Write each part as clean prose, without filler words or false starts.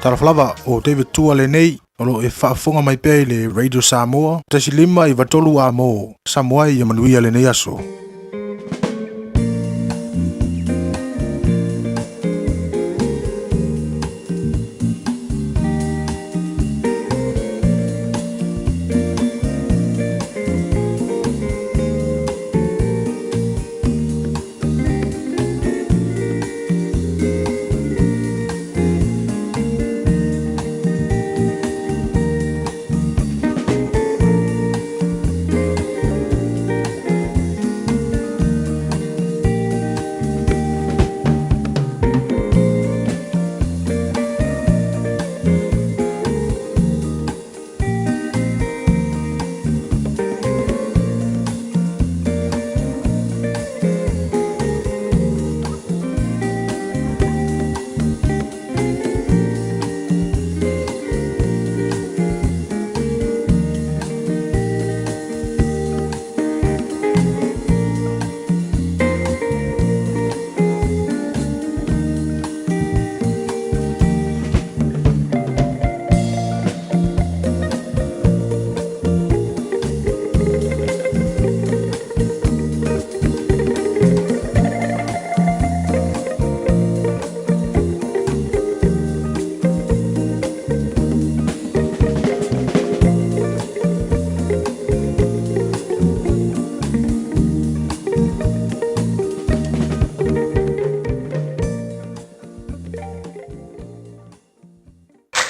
Taraflava o David Tua le nei, olo e whaafonga mai pēi le Radio Samoa, tasi lima I watolu a mo, Samoa I amanuia le nei aso.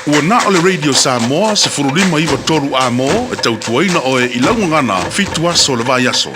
Ua na o le Radio Samoa se furulima iwa toru a mo e tautuaina o e ilaungangana fitu aso le vai aso.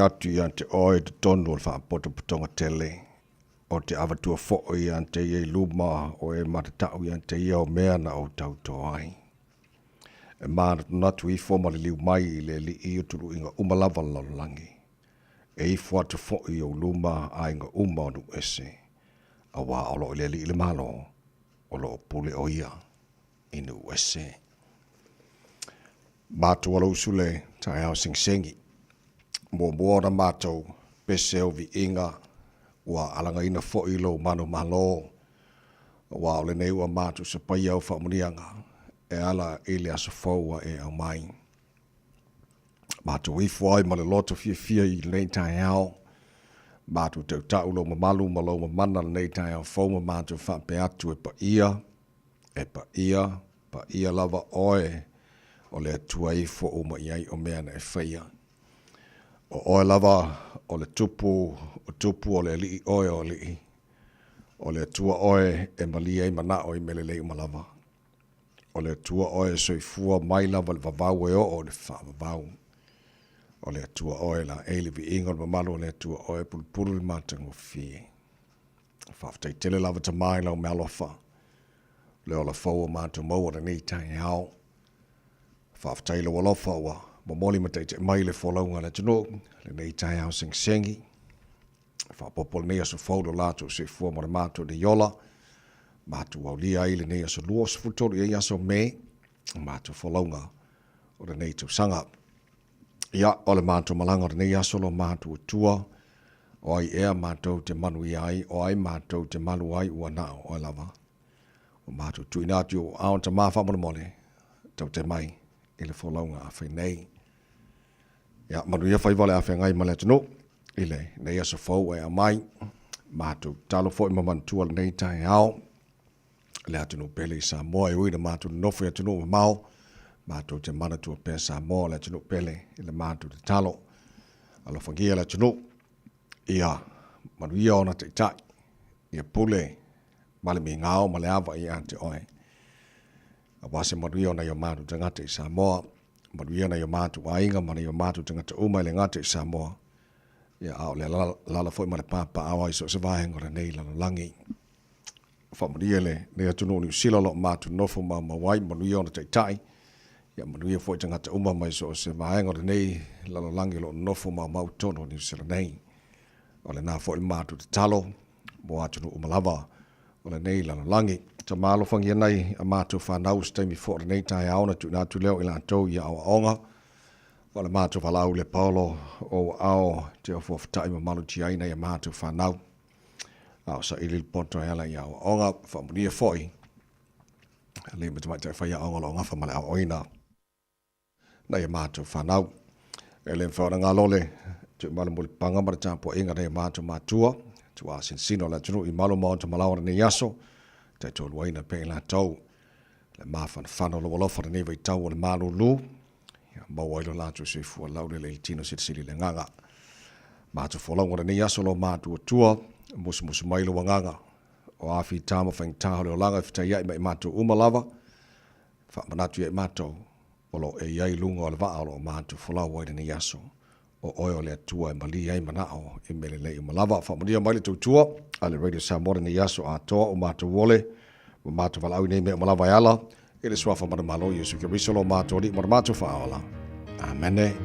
Atu ia te oe te tonu o le whaapotopotonga tele. O te awatua fo'o ia te ia luma o e matatau ia te ia o mea na o tauto ai. E maana natu I foma le liu mai I le li I uturu inga umalava lalangi. E I fuatu fo'o I o luma a inga uma onu ese. A wā olo le li le malo o lo pule o ia inu ese. Mātu wala usule tai au singsengi. Mo na mātou pese o vi inga ua alanga ina fo'i lo manu malo Wa o le nei ua mātu sa pai au whamunianga e ala ele asa whaua e au mai. Mātu ifu ai ma le loto fia i nei tai au. Mātu tau tau lo mamalu ma lo mamana nei tai au whauma mātu whape atu e pa ia lava oe o le atua ifu o ma iai o mea na e whaia. O oe lava o le tupu o le li oe o li. O le atua oe e malia i mana o i mele lei umalava. O le atua oe soifua mai lava le vavau e o le whaavavau. O le atua oe la eile vi ingon mamalu o le atua oe pulupulu le mātango fie. Whaafatai tele lava ta mai lau me alofa. Le ola whaua mātu maua le nei tai hao. Whaafatai le walofa wa mamoli matai te mai le wholaunga le tino le nei tai hao sing-sengi. Whaapopol nei aso whaudo lātu se fua mo le mātu de yola. Mātu au lia ile nei aso luos futori e aso me. Mātu wholaunga o le nei tausanga. Ia, o le mātu malanga o le nei aso lo mātu tua. O ai ea mātou te manu i ai, o ai mātou te manu ai ua nao o lava. O mātou tui nātu o aon ta māwha mone mone. Tau te mai, ile wholaunga a whai nei. Ia, manu ia whai wale a whai ngai male tano. Ile, nei aso whau e a mai. Mātou talo fo i mamantua le nei tai hao. Le atunu pele i sa moa e uina mātou nofu i atunu o mao. Mātou te mana tua pē sa moa le atunu pele i le mātou te talo. Alo whangia le atunu. Ia, manu ia ona te tai. Ia pule, male mi ngao, male awa i ante oe. A wase manu ia ona i o mātou te ngate i sa moa. Manu ia ona i o mātou ainga, manu i o mātou te ngate uma i le ngate i sa moa. Ia au le lala foi mare papa awa i so se vahengo re nei lalo langi. Whamaria le, ne atunu ni usila lo mātou nofo ma wai, manu ia ona te tai. Ia manu ia foi te ngate uma mai so se vahengo re nei lalo langi lo nofo ma mautono ni usila nei. O le nā foi mātou te talo, mo atunu umalava, o le nei lalo langi. Ta malo whangia nei a mātou whanau stemi fo re nei tai aona tu nā tu leo ila tau ia awa onga. O le mātou walau le paulo o ao te ofo whatai ma malu ti aina i a mātou whanau. Ao sa ili poto e ala i awa onga whamunia foi. Le matamai te whai a onga lo ngafa male awa oina. Na i a mātou whanau. E le mwhaona ngā lole. Tu malu muli panga mara tāpo inga nei a mātou mātua. Tu a sinsino la tunu i malu maon ta malawana ni yaso. Te tolu aina pe la tau. Le mawhan whanau lo walofa nei vai tau o le malu lu. Mawailo lātu se fua laure le tino siri le nganga. Mātu wholonga re nei aso lo mātu atua, musu mailo wa nganga. O awhi tāma whaing tāho leo langa whitai iai mai mātu umalava. Whamanatu iai mātou, o lo e iai lunga o le waa o mātu wholau waire nei aso. O oio le atua e mali iai manao e mele lei umalava. Whamaria maile tautua, ale Radio Samoa nei aso a toa o mātu wole, o mātu walau nei me umalava e ala. Ele swafa mara malo Yesu ke risolo matori mara matu faala. Amen.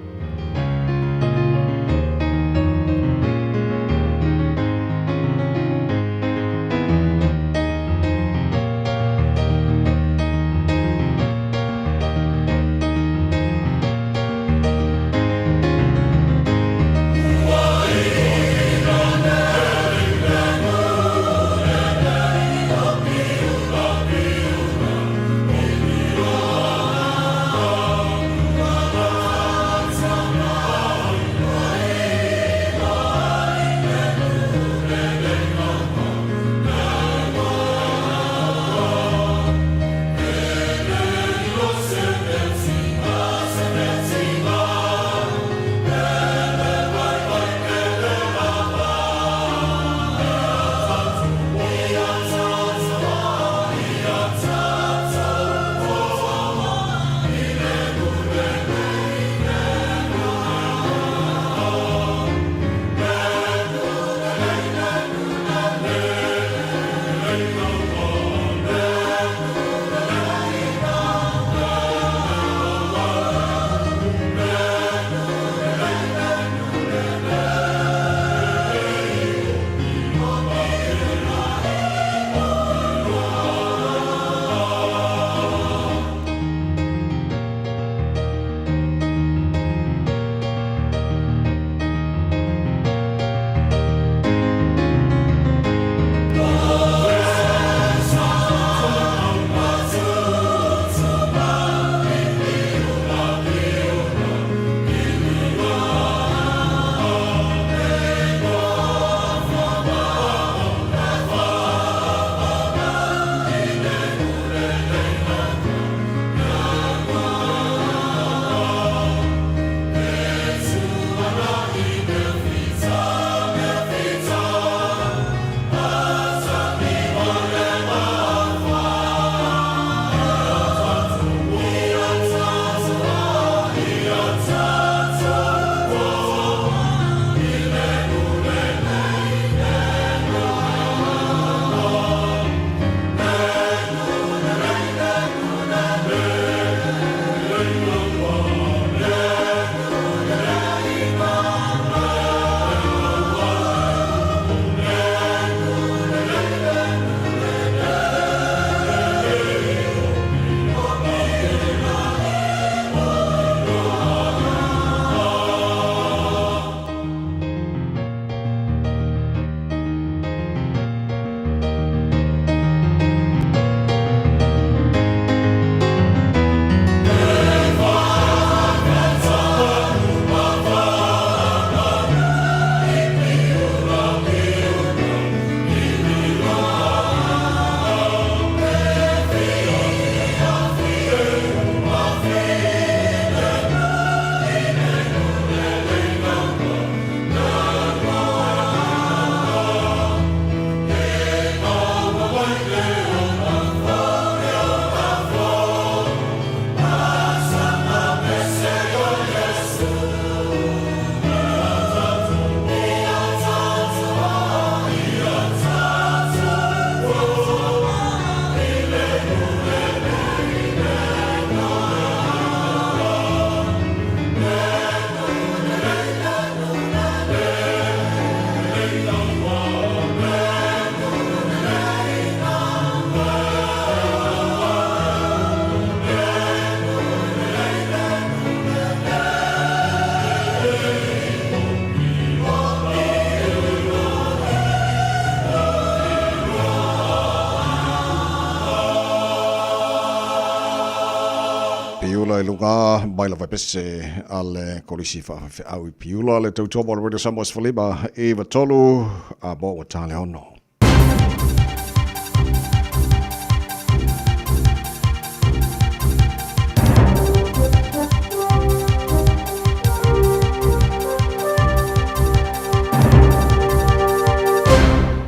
piula ilunga mai la pese ale kolisi fa au piula le tau tomo le radio Samoa Sfalima Eva Tolu a bo wa tale ono.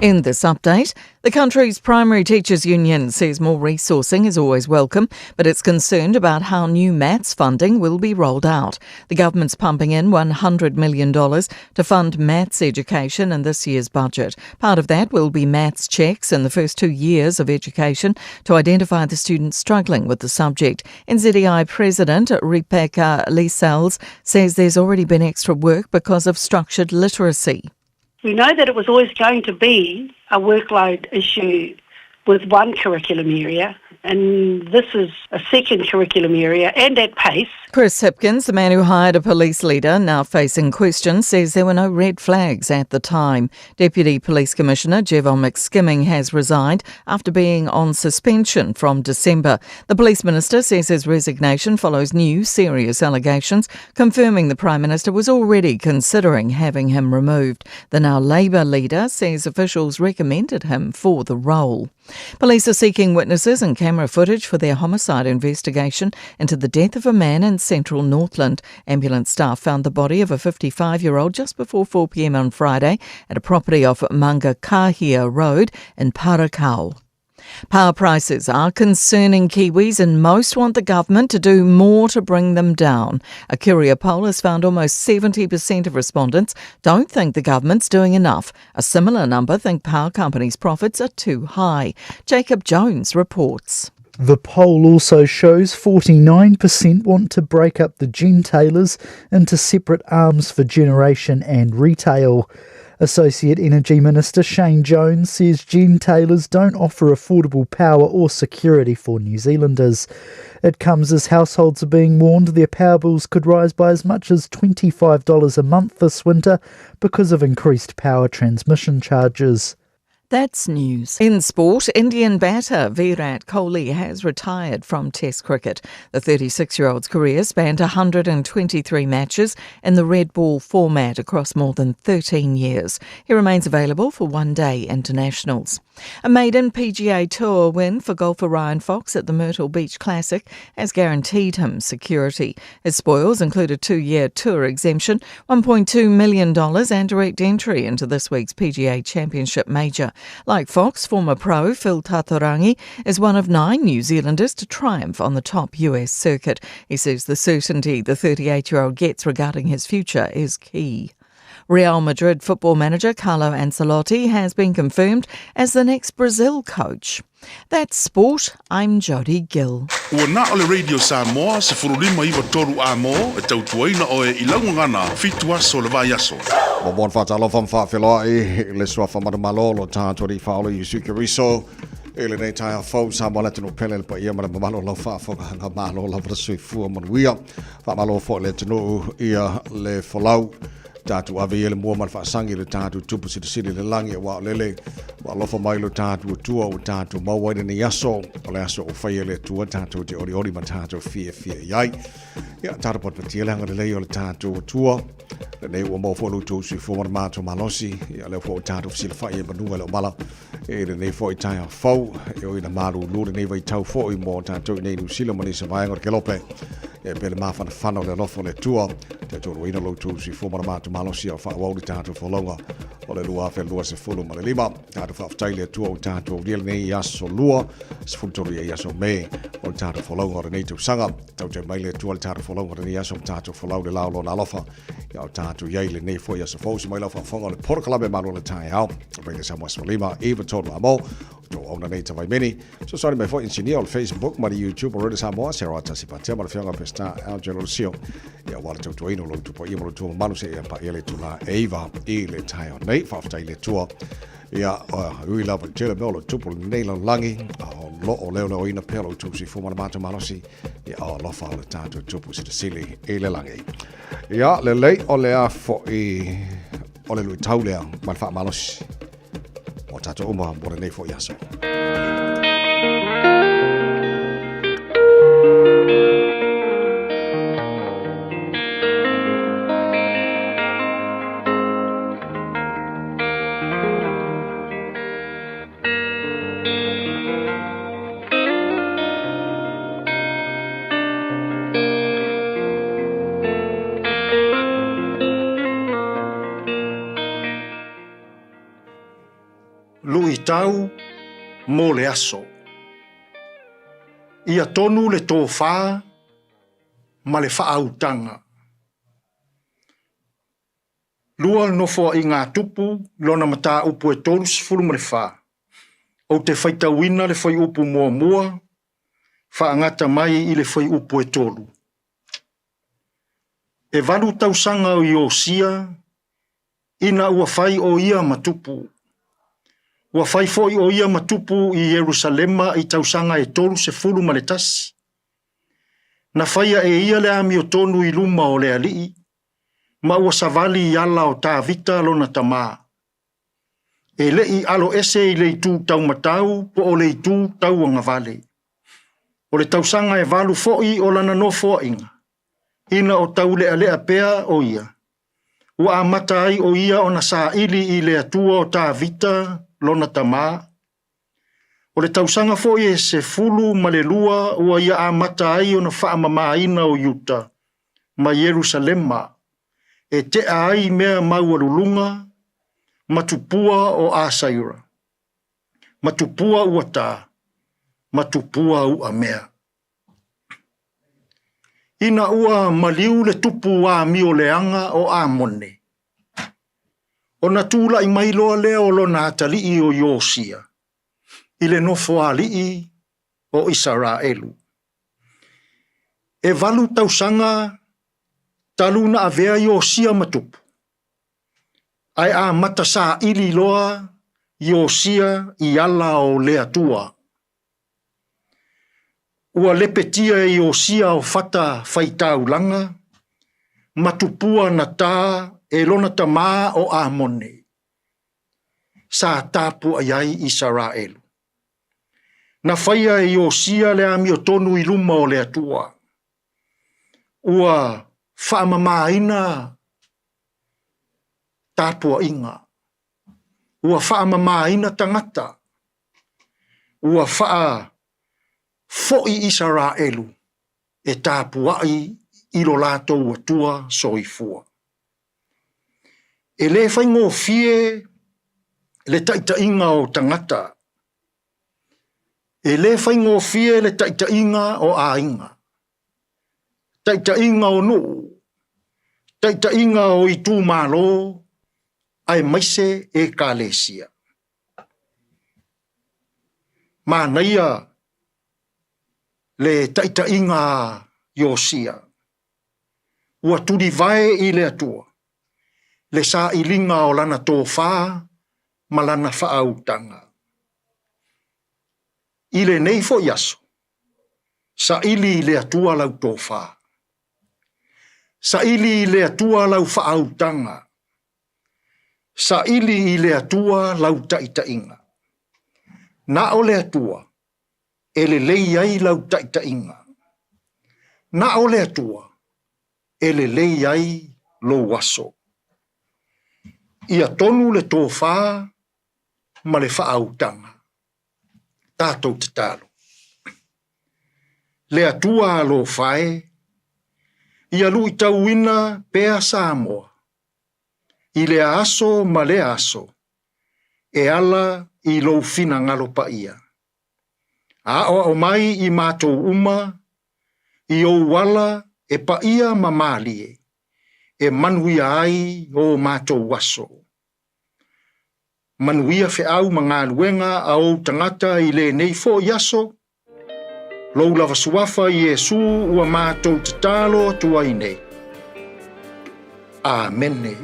In this update, the country's primary teachers union says more resourcing is always welcome, but it's concerned about how new maths funding will be rolled out. The government's pumping in $100 million to fund maths education in this year's budget. Part of that will be maths checks in the first 2 years of education to identify the students struggling with the subject. NZEI President Rebecca Lee-Sells says there's already been extra work because of structured literacy. We know that it was always going to be a workload issue with one curriculum area, and this is a second curriculum area and at pace. Chris Hipkins, the man who hired a police leader, now facing questions, says there were no red flags at the time. Deputy Police Commissioner Jevon McSkimming has resigned after being on suspension from December. The Police Minister says his resignation follows new serious allegations, confirming the Prime Minister was already considering having him removed. The now Labour leader says officials recommended him for the role. Police are seeking witnesses and camera footage for their homicide investigation into the death of a man in central Northland. Ambulance staff found the body of a 55-year-old just before 4 p.m. on Friday at a property off Mangakahia Road in Parakau. Power prices are concerning Kiwis and most want the government to do more to bring them down. A Curia poll has found almost 70% of respondents don't think the government's doing enough. A similar number think power companies' profits are too high. Jacob Jones reports. The poll also shows 49% want to break up the gentailers into separate arms for generation and retail. Associate Energy Minister Shane Jones says gentailers don't offer affordable power or security for New Zealanders. It comes as households are being warned their power bills could rise by as much as $25 a month this winter because of increased power transmission charges. That's news. In sport, Indian batter Virat Kohli has retired from Test cricket. The 36-year-old's career spanned 123 matches in the red ball format across more than 13 years. He remains available for one-day internationals. A maiden PGA Tour win for golfer Ryan Fox at the Myrtle Beach Classic has guaranteed him security. His spoils include a 2-year tour exemption, $1.2 million and direct entry into this week's PGA Championship major. Like Fox, former pro Phil Tatarangi is one of 9 New Zealanders to triumph on the top US circuit. He says the certainty the 38-year-old gets regarding his future is key. Real Madrid football manager Carlo Ancelotti has been confirmed as the next Brazil coach. That's sport. I'm Jody Gill. Ua na ole Radio Samoa se furulima iwa toru a mo e tautuaina o e ilaungangana fitu aso le vai aso. Mo bon fa talo fam fa felai le swa fa malolo ta tori fa ole yusuke riso ele nei tai fo sa mo letino pele pa ia mara malo lo fa fo nga malo lo fra sui fu mo wia fa malo fo le tino ia le folau tatu ave ele mo man fa sangi le tatu tupu sili le langi wa lele wa lofa mai lo tatu tua o tatu mo wa ni yaso ole aso o fa ele tua tatu te ori matatu fie yai ya tatu pot tiela ngale le yo tatu tua le nei o mo fo lo tu sui fo ma to malosi ya le fo tatu sil fa ye banu le mala e le nei fo itai fo yo ina maru lu le nei vai tau fo i mo tatu nei nu sila mani sa vai ngor kelope e pele ma fa le lofo le tua te to ina lo tu sui fo ma to malosi o fa wa le tatu fo longa o le lua fe lua se fulu ma le lima tatu fa taile tua o tatu o le nei yaso lua se futori e yaso me o tatu fo longa nei tu sanga tau te mai le tua le tatu fo longa nei yaso tatu fo lau le laulo na lofa ya tatu yai le nei fo yaso fo se mai lofa fonga le porkalabe ma le tai au pe le Samoa Sfalima Eva Tolu amo to ona nei tawai meni so sorry me fo engineer on Facebook ma YouTube o Radio Samoa Sarah Tasipatia ma fianga pesta Angelo Lucio ya wala to ino lo to po imo to manu se pa ele to la Eva ile tai nei fa fa ile to ya we love tele belo tupu nei la langi lo o leo ina pelo tu si fu ma mato malosi ya lo fa le tanto tupu si sili ile langi ya le lei o le a fo i o le lui taulea ma fa malosi o tato uma mo nei fo yaso tau mo le aso. Ia tonu le tō whā ma le whaautanga. Lua nofo i ngā tupu lona mata upu e tolu sifuru ma le whā. O te whaitawina le whai upu mua mua, whaangata mai i le whai upu e tolu. E walu tausanga o Iosia, ina ua whai o ia matupu. Ua whai foi o ia matupu i Jerusalema i tausanga e tolu se fulu ma le tasi. Na whaia e ia le ami o tonu i luma o le alii, ma ua savali i ala o tā vita lona tamā. E lei alo ese i le itu tau matau po o le itu tau anga vale. O le tausanga e walu foi o lana nofo inga. Ina o tau lea lea pea o ia. Ua amata ai o ia o na saa ili i le atua o tā vita lona tamā. O le tausanga foi e se fulu ma le lua ua ia amata ai o na whaamamaina o Yuta ma Jerusalema. E te ai mea maua lulunga, matupua o Asaira. Matupua ua tā, matupua ua mea. Ina ua maliu le tupu wa mio leanga o Amone. O na tūla i mailoa lea o lona atalii o Iosia. I le nofo alii o Israelu. E walu tausanga taluna avea Iosia matupu. Ai a matasa ili loa Iosia i ala o lea tua. Ua lepetia e Iosia o fata faitaulanga, matupua na tā e lona tamā o Amone. Sa tapu ayai Israelu. Na whaia e Iosia le ami o tonu i luma o lea tua. Ua whaamamaina tāpua inga. Ua whaamamaina tangata. Ua whaa foi Israelu e tāpuai i lo lātou atua soifua. E le whaingo fie le taitainga o tangata. E le whaingo fie le taitainga o ainga. Taitainga o nuu. Taitainga o i tū mālo ai maise e kālesia. Mānaia le taitainga Iosia. Ua turi vai i le atua. Le sa ilinga o lana tō whā ma lana whaautanga. I le nei fo yaso. Sa ili le atua lau tō whā. Sa ili le atua lau whaautanga. Sa ili le atua lau taitainga. Na o le atua, e le lei ai lau taitainga. Na o le atua, e le lei ai lo waso. Ia tonu le tō whā, ma le whaautanga. Tātou te tālo. Le atua lo whae, ia lui tauina pea Samoa. I le aso ma le aso, e ala i lo fina ngalo pa ia. A o mai i mātou uma, i o wala e pa ia mamalie, e manuia ai o mātou waso. Manuia fe au mga luenga a o tangata i le nei fo yaso, lou lava suafa i Yesu ua mātou te tālo tuai nei. Amene.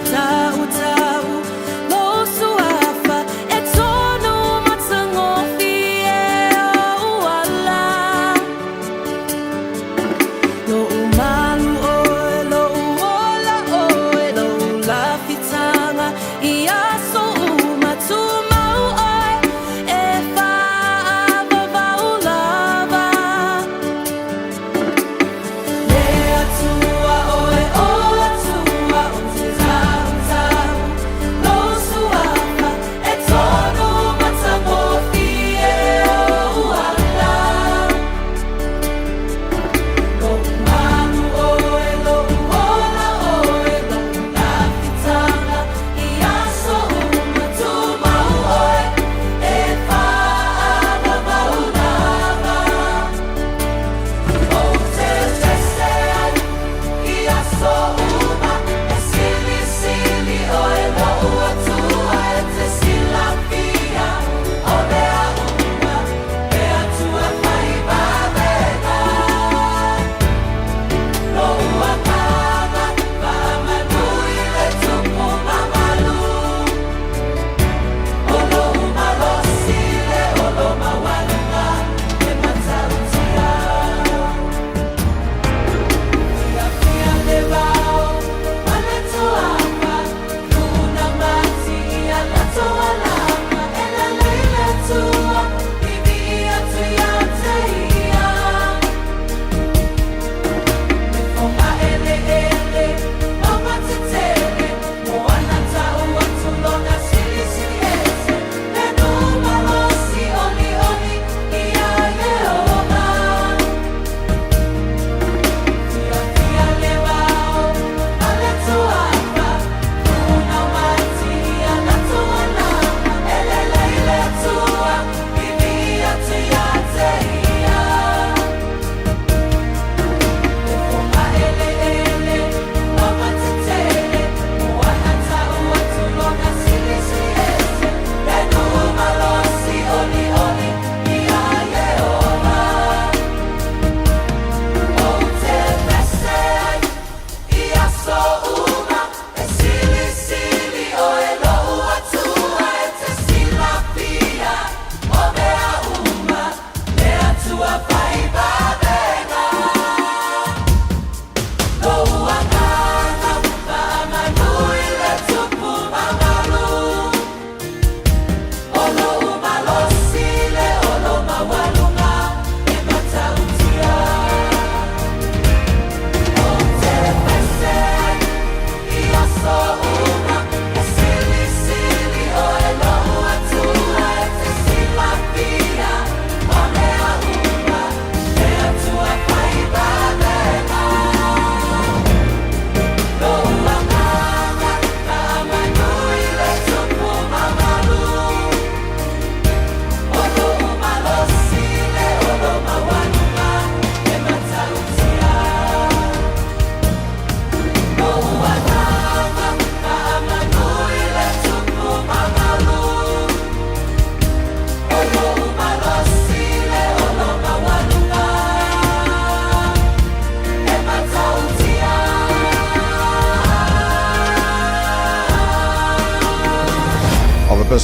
Tau, tau, lo sua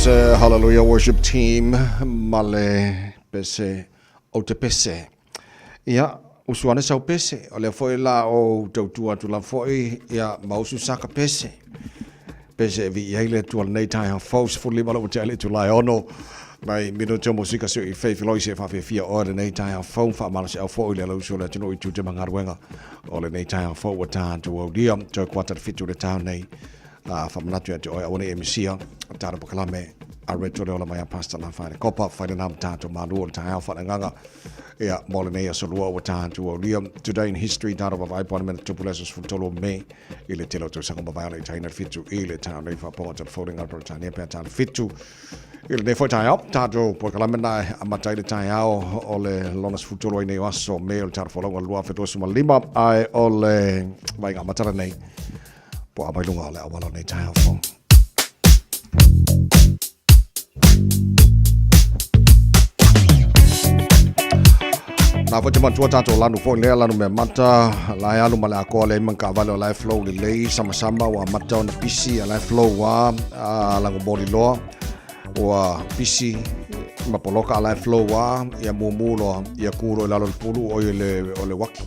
pese Hallelujah Worship Team male pese o te pese. Ia usuane sau pese o le foi la o tautua tu la foi ia mausu saka pese. Pese vi ele tu nei tai ha false fully malo te ale tu lai ono. Mai mino te musika so I fei filoi se fa fe fia ora nei tai ha phone fa malo se au foi le lo so le tino I tu te mangaruenga. O le nei tai ha fo wa ta tu o dia to kwata fitu le town nei. Whamanatu atu o one emisia tara pokalame a retro le ola mai a pasta la fare kopa fare nam tato malu o ta alfa nganga ia molenea so lua o tantu o liam today in history tara va vai pon men tupulesos futolo me ile telo to sa komba vale taina fitu ile ta nei fa ponga folding up per tania per tan fitu ile ne foi taio tato pokalame na amatai le taio o le lonas futolo nei aso me o tara folonga lua feto suma lima ai o le vai amatara nei po abai lunga le awala nei taio fo na fo te matua tato lanu fo lea lanu me mata la alu male ako le manka vale live flow le lei sama sama wa mata on PC live flow wa lango body lo wa PC ma poloka live flow wa ya mumulo ya kuro la lo pulu o le waki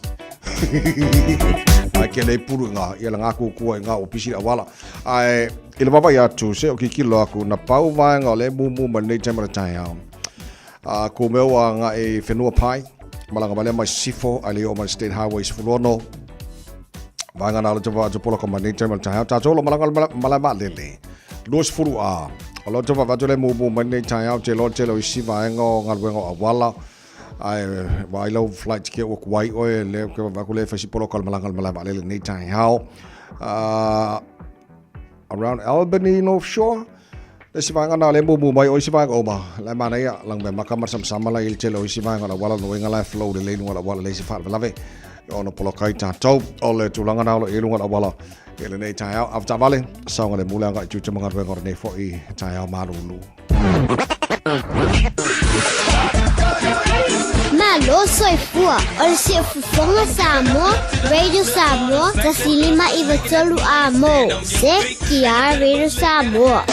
ai ke le pulu nga ia nga ku nga o PC awala ai ile baba ya tu se o kikilo aku na pau va nga le mumu ma nei temara tai ko mewa nga e fenua pai malanga vale mai sifo ali o mai state highways fulono vanga na lo va pola ko mani terminal ta ta lo malanga lele los furu a lo to va le mu mani ta je lo isi va ngo ngalwengo awala ai vai lo flight ke o kwai o le ko va ko le fa si pola ko malanga lele ni ta around Albany North Shore le sivanga na le mumu mai o sivanga oma le mana ia lang me makamar sama la il chelo sivanga na wala no inga life flow le le wala le sifa lave ono polokai ta to o le tulanga na lo ilunga na wala ele nei tai au afta vale saunga le mulanga tu manga ngor nei fo I tai au malulu Malo soy fua, ol si fufonga Samoa, Radio Samoa, tasilima ivatolu amo, se kia Radio Samoa.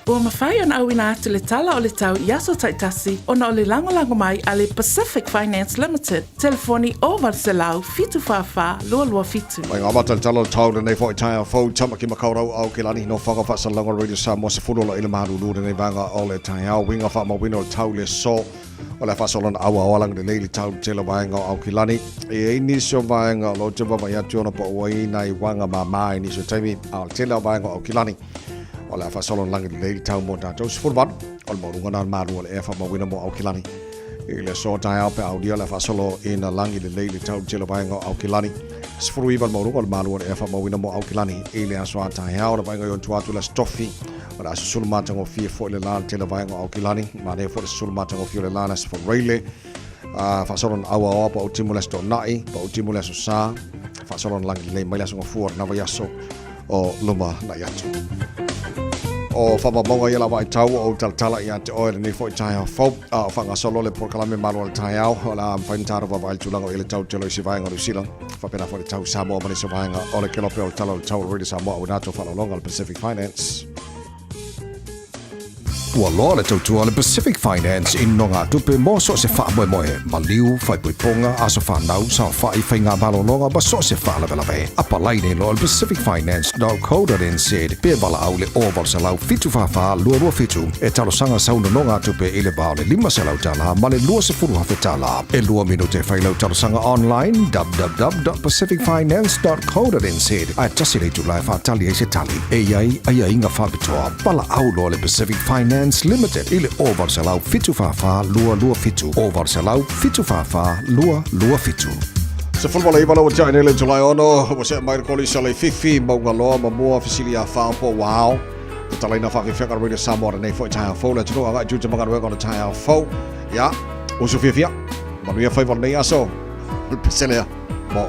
Ua mawhai ona au ina atu le tala o le tau I aso taitasi ona o le lango mai a le Pacific Finance Limited. Telefoni o Varselau, fitu whawha, lua fitu. Mai ngā mata talo tau nei fo I taia fau tama ki makaurau au ke lani no whanga whasa lango Radio Samoa se furola I le maru nei vanga o le taia winga wha ma wino tau le so o le whasolana awa awalang le leili tau tela vaenga au ki lani. E ni so vaenga lo te vava iatu ona pa ua ina I wanga ma mai ni so taimi au tela vaenga au ki lani. O le whasolana langi le leili tau mo tātou se furuban o le maurunga nā maru o le efa ma wina mo au ki lani. I le so tai au pe au dia le whasolo ina langi le leili tau tela vaenga au ki lani. Se furu iwan maurunga o le maru o le efa ma wina mo au ki lani. I le aswa tai au le vaenga yon tuatu le stofi. O le aso sulumatango fia fo le lana tela vaenga au ki lani. Ma ne fo le sulumatango fia le lana se fo reile. Whasolana awa awa pa utimu le sto nai, pa utimu le so sa. Whasolana langi le mai le aso ngafuar na vayaso o luma na yatu. O whamamonga I lawa I tau o taltala I ate oe ni fo I tai au fau. Whanga solo le porkalame maru le tai au. O la whaintara wa vai tulango I le tau telo I si vaenga Rusila. Whapena fo le tau Samoa mani si vaenga. O le kelope o le tala o le tau Redi Samoa o nato whanalonga le Pacific Finance. Ua loa le tautua le Pacific Finance I no ngā tupe mo so se wha moe moe. Ma liu, whai pui ponga, aso whanau, sa whai whai ngā malolonga, ba so se wha lawe. Apa laine lo le pacificfinance.co.nz. Pea wala au le oval sa lau fitu whawha, lua fitu. E talo sanga sauna no ngā tupe I le bao le 5 se lau tala, ma le lua se furu hawhi tala. E lua minute whai lau talo sanga online, www.pacificfinance.co.nz. Ai tasi le tu lai whatali e se tali. E iai, ai inga whabitoa. Pala au lo le Pacific Finance Limited ile over salau fitu fafa lua fitu over salau fitu fafa lua fitu. Se fulma le ibalo tia ele July ono o se mai koli sale fifi maunga loa mamua fisilia fa po wow. Talaina fa fifi ka Radio Samoa nei fo tai fo le tino anga juju manga we ko tai fo. Ya, o so fifi. Manuia fa nei aso. Peselea. Mo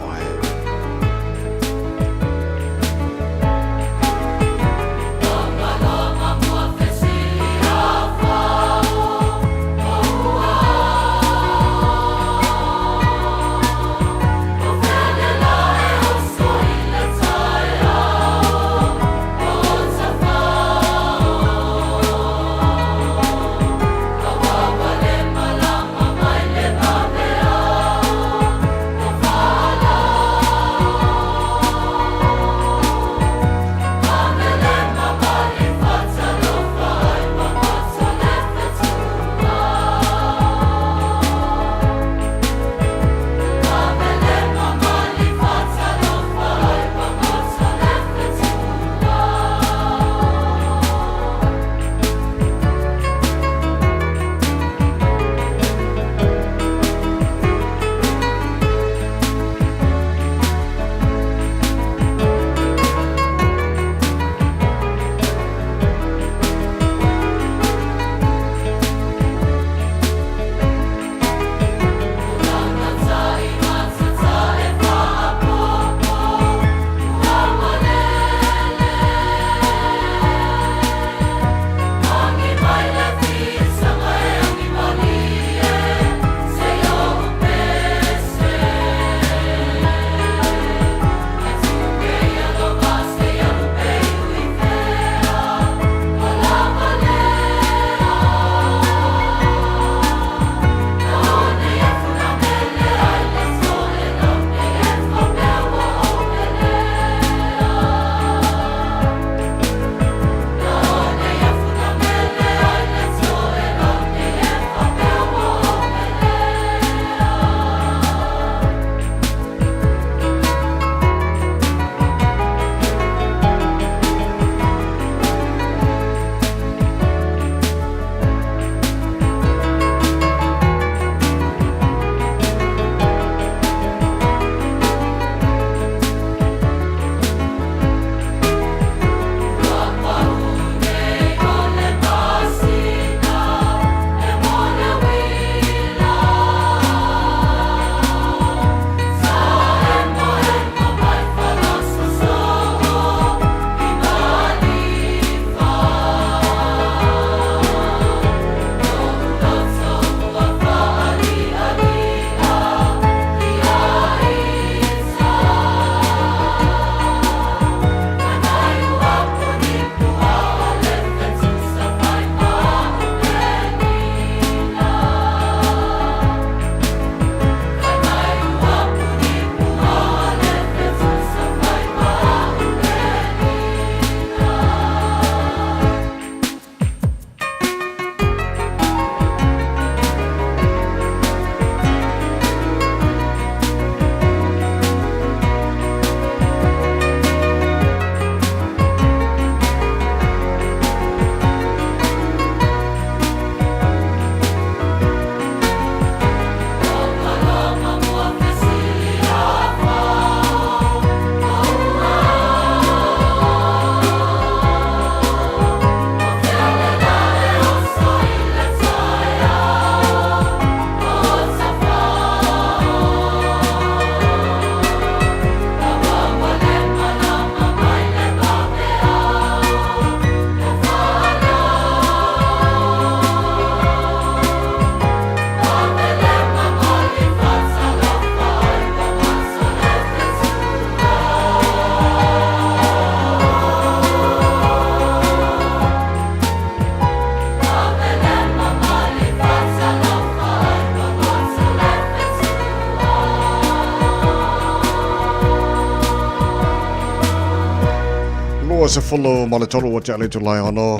Tua se follow maletolo o te ale tu lai ono.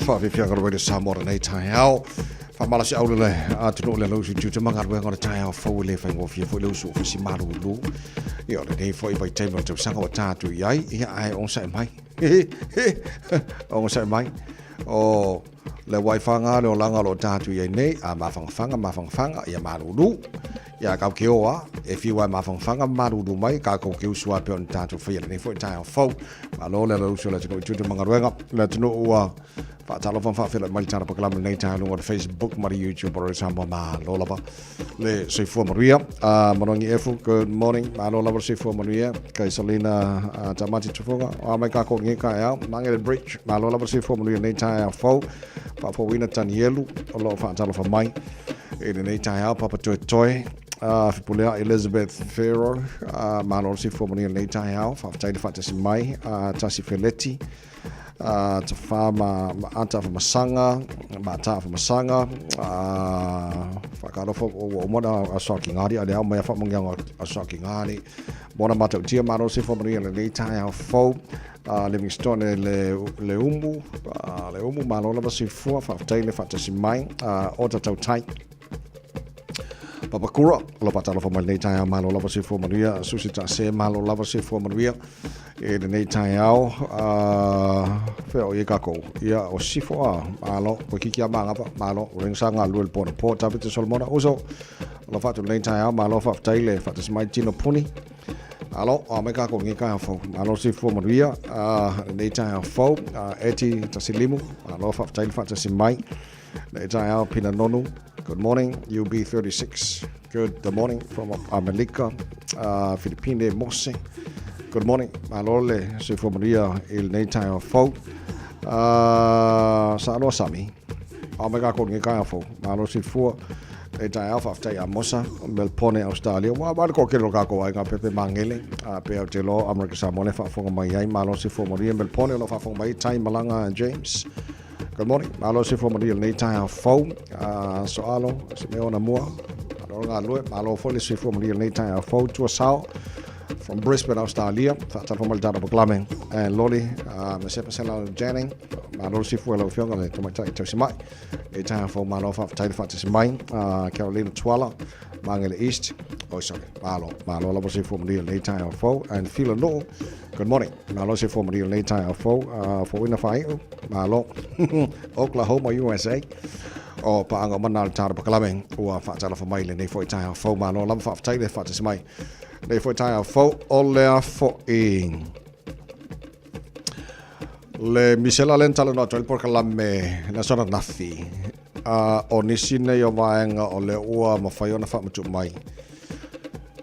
Whawhewhia ngara radio Samoa nei tai hao. Whamala se aulele a tino le lausi tu te mangar ngara tai hao whau le whaingo fia fo leusu o fisi maru lu. I ole nei fo i vai teima te sanga o tātu iai. Ia ai on sai mai. On sai mai. O le waifanga le o langa lo tātu iai nei. A mawhangwhanga ia maru lu. Ia kau ke oa, e whiwai mawhangwhanga maruru mai, ka kau ke usua peo ni tātou whia, nei fwoi tai au whau, ma lo le lausu le tino i tutu mangaruenga, le tino ua whaatalo whawhawhila mai tāra pakalama nei tai lunga de Facebook, mari YouTube, oro Samoa, ma lo lava, le seifua maruia, marongi efu, good morning, ma lo lava seifua maruia, kai Salina tamati tufunga, o mai ka kau ngeka e au, mangere bridge, ma lo lava seifua maruia nei tai au whau, whawhawina tani elu, o lo whaatalo wha mai, e nei tai au, papa toi toi, Fipulea Elizabeth Ferro, Malor si formani nei tai hao, whawhataina whatasi mai, Tasi Feleti, te whama anta whamasanga, mata whamasanga, whakarofo o mona a soki ngāri, ane au mea whamungianga a soki ngāri, mona matau tia Malor si formani nei tai hao fau, Livingstone le umu, Malor lava si fua, whawhataina whatasi mai, o tatau tai, Papakura, lo patalo for nei tai malo lava se for maria, susita se malo lava se for maria, e nei tai au, feo e kako, ia o sifo a, malo, ko kiki a manga pa, malo, ring sanga luel pona po, tapite solmona, uso, lo fatu nei tai au, malo fa taile, fatu smai tino puni, alo, o me kako ngi kai fo, malo se for maria, nei tai au fo, eti tasilimu, malo fa taile fatu smai, nei tai au pina nonu. Good morning, UB36. Good morning from America, Philippine Mose. Good morning, malole se formaria il nei tai o fo. Sa lo sami. Omega ko ngi kai fo. Malo se fo e tai alfa tai a mosa Melbourne Australia. Wa ba ko ke lo ka ko ai nga pepe mangele. Pe o te lo America Samoa fa fo mai ai malo se formaria Melbourne lo fa fo mai tai Malanga James. Good morning. Malo se formaria nei tai a fo. Soalo se me ona mua. Alo nga lue. Malo fo le se formaria nei tai a fo to sao. From Brisbane, Australia. Fata from Aldana Boglamen. And Loli, me se pasela Janning. Malo se fo lo fionga le to tai to mai. E tai a fo malo fa tai fa se mai. Carolina Twala. Mangele East. Oh sorry. Malo lo se formaria nei tai a fo and feel no. Good morning. Malo se formaria nei tai a fo. For winner fai. Malo. Oklahoma, USA. O paanga manal tara pakalame ua whaatala wha mai le nei fo i tai a fo malo lama wha whatai le whaatasi mai nei fo i tai a fo o lea fo i le misela len tala no atuel pakalame na sona nafi o nisi nei o vaenga o le ua ma whai ona wha matu mai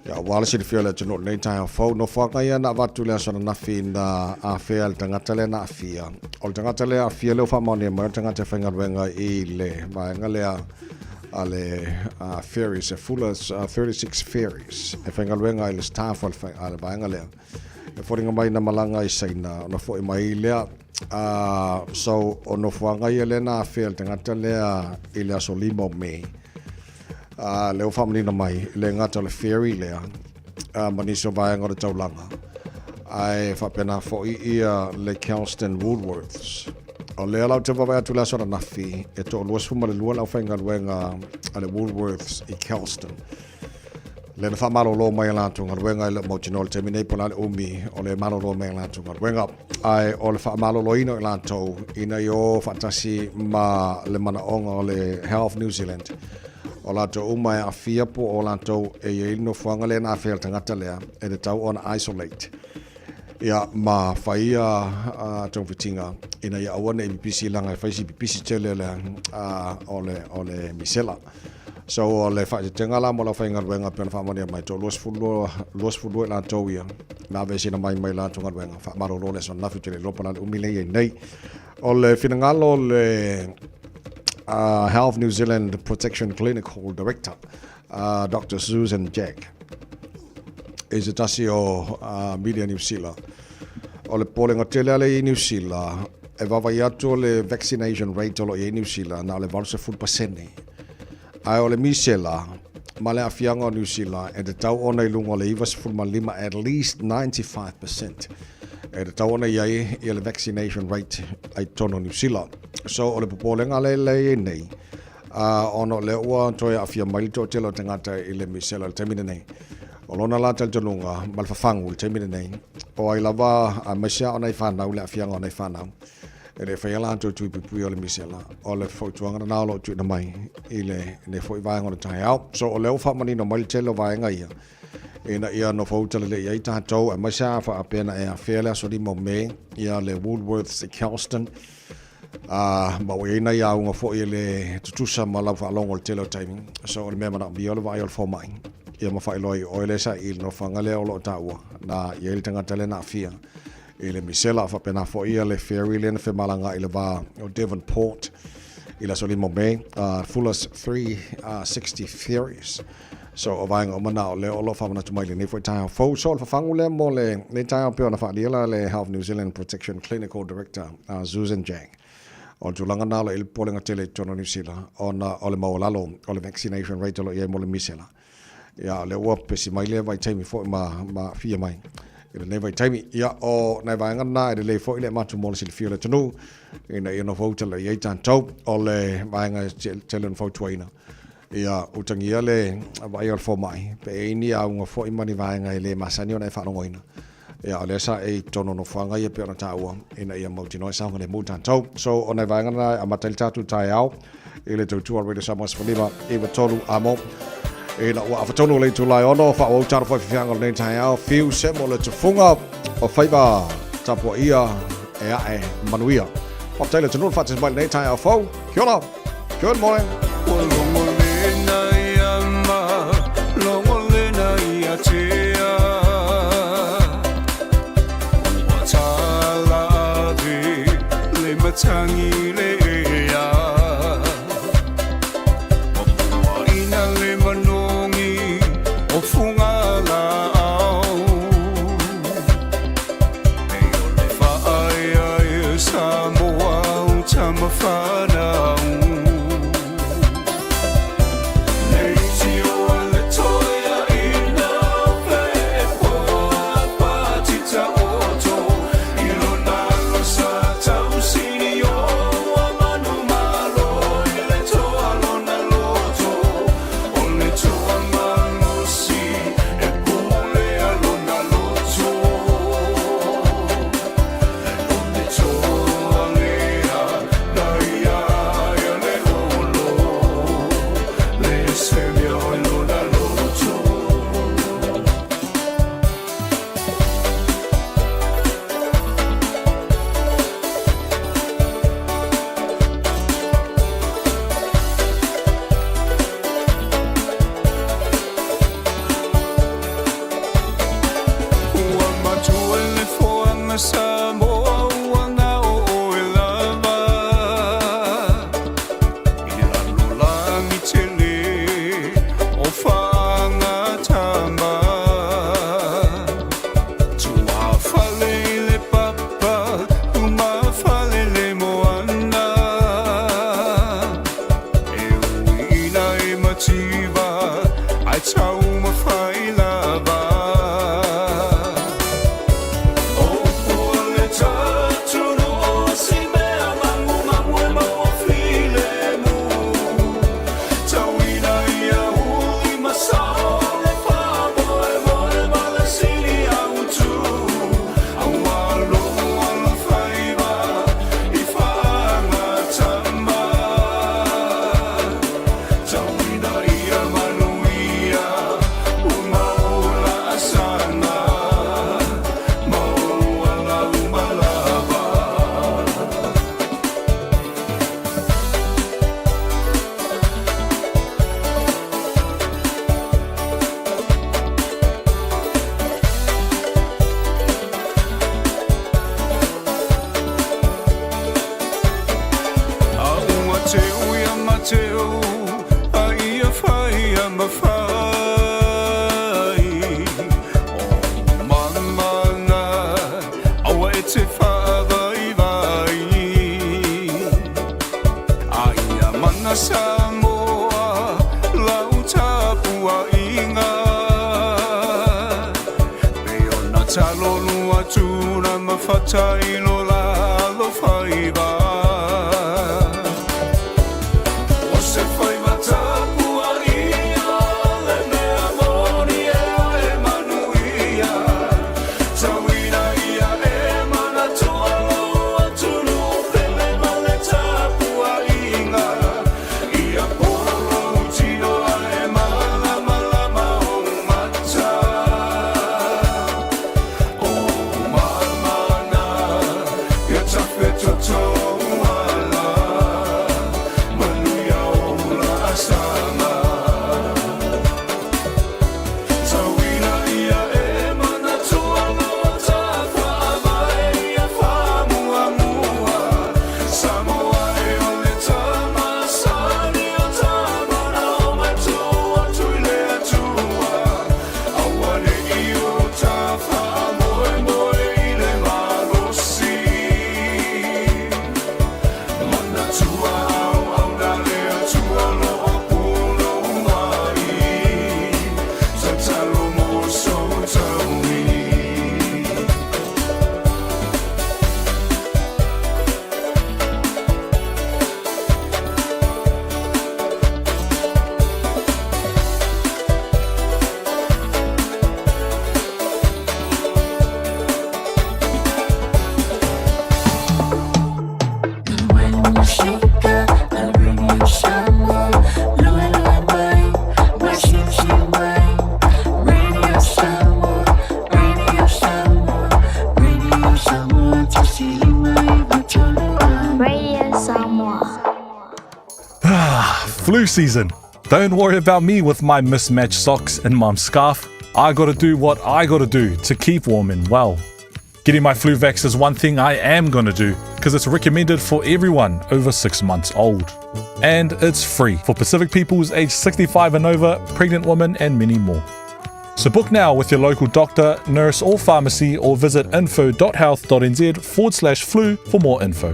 ia wala si le fio le tino nei tai a fo no whaka ia na watu le sona nafi na a fea le tangata le na afia o le tangata le afia leo wha maoni mai o tangata whaingaruenga i le vaenga lea a le ferries, a full 36 ferries e whaingaruenga i le staff a le vaenga lea e wharinga mai na malanga i saina o na fo i mai lea so o no whanga ia le na afia le tangata lea i le aso limo mei leo whamanina mai le ngata le ferry lea maniso vaenga o le taulanga ai whapena fo i ia le Kelston Woolworths o le lau te wawai atu la sora nafi e to luas fuma le lua lau whainga luenga a le Woolworths i Kelston le na whamalo lo mai lantu ngā luenga i le motino le temine pona le umi o le malo lo mai lantu ngā luenga ai o le whamalo lo ino i lantu ina i o whatasi ma le mana onga o le Health New Zealand o lato umai a fia po o lato e ino fuanga le na afel tangata lea e le tau on isolate ia ma whaia tong fitinga ina ia awane e bipisi langa e whaisi bipisi tele le o le misela so o le whaisi tenga la mo la whainga ruenga pena whamania mai to luas fulu e lato ia na vesina mai lato nga ruenga whamaro lo le son nafi tele lopana le umile e nei o le finangalo le Health New Zealand Protection Clinical Director, Dr. Susan Jack, is a tasi o media New Zealand. O le polenga tele ale i New Zealand, e vavai atu le vaccination rate o i New Zealand, na le valse 4%. Ai o le misela, ma le afianga o New Zealand, e te tau ona i lunga le iwas fulma lima at least 95%. e te tau ona iai i le vaccination rate ai tono New Zealand. So o le popolenga le nei. Ono le ua toi afia mai to telo tangata i le misela le temine nei. O lona la tel tonunga malfafangu le temine nei. O ai lava a masia ona i whanau le afia ona i whanau. E le whaiala anto tui pipui o le misela. O le whautuanga na lo tui na mai i le whoi vaenga o le tae au. So o leo whamani no mai telo vaenga ia. Ina ia no fautale le iai tātou e masia wha apena e a whele aso di mo me ia le Woolworths i Kelston. Ma o ina ia unga fo i le tutusa ma lau wha alongo le telo timing. So o le mea mana bi o le vai o le fomai. Ia ma whai loi o ele sa i no whangale o lo taua. Na ia il tangata le na fia. I le misela wha pena fo ia le ferry le na whemalanga i le va o Devonport. I la soli mo me. Fuller's 360 ferries. So o vaenga o mana o le o lo whamana tumaili ni fwoi tae o fau. So o whafangu le mo le tae o peo na whaaliela le Health New Zealand Protection Clinical Director Susan Jang. O tulanga nalo il polenga tele tono New Zealand o le maolalo o le vaccination rate o lo ia mo le misela. Ia le ua pesi mai le vai taimi fwoi ma fia mai. I le vai taimi ia o nai vaenga na i le fwoi le matu mo le sili fio le tonu. Ina ia no fauta le iei tātou o le vaenga tele no fautuaina. Ia utangia le vai al fomai pe ini a unga fo imani vaenga i le masani ona e whanongoina. Ia le sa e tono no whanga ia pe ona tāua ina ia mautino e saunga le mūtan tau. So ona vaenga na a matai tātu tai au i le tautua Radio Samoa Swanima i wa tolu amo. Ina ua awhatonu le tulai ono wha o taro fai whianga le tai au fiu se mo le tufunga o whaiba tapua ia e a e manuia. Whaptai le tunun whatis mai le tai au fau. Kia ora. Good morning. Tangi le ya o ina le manongi o funga la au e o le whaai ai Samoa o tama whanau Talo lua tuna whatai no la lo whaiva O se whaiva tāpua ia Le mea moni e manuia Tawina ia e mana toa loa tunu Pele male tāpua inga Ia polo tino e malama lama o mata O mamana Ia tape toto ala Manuia o la asama Tawina ia e mana toa loa tāpua Amae ia whamua mua Samoa e ole tama sani o tamana O mai toa tuile atua Awane i o tā whamoe moe i le malosi Mana tua au na lea tua loa puno mai Tatalo mo so taui Radio Samoa. Flu season. Don't worry about me with my mismatched socks and mum's scarf. I gotta do what I gotta do to keep warm and well. Getting my flu vax is one thing I am gonna do because it's recommended for everyone over 6 months old. And it's free for Pacific peoples aged 65 and over, pregnant women and many more. So book now with your local doctor, nurse or pharmacy or visit info.health.nz/flu for more info.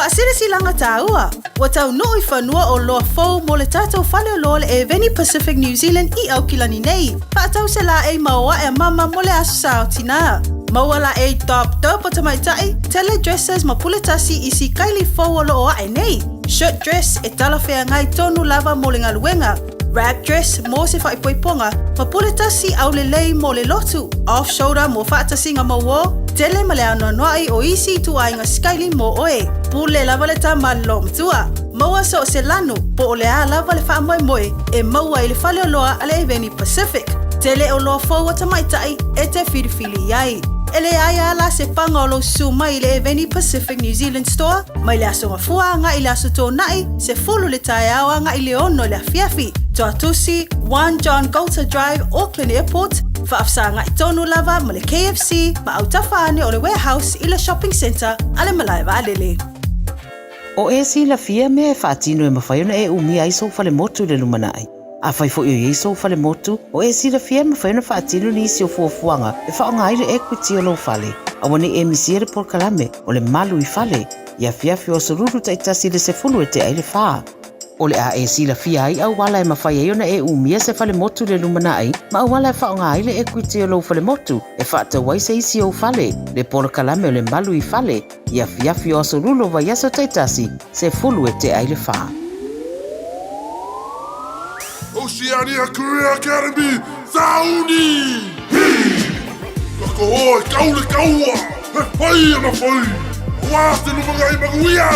Whaasirisilanga tāua. Wa tau noi whanua o loa fau mo le tātou whale loa le e Veni Pacific New Zealand I Aukilani nei. Whaatau se la e maua e mama mo le asu sao tina. Maua la e top o tamaitai, tele dresses ma puletasi I si kaili fau o loo ai nei. Shirt dress e talawhea ngai tonu lava mo le ngaluenga. Wrap dress mo se whaipoiponga, ma puletasi au le lei mo le lotu. Off shoulder mo whaatasinga maua, tele ma le anoanoai o isi tu ainga skaili mo oe. Pule lava le tama lo mtua. Maua so se lanu, po o le a lava le wha moe moe, e maua I le whale o loa ale Veni Pacific. Tele o loa fau o tamaitai, e te whiriwhili iai. Ele ai ala se panga o lo su mai le Veni Pacific New Zealand Store, mai le aso ngafua nga I le aso tō nai, se fulu le tae awa nga I le ono le afiafi. Toa tusi, 1 John Galter Drive, Auckland Airport, whaafsa nga I tonu lava ma le KFC, ma au tawhane o le warehouse I le shopping centre, ale malai wa alele. O e si la fia me e whaatino e mawhaiona e umia I so whale motu le lumanai. A whai fo I so whale motu, o e si la fia me whaiona whaatino ni isi o fuafuanga, e whaonga aile equity o lo whale. A wane e misiere por kalame, o le malu I whale, ia fiafi o soruru taitasi le se fulu e te aile whaa. O le a e si la fia ai au wala e mawhaiona e umia se whale motu le lumanai, ma au wala e whaonga aile equity o lo whale motu, e whaatawai se isi o whale, le por kalame o le malu I whale, ia fiafi o soruru wa yaso taitasi, se fulu e te aile whaa. Oceania Career Academy, Sauni! Kako hoi, kaule kaua! He whai ama whai! Wāste numangai maguia!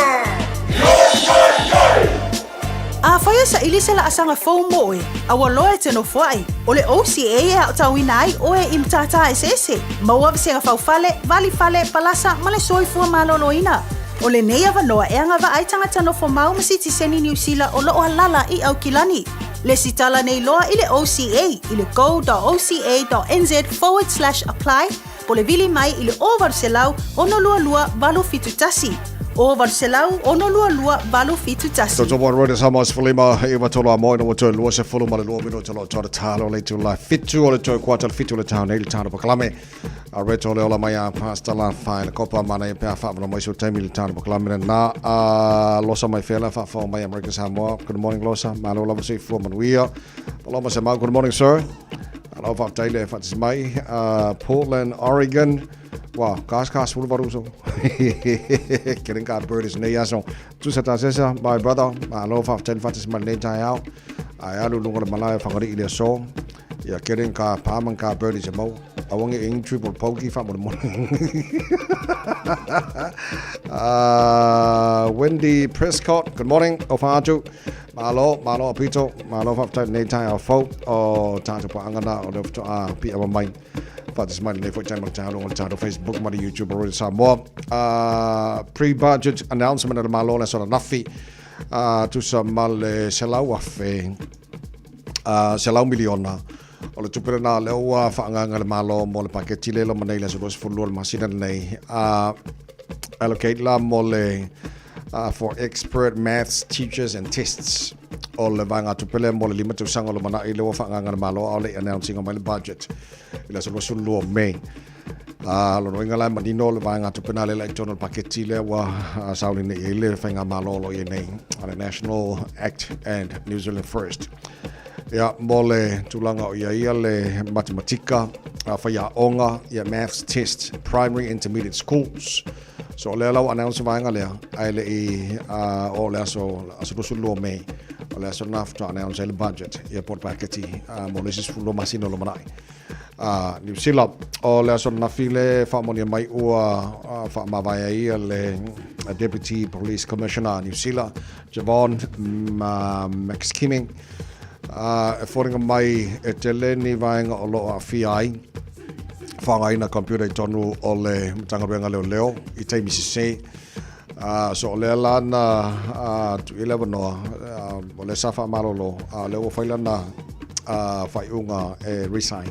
A whaia sa ili se la asanga fau moe, a waloa e teno whai. O le OCA e au tawina ai oe I mtata e sese. Maua visenga fau fale, vali fale, palasa, male soifua maloloina. O le nei avanoa e anga wa ai tangata no whamau masiti seni New Zealand o loo halala I Aukilani. Le sitala nei loa I le OCA, I le go.oca.nz/apply, po le vili mai I le o varselau ono lua lua valu fitutasi. O varselau ono lua lua valu fitutasi. So tomo roida sama sfulima iwa tolo a moina wa toi lua se fulu ma le lua mino tolo tōra tālo le tu lai fitu o le toi kuata le fitu le tāo nei le tāna pakalame. A reto le ola mai a pasta la whai le kopa mana I pēr whaamana mai so taimi le tāna pakalame na losa mai whela whaafo mai America Samoa. Good morning losa, malo lava si fua manuia. Paloma se mau, good morning sir. Alo whaaftaile e whaatis mai. Portland, Oregon. Wow, kas full varuso. Getting got bird is near so. Tu sa my brother, my love of 10 fatis my name tai out. I alu lungo malaya fangari ile so. Ya getting ka paman ka bird is mo. Awangi ing triple pokey fa mo. Wendy Prescott, good morning. Ofaju. Malo apito. Malo of 10 name tai out fo. O tata pa angana o to pi aba mai. Fatis my name for channel on Facebook, my YouTube or Samoa. Pre-budget announcement of Malo and sort of Nafi to some Male Selawafe Selau Miliona. Or the Tupena Lewa Fanga Malo, Mole Paquetile, Manela, so those for Lord Masinane. Allocate La Mole for expert maths teachers and tests. All the Vanga to Pele Mole limit to Sangolomana, Ilo Fanga Malo, all announcing on my budget. Ila so so lo me lo ngala manino le vanga to penale electoral paketile wa sauli ne ile fenga malolo yene on a national act and New Zealand first ya mole tulanga ya ile matematika fa ya onga ya maths test primary intermediate schools so le la announce vanga le ile o le so lo me o le so nafta announce the budget ya port paketi mole sis fulo masino lo manai New Zealand o le so na file fa monia mai ua fa mavaya ia le Deputy Police Commissioner New Zealand Javon McSkimming foringa mai e te leni vaenga o loa FI whangai na computer tonu o le tangaruenga leo i te misise so o le lana tu 11 noa o le safa marolo leo whailana whaiunga e resign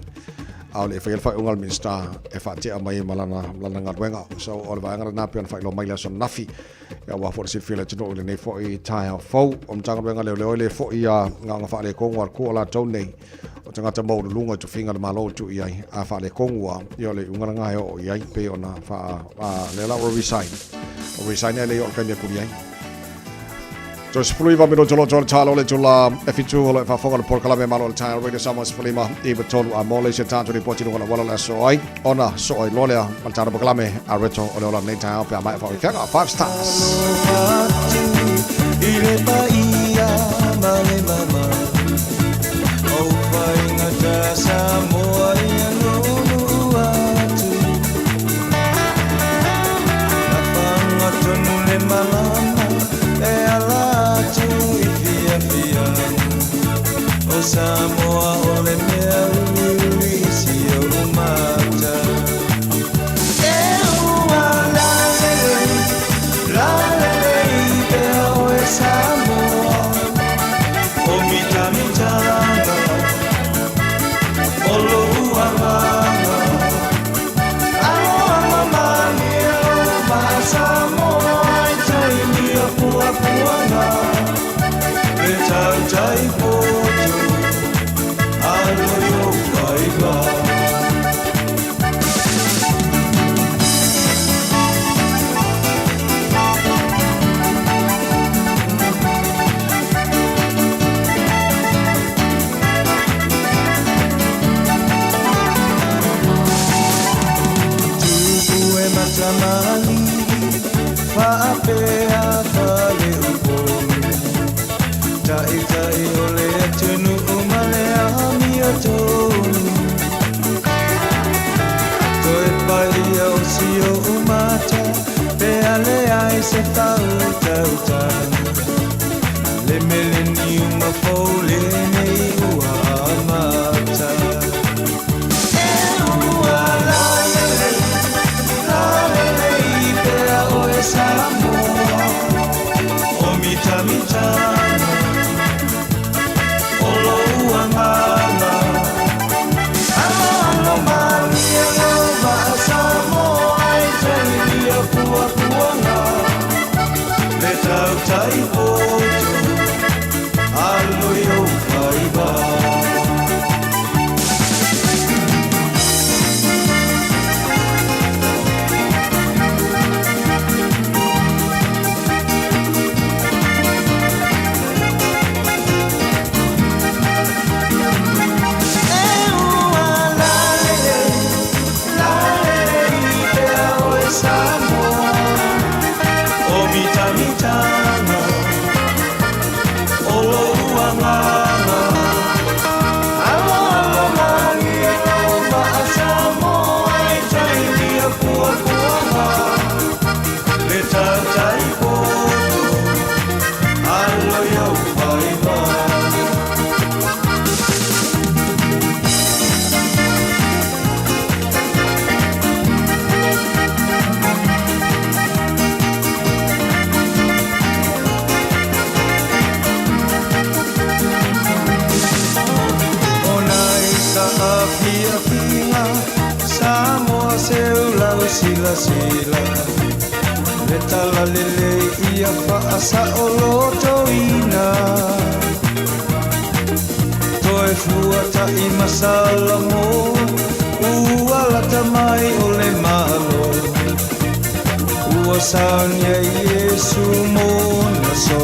au le fa ungal minsta e fa te mai malana ngaruenga so o le vaenga na pian fa lo mai la so nafi ya wa for sit feel to le nei fo I tai fo o mtanga benga le fo ia nga fa le ko war ko la tone o tanga ta mo lunga to finga malo tu ia a fa le ko wa yo le unga nga yo ia pe ona fa le la resign le yo kan ya ku ia Jos fluiva minun tolo talo le tula F2 le fa fonga le porkala me malo le tai radio samos flima I tolu a mole se tanto ripoti ngona wala la so ai ona so ai lolea mal tano porkala me a reto o le nei tai pe mai fa fianga 5 stars ile pa ia male mama o fai ngata Samoa ia no atu na fanga tonu le malama e ala Samoa ole mea uisi o umata e ua lalei pea oe Samoa o mitanga o lo uanganga aoa mamani o ma Samoa I taimi o puapuanga e tautai poto Matamali faapea fale upolu tai ole tenu umale amia tonu toi paia o sio umata peale ai se tau le millennium of fole nei ua amata Samoa o mitana o lo uangana amo mami o va Samoa I tani a puanga le tau tai poto alo yo fai inga Samoa se ulau sila sila Le tala lele ia whaasa o loto ina Toe fuata i masala mo Ua lata mai o le malo Ua sanya Yesu mo na so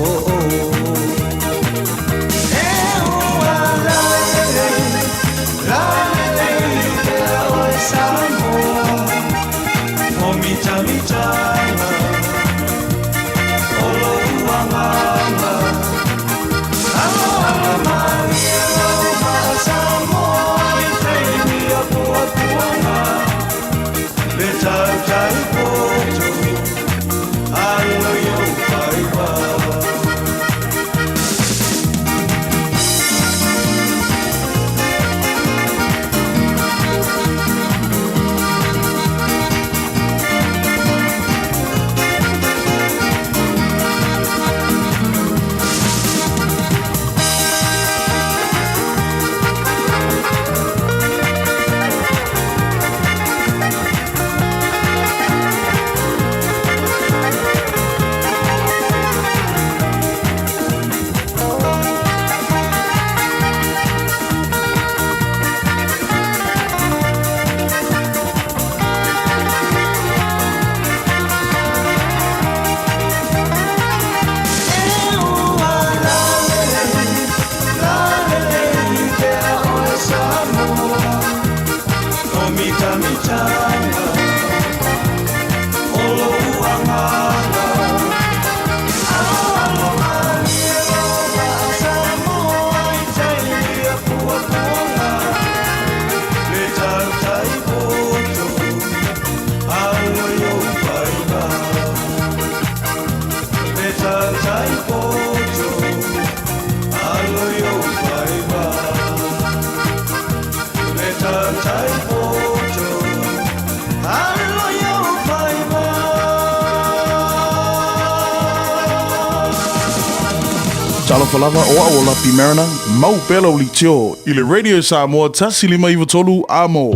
Talo falava o aola pimerna, mau pelo li tio, i le Radio Samoa tasi lima iwa tolu amo.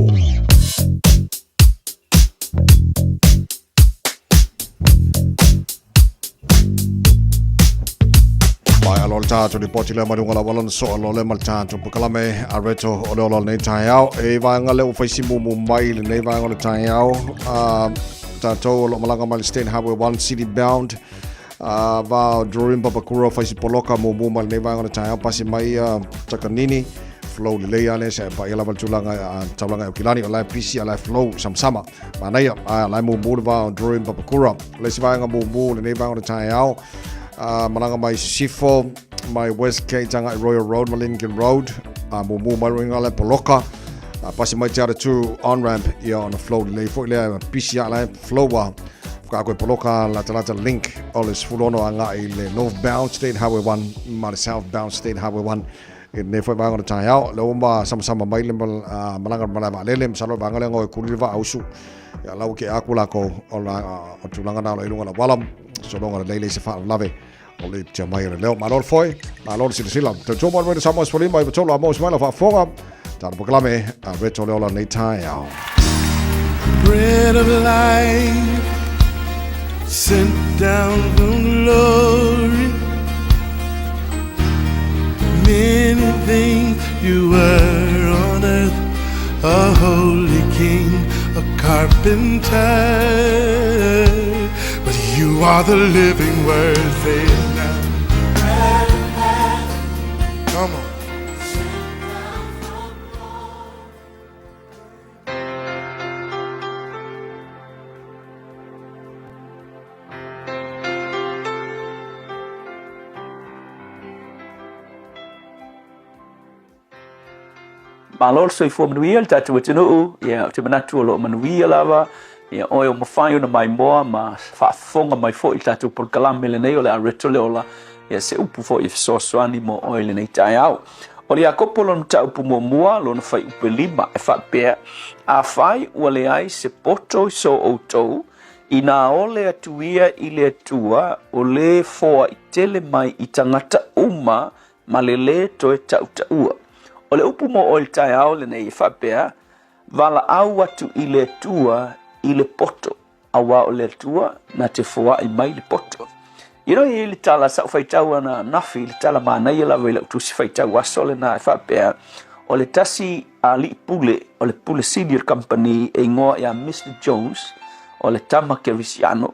Mai alo le tātou ni poti le marunga la walan so alo le mal tātou pakalame a reto o le olo nei tai au e vanga le o faisi mumu mai le nei vanga le tai au tātou o lo malanga mai le State Highway 1 City Bound va Drorim Papakura faisi poloka mumu mai le nei vanga le tai au pasi mai takanini flow le leia le se pa ila valtulanga taulanga o kilani o lai pisi a lai flow samsama manaya a lai mumu va Drorim Papakura le si vanga mumu le nei vanga le tai au Malanga mai Sifo, mai West Gate tanga Royal Road, Malingan Road, mumu mai ringa le poloka, pasi mai tiara tu on ramp ia on the flow le fo le PCI le flow wa ka ko poloka la tala link all is fulono anga i le northbound State Highway 1 mai southbound State Highway 1 in ne fo banga tai out lo ma sama mai le malanga malama le salo banga le ngoi kuriva ausu ya lau ke akula ko ola o tulanga na le lunga la walam so longa le se fa lave o le jamai le leo malor foi malor sila te jomo mo sa mo spolima i tolo mo smile fa fonga ta proclame a veto le ola nei tai out Bread of life sent down from glory many things you were on earth a holy king a carpenter but you are the living word say it now come on Malor so for manuia tatu tinu ya te manatu lo manuia lava ya o mo fai na mai moa ma fa fonga mai fo tatu por kalame le nei o le areto le ola ya se upu fo if so swani mo oil nei tai au o le akopolo mta upu mo mua lo na fai upu lima e fa pe a fai o le ai se poto so auto ina ole atuia ile tua o le fo itele mai itangata uma malele to e tau ua o le upu mo o le tai au le nei whapea, vala au atu i le tua i le poto awa o le tua na te foa i mai le poto. You know, i le tala sa whaitau ana nafi, le tala mānai e lawa i le utusi whaitau aso le nā e whapea o le tasi a li pule o le pule senior company e ngoa ia Mr. Jones o le tama Kerisiano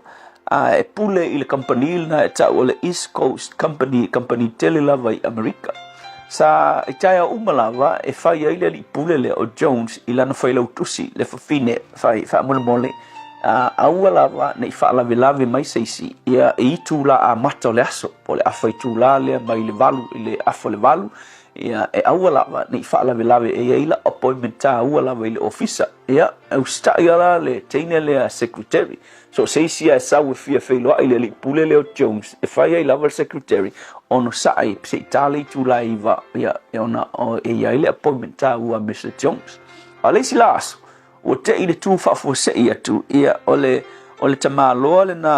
e pule i le company na e tau o le East Coast company tele lava i Amerika. Sa e taia umalawa e whai ai le li pule le o Jones i lana whai lau tusi le whawhine whai mole mole aua lava nei whaalawe mai seisi ia e itu la a mata o le aso o le awhai tu la lea mai le valu i le afo le valu ia e aua lava nei whaalawe e ila appointment ta aua lava i le officer ia au stai ala le teine lea secretary so seisi e sau e fia whailoa i le li pule leo Jones e whai ai lava le secretary ono sai se itale tu la iwa ia e ona e ia ile appointment ta ua Mr. Jones a leisi la aso o te i le tū whawhosei atu ia o le tama loa le na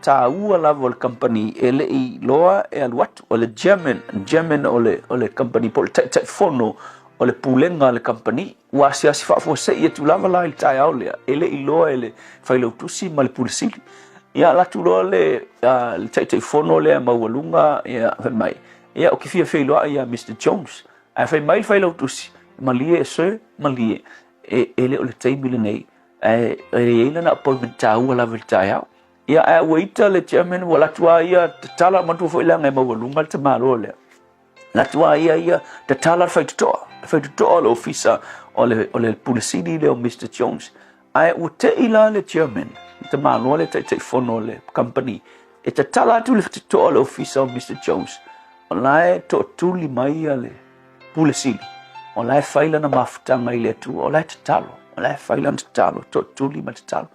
tā ua lava o le company e le i loa e alu atu o le German o le company po le tai fono o le pulenga le company ua si whawhosei atu lava la i tai au lea e le i loa e le whailau tusi ma le pulisili ia latu loa le tai fono lea maualunga ia mai ia o ki fia whailoa ia Mr. Jones a whai mai whailau tusi malie e soe malie ele o le taimile nei e ele na appointment tau ala vil tau ia a waita le chairman wala tua ia tala matu fo ilanga e mawalunga te malo le la tua ia te tala fai to le officer o le pulisini le o Mr. Jones ai o te ila le chairman te malo le te fono le company e te tala tu le to le officer o Mr. Jones ona to tuli mai ale pulisini o lai faila na mafutanga i le tu o lai tatalo o lai faila na tatalo to tuli ma tatalo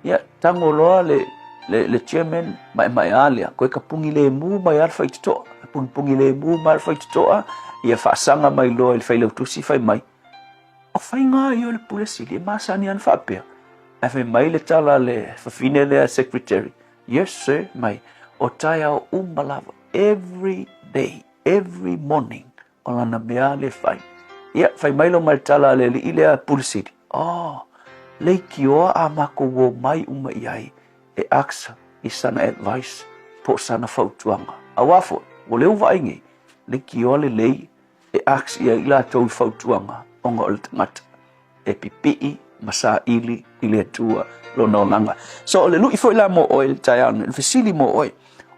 ia tango loa le chairman mai alia koe ka pungi le mu mai alfa i titoa pungi le mu mai alfa i titoa ia whaasanga mai loa i le faila utusi fai mai o fai ngā i o le pulisili e masani an whapea e fai mai le tala le whawhine le secretary yes sir mai o tai au umalava every day every morning o lana mea le fai ia fai mailo mai tala le ile pulisiri le kioa a mako wo mai uma iai e aksa i sana advice po sana fautuanga awafo o le uva ingi le kioa le lei e aksa ia ila tau fautuanga onga o le tangata e pipii masa ili ile tua lo nonanga so le lui foi la mo oil taian fasili mo oi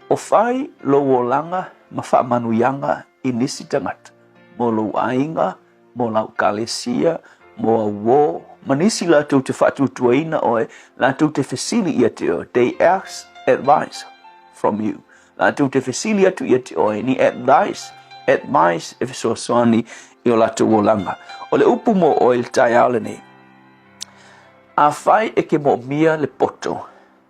o fai lo wolanga ma fa manuyanga inisi tangata mo lo ainga mo lau kalesia, mo wo, manisi la tu te fatu tuaina oe, la tu te fasili ia te o, they ask advice from you. La tu te fasili atu ia te oe, ni advice e so soani i o la tu wolanga. O le upu mo oe le tai aole nei. A fai e ke mo mia le poto.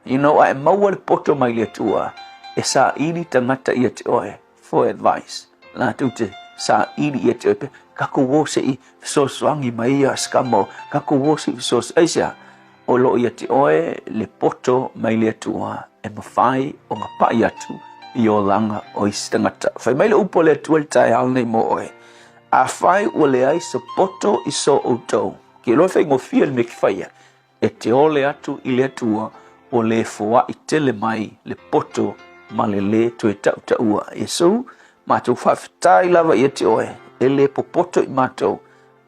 You know, a maua le poto mai le tua, e sa ili tangata ia te oe, for advice. La tu te sa ili ia te oe, kako wo se i sosoangi mai a skamo kako wo se sos asia o lo ia te oe le poto mai le tua e mawhai o ngā pai atu i o langa o i stangata whai mai le upo le tua le tai al nei mo oe a whai o le ai so poto i so o tau ki lo whai ngofia le me ki whaia e te ole atu i le tua o le foa i tele mai le poto ma le tu e tau taua Yesu mātou whawhitai lava i te oe ele popoto i mātou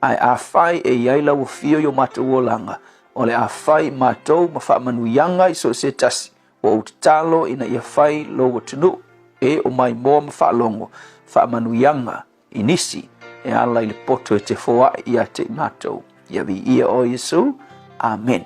ai a whai e iai lau fio i o mātou o langa o le a whai mātou ma wha manuianga i so se tasi o au talo ina i a whai lo o tunu e o mai moa ma wha longo wha manuianga i nisi e ala i le poto e te whoa i a te mātou ia vi ia o Yesu Amen.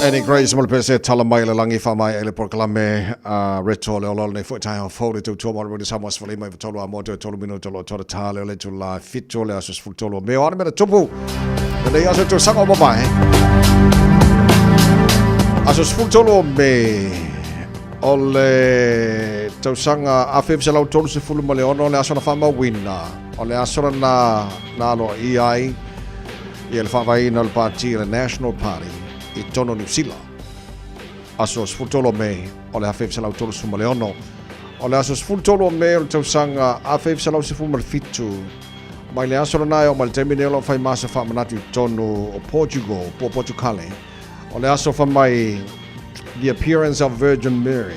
Any grace mo pese tala mai le langi fa mai ele porklame reto le olol nei fotai ho fo to to mo de samos fo le mai tolo amo to tolo minuto lo to tale le to la fito le asos fu tolo me on me tupu le aso to sako mo mai asos fu tolo me ole to sanga afem se lau tolo se fu mo le ono le aso na fa ma winna ole aso na lo ai il fa vai nel party le National Party I tono New Zealand. Aso sfultolo me o le hafef salau tolo suma leono. O le aso sfultolo me o le tausanga hafef salau se fumal fitu. Mai le aso lanai o mal termine lo fai masa fa manatu tono o Portugal, po Portucale. O le aso fa mai the appearance of Virgin Mary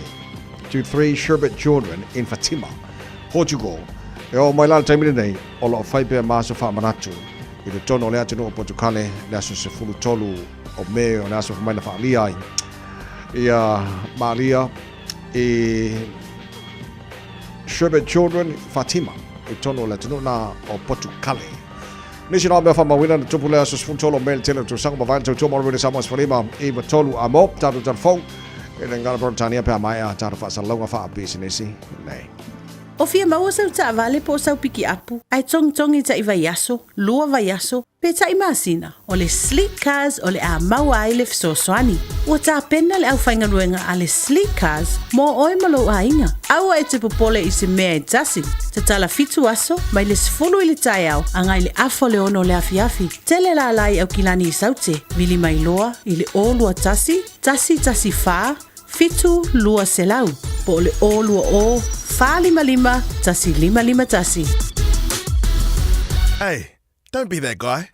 to 3 sherbet children in Fatima, Portugal. E o mai la termine nei o lo fai pe masa fa manatu. I le tono le atino o Portucale le aso se fulutolu o me o naso mai na familia ai ia Maria sherbet children Fatima I tono le tino na o Portucale nisi na me fa mawina na tupu le aso sfuntolo mel tele to sang bavan to mo re samos falima I matolu amo tatu telefon e le ngala Britania pe mai a tatu fa salonga fa business nei O fia maua sau ta vale po sau piki apu. Ai tong I ta iwa yaso, lua va yaso, pe ta imasina. O le sleek cars o le a maua ai le fsoswani. Ua ta pena le au whainga ruenga a le sleek cars, mo oi malo a inga. Aua e te popole I se mea e tasi. Te tala fitu aso, mai le sfulu I le tai au, angai le afo le ono le afiafi. Tele la lai au kilani I saute, vili mai loa, I le o lua tasi fa, fitu lua selau. Po le o lua o, fa lima tasi lima tasi. Hey, don't be that guy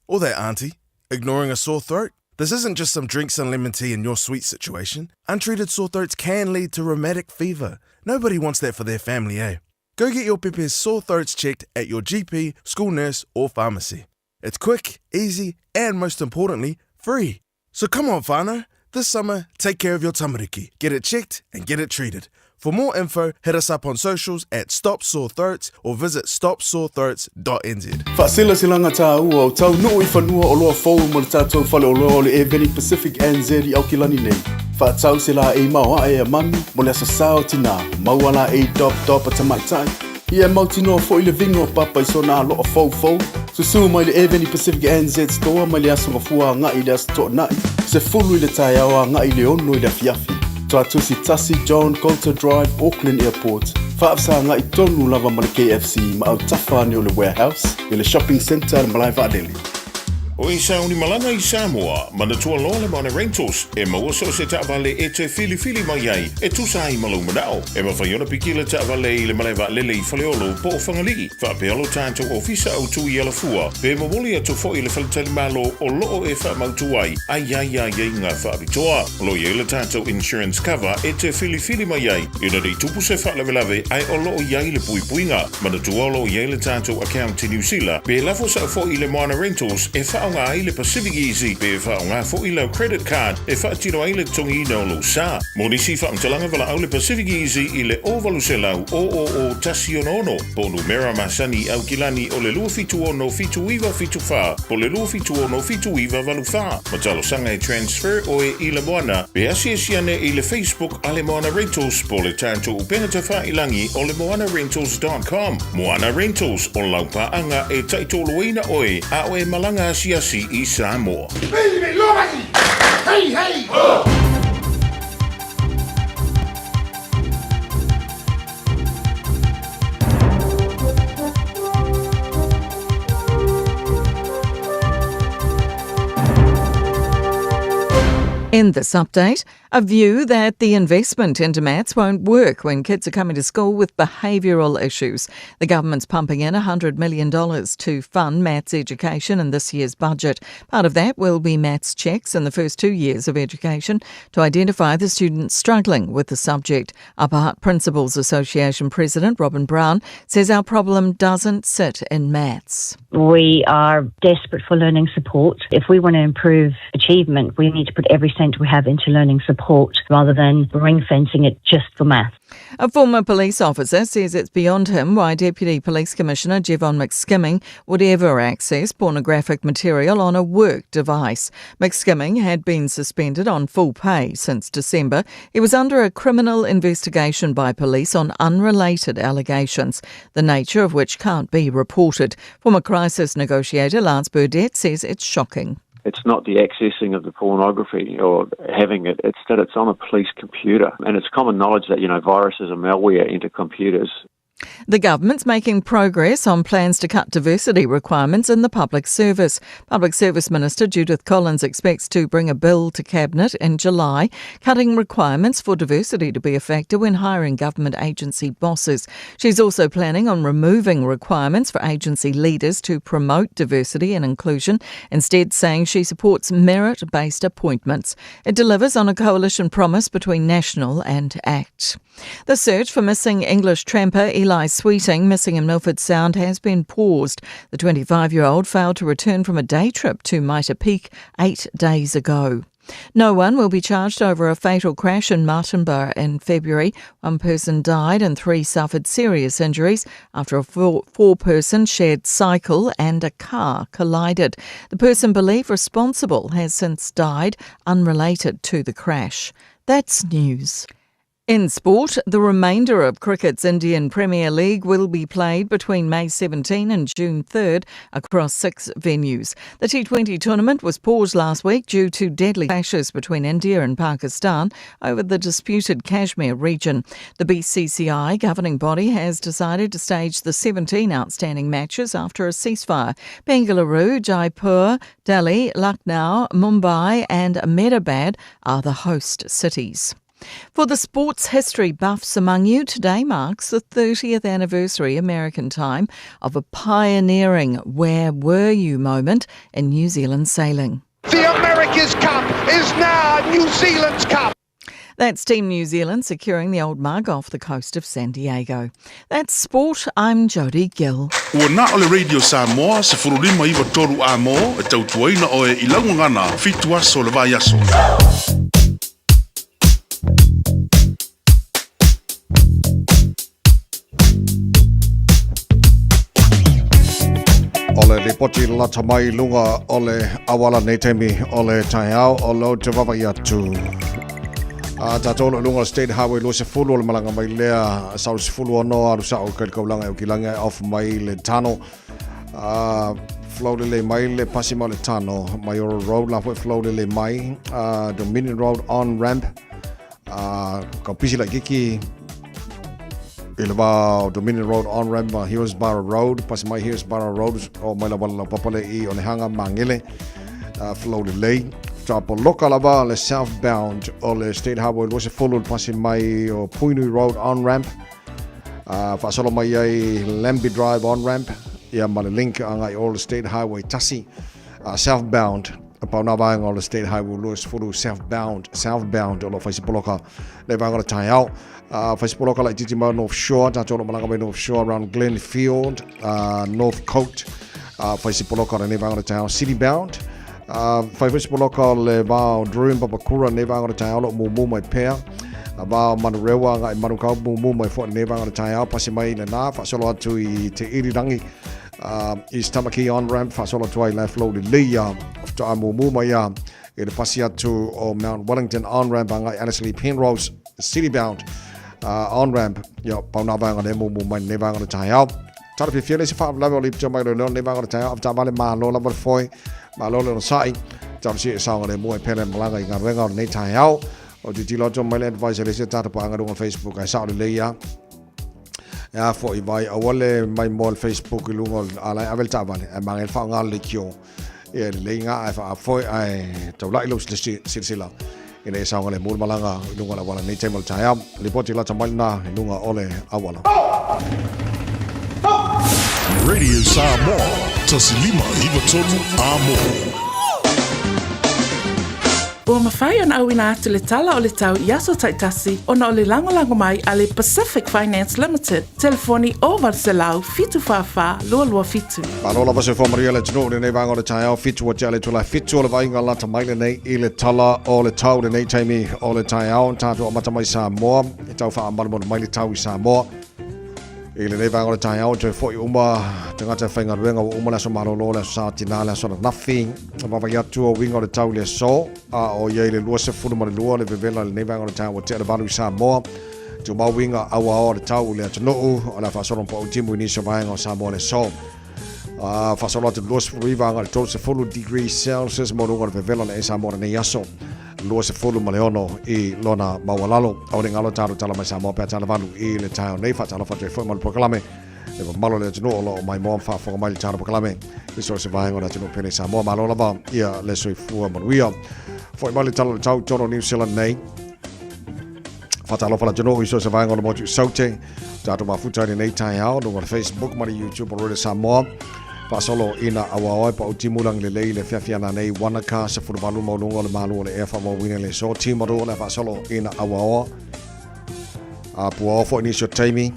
or that auntie ignoring a sore throat. This isn't just some drinks and lemon tea in your sweet situation. Untreated sore throats can lead to rheumatic fever. Nobody wants that for their family, eh? Go get your Pepe's sore throats checked at your GP, school nurse or pharmacy. It's quick, easy and most importantly, free. So come on, whānau. This summer, take care of your tamariki. Get it checked and get it treated. For more info, hit us up on socials at Stop Sore Throats or visit stopsorethroats.nz. Whaasila silanga tā ua o tau nui whanua o loa fōu mo le tātou whale o loa o le Eveni Pacific NZ I Aukilani nei. Whaatau sila e maua e a mami mo le asa sao tina. Mauala e dop a tamaitai. Ia mautino fo I le vingo papa I so nā loa fōu. Susu mai le Eveni Pacific NZ store mai le aso ngafua ngai le aso tō nai. Se fulu I le tai awa ngai le ono I le fiafi. Tuatusi Tasi John Coulter Drive, Auckland Airport. Whaafsa ngai tonu lava ma le KFC ma au tawhane o le warehouse I le shopping centre ma lai Vadeli. O I sauni malanga I Samoa, mana tua loa le mana rentals, e maua so se ta'avale e te fili mai ai, e tusa I malau manao, e mawhaiona piki le ta'avale I le maleva lele I whaleolo po o whangalii, whaapealo tātou ofisa au tui ala fua, pe mawoli atu fo I le whaletali malo o loo e whaamautu ai ngā whaabitoa, lo I le tātou insurance cover e te fili mai ai, ina rei tupu se whaalewelave ai o loo iai le puipuinga, mana tua lo I le tātou account I New Zealand, pe lafo sa fo I le mana rentals e whaonga ai le Pacific Easy, pe whaonga fo I le credit card, e whaatino ai le tongi ina o lo sa. Monisi whaamtalanga wala au le Pacific Easy I le ovalu se lau o tasi ono, po numera masani au kilani o le lua fitu ono fitu iwa fitu wha, po le lua fitu ono fitu iwa valu wha. Matalo sanga e transfer o e I le moana, pe asiasiane I le Facebook a le Moana Rentals, po le tanto upengata wha ilangi o le moanarentals.com. Moana Rentals o laupaanga e taitoloina oe, a oe malanga asiasi I Samoa. Baby, lobby! Hey! In this update, a view that the investment into maths won't work when kids are coming to school with behavioural issues. The government's pumping in $100 million to fund maths education in this year's budget. Part of that will be maths checks in the first 2 years of education to identify the students struggling with the subject. Upper Hutt Principals Association President Robin Brown says our problem doesn't sit in maths. We are desperate for learning support. If we want to improve achievement, we need to put every 20% we have into learning support rather than ring-fencing it just for maths. A former police officer says it's beyond him why Deputy Police Commissioner Jevon McSkimming would ever access pornographic material on a work device. McSkimming had been suspended on full pay since December. He was under a criminal investigation by police on unrelated allegations, the nature of which can't be reported. Former crisis negotiator Lance Burdett says it's shocking. It's not the accessing of the pornography or having it, it's that it's on a police computer. And it's common knowledge that, viruses and malware enter computers. The government's making progress on plans to cut diversity requirements in the public service. Public Service Minister Judith Collins expects to bring a bill to Cabinet in July, cutting requirements for diversity to be a factor when hiring government agency bosses. She's also planning on removing requirements for agency leaders to promote diversity and inclusion, instead saying she supports merit-based appointments. It delivers on a coalition promise between National and ACT. The search for missing English tramper Eli Sweeting, missing in Milford Sound, has been paused. The 25-year-old failed to return from a day trip to Mitre Peak 8 days ago. No one will be charged over a fatal crash in Martinborough in February. One person died and 3 suffered serious injuries after a four-person shared cycle and a car collided. The person believed responsible has since died, unrelated to the crash. That's news. In sport, the remainder of cricket's Indian Premier League will be played between May 17 and June 3rd across 6 venues. The T20 tournament was paused last week due to deadly clashes between India and Pakistan over the disputed Kashmir region. The BCCI governing body has decided to stage the 17 outstanding matches after a ceasefire. Bengaluru, Jaipur, Delhi, Lucknow, Mumbai and Ahmedabad are the host cities. For the sports history buffs among you, today marks the 30th anniversary American time of a pioneering "Where were you" moment in New Zealand sailing. The America's Cup is now New Zealand's Cup. That's Team New Zealand securing the old mug off the coast of San Diego. That's sport. I'm Jodie Gill. Ua na ole Radio Samoa se furulima iwa toru a mo e tautuaina o e ilaungangana fitu aso le vai aso. Ole le poti la tamai lunga ole awala nei temi ole taiao ole te wawa ia tu. Tatolo lunga State Highway lo se fulu le malanga mai lea sau se fulu ono aru sao ka kaulanga e kilanga off mai le tano. Flow le mai le pasima le tano Mayoral Road la flow le mai Dominion Road on ramp. Ka pisi la kiki Ilva Dominion Road on ramp Hillsborough Road Pasimai Hillsborough Road o mai la wala papale I o le hanga mangele flow le lei tapo loka lava le southbound o le State Highway lo se follow Pasimai o Puinui Road on ramp fa solo mai ai Lambie Drive on ramp ia ma le link anga I all State Highway tasi southbound Pau na vai on the State Highway lo se follow southbound o lo fa se poloka le va ngora tai out Faisipoloka like Titima North Shore, Tatolo Malanga North Shore around Glenfield, North Coast, Faisipoloka and Nevanga Town, City Bound, Faisipoloka Leva, Drew Papakura, Nevanga Town, Mumu, my pair, about Manarewa, Manuka, Mumu, my foot, Nevanga Town, Pasimai, and Naf, Fasola to Te Irirangi, East Tamaki on ramp, Fasola to I left low the Leia, after Mumu, Maya, in the Pasia to Mount Wellington on ramp, and honestly Penrose, City Bound. On ramp, pau na vanga le mumu mai ne vanga tai au. Tara pe fiele se fa level lip chama le ne vanga tai au ta vale ma lo la vol foi ma lo le sai. Tara si sa ngale mo pele malanga I ngare ne tai au. O ti lo jo mai le advice le se tata pa ngaro on Facebook ai sa le ya. Ya fo I vai awale mai mo Facebook lungo ala avel ta vale e mangel fa ngal le kyo. E le nga fa foi ai to lai lo silsila. Ina e saunga le mul malanga lunga la wala nei taimal taiam le poti la tamal na lunga ole awala Radio Samoa tasilima iwa tonu amo Ua mawhai ona awina atu le tala o le tau Yaso Taitasi ona o le lango mai a le Pacific Finance Limited. Telefoni o Varselau fitu whawha lua fitu. Malola pa se whamaria le tino nei vanga o le tai au fitu o te ale tula fitu o le vainga lata maile nei I le tala o le tau le nei taimi o le tai au tātua o matamai Samoa I tau wha amanamono mai le tau I Samoa I le nei vanga o le tai au te fwoi uma te ngata whainga ruenga o uma leso malolo leso sa tina leso na nafi wawai atu o winga o le tau le so a o iei le lua se funu ma le lua le vevela le nei vanga o le tai au o te ale valu I Samoa tu mawinga awa o le tau le atunuu o le whasoron pa utimu ni so vainga o Samoa le so Fasolo te luas fuiva ngal to se fulu degrees Celsius mo lunga le vela le esa mo nei aso luas se fulu maleono I lona mawalalo o ngalo taru tala mai Samoa pe tala valu I le tau nei fa tala fa te foi mal proclame e malo le tino lo mai mo fa fo mai tala proclame I so se vai ngona tino pene Samoa malo lava ia le soi fu mo wia foi mal tala tau toro New Zealand nei fa tala fa tino I so se vai ngona mo tu saute tatu mafuta nei tai au no Facebook ma YouTube o le Samoa Fasolo ina awaoi pa utimulang le lei le fiafiana nei wanaka se furvalu maulunga le malu le efa mo wina le so timaro le fasolo ina awaoa a puo fo inisio taimi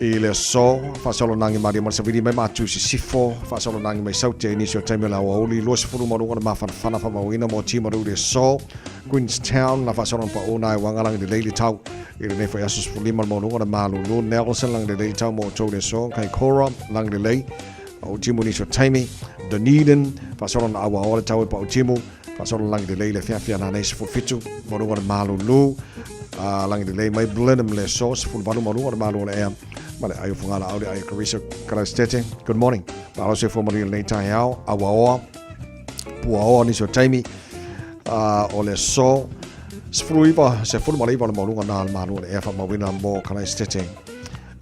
I le so fasolo nangi mari mo se vidi mai matu si sifo fasolo nangi mai saute inisio taimi la awaoli lo se furu maulunga le mafana fa mawina mo timaro le so Queenstown la fasolo pa ona wangalang le lei tau I le nefa yasus fulima maulunga le malu lo Nelson lang le lei tau mo to le so kai Cora lang le lei Utimu ni so taimi Dunedin fasoron awa o le tau pa utimu fasoron langi de lei le fiafia na nei se fitu morunga le malulu langi de lei mai Blenheim le so se fulvanu morunga le malu le ea male ayo fungala aude ayo Carissa Kalastete good morning malo se fo mori le tai au awa o pua o ni so taimi o le so se fuluiva se fulmaliva le morunga na le malu le ea fa mawina mo Kalastete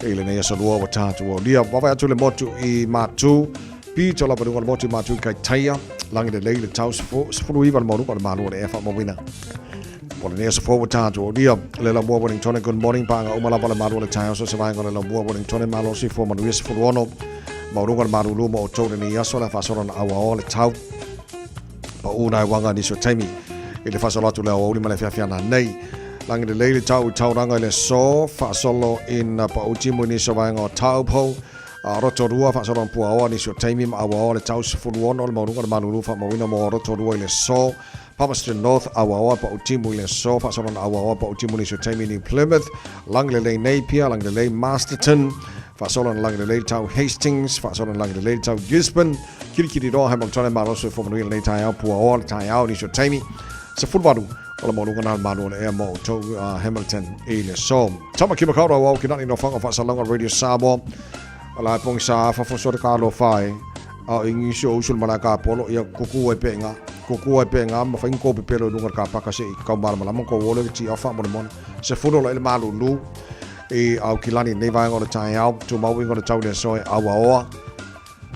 Ele nei so lua wa tatu o lia wawa atu le motu I matu pi tola padunga le motu matu kai taia langi le lei le tau sifuru iwa le moru le malu le efa mawina o le nei so fo wa tatu o lia le la mua Wellington good morning panga umalapa le malu le taia so se vainga le la mua Wellington malo si fo manu isi furu ono maurunga le malu luma o tau le ni aso le fasora na awa o le tau pa una I wanga ni so taimi ele fasora tu le o lima le fiafia nei Langi le leile tau tauranga le so fasolo in pa utimu ni so vainga o taupo roto rua fasolo pua o ni so taimi ma awa o le tau sifuru ono le maurunga le malulu fa mawina mo roto rua le so Palmerston North awa o pa utimu le so fasolo na awa o pa utimu ni so taimi ni Plymouth langi le lei Napier langi le lei Masterton fasolo na langi le leile tau Hastings fasolo na langi le leile tau Gisborne kirikiri roa Hamilton maroso fo manuila nei tai au pua o le tai au ni so taimi se fulvaru Ola maunga na manu le mo to Hamilton I le so. Tama ki makara wa ki nani no fanga fa salanga Radio Samoa. Ala pong sa fa fo so ka lo fai. A ingi so usul malaka polo ia kuku e penga ma fa inko pe pelo dunga ka pa ka se ka mal mala mo ko wole ti afa mo mon. Se funo le malu lu e au kilani ne va ngona tai au to ma winga tau le so awa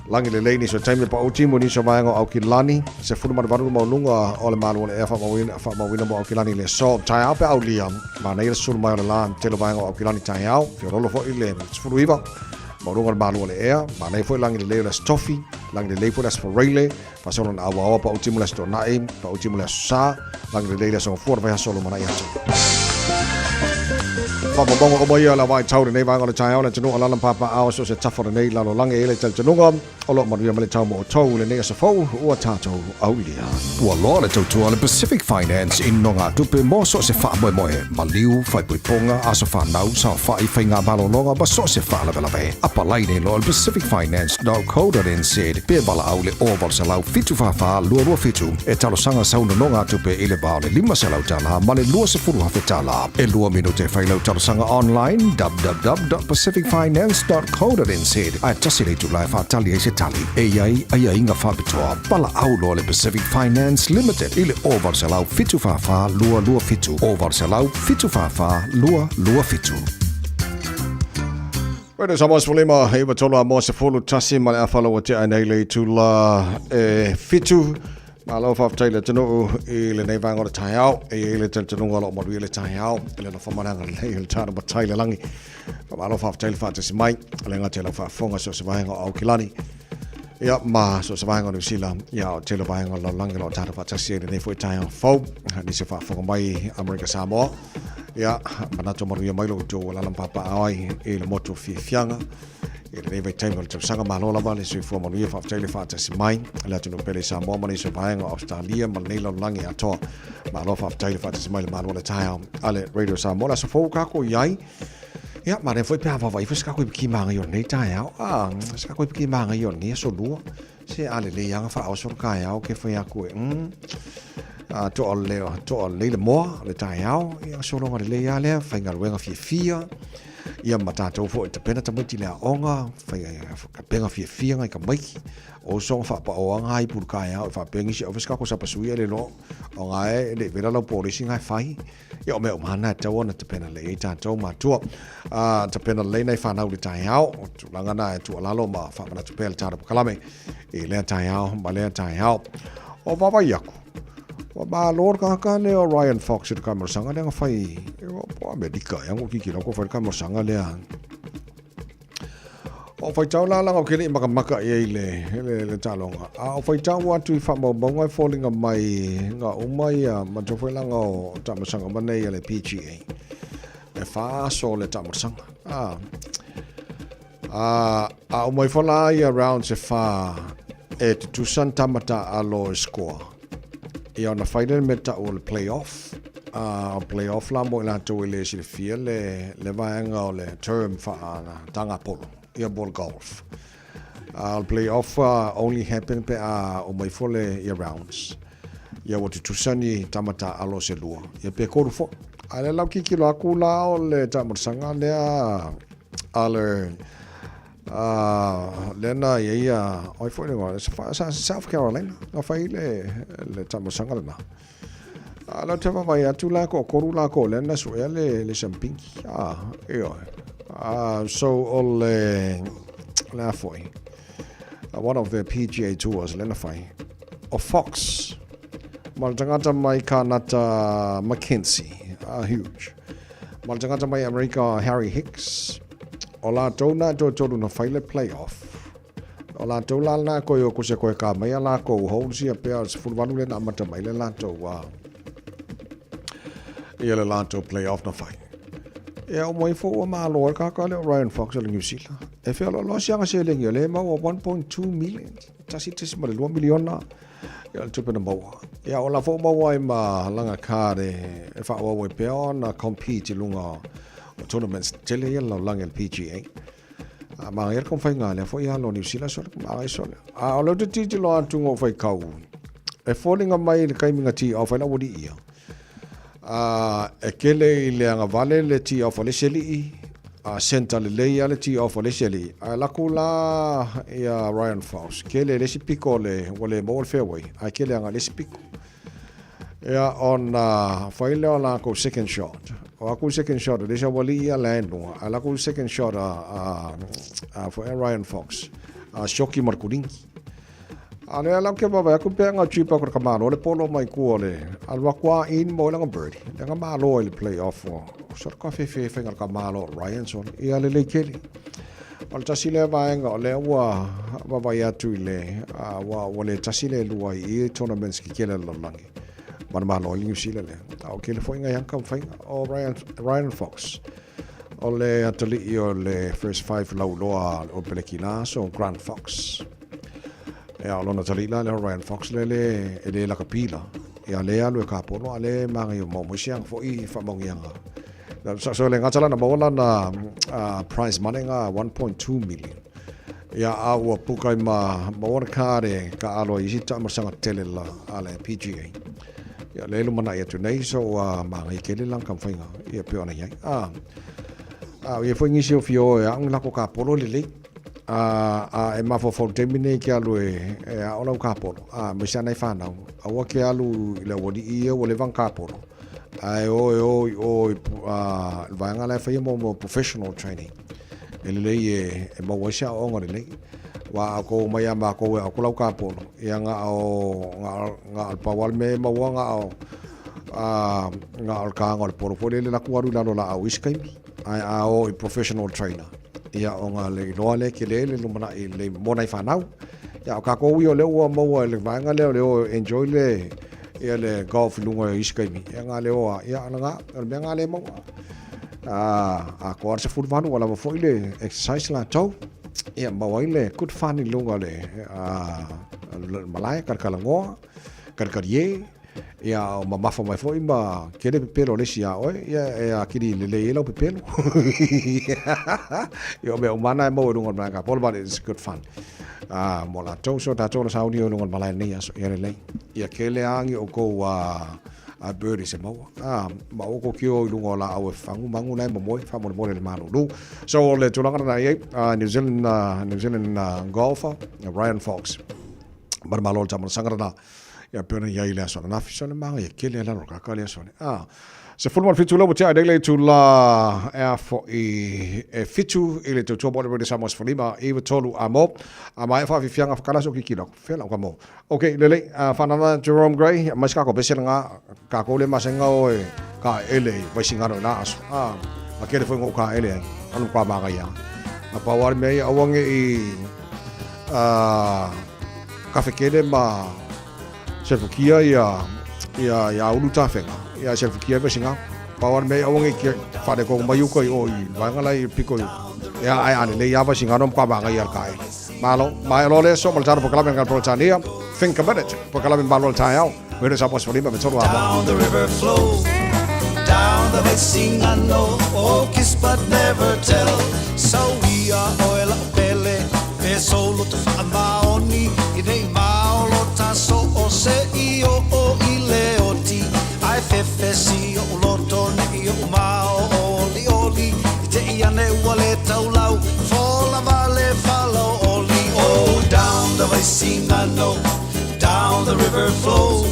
Langi le leini so taimi pa utimu ni so vainga au kilani se fulu ma varu mo lunga o le malu le fa mawina mo au kilani le so tai au pe au liam ma nei sul mai le lan te lo vainga au kilani tai au fi rolo fo ile fulu iva mo lunga le malu le ea ma nei fo langi le le stoffi langi le fo le sporele fa so na awa pa utimu le sto nai pa utimu le sa langi le le so fo va solo mana ia Papa bongo o mai ala vai tau nei vanga le tai au le tunu ala papa au so se tafo nei la lo lange ele tel tununga o lo maria male tau mo tau le nei so fo o tato au lia Ua loa le tautua le Pacific Finance in nonga tupe mo so se wha moe moe maliu whai puiponga aso whanau sa whai whainga malolonga ba so se wha lawe lawe apa laine lo le pacificfinance.co.nz pe bala au le oval sa lau fitu whawha lua fitu e talo sanga sauna nonga tupe ile bao le 5 se lau tala ma le lua se furu hawhi tala e lua minute whai lau talo sanga online www.pacificfinance.co.nz ai tasi le tu lai whatali e se tali e iai ai inga whabitoa bala au lo le Pacific Finance Limited ile oval sa lau fitu whawha lua fitu oval sa lau fitu whawha lua fitu Wena sa mos fulima hewa tola mo se fulu tasi ma le afalo wa te anei le tula fitu ma lo fa taile tunu ile nei vanga o tai au ile tunu ngalo mo ile tai au ile no fama nga le tana ba taile langi ma lo fa taile fa tasi mai le nga te la fa fonga so se vanga au kilani ia ma so savango New Zealand ia o tele vai ngolo langi lo tata fa tasi ni foi tai fo ni se fa fo mai America Samoa ia mana to maria mai lo jo la lam papa ai e le moto fi fianga e le vai tai lo sanga malo la vale se fo mo ia fa tele fa tasi mai la to no pele Samoa mani so vai ngo Australia ma nei lo langi ato ma lo fa tele fa tasi mai le malo le tai ale radio Samoa la so fo ka ko yai ia ma re foi pe ava vai fes ka ko ki manga yo nei tai ska ko ki manga yo ni so lu se ale le yang fa so ka ya ke foi aku to le mo le tai ia so lo le ya le fa ngal wenga fia ia mata to fo te pena tamu tila onga fa ka penga fia ngai ka mai o so fa pa o ngai pur ka ya fa pengi se ofis ka ko sa pasu le lo o ngai le vera lo polisi ngai fai ia o me o mana te ona te pena le ta to ma to te pena le nei fa na le tai au tu langa na tu la lo ma fa mana te pel ta kalame e le tai au ma le tai au o baba yaku o ba lor ka le o Ryan Fox ka mo sanga le fai o America yang ki ki ko fa ka mo sanga le o fai tau la o kele maka e le talonga o fai tau wa tu fa mo bonga falling on mai nga o mai ma to foi langa o ta mo sanga ma nei le PGA e fa so le ta mo sanga o mai fola ia round se fa e tu santa mata a lo score ia na final meta o le playoff playoff la mo la to le si fia le vaanga o le term fa tanga polo ia ball golf playoff only happen pe o mai fole ia rounds ia o tu sani tamata alo se lua ia pe ko fo ale la ki lo akula o le tamorsanga le ale lena ia oi foi ngo South Carolina no fai le tamorsanga na ala te vai atu la ko korula ko lena so le champing io so all la foi one of the PGA tours lena fai of Fox maltangata mai kanata Mackenzie huge maltangata mai America Harry Hicks ola tona to na fai le playoff ola tola na ko yo ko se ko ka mai la ko ho si pe as fulvanu le na mata mai le la to ia le la to playoff na fai ia o mai fo ma lo ka le Ryan Fox le New Zealand e fe lo sia se le le ma 1.2 million tasi ma le 2 miliona ia le tupe na mo ia o la fo ma wai ma langa kare e fa o pe on compete lunga tournaments tele ia lo langa el PGA ma ia kon fai ngale fo ia lo New Zealand so ma so a lo te ti lo atu ngo fai kau e falling on mai le kai minga ti o fai na wodi ia e kele le anga vale le ti o le seli senta le ia le ti o le seli la kula ia Ryan Fox kele le sipiko le wole mo fairway a kele anga le sipiko ia on fai le la ko second shot o ku second shot le sa wali ia land no ala ku second shot for Ryan Fox shoki markuringi ale ala ke baba ku pe nga chipa ko kamano le polo mai ku le alwa kwa in mo lang birdie le kamalo le playoff so ka fe ngal kamalo Ryan son ia le keli al tasile va nga le wa baba ya tu le wa le tasile lua i tournaments ki kele lo langi man malo New Zealand le o ke le foi nga yang kam fai o Ryan Fox o le atali o le first 5 lo o pelekina so Grand Fox e a lona talila le Ryan Fox le la kapila e a le alu ka pono ale mangi mo siang fo i fa mongianga so le ngatala na bola na prize money nga 1.2 million ya awa pukai ma mo kare ka alo i sita mo sanga tele la ale PGA ya le lu mana ya tu nei so mangi kele lang kam fainga ia pe ona yai ia foi ngi sio fio ya ang la ko ka polo le e ma fo termine ke alu e ona ka polo me sa nei fa na o ke alu le wodi ia o le van ka polo ai o vai ngala fa mo professional training ele e mo wa sha o ngore le wa ko mai ma ko ko lau ka polo ia nga al pawal me mo nga nga al ka ngol polo polo le la ku la la au iskai ai o professional trainer ia o nga le no le ke le mana i le mona i fanau Ya ka ko yo le o mo le va nga le o enjoy le ia le golf lunga iskaimi ia nga le o ia nga me nga le mo a ko ar se fu vanu wala fo ile exercise la tau ia ma wa ile good fun lunga le malai kar kalango kar ye ia ma mafa mai fo ima kele pelo le sia o ia kiri le lo pelo yo me umana mo lunga ma ka pol ba is good fun mo la tau so ta tau sa audio lunga malai nei aso ia le ia kele angi o ko a bird se mo ma o ko kio lunga la au fangu mangu nei mo fa mo le manu lu so le tulanga na ye New Zealand golfer Ryan Fox bar malol tamu sangrana ya pena ya ile so na fi so na ya kele la roka ka le so se fulmal fitu lo botia dele tu la air for fitu ile to to body samos fulima eva tolu amo ama fa fi fianga kala so kikilo fela ka mo okay lele fanana Jerome Gray mas ka ko besel nga ka ko le masenga o ka ele vai singaro na aso akere foi ngo ka ele anu pa ma ga ya apa war me awange kafe kele ma Selfukia ya ulu tafenga ya selfukia besinga power me awangi ki fade ko mayu ko o wanga lai piko ya ai ane le ya besinga nom kwa banga ya kai malo le so mal tar po kala ben pro tania think about it po kala ben balol tayao we sa pos fori ba metoro Down the river flows, down the racing I know, oh kiss but never tell. So we are oil pele, pe solo to fa maoni, ide maolo ta so o se io o ileoti. I fefe si o loto ne io mao oli oli, te iane wale taulau, fola vale follow oli. Oh down the racing I know, down the river flows.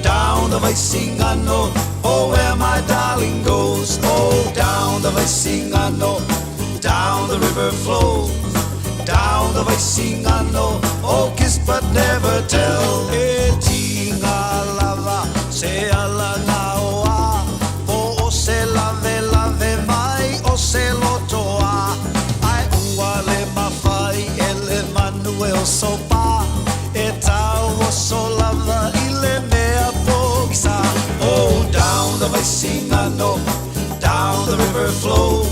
Down the racing I know, oh where my darling goes. Oh down the racing I know, down the river flows. Down the racing I know, oh kiss but never tell. E tinga lava, se ala naoa, o se lave mai, o se lotoa. Ai uale mafai, ele manuel sopa, e tau o so lava ile mea pogisa. Oh down the racing I know, down the river flows.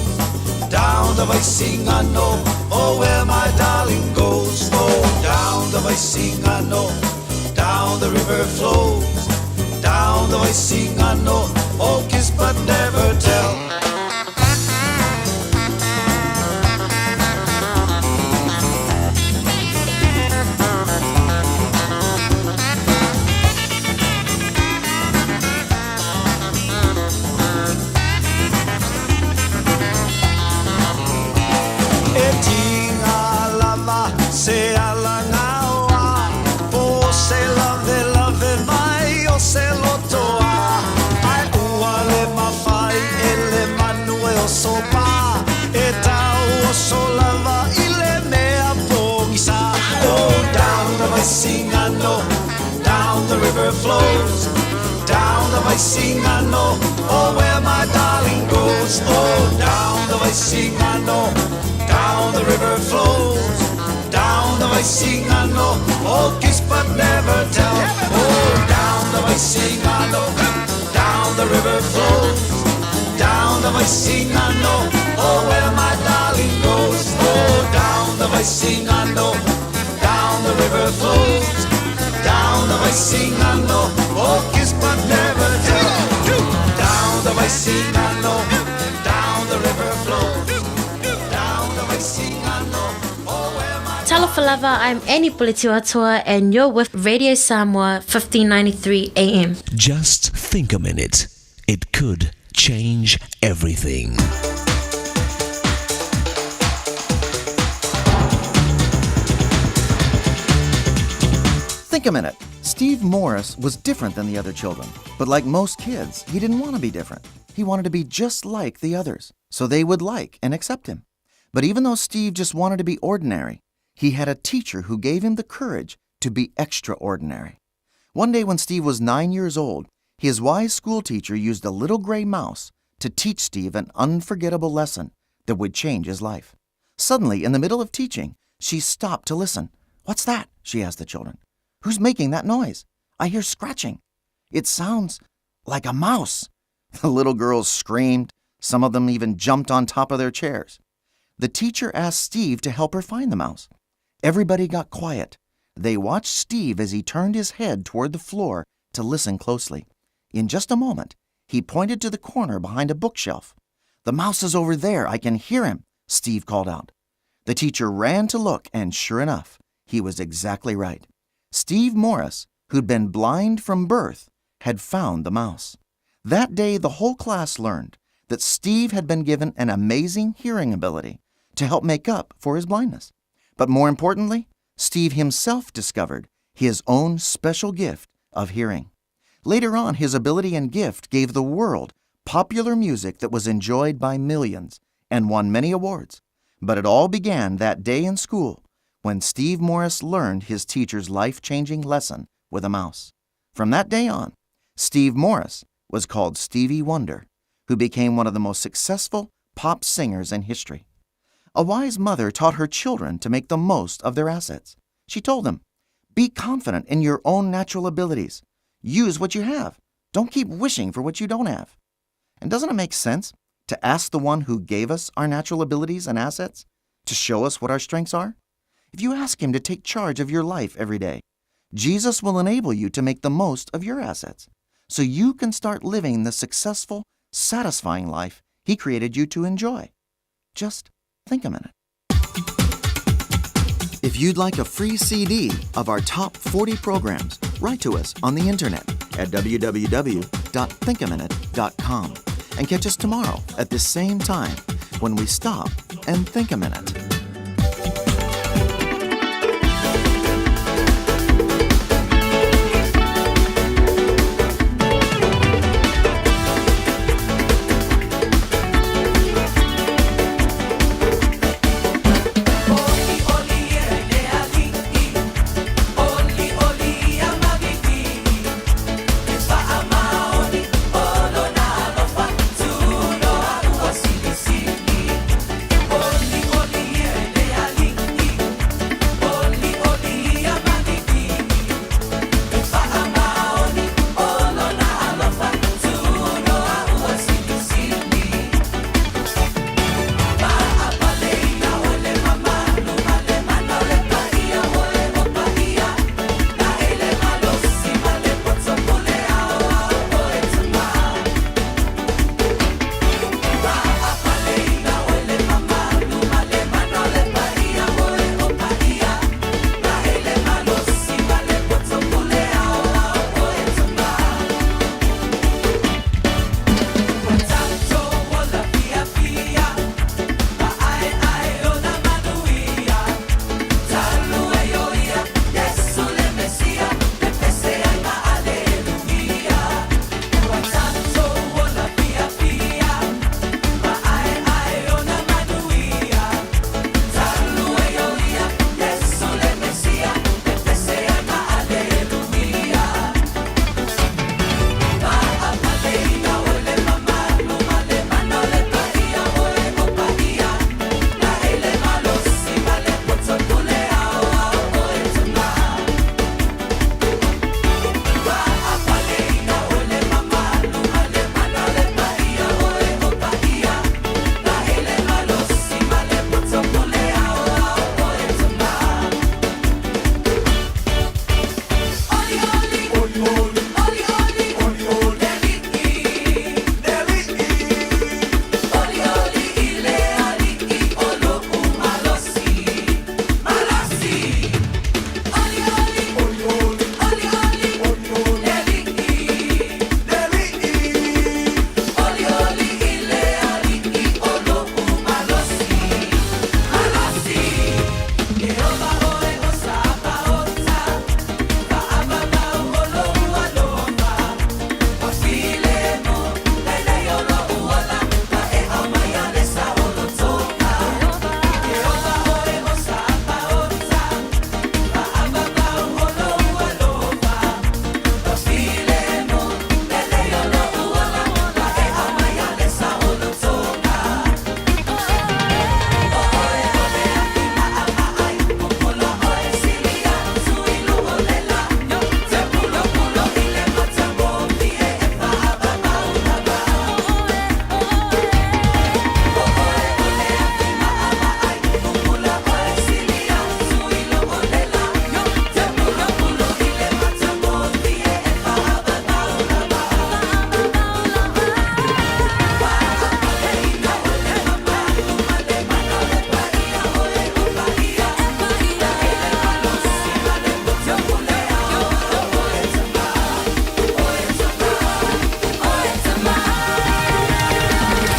Down the racing I know, oh where my darling goes. Oh down the racing I know, down the river flows. Down the racing I know, oh kiss but never tell. Se ala ngaoa, po se lave mai o se lotoa. Ai uale mawhai ele manuel sopa, e tau o so lava ile mea pongisa. Oh down the racing I know, down the river flows. Down the racing I know, oh where my darling goes. Oh down the racing I know, down the river flows. Down the racing I know, oh kiss but never tell. Oh down the racing I know, down the river flows. Down the racing I know, oh where my darling goes. Oh down the racing I know, down the river flows. Down the racing I know, oh kiss but never tell. Down the racing I know, down the river flows. Down the racing I know, oh where my Talofalava, I'm Annie Politiwatua and you're with Radio Samoa 1593 AM. Just think a minute. It could change everything. Think a minute. Steve Morris was different than the other children. But like most kids, he didn't want to be different. He wanted to be just like the others, so they would like and accept him. But even though Steve just wanted to be ordinary, he had a teacher who gave him the courage to be extraordinary. One day when Steve was 9 years old, his wise school teacher used a little gray mouse to teach Steve an unforgettable lesson that would change his life. Suddenly, in the middle of teaching, she stopped to listen. "What's that?" she asked the children. Who's making that noise? I hear scratching. It sounds like a mouse. The little girls screamed. Some of them even jumped on top of their chairs. The teacher asked Steve to help her find the mouse. Everybody got quiet. They watched Steve as he turned his head toward the floor to listen closely. In just a moment, he pointed to the corner behind a bookshelf. The mouse is over there. I can hear him, Steve called out. The teacher ran to look, and sure enough, he was exactly right. Steve Morris, who'd been blind from birth, had found the mouse. That day, the whole class learned that Steve had been given an amazing hearing ability to help make up for his blindness. But more importantly, Steve himself discovered his own special gift of hearing. Later on, his ability and gift gave the world popular music that was enjoyed by millions and won many awards. But it all began that day in school when Steve Morris learned his teacher's life-changing lesson with a mouse. From that day on, Steve Morris was called Stevie Wonder, who became one of the most successful pop singers in history. A wise mother taught her children to make the most of their assets. She told them, "Be confident in your own natural abilities. Use what you have. Don't keep wishing for what you don't have." And doesn't it make sense to ask the one who gave us our natural abilities and assets to show us what our strengths are? If you ask him to take charge of your life every day, Jesus will enable you to make the most of your assets so you can start living the successful, satisfying life he created you to enjoy. Just think a minute. If you'd like a free CD of our top 40 programs, write to us on the internet at www.thinkaminute.com and catch us tomorrow at the same time when we stop and think a minute.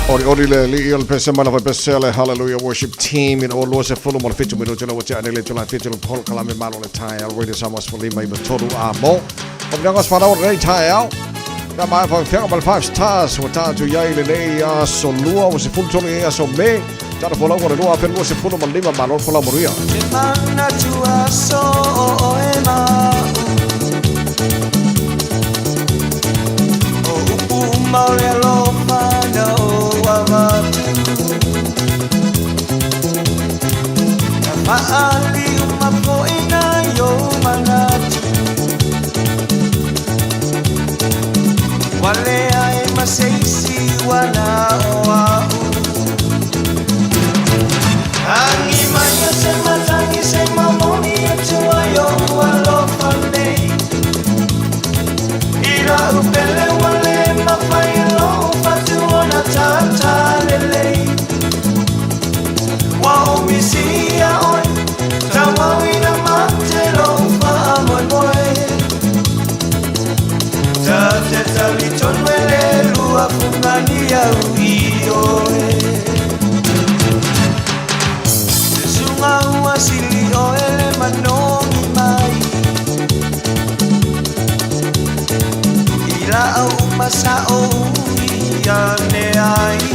Ori le li il pese mala fa pesele hallelujah worship team in all was a full mal fitu minuto na wati anele tula fitu pol kala me malo le tai al radio samos for lima i toru amo of nangos para ore tai au na mai fa fianga mal 5 stars wata tu yai le nei so lua was full tolu e so me tara fola ore lua per was full mal lima malo fola moria Mana tua so ema o maure lo mana Maali umapoina yo manati Wale ai maseisi wana oau Angi maya se matangi se mamoni etua yo walofane Ira upele wale mafailo fatuona tata lelei Wao misia oi Tawawina matelo fa moi moi Tate taliton wele lua fungania uioe Sunga uasili oele manomi mai Ila au masao iane ai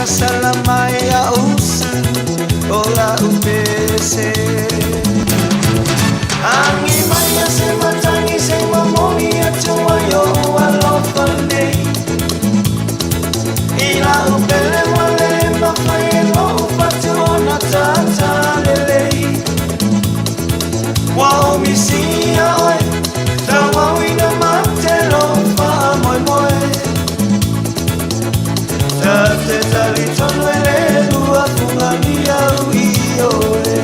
Salamaya usu ola upese Angi maya se matangi se mamoni atua yo alofane Ila upele wale mafaye lo fatuona tata lelei Wao misia oi Tawawina matelo fa moi moi Tate taliton wele lua fungania uioe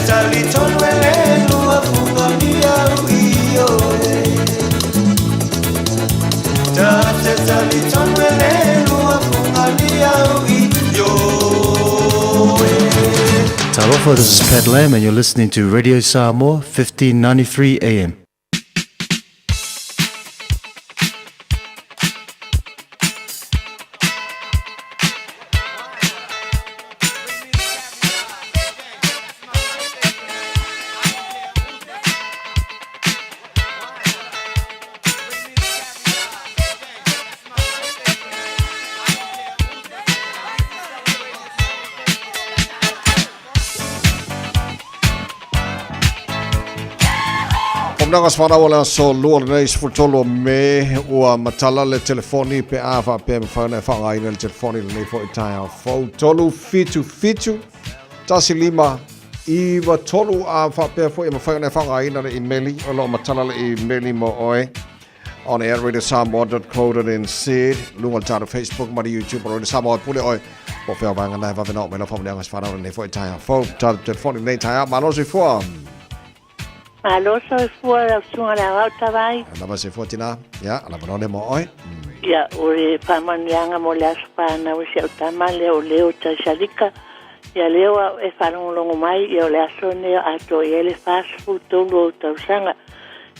Taliton wele lua fungania uioe Tate taliton wele lua fungania uioe Talofa, this is Pat Lamb and you're listening to Radio Samoa 1593 AM. Nanga sfara wala so luar neis furtolo me ua matala le telefoni pe ava pe mfana fanga ina le telefoni le fo itaya fo tolu fitu tasi lima iwa tolu ava pe fo mfana fanga ina le emaili o matala le emaili mo oe on air radio samoa.co.nz lungal tara Facebook ma YouTube radio samoa pule oe po fe vanga na va vena me la fo nanga sfara le fo itaya fo tala telefoni le itaya malo se fo Alo, so fuera sunga la gauta vai. Ana se fotina, ya, ana bonole mo oi. Ya, ore pamanianga mo las pana o se tamale o leo tashalika. Ya leo e faron longo mai e o le asone ato ele fast food tolo tausanga.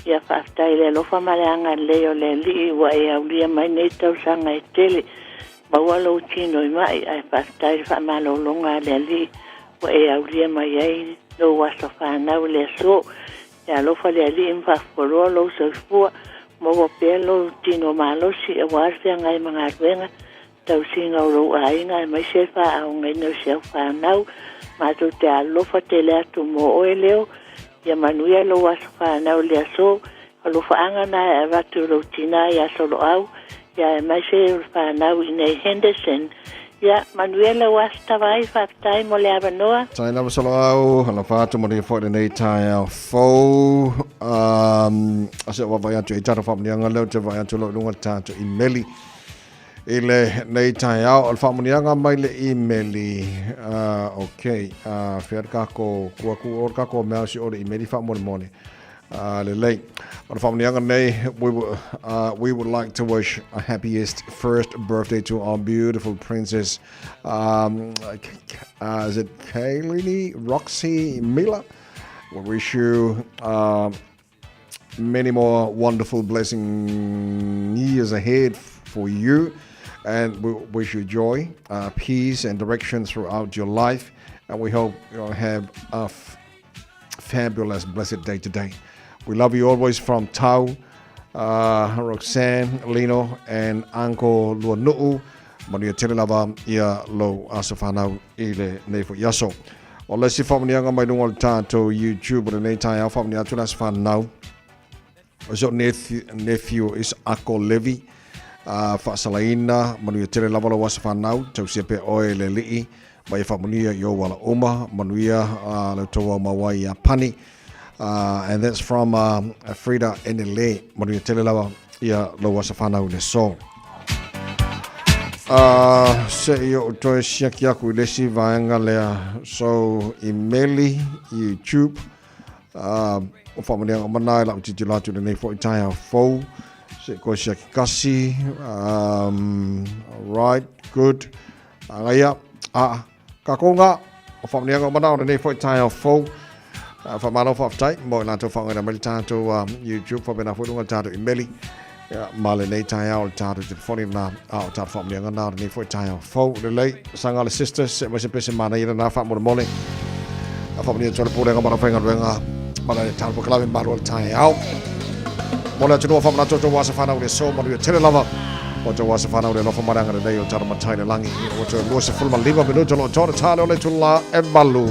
Ya fasta ile lo famaleanga leo le li wa e aulia mai ne tausanga e tele. Bawalo chino mai ai fasta ile famalo longa le li wa e aulia mai ai lo wasa whanau le so ya lo fa le ali imfa folo lo so fua mo wa pelo tino malosi e wasa ngai mga ruenga tau singa lo ai ngai mai se fa au ngai no se whanau ma tu te alo fa te le atu mo o e leo ya manuia lo wasa whanau le so alo fa anga na e watu lo tina ya solo au ya mai se whanau ine Henderson ya Manuela wasta vai fatai mo le avanoa Tai na solo au na fatu mo ni fo nei tai au fo ase wa vai atu itara fa mnianga le te vai atu lo lunga tatu imeli ile nei tai au al fa mnianga mai le imeli okay fer ka ko ku or ka ko me si o imeli fa mo mo Lele, we would like to wish a happiest first birthday to our beautiful princess. Is it Kaylini Roxy Miller? We wish you many more wonderful blessing years ahead for you, and we wish you joy, peace, and direction throughout your life. And we hope you'll have a fabulous, blessed day today. We love you always from Tau, Roxanne, Lino, and Uncle Luanu'u. Maria Telelava, ia lo asafana ile nefo yaso. O lesi famnianga mai nungol tato YouTube le nei tai au famnia tu nas fan now. So nephew is Ako Levi. Fa salaina Maria Telelava lo asafana now. Tau sepe oe le li'i. Mai famnia yo wala uma manuia le toa mawai ya pani. And that's from Frida Enele Maria Telelava ia lo wasafana le so. Se yo to siaki aku lesi vaanga lea so imeli YouTube o famania mana la utitula tu nei fo itaya fo se ko siaki kasi right good aya ka konga o famania mana nei fo itaya fo fa malo fa tai mo na to fa ngana melita to YouTube fa bena fo dunga ta to imeli male nei tai au ta to phone na au ta fa mi ngana nei fo tai fo le lei sanga le sister se mo se pese mana ira na fa mo mole fa mi to le pure ngama fa ngana mala ta po klave ba ro tai au mo la to fa na to wasa fa na le so mo le tele lava o to wasa fa na le no fa maranga le o ta ma tai le langi o to lo se fulma liva minuto lo to ta le to la e ballu.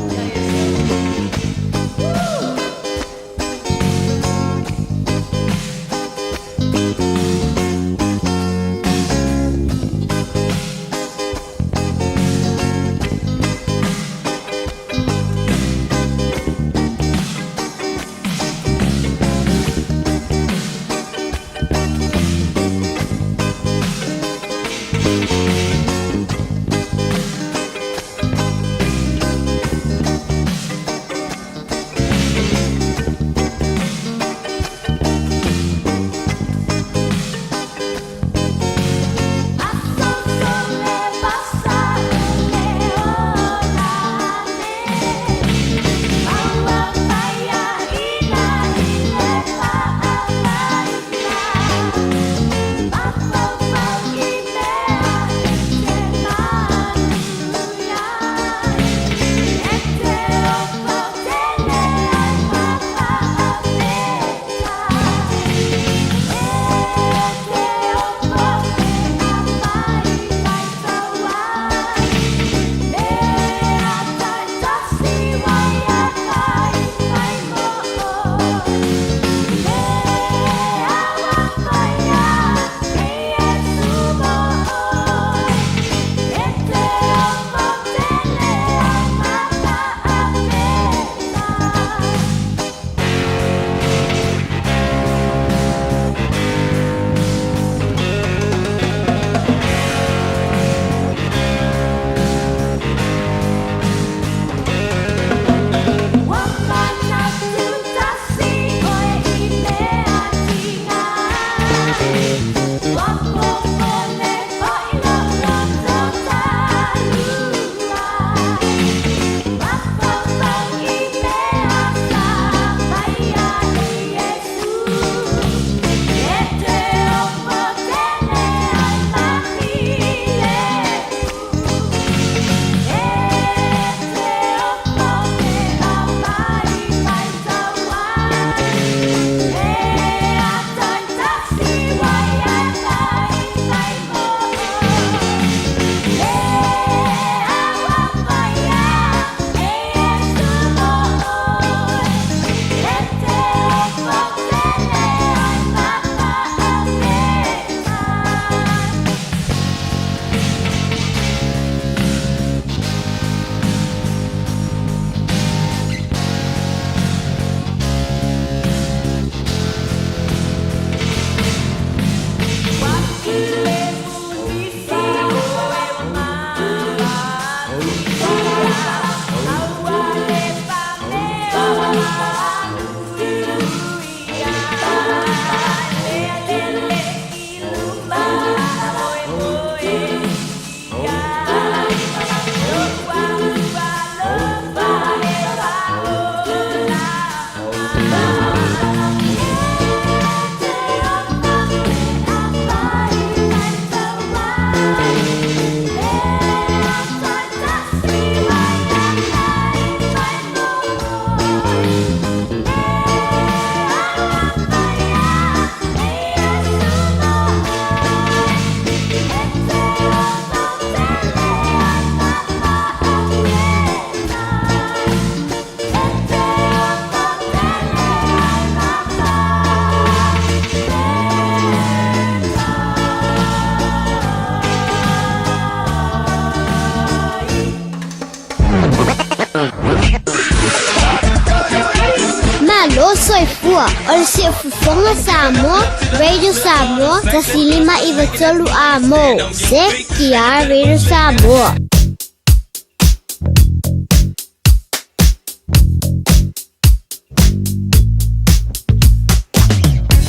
ua. O le si ufufonga Samoa, Radio Samoa, tasilima iwa tolu a mo. Se kia Radio Samoa.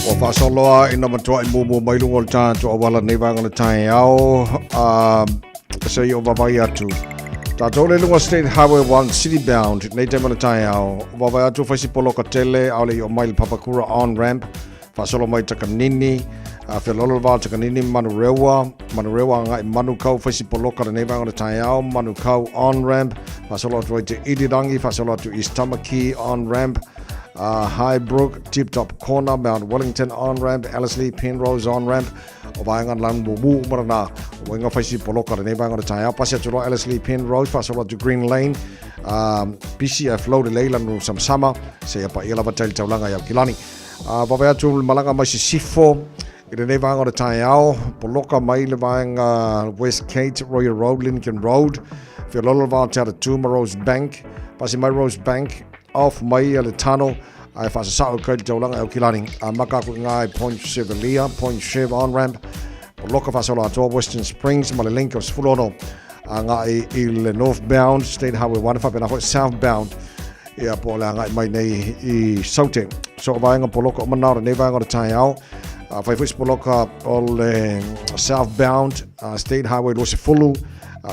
O whaasoloa ina matua I mumu mailungo le tātua wala nei wanga le tai au. So I o wawai atu. Tātou le lunga State Highway 1 City Bound nei te mana tai au. Wawai atu whaisi poloka tele au le I o mai le Papakura on ramp. Whaasolo mai Takanini. Whialolo wā Takanini Manurewa. Manurewa ngai Manukau whaisi poloka le nei wanga le tai au. Manukau on ramp. Whaasolo atu ai te Irirangi. Whaasolo atu East Tamaki on ramp. Highbrook, Tip Top Corner, Mount Wellington on ramp, Ellerslie, Penrose on ramp. O vaenga lan mumu marana. O inga whaisi poloka le nei wanga le tai au. Pasi atu roa Ellerslie, Penrose. Whaasolo atu Green Lane. PCF Low le leila nu samsama. Se apa ia lava taili taulanga iau kilani. Wawai atu malanga mai si sifo. I le nei wanga le tai au. Poloka mai le vaenga West Kate, Royal Road, Lincoln Road. Whialolo wā te ara Tuma Rose Bank. Pasi mai Rose Bank. Off mai le tunnel. Ai whasa sao kai te taulanga au kilani. Makaku ngai Point Chevalia, Point Chev on ramp. Loka whasola atoa Western Springs, ma le link o Sfulono. Ngai I le northbound, State Highway 1, whapena hoi southbound. Ia po le ngai mai nei I Saute. So vaenga po loka o manaura nei vaenga o tai au. Whai whis po loka o le southbound, State Highway Lose Fulu.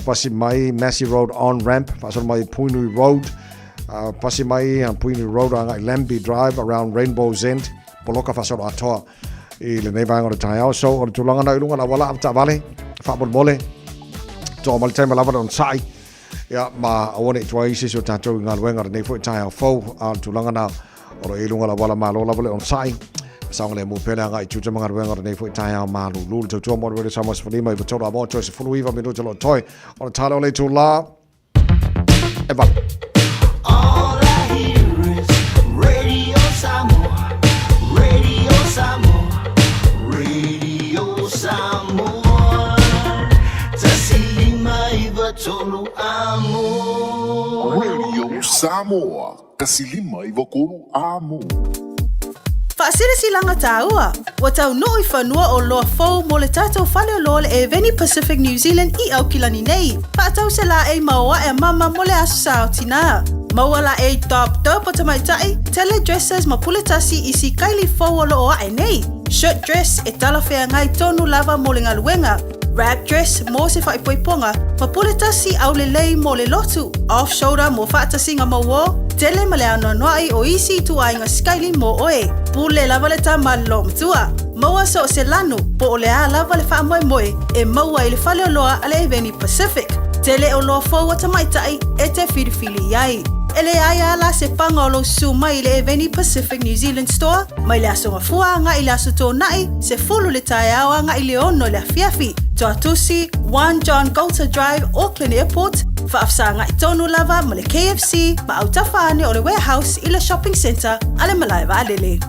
Pasi mai Massey Road on ramp. Whasola mai Puinui Road. Pasi mai Puini Road ngai Lambie Drive around Rainbow's End. Poloka whasola atoa I le nei vanga o tai au. So o le tulanga na ilunga na wala apta vale. Whabon mole. Tō mali taima lava on sai. Ia ma awane I tua isi so tātou ngā luenga nei fo I tai au fau. Tulanga na o le ilunga na wala malo lava on sai. Saunga le mupele ngai tuta mga luenga nei fo I tai au malu. Lulu tau tua mo rele samas whalima I vatola mo choice fulu iwa minuta lo toi. O le tala o le tū la. E vale. All I hear is Radio Samoa, Radio Samoa, Radio Samoa. Tasilima iwa tolu amo. Radio Samoa, tasilima iwa kolu amo. Whaasirisilanga tāua. Wa tau nui whanua o loa fau mo le tātou whale o loa le e Veni Pacific New Zealand I au kilani nei. Whaatau se la e maua e mama mo le asu sao tina. Maua la e top o tamaitai. Tele dresses ma puletasi I si kaili fau o loo ae nei. Shirt dress e talawhea ngai tonu lava mo le ngaluenga. Wrap dress mo se whaipoiponga. Ma puletasi au le lei mo le lotu. Off shoulder mo whaatasi ngā maua. Tele ma le anoanoai o isi tu ai ngā skaili mo oe. Pule lava le ta malom tua. Maua so se lanu po o le a lava le wha moe moe. E maua I le whale o loa ale e Veni Pacific. Tele o loa fau a tamaitai e te whiriwhili iai. Ele ai ala se panga o lo su mai le Veni Pacific New Zealand Store. Mai le aso ngafua nga I le aso tō nai. Se fulu le tae awa nga I le ono le afiafi. Toa tusi, 1 John Galter Drive, Auckland Airport. Whaafsa nga I tonu lava ma le KFC. Ma au tawhane o le warehouse I le shopping centre. Ale malai wa alele.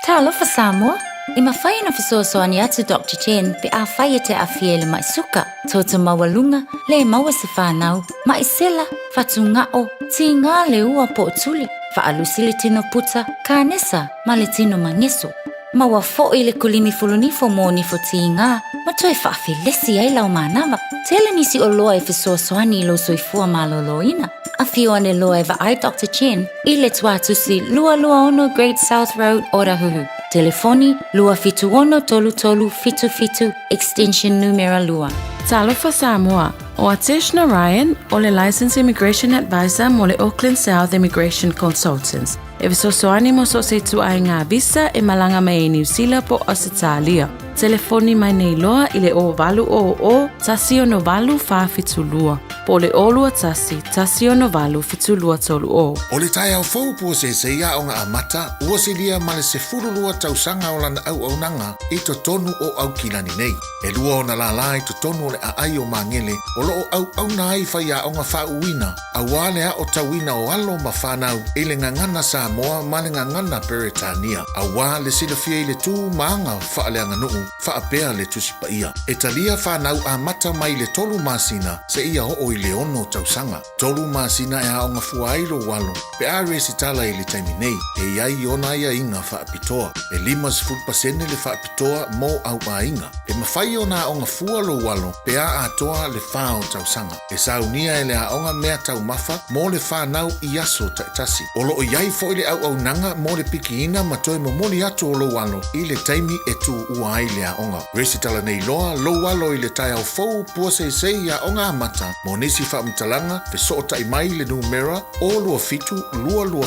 Talofa Samoa. I mawhai na fisosoani atu Dr. Chen pe a whai te a fiele mai suka. Tōta mawalunga le maua se whanau. Mai sela, whatu ngao, ti ngā le ua po tuli. Whaalusi le tino puta, kānesa, ma le tino mangeso. Maua fo I le kulini fulunifo mo nifo ti ngā. Ma toi whaafi lesi ai lau manawa. Tele nisi o loa e fisosoani lo soifua maloloina. A fio ane loa e va ai Dr. Chen. I le tuatusi lua ono Great South Road, Orahuhu. Telefoni lua fitu ono tolu tolu fitu fitu extension numero lua. Talofa Samoa. O Ateshna Ryan, o le Licensed Immigration Advisor mo le Auckland South Immigration Consultants. E visosoani mo so se tu ai ngā visa e malanga mai New Zealand po Australia. Telefoni mai nei loa I le o valu o tasi ono valu wha fitu lua. Po le olua tasi ono valu fitu lua tolu o. O le tai au fau po se ia o ngā amata, ua se lia ma le se furulua tausanga o lana au nanga I to tonu o au kilani nei. E lua o na la lai to tonu o le a ai o mangele, o lo au na ai whai a o ngā whauina. A wale a o tawina o alo ma whanau, e le ngangana Samoa ma le ngangana Peretania. A wā le silafia I le tū maanga whaaleanga nuu, whaapea le tusipa ia. E talia whanau a mata mai le tolu masina, se ia o i le ono tausanga. Tolu masina e haonga fuairo walo. Pe a resi tala i le taimi nei. E iai ona ia inga whaapitoa. E 5% le whaapitoa mo au a inga. E mawhai ona haonga fualo walo. Pe a atoa le whao tausanga. E saunia e le haonga mea tau mafa mo le whanau i aso taitasi. Olo o iai fo i le au nanga mo le piki ina matoe mo moni ato o lo walo. I le taimi e tu ua ai le haonga. Resi tala nei loa lo walo i le tai au fau pua sei a onga amata mo nisi whaamtalanga fe soota i mai le numera o lua fitu lua lua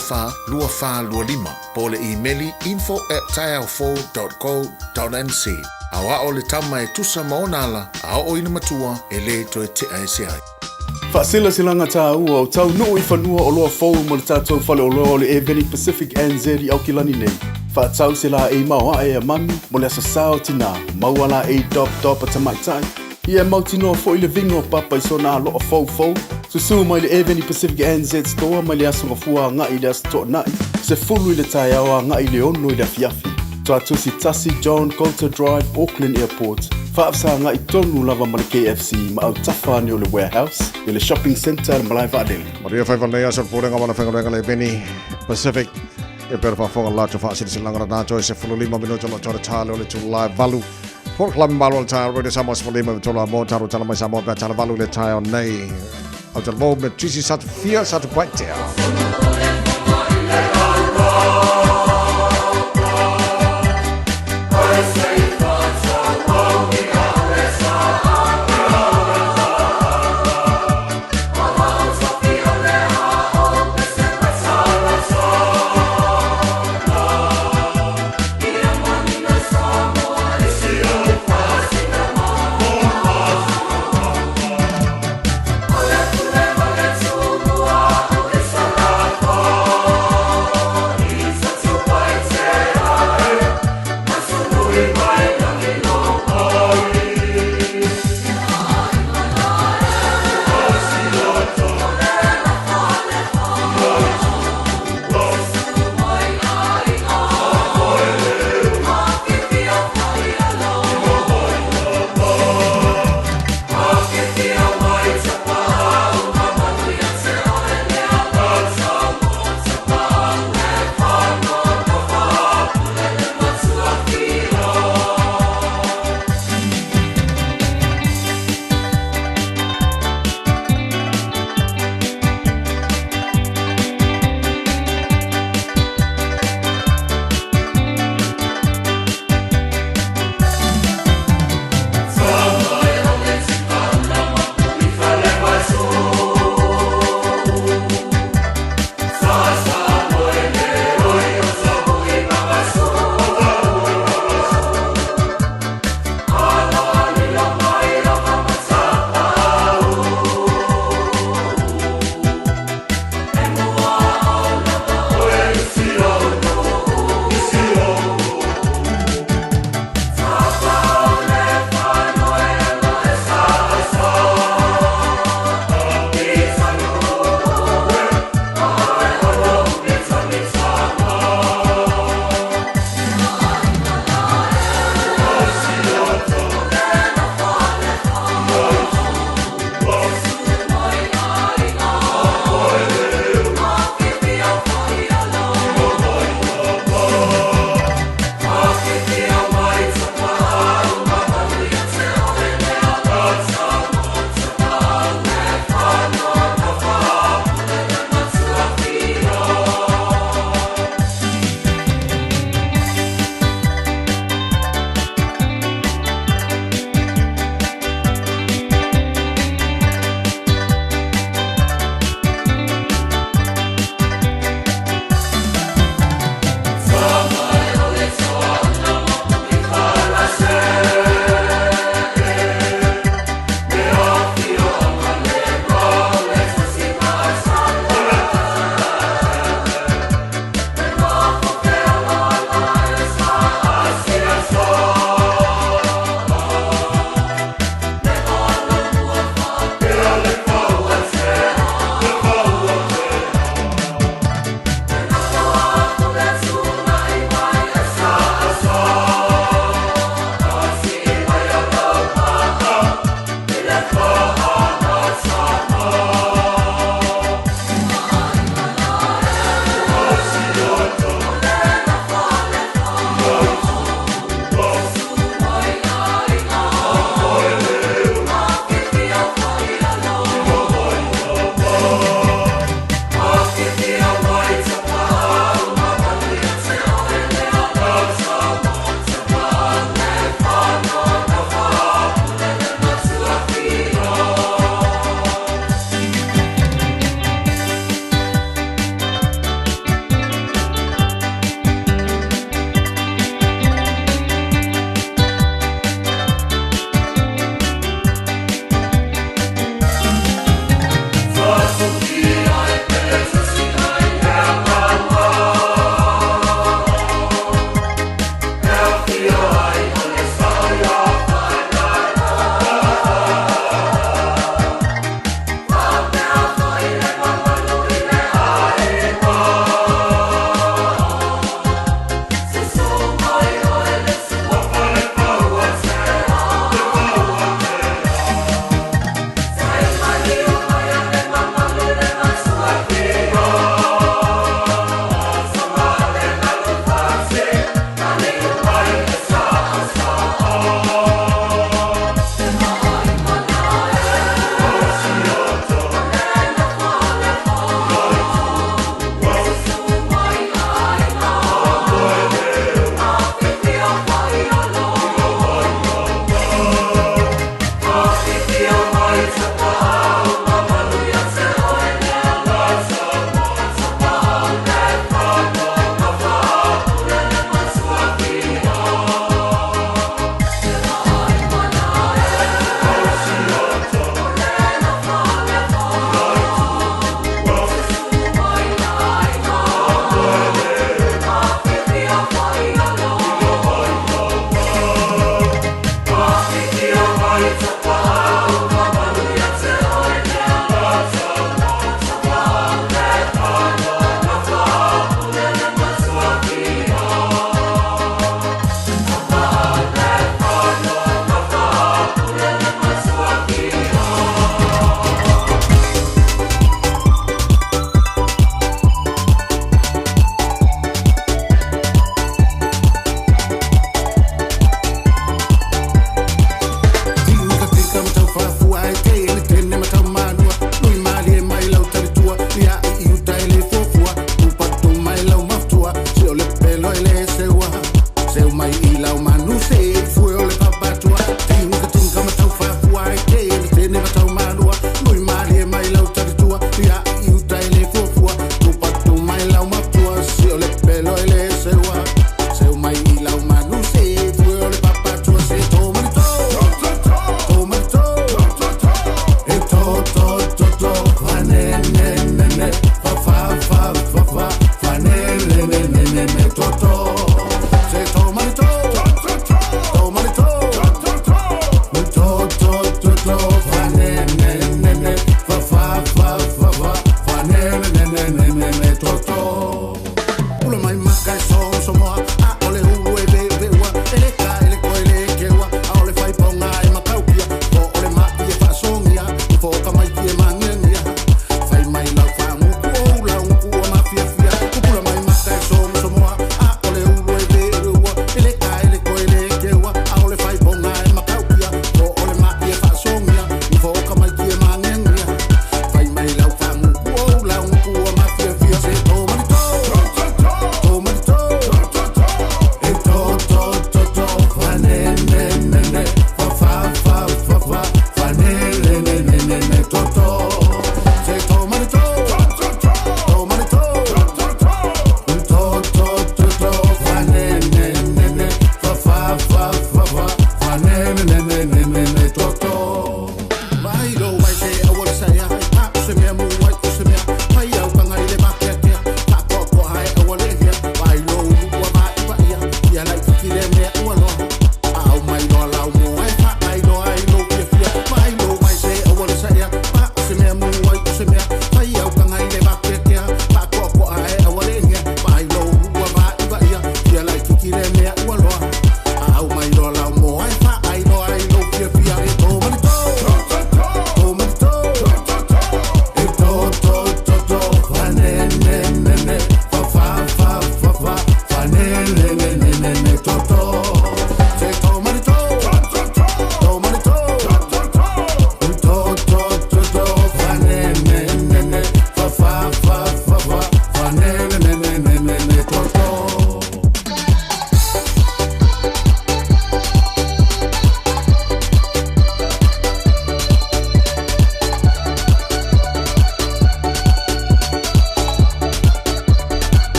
lima po le e-maili info@taiaufo.co.nz awa o le tama e tusa maonala a o ina matua e le to e te aese ai. Whaasila silanga tā ua o tau nuu i whanua o loa fau mo le tātou whale o loa o le Eveni Pacific NZ i Aukilani nei. Whaatau sila e maua e a mami mo le asa sao tina mauala e dop a tamaitai. Ia mautinoa fo i le vingo papa i sona a loa fau. Susu mai le Eveni Pacific NZ store mai le asunga fua nga i le asa toa nai. Se fulu i le tai awa nga i le ono i le fiafi. Toa tusi tasi John Coulter Drive, Auckland Airport. Whaafsa nga i tonu lava ma le KFC ma au tawhani o le warehouse i le shopping centre ma lai Vaadele. Maria whaiwhanei asa purenga wana whengarenga le Eveni Pacific. E pera whaafonga lato whaasiri silanga ranato e se 5 minuto lo tore tale o le tulai valu. Por klami malu le tai radio Samoa se 5 minuto mo taru tala mai Samoa pe tala valu le tai o nei. Au tala mo me tisi satu fia satu paitea.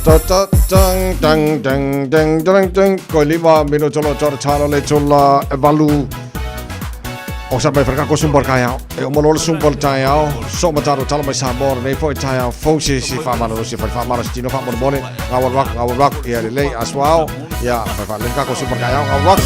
Dang. Ko 5 minuto lo chalo le chola evalu. O sa mai fraka ko sumpor kaya. E o molol sumpor taya. So mataro talo mai sabor nei foi taya. Fonsi si fa mano si fa mano stino fa morbone. Ngawal wak ya le aswao. Ya fa lengka ko sumpor kaya ngawal.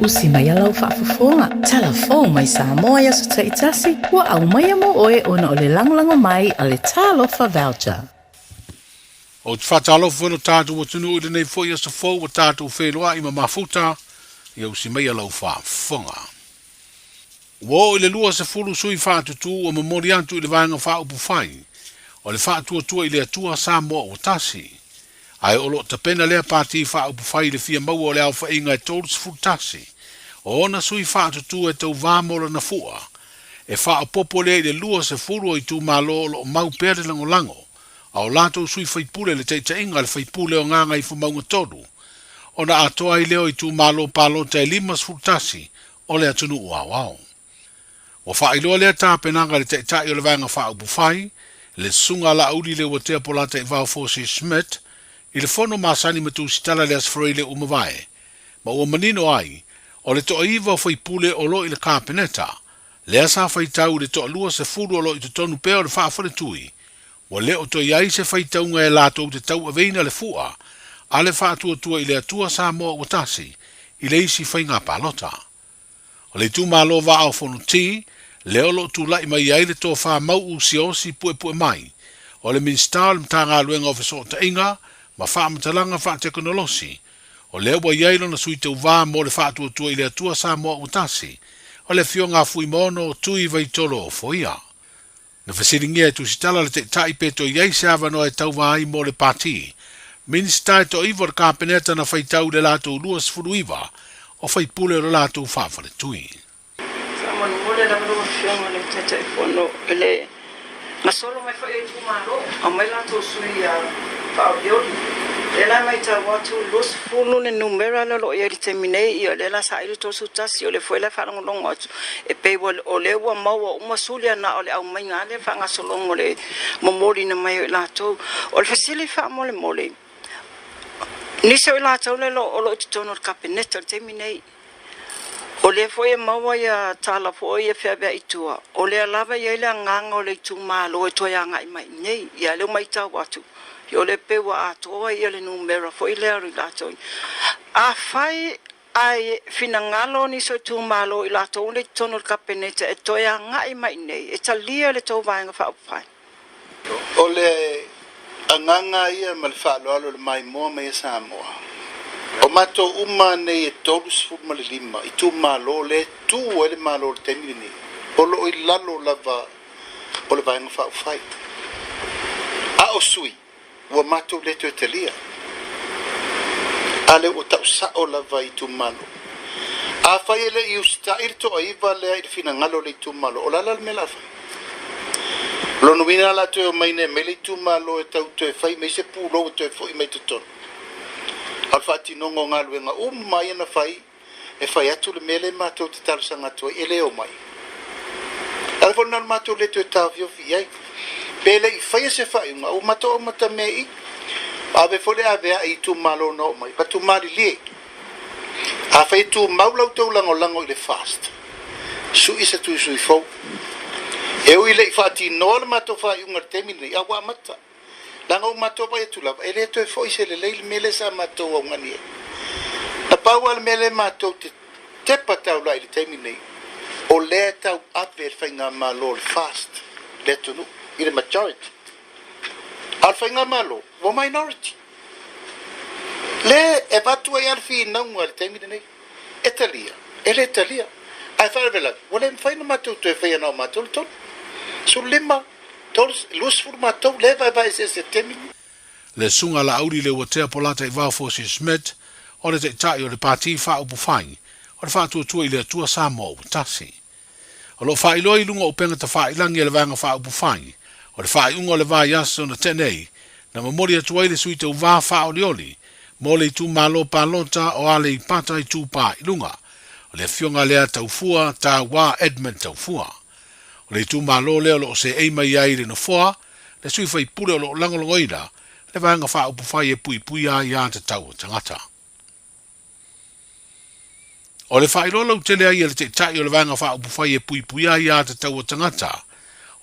usi mai alau whaafafonga. Telefon mai Samoa ia so taitasi, ua au mai amo oe ona o le langolango mai a le talofa voucher. O te whatalofa wano tātou o tunu i nei fo ia sa fo wa tātou wheloa i ma mafuta ia usi mai alau whaafonga. Wo i le lua se fulu sui whaatutu o mamori antu i le vanga whaupu whai, o le whaatua i le atua Samoa o tasi. Ai olo ta pena lea pāti whaupu whai le fia maua o le au whainga e tolu se fulu tasi. O ona sui whaatutu e tau vāmola na fua, e whaapopo le i le lua se fulu i tu malo o mau pere lango lango, au lato sui whaipule le teita inga le whaipule o nganga i fumaunga tolu. Ona atoa i leo i tu malo palo te lima se fulu tasi, o le atunu uawao. O whailoa lea tāpenanga le teita i o le vanga whaupu whai, le sunga la auli le watea polata i vau Forsyth Smith, i le fono masani matu sitala le asfroi le umavae, ma ua manino ai, o le toa iwa fai pule o lo i le kāpeneta, le asa fai tau le toa lua se furu o lo i te tonu peo le whaafare tui, wa le o toi ai se fai taunga e lato te tau aveina le fua, a le whaatua tua i le atua Samoa o tasi, i le isi fai ngā palota. O le tu malo va au fono ti, le olo tu lai mai ai le toa wha mau usi osi pue mai, o le minister le mtanga luenga o fiso ta inga, ma wha matalanga wha teknolosi, o le ua iailo na sui te uva mo le whaatua tua i le atua Samoa o tasi, o le fio ngā fui mono o tui vai tolo o foia. Na whasiringia e tu sitala le te taipeto iei se avano e tau vai mo le pati, minister e to iwa le kāpeneta na whai tau le lato luas furu iwa, o whai pule o le lato whaafare tui. Manu mole la mano fiona le tete fono ele na solo mai foi tu malo a mai la to sui a pa bioli ela mai ta watu los funu ne numero lo ia termine io le la sai to su tasi le foi la fa long atu e pe o le wa mau uma sulia na o le au mai ngale fa nga solo le momori na mai la to o le fasili fa mo le mole ni se la to le lo tono cabinet termine. O le foi maua ia tala fo ia fea itua. O le lava ia le nganga o le tu malo e toia ngai mai nei ia le mai tau atu. Yo le pewa atoa ia le numero fo ile rilato. A fai ai finangalo ni so tu malo ila to le tono kapeneta e toia ngai mai nei e talia le to vanga fa fai. O le nganga ia mal fa lo le mai mo me Samoa. O mato uma nei e tolus fuma le lima, i tu malo le tu o le malo le temini, o lo i lalo lava o le vaenga whao whai. A o sui, ua mato le to e telia. A le o tau sa o lava i tu malo. A whai ele i usta i to aiva le i fina ngalo le i tu malo, o lala le mela whai. Lo nuina la to e maine mele i tu malo e tau to e whai, me se pūlo e to e fwoi me te tono. Al fati nongo ngalu nga mai na fai e fai atu le mele mato te talo sanga to ele o mai. Al fo nan mato le to tavio fi ai. Pele I fai se fai nga mato o mata mei. Ave fo le ave ai tu malo no mai pa tu mari le. A fai tu maula to lango le fast. Su isa tu su fo. E o ile fati no le mato fai un termine a wa mata. Langa o mato pa tu la ele to foi se le mele sa mato o ngani a paua le mele mato te pata la ile termine o le ta aver fainga malo fast le tu no ile majority al fainga malo o minority le e patu ai al fi non al termine Italia ai fa vela o le fainga mato to fainga no mato to sul lima todos lus formato leva vai se termine. Le sunga la auri le watea polata I vau Forsyth Smith, o le te tai o le pāti whaupu whai, o le whātua tua I le atua Samoa o tasi. O lo whai loi lunga o penga ta whai langi e le vanga whaupu whai, o le whai unga o le vā yaso na tenei, na mamori atua I le sui te uva whao lioli, mo le tu malo palota o ale I pata I tu pā I lunga, o le fionga lea taufua ta wā Edmund taufua. Le tu malo leo lo se e mai ai le no foa, le sui fai pule o lo langolongoina, le vanga wha upu whai e pui a ia te tau tangata. O le whai lolo tele ai le te tai o le vanga wha upu whai e pui a ia te tau tangata,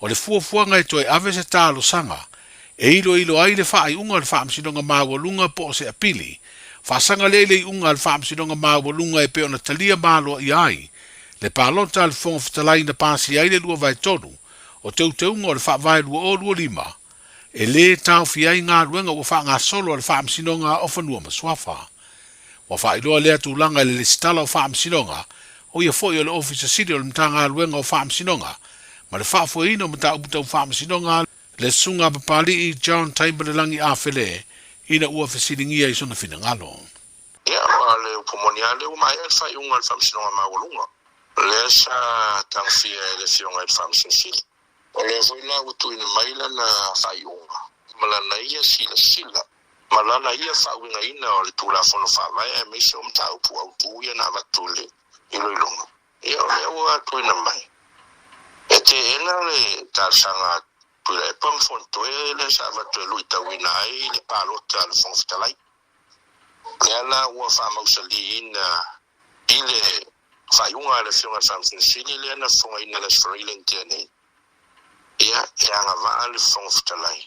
o le fuafuanga e toi ave se tālo sanga, e ilo ai le whai unga le wha amsinonga maua lunga po se apili, Whaasanga lele unga al whaamsinonga mawalunga e pe ona talia malo i ai. Le palota al fonga fitalai na pasi ai le lua vai tonu. O teunga o le whaavai lua o lua lima. E le tau fiai ngā ruenga ua wha ngā solo al whaamsinonga o whanua maswafa. Wa whailoa lea tūlanga le listala o whaamsinonga. O ia fo i o le ofisa siri o le mta ngā ruenga o whaamsinonga. Ma le whaafuaina o mta uputa o whaamsinonga le sunga papali i John Taimbarelangi a whele. Ina ua whesiringia i sona whina ngalo. Ia, wa le upomonia le umai al whai unga al whamsinonga mawalunga. Le sa tangfia e le fionga al whamsinsili. O le vuila utu ina maila na whai unga. Malana ia sila. Malana ia whauinga ina o le tūla whono whawai e meise o mta upu au tūia na watule ilo ilunga. Ia, o le ua atu ina mai. E te ena le tāsanga tuila e pamfonto e le sa watu e luita wina ai le palota le whongfitalai. Le ala ua whamausali ina i le whaiunga le fionga whamsinsili le ana whonga ina le sfariling tēnei. Ia, e anga waa le whongfitalai.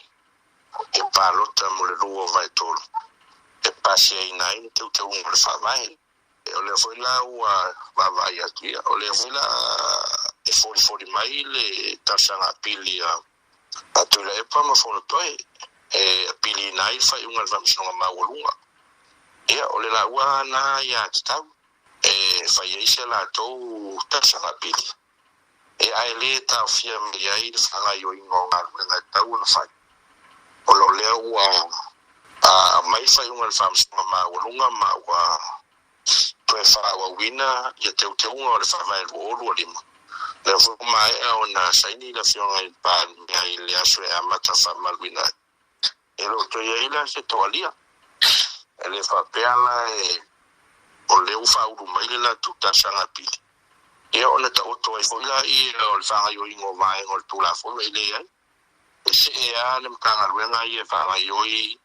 E palota mo le rua vai tolu. E pasi ai nai te unga le whawai. E o le whaila ua wawai atu ia. O le whaila e 40 mai le tasanga pili a tuila e pama whono toi. E pili nai whai unga le whamsinonga mawalunga. Ia, o le la ua na ia titau. E whai eise la tau tasanga pili. E ai le tau fia me ai le whangai o ingo ngā ruenga tau na whai. O lo lea ua mai whai unga le whamsinonga mawalunga ma ua toe whaua wina ia te unga o le whawai olu o lima. Le mai e o na saini la fionga i pān mea i le aso e amata whamalwina. E lo to ia ila se toalia. E le whapeala e o leu whauru maile la tutasanga pili. E o na ta oto e whoila i o le whangai o ingo vai o le tūla whola i le ai. E se e a le mkanga ruenga i e whangai o i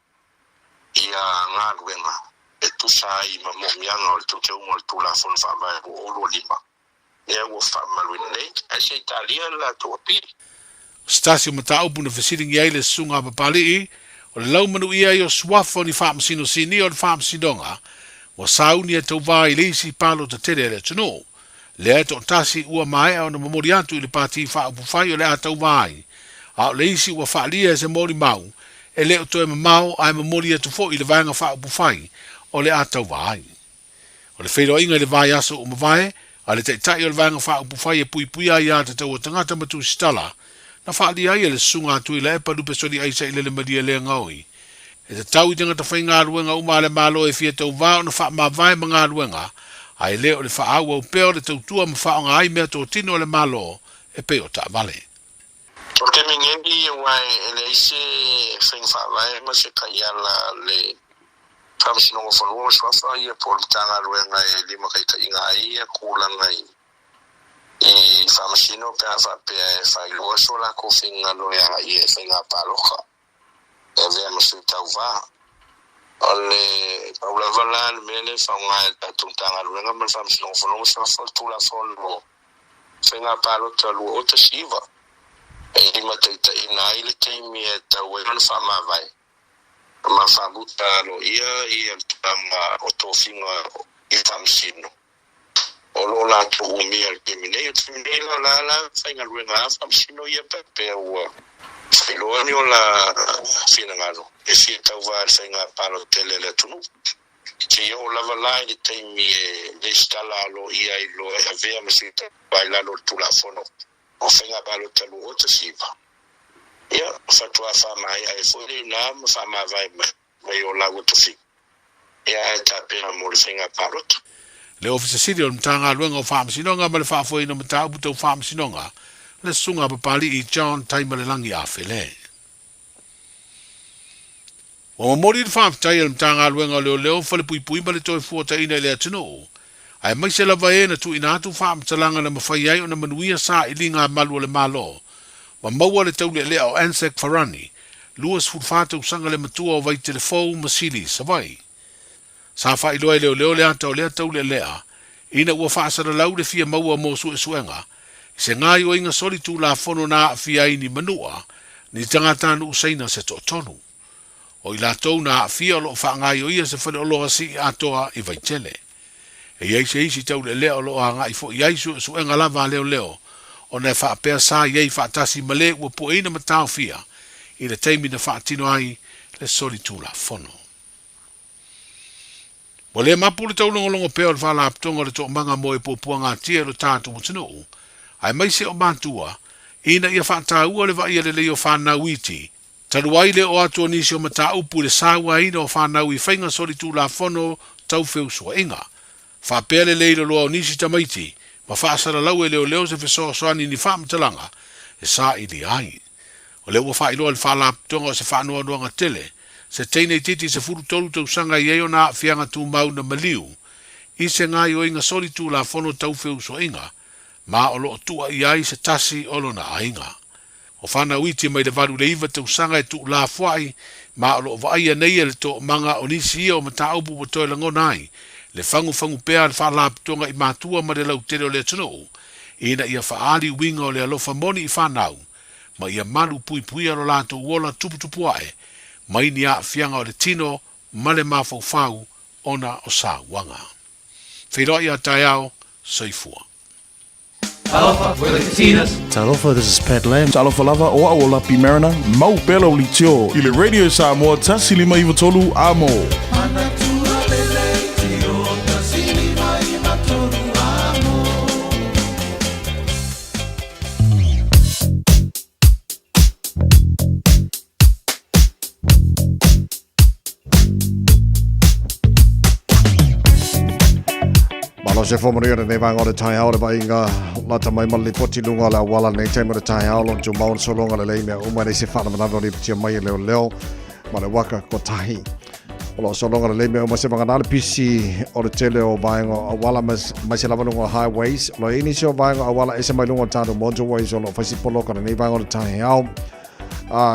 a ngā ruenga. E tusa i mamomianga o le tuteunga o le tūla whola whawai o olu o lima. Ia ua whaamaluina nei, ai se Italia la toa pili. Stasi o mata upu na whesiringi ai le sunga papali i, o le laumanu ia i o swafo ni whaamasino sini o le whaamasinonga, wa sauni e tau vai leisi palo ta tere le tuno. Le ato tasi ua mai o na mamori atu i le pati whaapu whai o le atau vai. A o leisi ua whaalia e se mori mau, e leo to e mamau ai mamori atu fo i le vanga whaapu whai o le atau vai. O le whero inga le vai aso o mawai, a le teitai o le vanga whaapu whai e pui ai a te tau o tangata matu stala, na whaali ai e le sunga atu i le e palupe sori aisa i le maria le ngaui. E te tau i tangata whai ngā ruenga uma le malo e fia tau vāo na wha mawai ma ngā ruenga, ai leo le whaau au peo le tau tua ma whao ngā ai mea tō tino le malo e peo ta vale. O te mingebi e wai e le ise whaing whaawai ma se kaiala le whaamasinonga whanua swafa i e politanga ruenga e lima kai ka inga ai e kūlanga i whaamasino pia whapea e whailoa so la ko whinga loe a i e whinga paloka. E vea masu tau wā. O le paulavala le mele whaunga e tatuntanga ruenga ma whaamasinonga whanua swafa tūla whanua whinga palota lua o ta siva. E lima teita ina i le teimi e tau e mana whaamawai. Ma whabuta lo ia i tama o tō whinga i whaamisino. O lo la tō umia le teminei, o teminei la whainga ruenga a whaamisino ia pepe ua. Whailoa ni o la whina ngaro. E whia tau wā le whainga palo tele le tunu. Te o lava lai le teimi e le stala lo ia i lo e avea masita vai la lo tula fono. O whainga palo talu o ta siva. Ia, whatua whamai ai fwere nā ma whamawai mai o lau to fi. Ia e tāpena mo le whainga parota. Le ofisa siri o mtanga luenga o whaamasinonga ma le whaafuaina mta uputa o whaamasinonga le sunga papali i John Taimbarelangi a whele. O mamori le whaamtai le mtanga luenga o leo whale pui ma le toi fuata ina i le atino. Ai mai se lava e na tu ina atu whaamatalanga na mawhai ai o na manuia sa i linga malu o le malo. Wa maua le tau lea o Ansek Farani, luas fulfata usanga le matua o vai telefou masili savai. Sa wha iloa i leo le ata o lea tau lea, ina ua whaasara lau le fia maua mo su e suenga, se ngai o inga soli tu la fono na fia ini manua, ni tangatanu usaina se to tonu. O I lātou na fia o lo whaangai o ia se whare o loa si atoa I vaitele. E iei se isi tau le leo lo a ngai fo iei su enga lava leo leo. O nei whaapea sa iei whaatasi male ua po eina matao fia. I le teimi na whaatino ai le soli tūla fono. Mo le mapu le tau longo peo le whala aptonga le tō manga mo e pōpua ngā tia lo tātu mo tino. Ai mai se o mātua, ina ia whaata ua le vai le leo whanau iti. Taruai le o atua nisi o mata upu le sawa ina o whanau I whainga soli tūla fono tau wheu sua inga. Whapea le leilo loa o nisi tamaiti, ma whaasara lau e leo leo se whesoa soani ni whaamatalanga, e sa I li ai. O leo ua whailoa le whala aptonga o se whanua nuanga tele, se teine titi se furu tolu tau sanga I eo na fianga tu mau na maliu, I se ngai o inga soli tūla fono tau wheu sua inga, ma o loo tua I ai se tasi olo na ainga. O whana uiti mai le varu le iwa tau sanga e tu la fuai, ma o loo vaia nei le to manga o nisi ia o mata aupu o toi lango nai, le fangu pea le whala aptonga I mātua ma le lau tere o le tano, ina ia whaali winga o le alofa moni I whanau, ma ia malu pui alo lato uola tupu ae, mai ni a fianga o le tino, ma le mafau ona o sa wanga. Whiroa ia tai au, soifua. Talofa, we're the Katinas. Talofa, this is Pat Lam. Talofa lava o a Lapi Mariner, mau pelo li tio. I le Radio Samoa, tasi lima iwa tolu amo. Se formaria nei vanga o le tai hao le vai inga lata mai mali poti lunga la wala nei taima le tai hao lon tu maun so longa le lei mea uma nei se whana manawa o le ptia mai leo ma le waka ko tahi o lo so longa le lei mea uma se vanga nale pisi o le tele o vainga o wala mai se lava lunga highways lo ini se o vainga o wala ese mai lunga tātou motorways o lo whaisi poloka nei vanga o le tai hao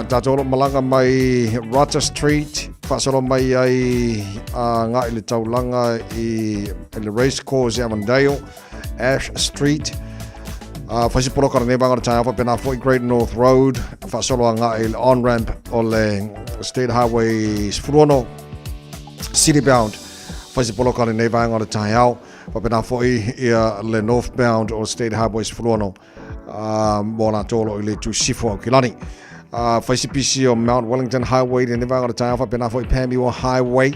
tātou lo malanga mai Rata Street whaasolo mai ai ngā I le taulanga I le race course Avondale, Ash Street. Whaisi poloka nei vanga o le tai hao pena Fort Great North Road. Whaasolo a ngā I le on-ramp o le State Highway Sfuruono, City Bound. Whaisi poloka nei vanga o le tai hao pena Fort ia le northbound o State Highway Sfuruono. Mo nā tolo I le tu sifo o Kilani. Whaisi pisi o Mount Wellington Highway nei vanga o le tai hao pena Fort Pamiwa Highway.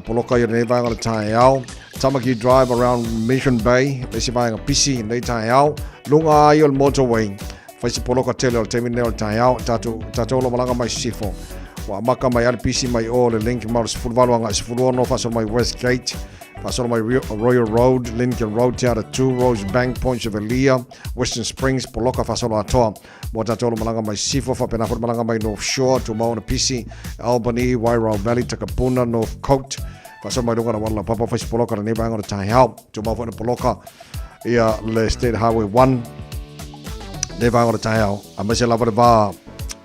Poloka I nei vanga o le tai hao. Tamaki Drive around Mission Bay. Leisi vanga pisi nei tai hao. Lunga ai o le motorway. Whaisi poloka tele o le teimi nei o le tai hao. Tātou lo malanga mai sifo. Wa maka mai ale pisi mai o le link mai o le sifurwalu anga sifuruono. Whaasolo mai Westgate. Whaasolo mai Royal Road, Lincoln Road, Te Ara 2, Rose Bank, Point Chevelia, Western Springs, Poloka whaasolo atoa. Mo tātou lo malanga mai sifo. Whapena fut malanga mai North Shore, tu mauna pisi, Albany, Wairau Valley, Takapuna, North Coast. Whaasolo mai runga na wala papa whaisi poloka na nei vanga o le tai hao. Tu mauna poloka ia le State Highway 1. Nei vanga o le tai hao. A mese lava le va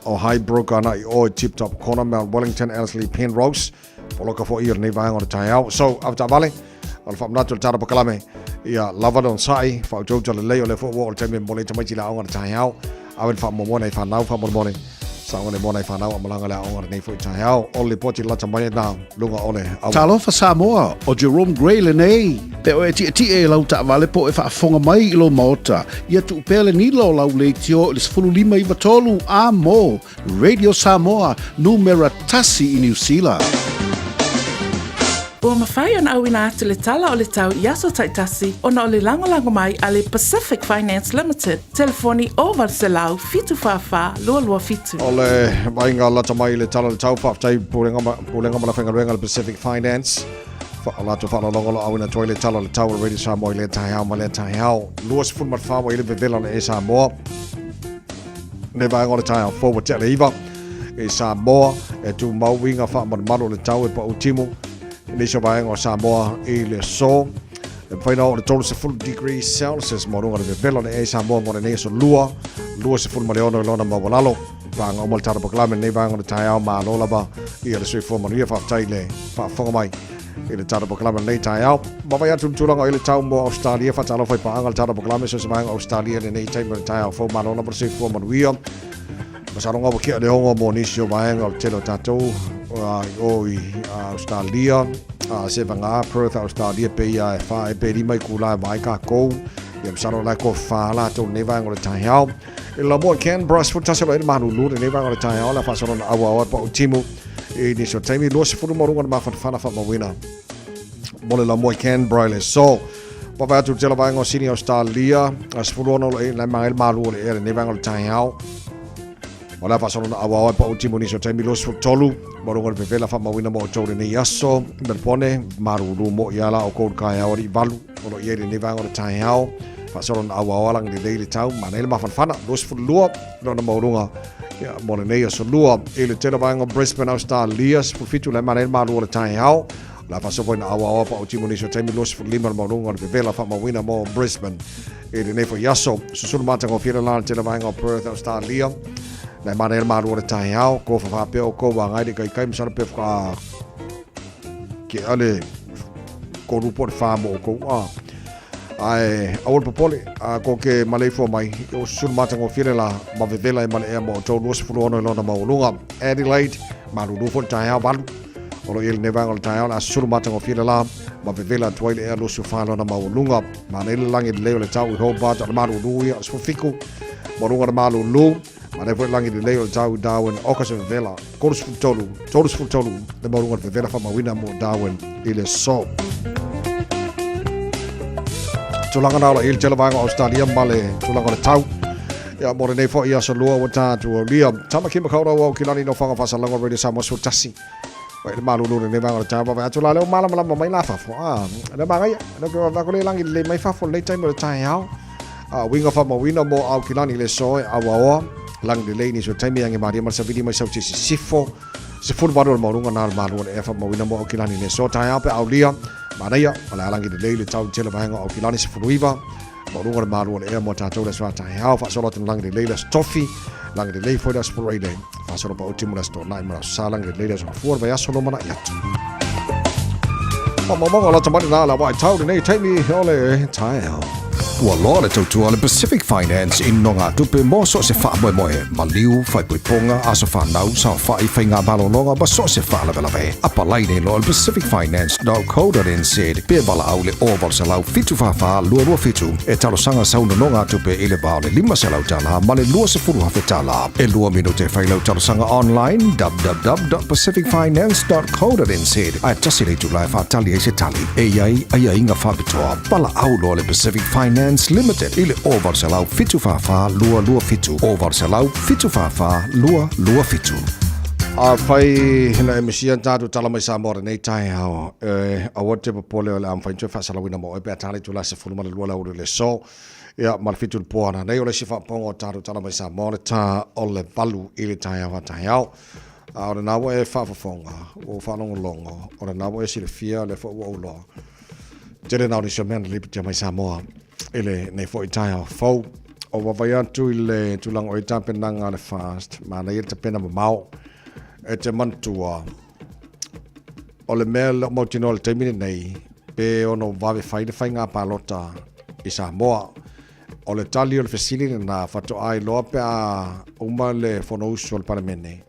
o Highbrook ana I o Tip Top Corner, Mount Wellington, Annesley, Penrose. Poloka fo ia nei vanga o le tai hao. So, avta vale, o le whamnatu le tāra pakalame, ia lava don sai, whautouta le leo le fo o le teme mole tamaiti la aonga le tai hao. Awen whamomone I whanau whamomone. Sa ngone mona I whanau a malanga le aonga nei fo I tai hao. O le poti lata mai nā, lunga ole. Talofa Samoa o Jerome Gray le nei. Pe o e ti lau ta vale po e whaafonga mai I lo maota. Ia tu pele ni lo lau le tio le sfulu lima I watolu a mo. Radio Samoa, numera tasi I New Zealand. Ua mawhai ona au ina atu le tala o le tau Iaso Taitasi ona o le lango mai a le Pacific Finance Limited. Telefoni o Varselau fitu whawha lua fitu. O le mainga lata mai le tala le tau whaftai pulenga mana whengarenga le Pacific Finance. Lato whanalongolo au ina toi le tala le tau le Radio Samoa I le tai hao ma le tai hao. Lua sifun mat whawa I le vevela le e Samoa. Ne vaenga o le tai hao forward te le iwa. E Samoa e tu mauinga wha maru le tau e pa utimu. Nisho vaenga o Samoa I le so. E whaina o le tolu se full degree Celsius mo runga le vevela le e Samoa mo le ne so lua. Lua se full ma le ono I lona mawalalo. Vanga o mal tara paklame ne vaenga o le tai hao ma alola ba. Ia le sui foma ria whaftai le whafonga mai. I le tara paklame nei tai hao. Mawai atu tulanga I le tau mo Australia whatalo whai paanga le tara paklame so se vaenga Australia le nei taima le tai hao fo ma alola ba le sui foma ria. Masaronga wa kia le hongo mo nisio vaenga o telo tatou o i Australia se vanga Perth Australia pe ia e fa e pe lima i kula vai ka kou ia masaro lai ko fa la to ne vaenga o le tai hao e la mo Canberra fu taselo e manu lu ne vaenga o le tai hao la fa soro na awa pa o timu e ni so taimi lo se fu mo runga ma fa fa ma wina mo le la mo Canberra le so pa va tu telo vaenga o sini Australia as fu no le la ma el malu le ne vaenga o le tai hao Ola pasalo na awa pa ultimo ni so taimi los tolu morongo pe vela fa mawina mo tolu ni yaso berpone maru mo yala o kod kaya ori valu o ye ni vanga o tai hao pasalo na awa lang di daily town manel ma fana los fu lua no na morunga ya morenea so lua ele tela vanga Brisbane Australia fu fitu la manel maru o tai hao la paso po na awa pa ultimo ni so taimi los fu lima morunga pe vela fa mawina mo Brisbane ele ne fo yaso susul mata ko fira la tela vanga Perth Australia na mana el maru o tai hao ko fa pe o ko wa ngai de kai msana pe ka ke ale ko rupo de famo ko ai awol popole ko ke malai fo mai o sul mata ngo fire la ma vevela e male e mo to los fu ono no na maulunga Adelaide maru rupo tai hao balu o ele ne vanga o tai hao la sul mata ngo fire la ma vevela toile e lo su fa no na maulunga mana ele langi le o le tau ho ba ta maru ruia so fiku morunga na malu lu Mana foi langi de leo tau Darwin okasa vela todos futolu de morunga de vela fa mawina mo Darwin ile so tulanga na il tela vanga Australia male tulanga tau ya mo ne fo ia so lua wata tu lia tama kima kaura wa kilani no fanga fa salanga radio Samoa so tasi wa ile malu lu ne vanga tau ba tu la le mala mai la fa fo na ba ngai no ko va ko le langi le mai fa fo le time le tai hao winga fa mawina mo au kilani le so awa lang de lei ni so taimi yang mari mar savidi mai sauti sifo valor morunga na malu e fa mawina mo okilani ne so tai ape aulia manaya ala lang de lei le tau tele vanga okilani sifuiva morunga malu e mo tatou le so tai ha fa solo tan lang de lei le stoffi lang de lei foi das for day fa solo pa ultimo la sto nai mar salang de lei so for va solo mana ya mo la tamani la wa tau de taimi ole tai Ua loa le tautua le Pacific Finance in nonga tupe mo so se wha moe moe. Ma liu, whai pui ponga, aso whanau, sa whai whai ngā balo longa, ba so se wha lawe lawe. Apa laine lo le pacificfinance.co.nz. Pea bala au le oval se lau fitu whawha, lua fitu. E talo sanga sauna nonga tupe ile bao le 5 se lau tala, ma le lua se furu hawhe tala. E lua minute whai lau talo sanga online, www.pacificfinance.co.nz. Ai tasi le tu lai whatali e se tali. E iai, ai inga whapitoa. Bala au lo le Pacific Finance Limited ile over salau fitu fafa lua fitu over salau fitu fafa lua fitu fai na emisia tatu tala mai sa mora nei tai hao awote popole ole am fai tu fa salau ina mo e betale tu la se fulu mal lua le so ya mal fitu pona nei ole sifa pongo tatu tala mai sa mora ta ole valu ile tai hao ora na wo e fa fonga o fa longo ora na wo e silfia le fo wo lo Tere na ni shomen lipi mai sa moa ele nei foi tai fo o va vai atu ile tulang o tape nanga le fast mana ia te pena mau e te mantua o le mel mo tino le termine nei pe ono va ve fai nga palota i sa moa o le tali o le fesili na fato ai lo pe a uma le fono uso para mene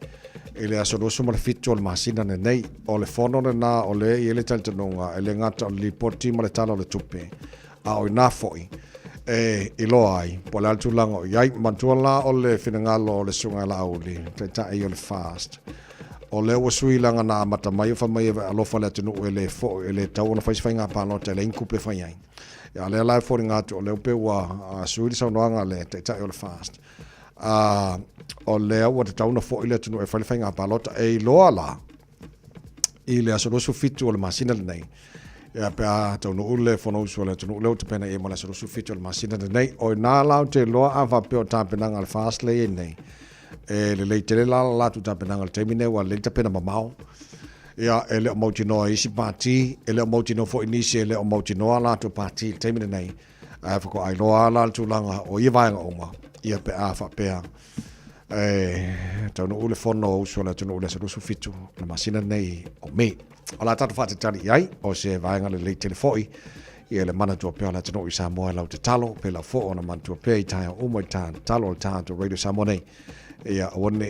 ele aso lo sumo le fitto le masina nei o le fono na o le ele taltonga ele ngata o le porti mo le talo le tupe a o na foi e lo ai po la tulango yai mantuala o le finangalo o le sunga la auli te tai o le fast o le o sui langa na mata mai fa mai alo fa le tunu ele fo ele tau na fai nga pa no te le inkupe fa yai ya le live for nga to le pe wa sui sa no nga le te tai o le fast o le o te tau na fo ile tunu e fa nga pa lo e lo ala ile aso lo su fitu o le masina nei ya pe a tau no ule fono usu le tunu le te pena e mala so su fitu le masina nei o na la te lo a va pe o ta pena al fast le nei e le te la tu ta pena al termine wa le te pena mamau ya ele mo tino isi party ele mo tino fo inisi ele mo tino ala tu party termine nei a fa ko ai lo ala tu langa o i vai nga ia pe a fa pe tau no ule fono usu le tunu le su fitu le masina nei o me Ola tatu fata tali iai, o se vaenga le telefoi, ia le mana tua peo la tano i Samoa lau te talo, pe la fo ona man tua peo i taia umo i taia talo o taia tu Radio Samoa nei, ia one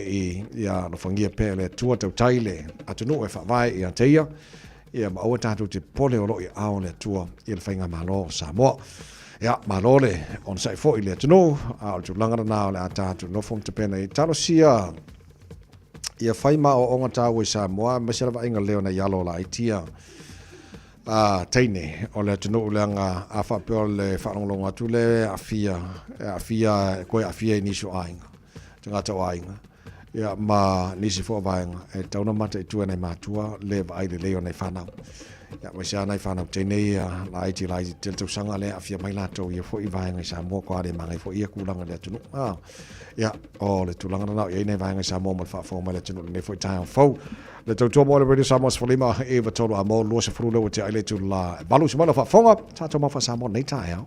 ia no fangia pele tua tau taile atunu e whawai ia teia ia ma aua tātou te pole o loi ao le tua ia le whainga malo Samoa ia malo le on sai fo i le atunu a o tu langara nā o le a tātou no fong te pena i talo sia ia whaima o onga tāu i Samoa masira wainga leo na yalo la itia teine o le atunu uleanga a whapeo le whanonglonga atu le afia koe afia i nisu ainga tangata o ainga ia ma nisi fo vainga e tauna mata i tua nei matua le vai le leo nei whanau ia mai sia nei whanau teinei la iti tel tau sanga le afia mai lato ia fo i vainga i Samoa kwa le mangai fo ia kulanga le atunu ia o le tulanga na ia nei vainga i Samoa mo fa fo mai le atunu nei fo i tae fo le tau tua mo le radio Samoa sfolima e va tolu a mo lo se frule o te aile tu la balu se mala fa fonga tato ma fa Samoa nei tae au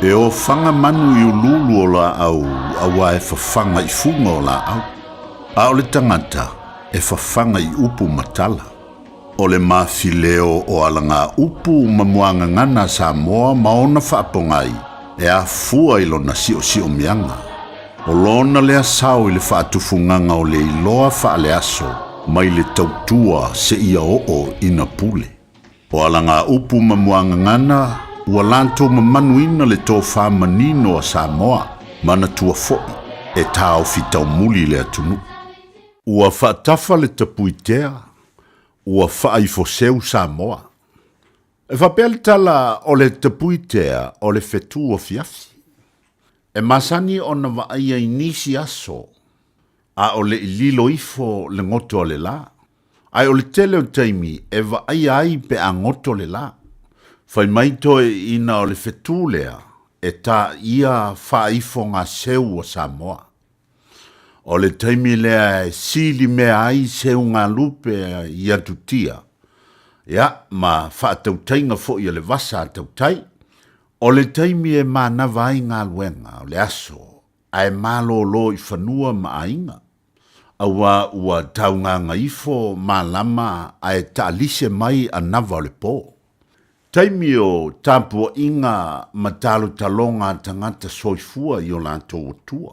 E o whanga manu i ululu o la au, awa e whawhanga i funga o la au. A o le tangata, e whawhanga i upu matala. O le mawhileo o alanga upu mamuanga ngana Samoa maona whaapongai, e a fua ilo na sio mianga. O lona lea sao i le whaatufunganga o le iloa whaale aso, mai le tautua se ia o ina pule. O alanga upu mamuanga ngana, ua lanto mamanuina le tō whamanino a Samoa, mana tua fo'i, e tāo fitau muli le atunu. Ua whaatafa le tapuitea, ua whaaifoseu Samoa. E whapele tala o le tapuitea o le fetu o fiafi. E masani o na waaia inisi aso, a o le ililo ifo le ngoto le la. Ai o le tele o taimi, e waaia ai pe a ngoto le la. Fai maito e ina o le fetulea e ta ia whaifo ngā seu o Samoa. O le taimi lea e sili mea ai seu ngā lupe i atutia. Ia, ma whaatautainga fo i le vasa atautai. O le taimi e mānawa ai ngā luenga o le aso. Ai mālo lo i whanua ma ainga. Awa ua taunga ngaifo mā lama ai ta alise mai a nawa le po. Taimi o tāpua inga matalo talonga tangata soifua i o lanto o tua.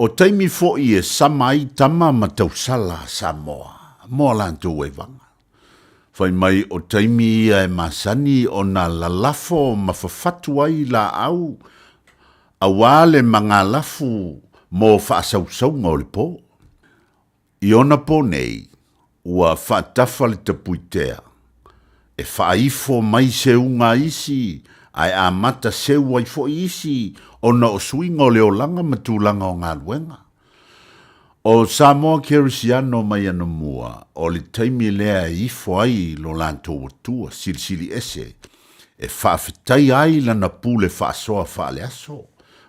O taimi fo i e samai tama matausala Samoa, mo lanto e vanga. Fai mai o taimi ia e masani o na lalafo mawhawhatu ai la au, awale mga lafu mo whaasau ngau le po. I ona po nei, ua whaatafa le tapuitea. E whaifo mai se unga isi, ai a mata se waifo isi, o na o suinga o leo langa matulanga o ngā luenga. O Samoa Kerisiano mai ana mua, o le taimi lea ifo ai lo lanto watua, silisili ese, e whaafetai ai lana pule whaasoa whaale aso,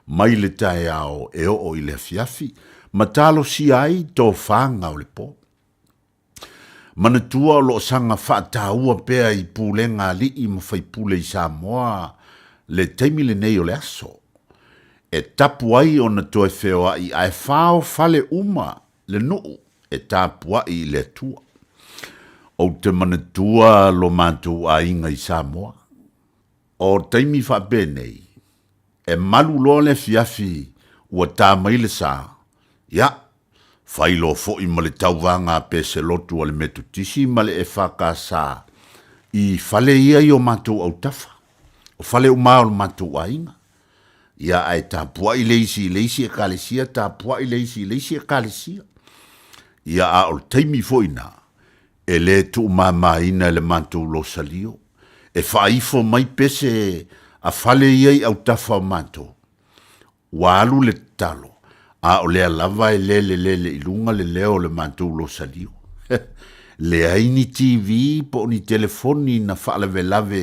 mai le tae ao e o i le fiafi, matalo si ai tō whaanga o le po. Manatua o lo sanga whaataua pea i pūlenga li i mawhai pūle i Samoa le taimi le nei o le aso. E tapu ai o na toe whewa i ai whao whale uma le nuu e tapu ai i le tua. O te manatua lo mantu a inga i Samoa. O taimi whape nei, e malu lo le fiafi ua tā maile sa, ia, whailo fo i male tauwanga pe se lotu o le metutisi male e whakasa i whale ia i o mātou au tafa. O whale o maa o mātou a inga. Ia ai tā pua i leisi e kālesia, tā pua i leisi e kālesia. Ia a o taimi fo ina, e le tu mama ina le mātou lo salio. E whaifo mai pese a whale ia i au tafa o mātou. Walu le talo. A o lea lava e lele i lunga le leo le mātou lo salio. Le aini TV po ni telefoni na whaalewe lave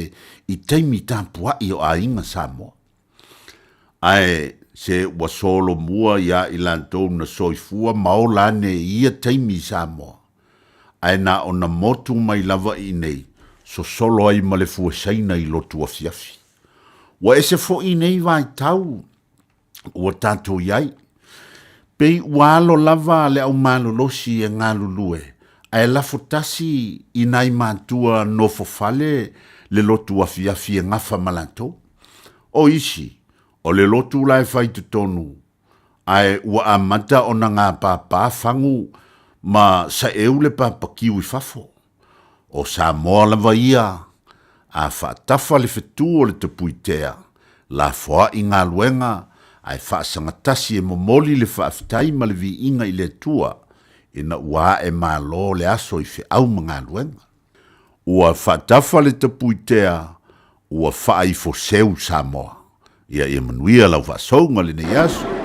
i taimi tāpua i o a inga Samoa. Ai se wasolo mua ia i lantou na soifua maolane ia taimi Samoa. Ai na o na motu mai lava i nei, so solo ai male fuasaina i lotu a fiafi. Wa ese fo i nei vai tau, ua tātou iai. Pei walo lava le au malolosi e ngā lulue, ai lafotasi i nai mātua no fofale le lotu afiafi e ngafa malato. O isi, o le lotu lai fai tutonu, ai ua amata o na ngā pāpā fangu ma sa eule pāpakiu I fafo. O sa moa lava ia, a whaatafa le fetu o le tapuitea, la foa I ngā luenga, ai whaasangatasi e momoli le whaafitai ma le vi inga I le tua, ina ua e malo le aso I fe au mga luenga. Ua whaatafa le tapuitea, ua whaifo seu sa moa. Ia I manuia lau whaasonga le nei aso.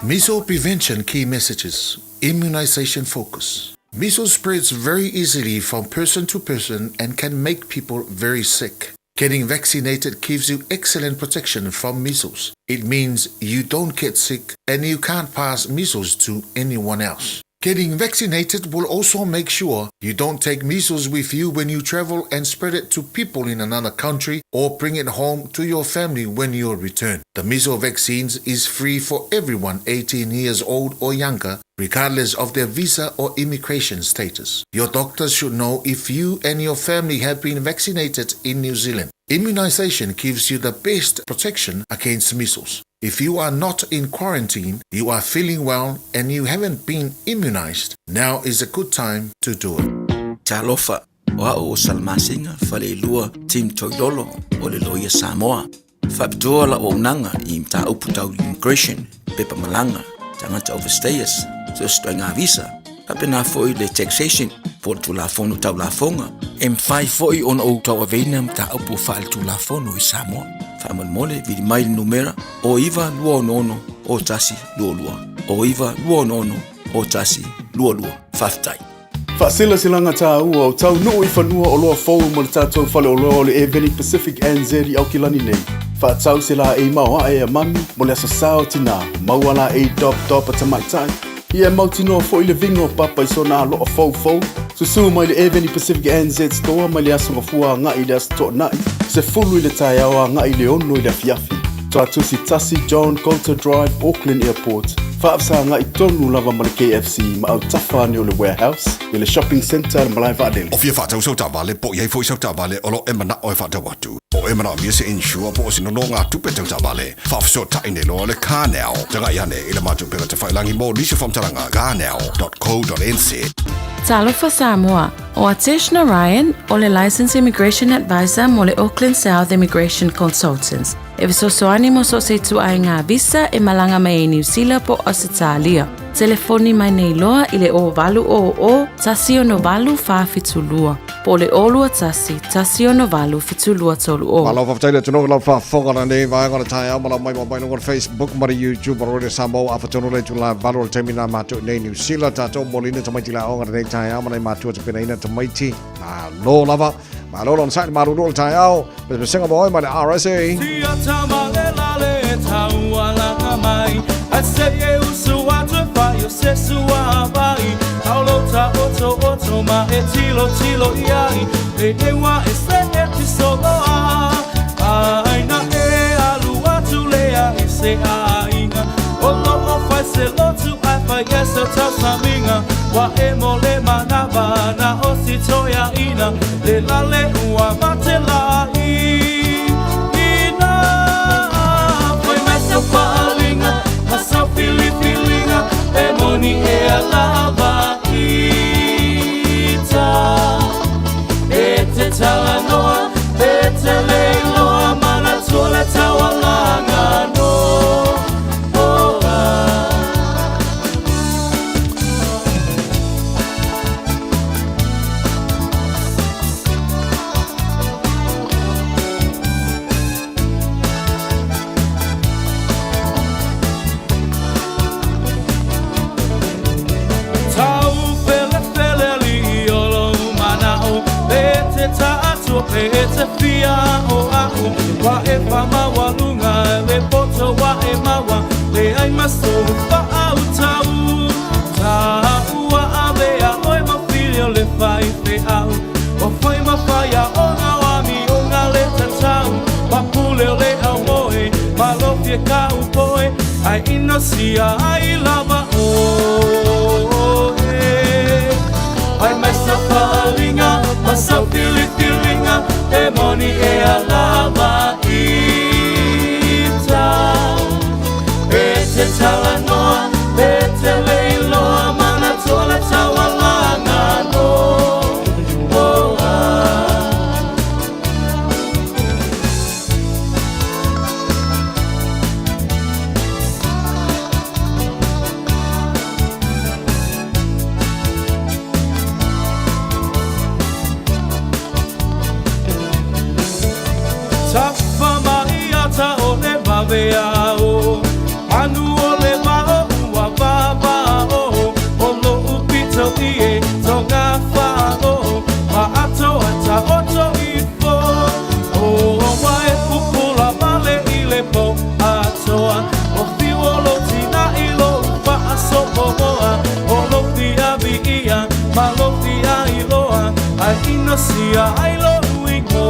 Measles prevention key messages. Immunization focus. Measles spreads very easily from person to person and can make people very sick. Getting vaccinated gives you excellent protection from measles. It means you don't get sick and you can't pass measles to anyone else. Getting vaccinated will also make sure you don't take measles with you when you travel and spread it to people in another country or bring it home to your family when you return. The measles vaccines is free for everyone 18 years old or younger, regardless of their visa or immigration status. Your doctors should know if you and your family have been vaccinated in New Zealand. Immunization gives you the best protection against measles. If you are not in quarantine, you are feeling well and you haven't been immunized, now is a good time to do it. Talofa, wa o salmasinga fale lua tim toilolo o le loia Samoa. Fabitoa la o nanga I mta uputau immigration, pepa malanga, tangata overstayers, so stoinga visa. Apena foi le taxation, por tu la fono tau la fonga. M5 foi on o tau avena mta upu fal tu la fono I Samoa. Famal mole vidi mai numera o iva lua nono o tasi lua lua. O iva lua nono o tasi lua lua. Faftai. Faasila silanga tā ua o tau nuu I whanua o loa fau mo le tātou whale o loa o le Eveni Pacific NZ I Aukilani nei. Whaatau sila e maua e a mami mo le asasao tina mauala e dop a tamaitai. Ia mautinoa fo I le vingo papa I sona a loa fau. Susu mai le Eveni Pacific NZ store mai le aso ngafua ngai le aso nai. Se fulu I le tai awa ngai le ono I le fiafi. Tuatusi Tasi John Coulter Drive, Auckland Airport. Whaafsanga I tonu lava ma le KFC ma au tawhane o le warehouse i le shopping centre ma lai whaadele. O fia whaatau sau tawale, po iai fwoi sau tawale, olo e mana o e whaatau atu. O e mana o se insure, po o sino no ngā tupe tau tawale. Whaafso taine lo le Carnell. Tanga iane i le matu pera te whailangi mō lisa whamtaranga carnell.co.nz. Talofa Samoa, o Ateshna Ryan, o le Licensed Immigration Advisor mo le Auckland South Immigration Consultants. E visosoani mo so se tu ai ngā visa e malanga mai e New Zealand po Australia. Telefoni mai nei loa i le o valu o tasio no valu wha fitulua. Po le olua tasio no valu fitulua tolu o. Malo whaftaile tunu lau whawhongana nei vai ngana tai au malo mai mai ngana Facebook mara YouTube mara rore Samoa awhatunu le tu la valu o temina matu nei New Zealand tato molina tamaiti la ongana nei tai au mana matu o te pina ina tamaiti lo lava. Malo lon sai maru role tai au be singa boy mai RSA. Yo se sua vai aulota oto ma e tilo iai e ewa e se e ti soloa ai na e alua tu lea e se ainga olo o fai se lotu ai fai esa tau saminga wa e mole manava na o si toia ina le lale ua mate lai ina fai mesa palinga masa filipilinga e moni e alava ita e te talanoa e te leiloa mana tole tawalanga no e te fia o aku wa e whama walunga le poto wa e mawa le ai maso wha au tau ua awea oi ma filio le whai te au o whai ma whaia o ngā wami o ngā le tatau wa pule o le au moe ma lofia ka upoe ai ino sia ai lava o ai mai sa whalinga ma sa filipilinga e moni e alava ita e te talanoa e te leiloa mana tola tawalanga no o anu o le mao ua vava o lo upito ie tonga wha o ma ato ata oto i fo o wae pupula male i le po atoa o fiwolo tina i lo wha aso moa o lo fia vi ia ma lo fia i loa ai ino sia ai lo uingo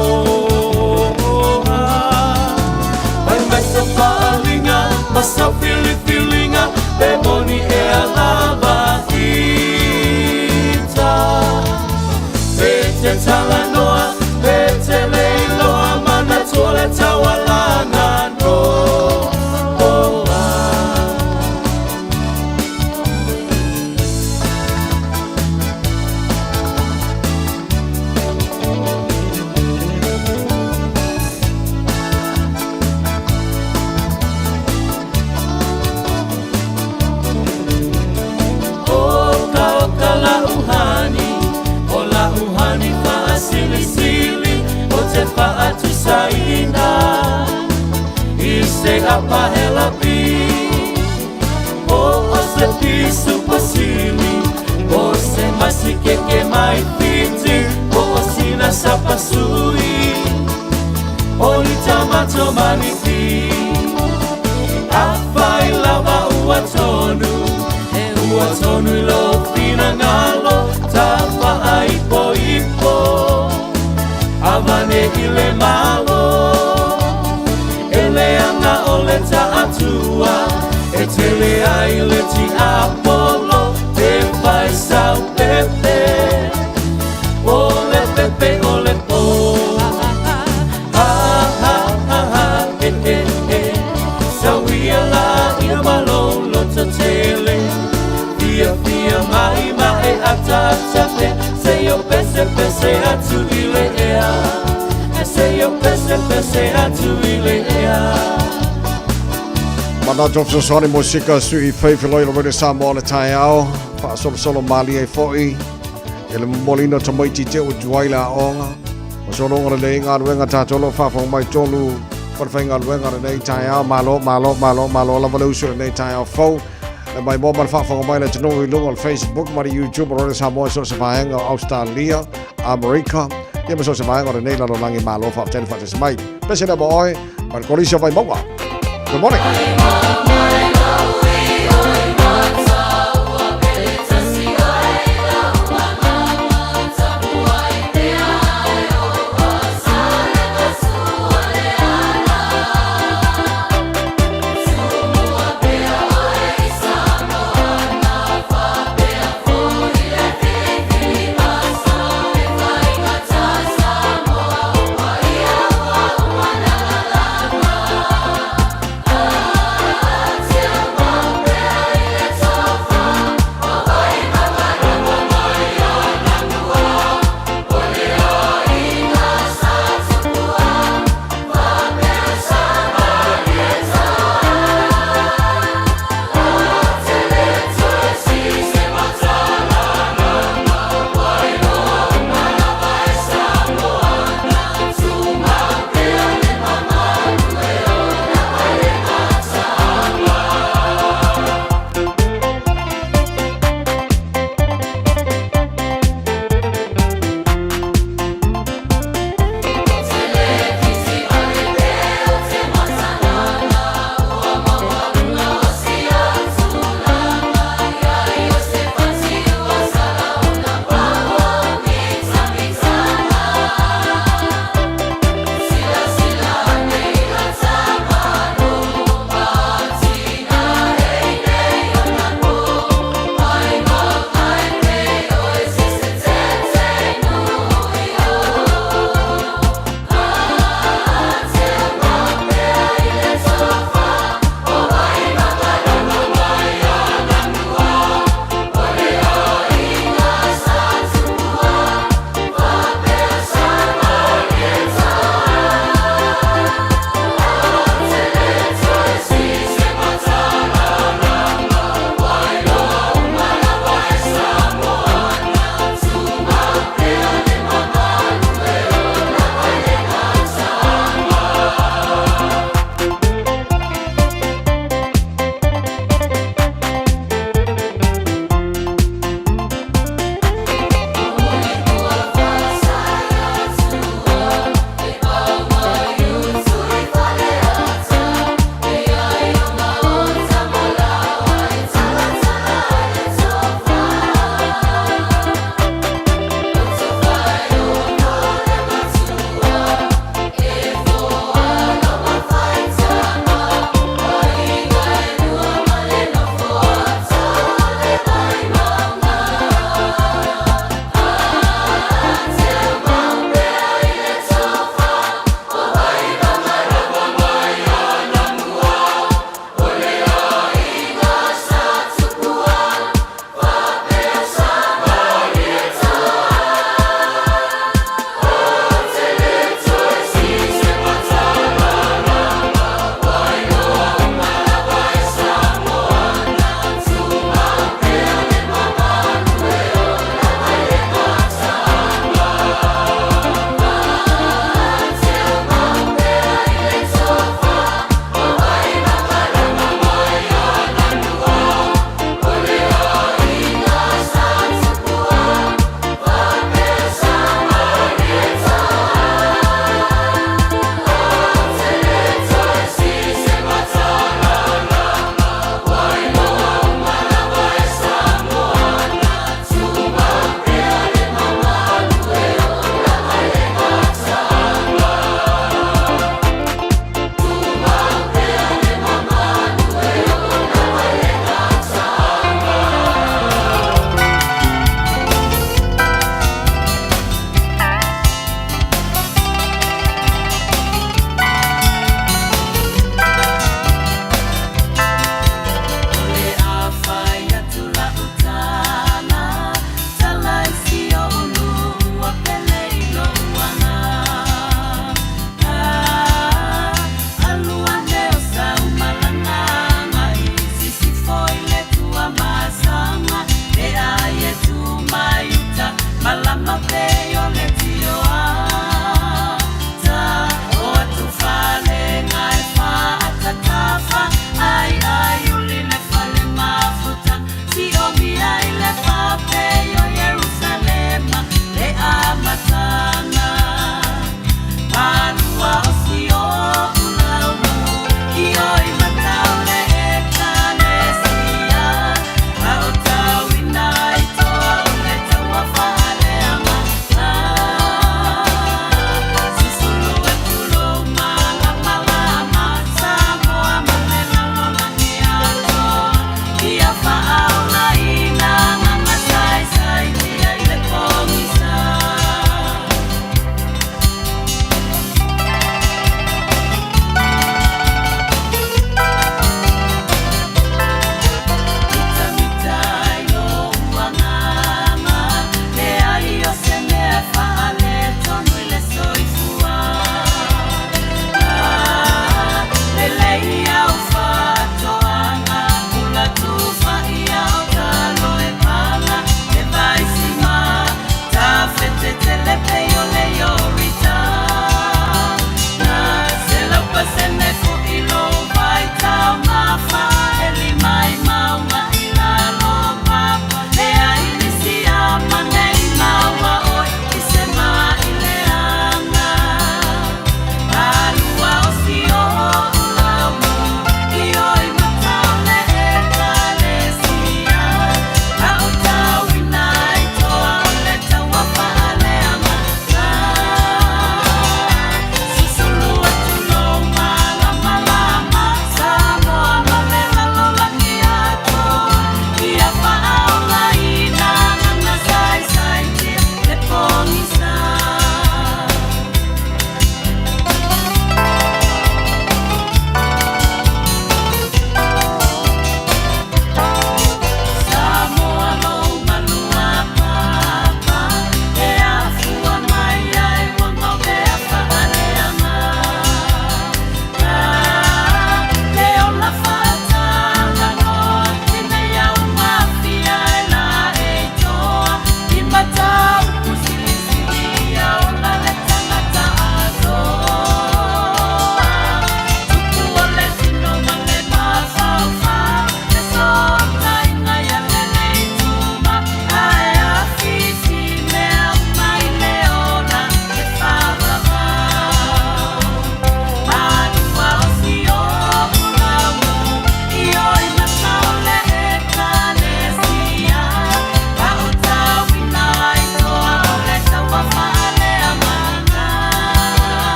masa filipilinga e moni e alava ita e te talanoa e te leiloa mana tole tawalanga no se apahela pi o se pisu pasili o se masike ke mai piti o sina sapasui o ni tamato maniti afai lava uatonu lo fina ngalo tapa aipo ipo avane ile malo ele anga ole ta atua e tele ai le Mana jof soni musika sui fai filoi lo Samoa le tai ao fa solo mali e foi ele molino tamaiti te o tuaila onga o solo ngara le nga wenga tatolo fa fa mai tolu fa fa wenga le tai ao malo la valo su le tai ao fo le mai mo fa fa mai le tino i lungo Facebook mari YouTube ro Samoa so se fa nga Australia America ye mo so se fa nga le la lo langi malo fa ten fa se mai pese na boy par colisio vai mo. Good morning.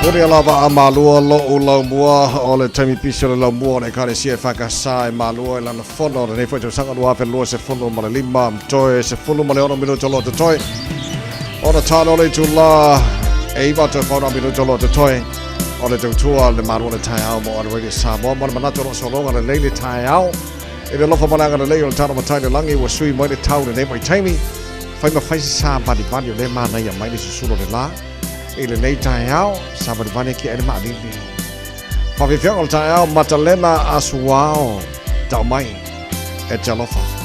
Uri alava a malua lo o lau mua o le taimi piso le lau mua o le kare sia whakasa e malua e lana whono o le nei whaitau sanga lua fe lua se whono ma le lima mtoe se whono ma le ono minuto lo te toi o na tāno le tu la e iwa te whono minuto lo te toi o le tautua le marua le tai au mo o le Radio Samoa mo le manato ro solonga le leile tai au e le lofa malanga le leile o le tāno matai le langi wa sui mai le tau le nei mai taimi whai ma whaisi sa badi badi o le mana ia mai le susulo le la e le nei tai au sa badi badi ki ene maadili whawhiwhianga le tai au Matalena Asuao tau mai e te alofa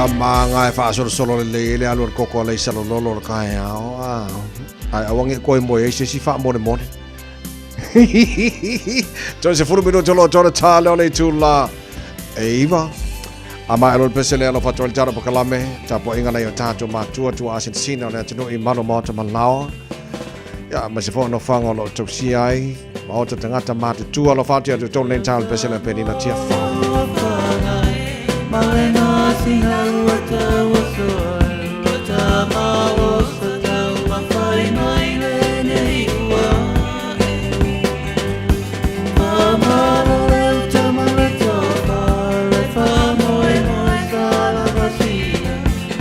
Kamanga fa solo le alor koko le salo lolo kai a ai awangi ko mo e si fa mo mo Joe se furu mino tolo tolo talo le tula Eva ama alor pesele alo fatol jara pokalame tapo inga na yo tato ma tua asin sino na tino I malo mo malao ya ma se fo no fango lo to si ai ma o tangata ma tu alo fatia to len tal pesele penina tia Malena sina wata waso wata ma waso ta ma fai mai le iwa mama le tama le topa le fa moi sala vasia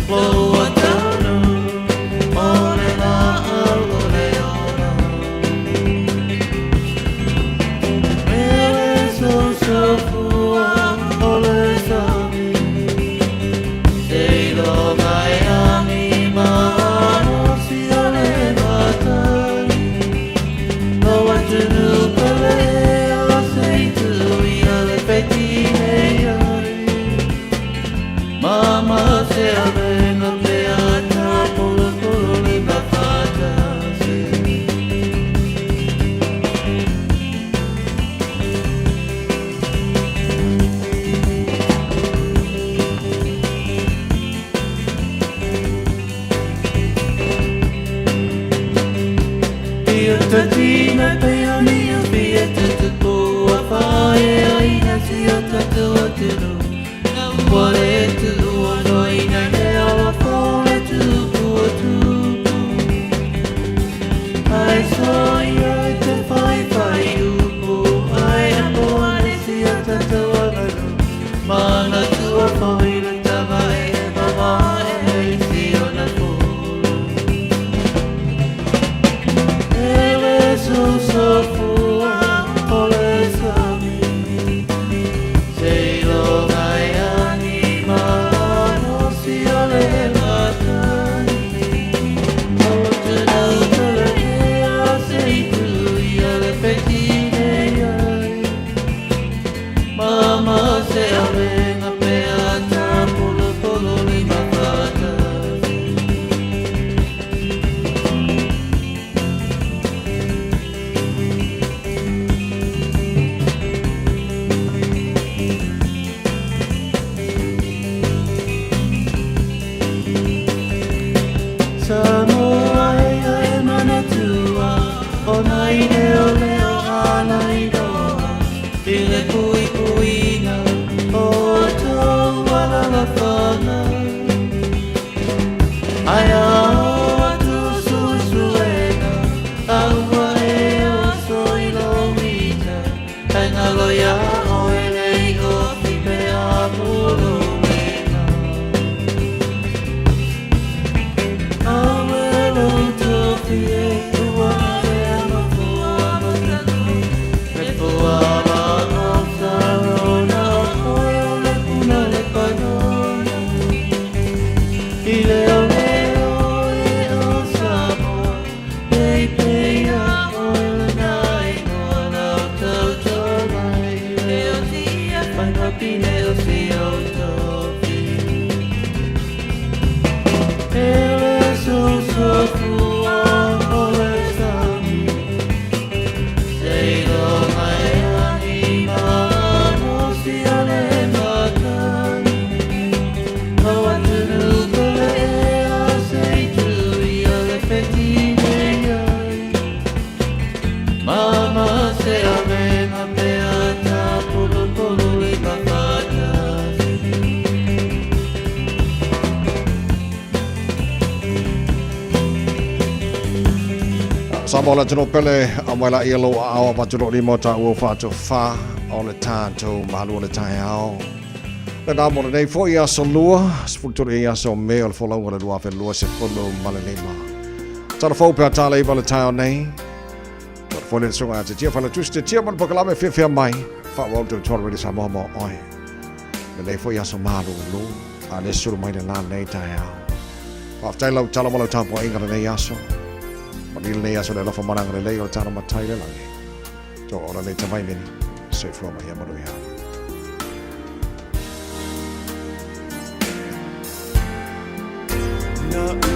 lo wata no ole na ole ona ele so fua ole so Mama se avena beata polo polo le bafata Io tatina peoni io fieta tu a fare ai nasi io tatuatelo What it do, no ina ne ala fole tu. I saw you te fai you. I am born is ya tatawa mana tu fai le tava e baba e si ona fu. Ele so fu ole so Say lo Mama se avena peata polo polo le mafata Samoa e manatua o nai leo leo ala idoa Ile puina o tau ala la whana Ai a tu susuena Aua e o soilo mita Ai ngā loia o elei o whipe a polo mena Aue lo tofi e ua e ama fua matanu Me fua Mama se avena beata polo polo le bafata Samola tino pele amala ielo awa patulo ni mota u fatu fa o le tato malu le tai ao le namo nei fo ia so lua sfulturo ia so me o fo longa le lua fe lua se fo lo malalema tala fo pe tala i vale tai nei fo le songa te tia fala tuste tia mon pokalame fe mai fa wol to toro le samo mo oi le nei fo ia so malu lu a le suru mai na nei tai ao fa tala tala mo tampo inga nei aso Manil nei aso le la famana ngale le o tana matai le langi. To ora le tamai meni. Se from ya maro ya. Now let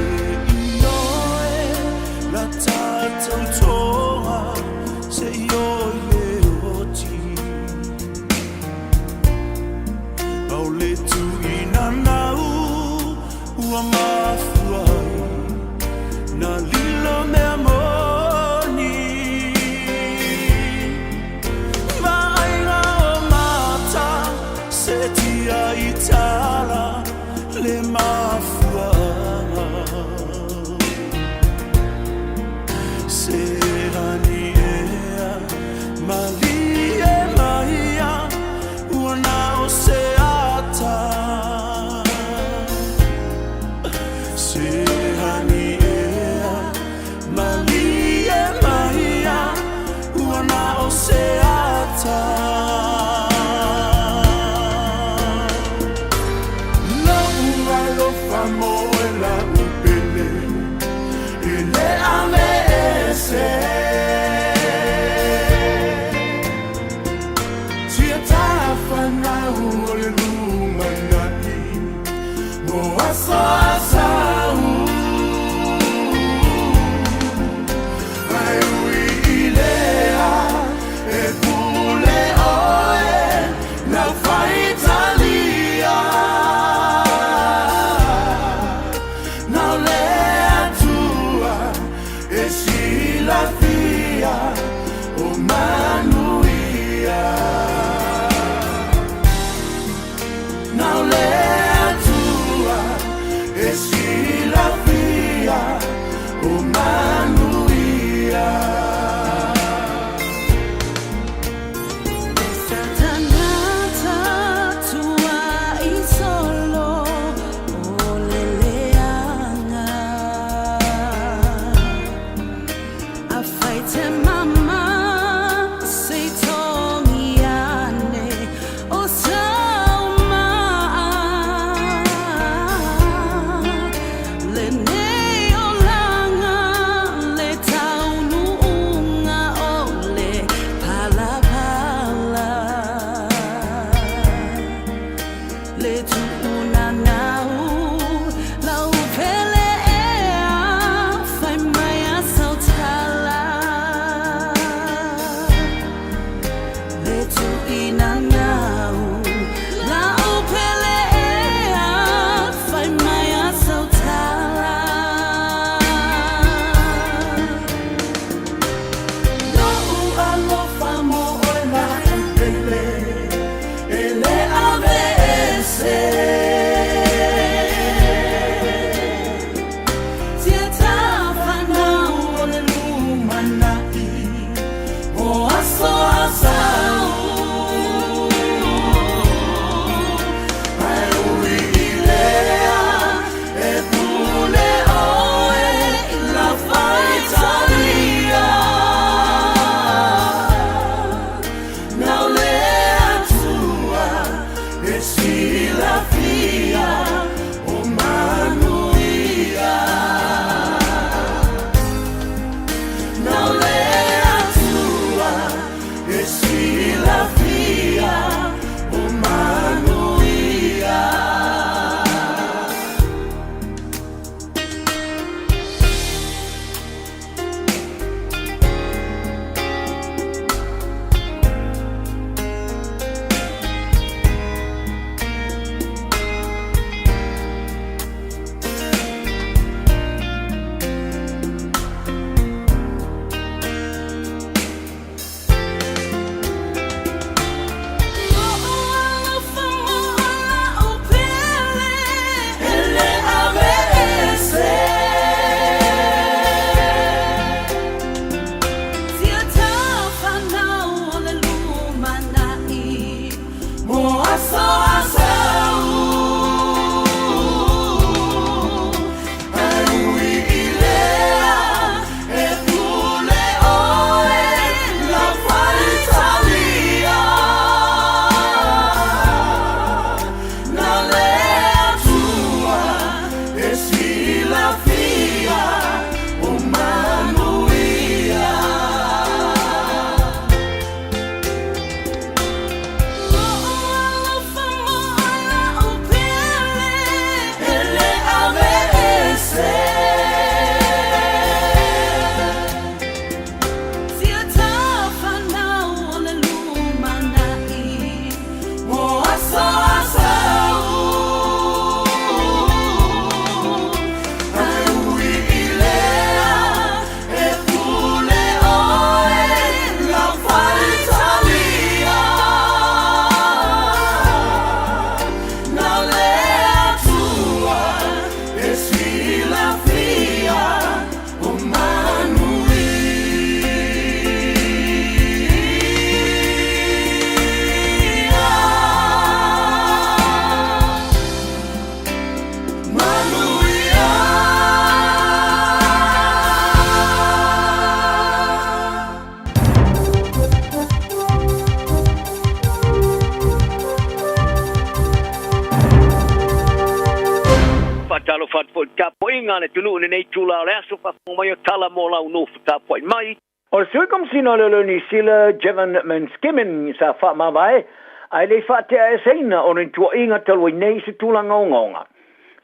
ne tunu ne tula le aso fa mai tala mo la no futa poi mai o sui kom sino le ni sila Jevan Manskimin sa fa ma vai ai le fa te seina o ni tua inga talo nei se tula ngonga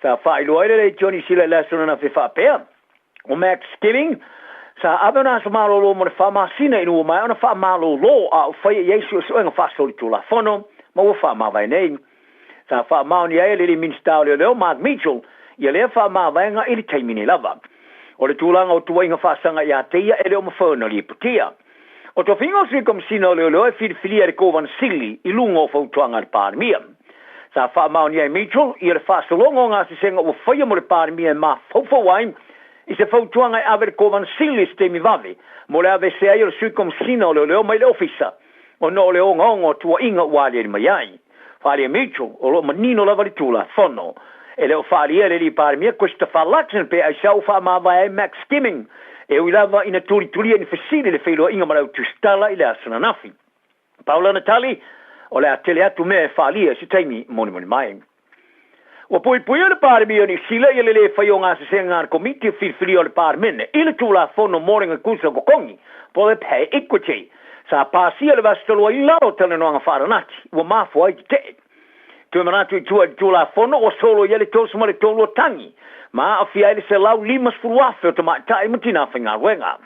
sa fa i loire le Johnny sila la sona na fa pe o Max Skilling sa abana sa malo lo mo fa ma sina inu mai ona fa malo lo a fa yesu so nga fa so tula fono ma fa ma vai nei sa fa ma ni ai le min style le Mark Mitchell ia le fa ma vai nga ili taimini lava o le tulanga o tuainga whasanga ia teia e leo mawhana li putia. O to whinga si kom sino leo leo e whiriwhiria re kovan sili i lungo o whautuanga le pārmia. Sa wha mauni ai Mitchell i le whasolongo ngā si senga o whaia mo le pārmia ma whauwhawaim i se whautuanga e ave re kovan sili ste mi vave mo le ave se ai o si kom sino leo leo mai le ofisa o no leo ngongo tua inga wale ni mai ai. Whare Mitchell o lo manino lava li tula whono e leo wharia le li pārmia Christopher Luxon pe ai sau wha mawai Max Skimming e ui lava ina turi ni whasiri le whailua inga marau tustala i le asana nafi. Paula Natali o le atele atu mea e whalia si taimi moni mai. Wa pui o le pārmia ni sila i le whaio ngā se ngā komiti o whirwhiri o le pārmene i le tūla whono moringa kusa kokongi po le pay equity sa pāsia le vastolua i lao tala noanga wharanati wa mafua i te tu manatu tu la fono o solo yele to smale to lo tangi ma afia ile se lau limas fuafe to ma tai mutina finga wenga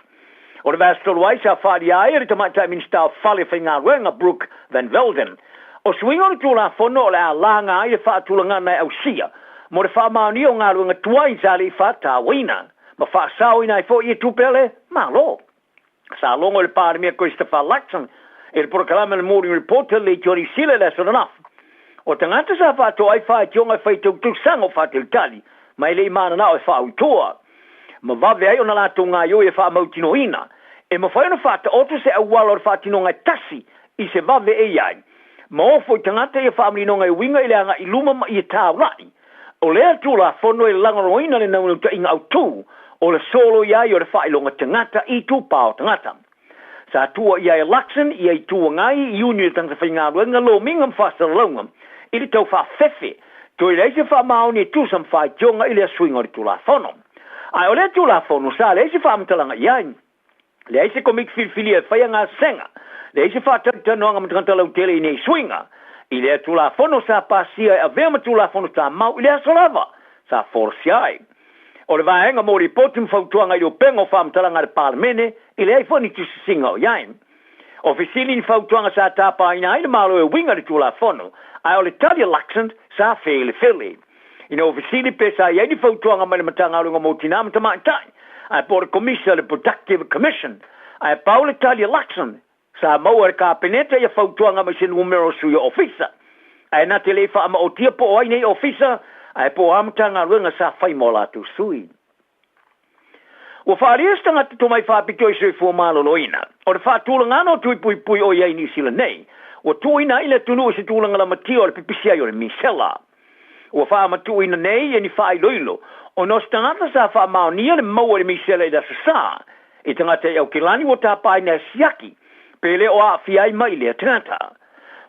o le vasto wai sa faria ire to ma tai min sta fale finga wenga Brook Van Velden o swing on tu la fono la langa ia fa tu langa na au sia mo le fa ma ni o nga lunga tuai sali fa ta wina ma fa sao ina fo ye tu pele ma lo sa longo le parmi Christopher Luxon il proclama il morning reporter le Johnny Sila la sonaf o tangata sa whato ai wha tionga whai tau sanga o whatil tali, mai le imana na o e wha utoa. Ma vave ai o na lato ngā yo e wha mautino ina, e ma whai ona whata oto se awala o whatino ngai tasi i se vave e iai. Ma ofo i tangata i wha amrino ngai winga i leanga i luma ma i e tā rai. O lea tūla whono e langaroina le naunu ta inga au tū, o le solo iai o le wha ilonga tangata i tū pāo tangata. Sa tua iai Luxon i ai tua ngai i uni tangata whainga ruenga lo mingam whasa laungam. Ili tau wha fefe, to i leise wha maoni e tūsam wha tionga i lea swinga ri tūla whono. Ai o lea tūla whono sa leise wha amtalanga iai. Leise komik whirwhilia whaia ngā senga. Leise wha tatanoanga matakantalau tele i nei swinga. I lea tūla whono sa pasia e avea ma tūla whono sa mau i lea salava. Sa forsi ai. O le vaenga mori potum whautuanga i o pengo wha amtalanga re parmene i lea i whani tusisinga o iai. Ofisili ni whautuanga sa tāpa ina aina malo e winga ri tūla whono. Ai o le tali Luxon sa whele whele. Ina ofisili pe sa iai ni whautuanga mai le matanga alunga mo tina matamatai. Ai po le komisa le Productive Commission. Ai pau le tali Luxon sa maua le kāpeneta ia whautuanga mai se numero suia ofisa. Ai na te le wha ama o tia po ai nei ofisa. Ai po amatanga alunga sa whai mo latu sui. Ua whaariestanga te tomai whapito i sui fuamalo loina. O le whaatulanga no tui pui o iai ni sila nei. Ua tuina ile tunu se tulanga la matio le pipisia yo le misela. Ua wha matuina nei e ni wha iloilo. O nos tangata sa wha maonia le maua le misela i da sasa. I tangata e au kilani o tapai na siaki. Pele o a fiai mai le tangata.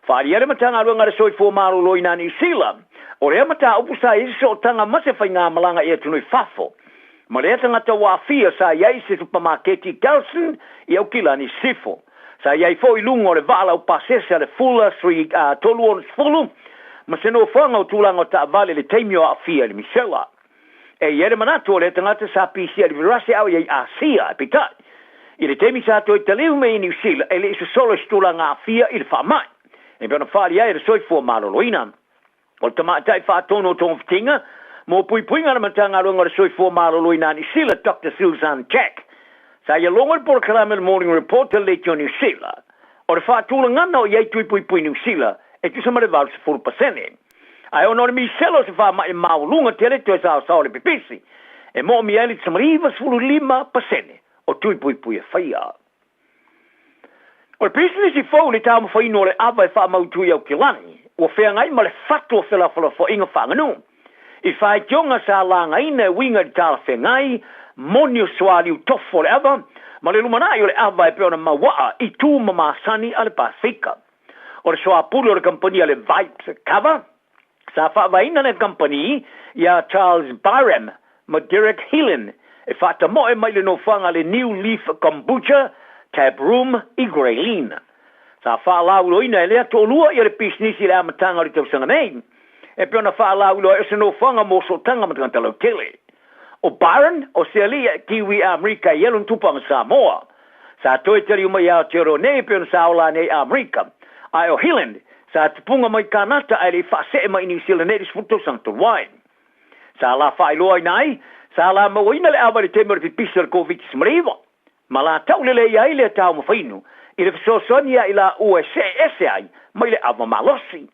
Whaari ere matanga luanga le soi fuamalo loina ni sila. O rea mata upusa i so tanga mase whai ngā malanga e tunu i fafo. Ma rea tangata wafia sa iai se supermarketi Galson i au kilani sifo. Sa iai fo i lungo le vala o pasesa le fula sui tolu o sfulu, ma se no whanga o tūlanga o ta vale le teimio a fia le misela. E iere manatu o le tangata sa pisia le virase au iai a sia e pitai. I le teimi sa to i taliu me i New Zealand, e le iso solo i tūlanga a fia i le whamai. E pēna whaari ai le soi fua maroloina. O le tamatai whaatono o tōng fitinga, mo pui na matanga runga le soi fua maroloina ni sila Dr. Susan Jack. Sa ia longa le proclama le morning reporter le tio New Zealand. O le whaatulanga o iai tui pui New Zealand, e tu sama le val se 4%. Ai ono le miselo se wha mai maulunga tele tu e sao le pipisi. E mo mi ele sama riva se 5% o tui pui e whaia. O le business i fau le tau mawhai no le awa e wha mautui au kilani. O whea ngai ma le whatu o whelawhala fo inga whanganu. I whai tionga sa langa ina winga di tala whea ngai, moni o swali u tofo le awa, ma le lumanai o le awa e peona mawaa i tū mamasani a le Pasifika. O le soa puli o le company le Vibes Cover, sa whawaina le company ia Charles Byram ma Derek Heelan e whata moe mai le no whanga le New Leaf Kombucha Tap Room i Greylina. Sa whaalau loina e lea tōlua i le pisnisi le amatanga o le tausanga nei. E peona whaalau loa e se no whanga mo so tanga matanga lau tele. O Byron, o Sealia, Kiwi Amerika i elun tupanga Samoa. Sa toi tari umai au tero nei peona sa ola nei Amerika. Ai o Heeland, sa tupunga mai kanata ai le whase mai New Zealand nei disfuto sangto wine. Sa la whailoa nai, sa la mawina le awa le temere pi pisa le COVID-19. Ma la tau le ai le tau mawhainu. I le fisosonia i la USS ai, mai le awa malosi.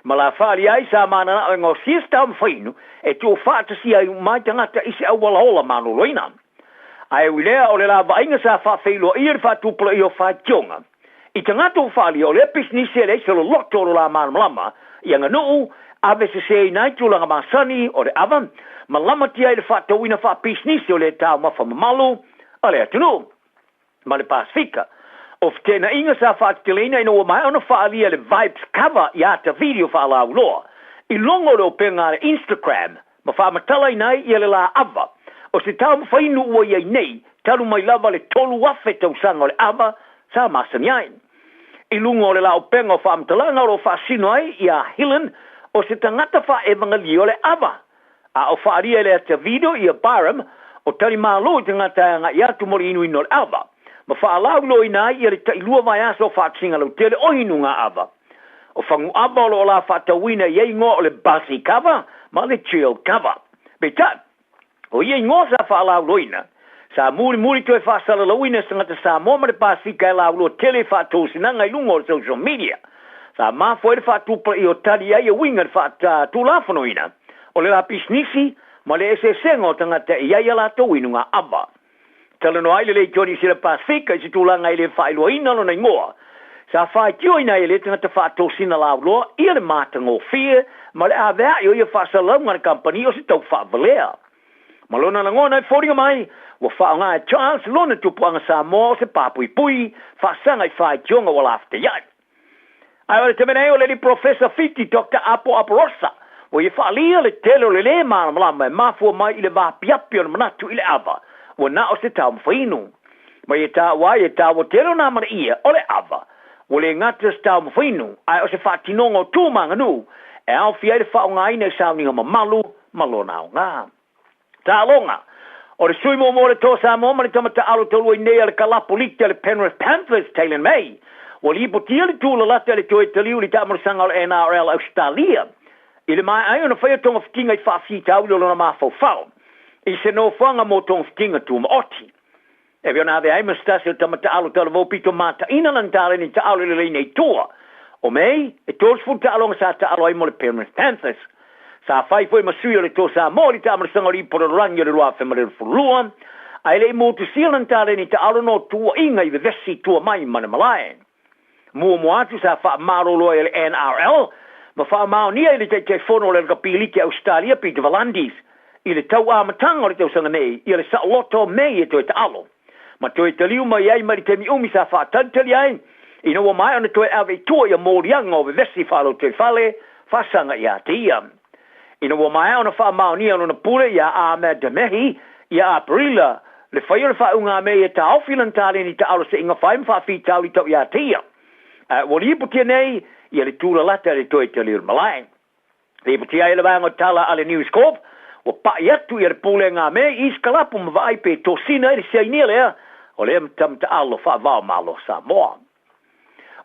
Ma la whaali ai sa mana na o ngō sias tau mawhainu, e tō whaatasi ai mai tangata isi au wala hola manu loina. Ai wilea o le la vainga sa whaafeilo i le whaatupula i o whaationga. I tangata o whaali o le pisnisi le se lo loto o la manu lama, i anga nuu, ave se se nai tūlanga masani o le awa, ma lama ti ai le whaatawina whaapisnisi o le tau mafa mamalu, o le atunu, ma le Pasifika. O tēnā inga sa whaatelina ina o mai ona whaalia le Vibes cover i ata video whaalau loa. I longo reo penga le Instagram, ma whaamatala nai i le la ava. O se tau mwhainu ua iai nei, taru mai lava le tolu wafe tau sanga o le ava, sa masani ai. I lungo le la o penga o whaamatalanga o whaasino ai i a Heelan, o se tangata wha evangali o le ava. A o whaaria le ata video i a Byram, o tari malo i tangata nga i atu mori inu ino le ava. Ma whaalau loi nai i le tailua mai aso o whaatsinga lau tele o hinu ngā ava. O whangu ava o la whaatawina i ei ngō o le basi cover, ma le chill cover. Beta, o i ei ngō sa whaalau loina, sa muri toi whaasala lauina sa ngata sa mōma le Pasifika e lau loa tele whaatosina ngai lungo o social media. Sa mafo e le whaatupra i o tali ai e winga le whaatulafanoina. O le la pisnisi, ma le ese sengo tangata i ai ala tawinu ngā ava. Talano ai le Johnny sila Pasifika i si tūlanga i le whailua ina lona ingoa. Sa whai tio ina i le tangata whaatosina lau loa, i le mātanga o fia, ma le awea i o ia whaasalau ngana kampani o si tau whaavalea. Ma lona langona i whoringa mai, wa whaonga e Charles lona tupuanga Samoa o se papui pui, whaasanga i whai tionga wala afte iai. Ai o le temene o le li Professor Fiti, Dr. Apo Aporosa, o i whaalia le tele o le le mana malama e mafua mai i le vapiapi o le manatu i le ava. Wa na o se tau mwhainu. Ma i tā wai e tā o tero nā mana ia o le ava. Wa le ngata se tau mwhainu, ai o se whaatinonga o tūmanga nu, e au fia le whaonga ina e sauninga mamalu, malona o ngā. Tā longa, o le sui mō le tō sa mō mani tamata alo tolu i nei ale kalapolita le Penrith Panthers Taylor May. Wa li ipotia le tūla lata le toi taliu li tāmarasanga o le NRL Australia. I le mai ai ona whaia tonga whitinga i whaafi tau lo lona mawhau. I se no whanga mo tong whitinga tu ma oti. E viona ave ai mastasi o tamata alo tala vau pito mata ina lantare ni ta alo le nei toa. O mei, e tōs futa alonga sa ta alo ai mo le Penrith Panthers. Sa whai fwoi masui o le tō sa mō li ta amarasanga ri pora rangi o le roa whema le furua. Ai le mo tu sia lantare ni ta alo no tua inga i vesi tua mai mana malae. Mua moatu sa wha maro loa i le NRL. Ma wha mao nia i le te fono le kapili ki Australia Peter Valandis. I le tau amatanga o le tausanga nei, i le sa loto mei e toi ta alo. Ma toi ta liu mai ai mari te mi umi sa wha tantali ai, i no mai ana toi ave tua i a mōrianga o vesi whalo toi whale, whasanga i a te ia. I no mai ana wha mao ni ana pule i a Ahmed Damehi, i a Aprila, le whaiona wha unga mei e ta aufilantare ni ta alo se inga whaim wha whitau i tau i a te ia. Wali iputia nei, i le tūla lata le toi ta liu malai. Le iputia i le vanga tala ale News Corp, o pa iatu i pule ngā me i skalapu mwai pe tosina i se inia lea o le tamta alo wha vau malo sa moa.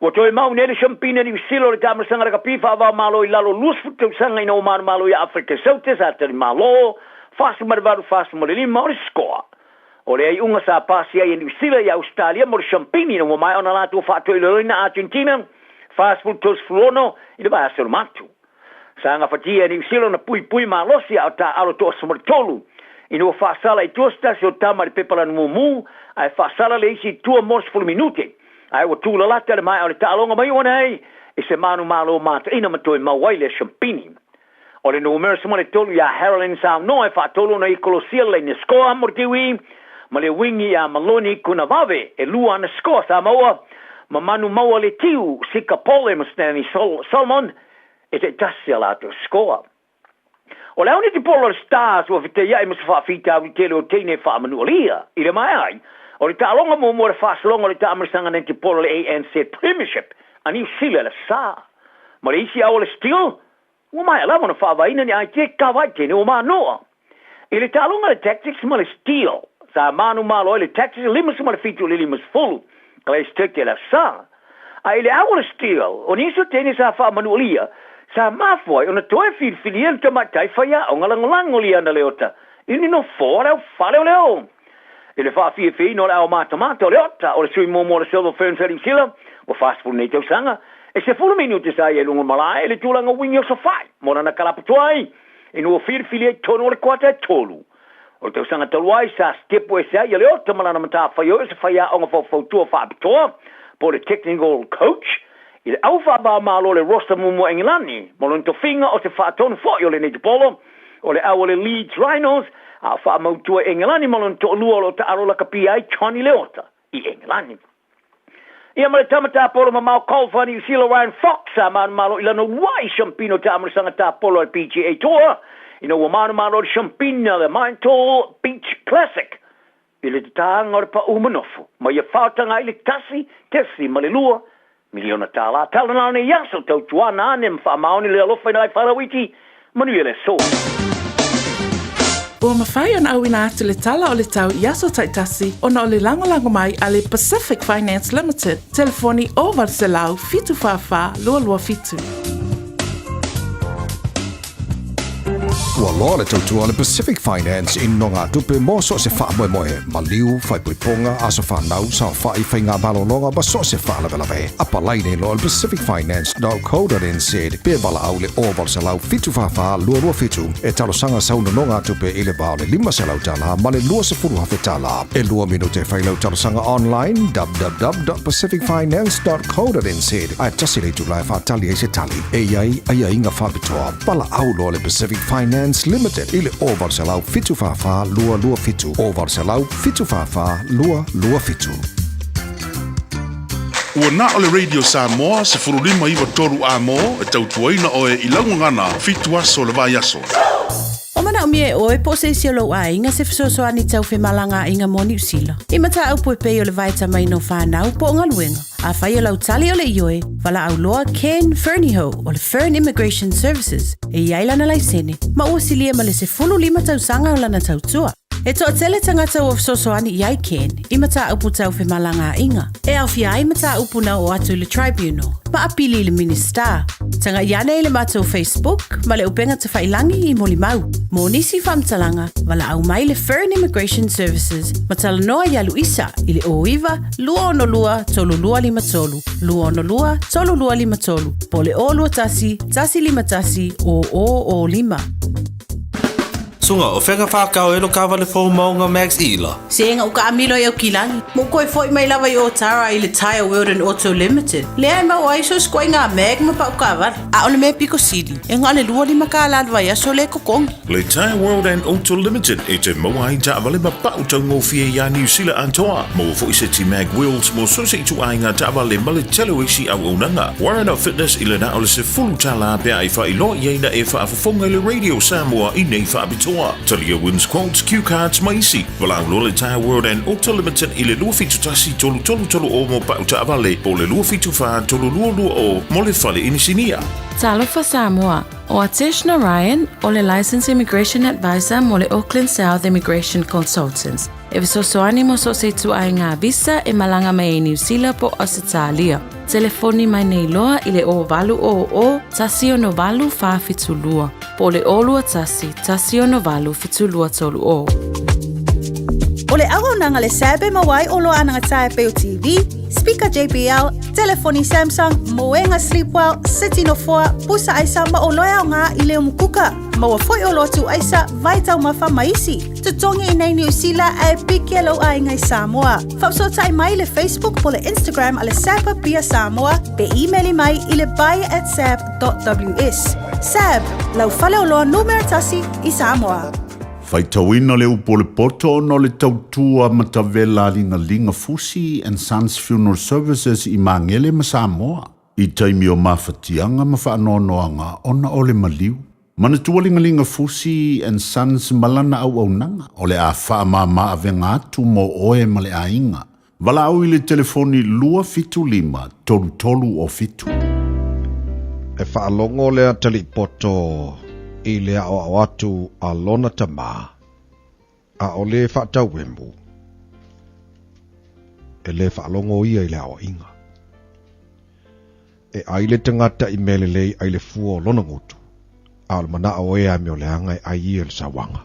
O toi mau nere champina ni visilo le tamarasanga raka pi wha vau malo i lalo lusfutu sanga i no manu malo i Afrika Sautis atari malo, fasu marvaru fasu marilima o le skoa. O le ai unga sa pasi ai ni visilo i Australia mo le champini no mai ona latu wha toi leroina Argentina, fasu tos fulono i le vai asero matu. Sanga fatia ni silo na pui malosi au ta alo to tolu. Ino fasala i tosta se o tama de pepala mumu, ai fasala le isi tua mors for minute. Ai o tu la lata le mai au ta longa mai ona ai, e se manu malo mata ina matoi mawaile champini. O le no merso mo le tolu ya Harolin sa no e fa tolu na i kolosia le ne skoa mortiwi, ma le wingi ya Maloni kuna vave e lua na skoa sa maua, ma manu maua le tiu sika pole mastani Solomon, e te tasi alato skoa. O le auni te polo stars o fite ia i musa whaafita au tele o teine wha manu lia. I le mai ai, o le tālonga mo le whaasalonga o le tāmarisanga nei te polo le ANC Premiership, ani usile le sa. Ma le isi au le steel, o mai ala wana whaawaina ni ai te kawai tene o maa noa. I le tālonga le tactics ma le steel, sa manu malo le tactics limas ma le fitu le limas fulu, ka le stekte le sa. Ai le au le steel, o niso tene sa wha manu lia, sa mafoi ona toe filfilian ka matai faya o ngalangolango lia na leota. Ini no fora o fale o leo. Ele fa fi no la o mata leota o le sui mo le silver fern feri sila o fast food nei tau sanga. E se fulu minuti sa e lungo malai le tulanga winyo so fai. Mona na kalapatuai. Inu o filfilia tono le kwata tolu. O tau sanga taluai sa stepo e sa e leota malana mata fayo e se faya o ngafo fautua fa apitoa po le technical coach. I le au wha malo le roster mumo Engilani, mo le tofinga o te whaatonu fo o le nei te polo, o le au le Leeds Rhinos, a wha mautua Engilani mo le to lua o te arola kapi ai Johnny Leota, i Engilani. Ia ma le tamata polo ma mau Colfani i Sila Ryan Fox, a man malo ilana wai champino ta amarisanga ta polo al PGA Tour, ina wa manu malo le champina le Main Beach Classic, i le tanga o le pa umanofu, ma ia whaotanga i le tesi ma le lua, miliona tala talana ne yaso tau tuana ane mfa maoni le alofa ina lai wharawiti manu ele so. Ua mawhai ona au ina atu le tala o le tau yaso taitasi ona o le langolango mai a le Pacific Finance Limited. Telefoni o Valselau fitu whawha lua fitu. Ua loa le tautua le Pacific Finance in no ngā tupe mo so se wha moe moe, ma liu, whai puiponga, aso whanau, sa whai whai ngā balononga, ma so se wha lawe. Apa laine lo le pacificfinance.co.nz, pe wala au le oval se lau fitu whawha lua fitu, e talo sanga sauna no ngā tupe i le bao le 5 se lau tala, ma le lua se furu hawhi tala. E lua minute whai lau talo sanga online, www.pacificfinance.co.nz, ai tasi le tulai whatali e se tali, e iai ai inga whabitoa, pala au lo le Pacific Finance Limited ile oval salau fitu fafa lua fitu oval salau fitu fafa lua fitu. Ua na o le Radio Samoa se furulima iwa toru a mo e tautuaina o e ilaungangana fitu aso le vai aso. O mana o mie oe po se isi lo a inga se fisosoani tau fe malanga inga mo New Zealand. I mata au po pei o le vai tamai no whanau po ngaluenga. A whai o lau tali o le ioe, wala au loa Ken Fernieho o le Fern Immigration Services e iaila na laisene. Ma ua silia ma le se fulu 5 tau sanga o lana tau tua. E toa tele tangata o fisosoani iai Ken, i mata upu tau fe malanga inga. E au fiai mata upu na o atu le tribunal, ma apili le minister. Tanga iane le mato Facebook, ma le upenga te whailangi I moli mau. Mo nisi whamtalanga, wala au mai le Fern Immigration Services, ma tala noa ia Luisa, I le oiva, lua ono lua, tolu lua lima tolu. Lua ono lua, tolu lua lima tolu. Po le o lua tasi, tasi lima tasi, o lima. Sunga o whenga whakao e lo kawa le whau maunga Max Ila. Senga uka amilo e o kilangi. Mo koe foi mai lawa I o Tara I le Tire World and Auto Limited. Lea ma o aiso skoi ngā meg ma pa uka awar. A ole me Pico City. E ngā le lua lima ka alad vai aso le kokongi. Le Tire World and Auto Limited e te maua I ta awale ma pa utau ngofie ya New Zealand antoa. Mo fo ise ti Mag Wheels mo so se tu ai ngā ta awale ma le telo isi au unanga. Warren of Fitness I le na ole se fulu tala pe ai wha I lo ieina e wha afafonga le Radio Samoa I nei wha abitoa. Talia wins quotes, cue cards, maisi. Wala au le Tire World and Auto Limited I le lua fitu tasi tolu o mo pa uta avale. Po le lua fitu wha tolu lua o mo le whale inisinia. Talofa Samoa. O Ateshna Ryan, o le Licensed Immigration Advisor mo le Auckland South Immigration Consultants. E visosoani mo so se tu ai ngā visa e malanga mai New Zealand po Australia. Telefoni mai nei loa I le o valu o tasi o no valu wha fitu lua. Po le o lua tasi o no valu fitu lua tolu o. O le aho nanga le sabe mawai o loa nanga tae pe o TV, speaker JBL, telefoni Samsung, moenga Sleepwell, City no 4, pusa aisa ma o loa o ngā I leo mukuka. Maua foi o lotu aisa, vai tau mawha maisi. Tutongi I nei New Zealand e piki alo ai ngai Samoa. Whapsotai mai le Facebook po le Instagram ale Sapa Pia Samoa, pe emaili mai I le buy@sab.ws. Sab, lau fale o loa numeratasi I Samoa. Faitauina le upo le poto no le tautua matavela linga Fusi and Sons Funeral Services I Mangele ma Samoa. I taimi o mawhatianga ma whaanoanoanga ona ole maliu. Mana tualingalinga Fusi and Sons malana au nanga, o le a whaamama a venga atu mo oe ma le ainga. Wala au i le telefoni 255 tolu o fitu. E whaalongo lea talipoto i lea o awatu a lona tama, a o le whaatau wembu. E le whaalongo ia i lea o inga. E aile tangata i melelei aile fua o lona ngutu, a o mana o ea me o leanga i ai i le sawanga.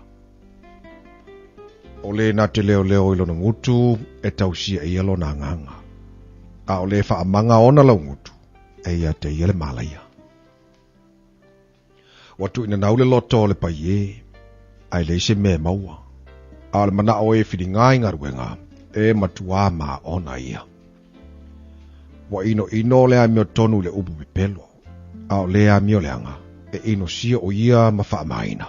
O le na te leo i lona ngutu e tausia i alo na nganga. A o le whaamanga ona lau ngutu, e ia te ia le malaya. Watu ina naule loto le paie, ai le se me maua. A le mana o e whiringa inga ruenga, e matua ma ona ia. Wa ino le amio tonu le ubu pipelo, a o le amio leanga, e ino sia o ia ma whaamaina.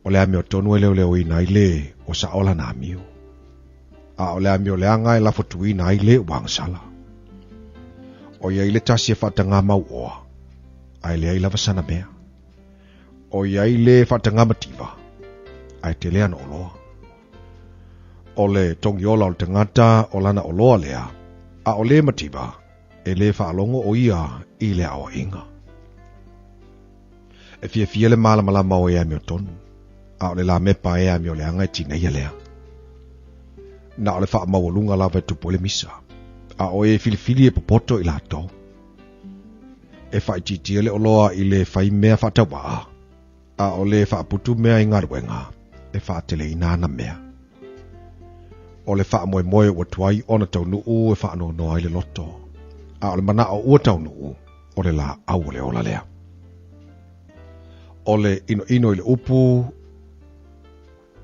O le amio tonu e leo ina ile o sa ola na amio. A o le amio leanga e la fotuina ile wangsala. O ia ile tasi e whatanga mau oa. Ai le ai lava sana mea. O iai le whatanga mativa. Ai te lea na oloa. O le tongi ola o le tangata o lana oloa lea. A o le mativa. E le whaalongo o ia i le awa inga. E fia le malamalama o ea meo tonu. A o le la mepa ea meo leanga e tina ia lea. Na o le wha mawalunga lava e tupo le misa. A o e filifili e popoto i la tau. E whai titia le oloa i le whai mea whatawaa. A o le whaaputu mea i ngaruenga. E whaatele i nana mea. O le wha moe ua tuai ona tau nuu e whaano noa i le loto. A o le mana o ua tau nuu o le la au le ola lea. O le ino i le upu.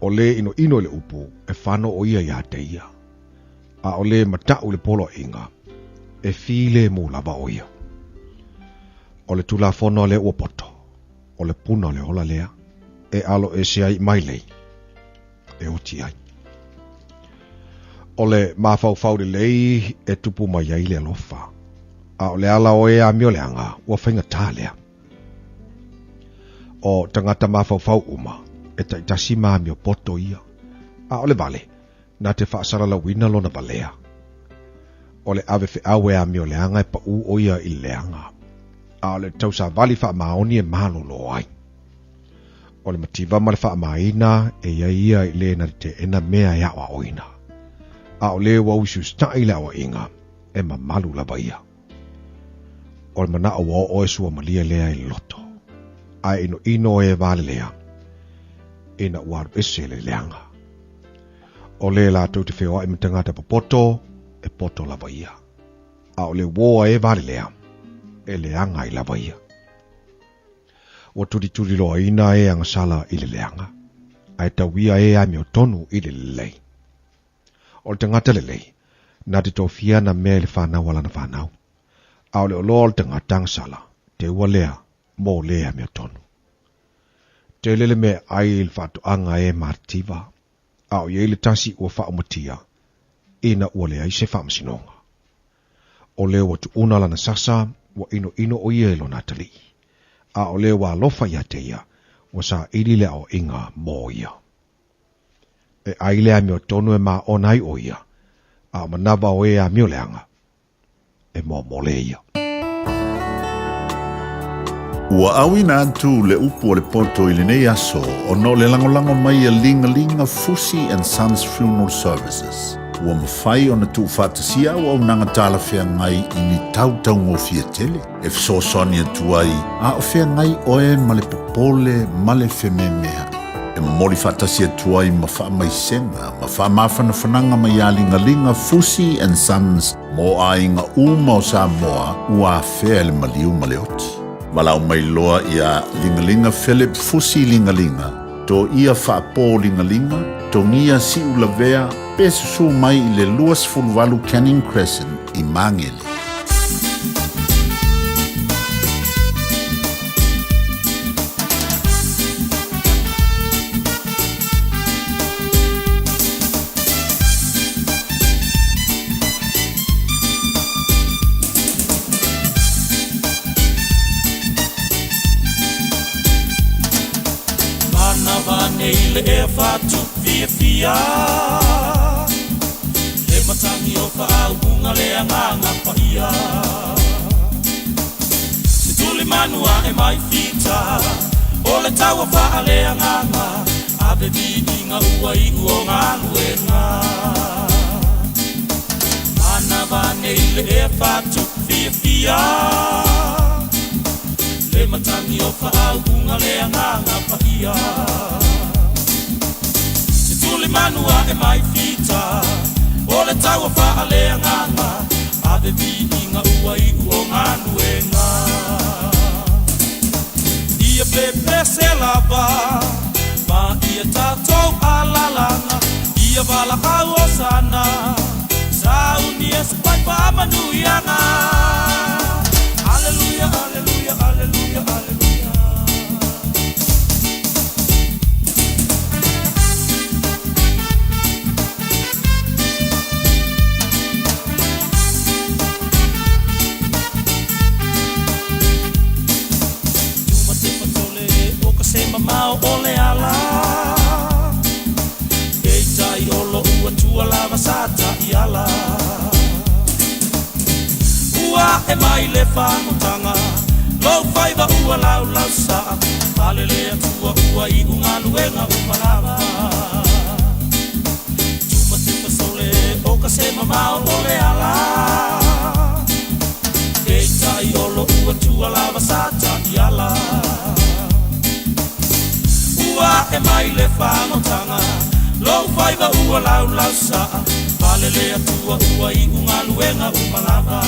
O le ino i le upu e whano o ia ia te ia. A o le matau le polo inga. E file mu lava o ia. O le tula fono le ua poto. O le puna le ola lea. E alo e se ai mai lei. E uti ai. O le mawhau le lei e tupu mai ai le alofa. A o le ala o e a mio leanga ua whainga tā lea. O tangata mawhau uma e taitasi maa mio poto ia. A o le vale na te whaasara la wina lona balea. O le ave fe awe a mio leanga e pa u o ia i leanga. A o le tausa vali wha maoni e malo lo ai. O le mativa ma le wha maina e ia i le na te ena mea ia wa oina. A o le wa usu sta i la wa inga e ma malu la baia. O le mana o e sua malia lea i loto. A ino e vale lea. Ina uaru ese le leanga. O le la tau te whewa e mtangata pa poto e poto la baia. A o le woa e vale lea. E leanga i la baia. Wa turi loa ina e angasala i le leanga. Ai tawia e a mio tonu i le lei. O le tangata le lei. Na te tofia na mea le whanau wala na whanau. A o le olo le tangata angasala. Te ua lea mo lea mio tonu. Te lele me ai il fatu anga e martiva. A o ye le tasi ua wha umatia. Ina ua lea i se wha masinonga. O leo watu una lana sasa. Wa ino o ia ilo natali. A o leo wa lofa ia te ia. Wa sa irile o inga mo ia. E aile a mio tonu e ma onai o ia. A manava o e a mio leanga. E mo mole ia. Ua awina atu le upu o le poto i le nei aso o no le langolango mai a linga Fusi and Sons Funeral Services. Ua mawhai o na tu whatasia o nanga tala whea ngai i ni tautau ngō fia tele. E fsosoni atu ai a o whea ngai oe ma le popole ma le whememea. E mori whatasia atu ai ma wha mai senga, ma wha mawhana whananga mai a linga Fusi and Sons mo a inga uma o Samoa ua whea le maliu ma le oti. Walau mai loa ia lingalinga Philip Fusi lingalinga. To ia whaapō lingalinga, to ngia si ulavea, pesusu mai i le luas fulwalu Canning Crescent i Mangele. fatu fia fia Le matangi o ka au unga le anganga pa ia Se tuli manua e mai fita O le taua wha le anganga Ave vini ngā ua i ua ngā luenga Mana vane i le e fatu fia fia Le matangi o wha au unga le anganga pa ia Se tuli manua e mai fita O le taua wha le anganga Ave vini ngā ua i ua ngā luenga Ia pepe se lava Ma ia tātou alalanga Ia wala au o sana Sauni e se pai pa manuianga Alleluia, alleluia, alleluia, alleluia Tuma te patole o ka se mamao o le ala Kei tai olo ua tua lava sata i ala Ua e mai le whanotanga Lau whaiva ua lau lau saa Pale lea tua ua i unga luenga umalawa Tuma te pasole o ka se mamao o le ala Kei tai olo ua tua lava sata i ala Ua e mai le whanotanga Lau whaiva ua lau lau saa Pale lea tua ua i unga luenga umalawa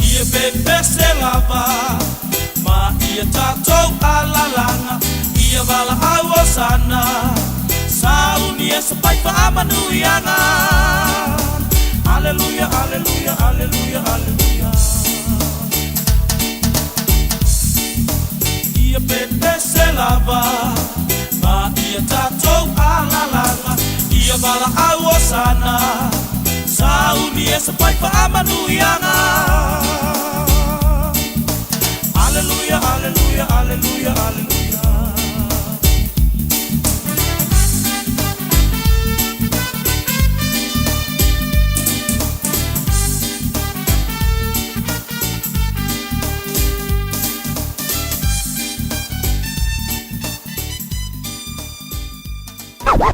Ia pepe se lava Ma ia tātou alalanga Ia wala au o sana Sauni e sa pai pa amanuianga Alleluia, alleluia, alleluia, alleluia Ia pepe se lava Ma ia tātou alalanga Ia wala au o sana Sauni e sa pai pa amanuianga Alleluia, alleluia, alleluia, alleluia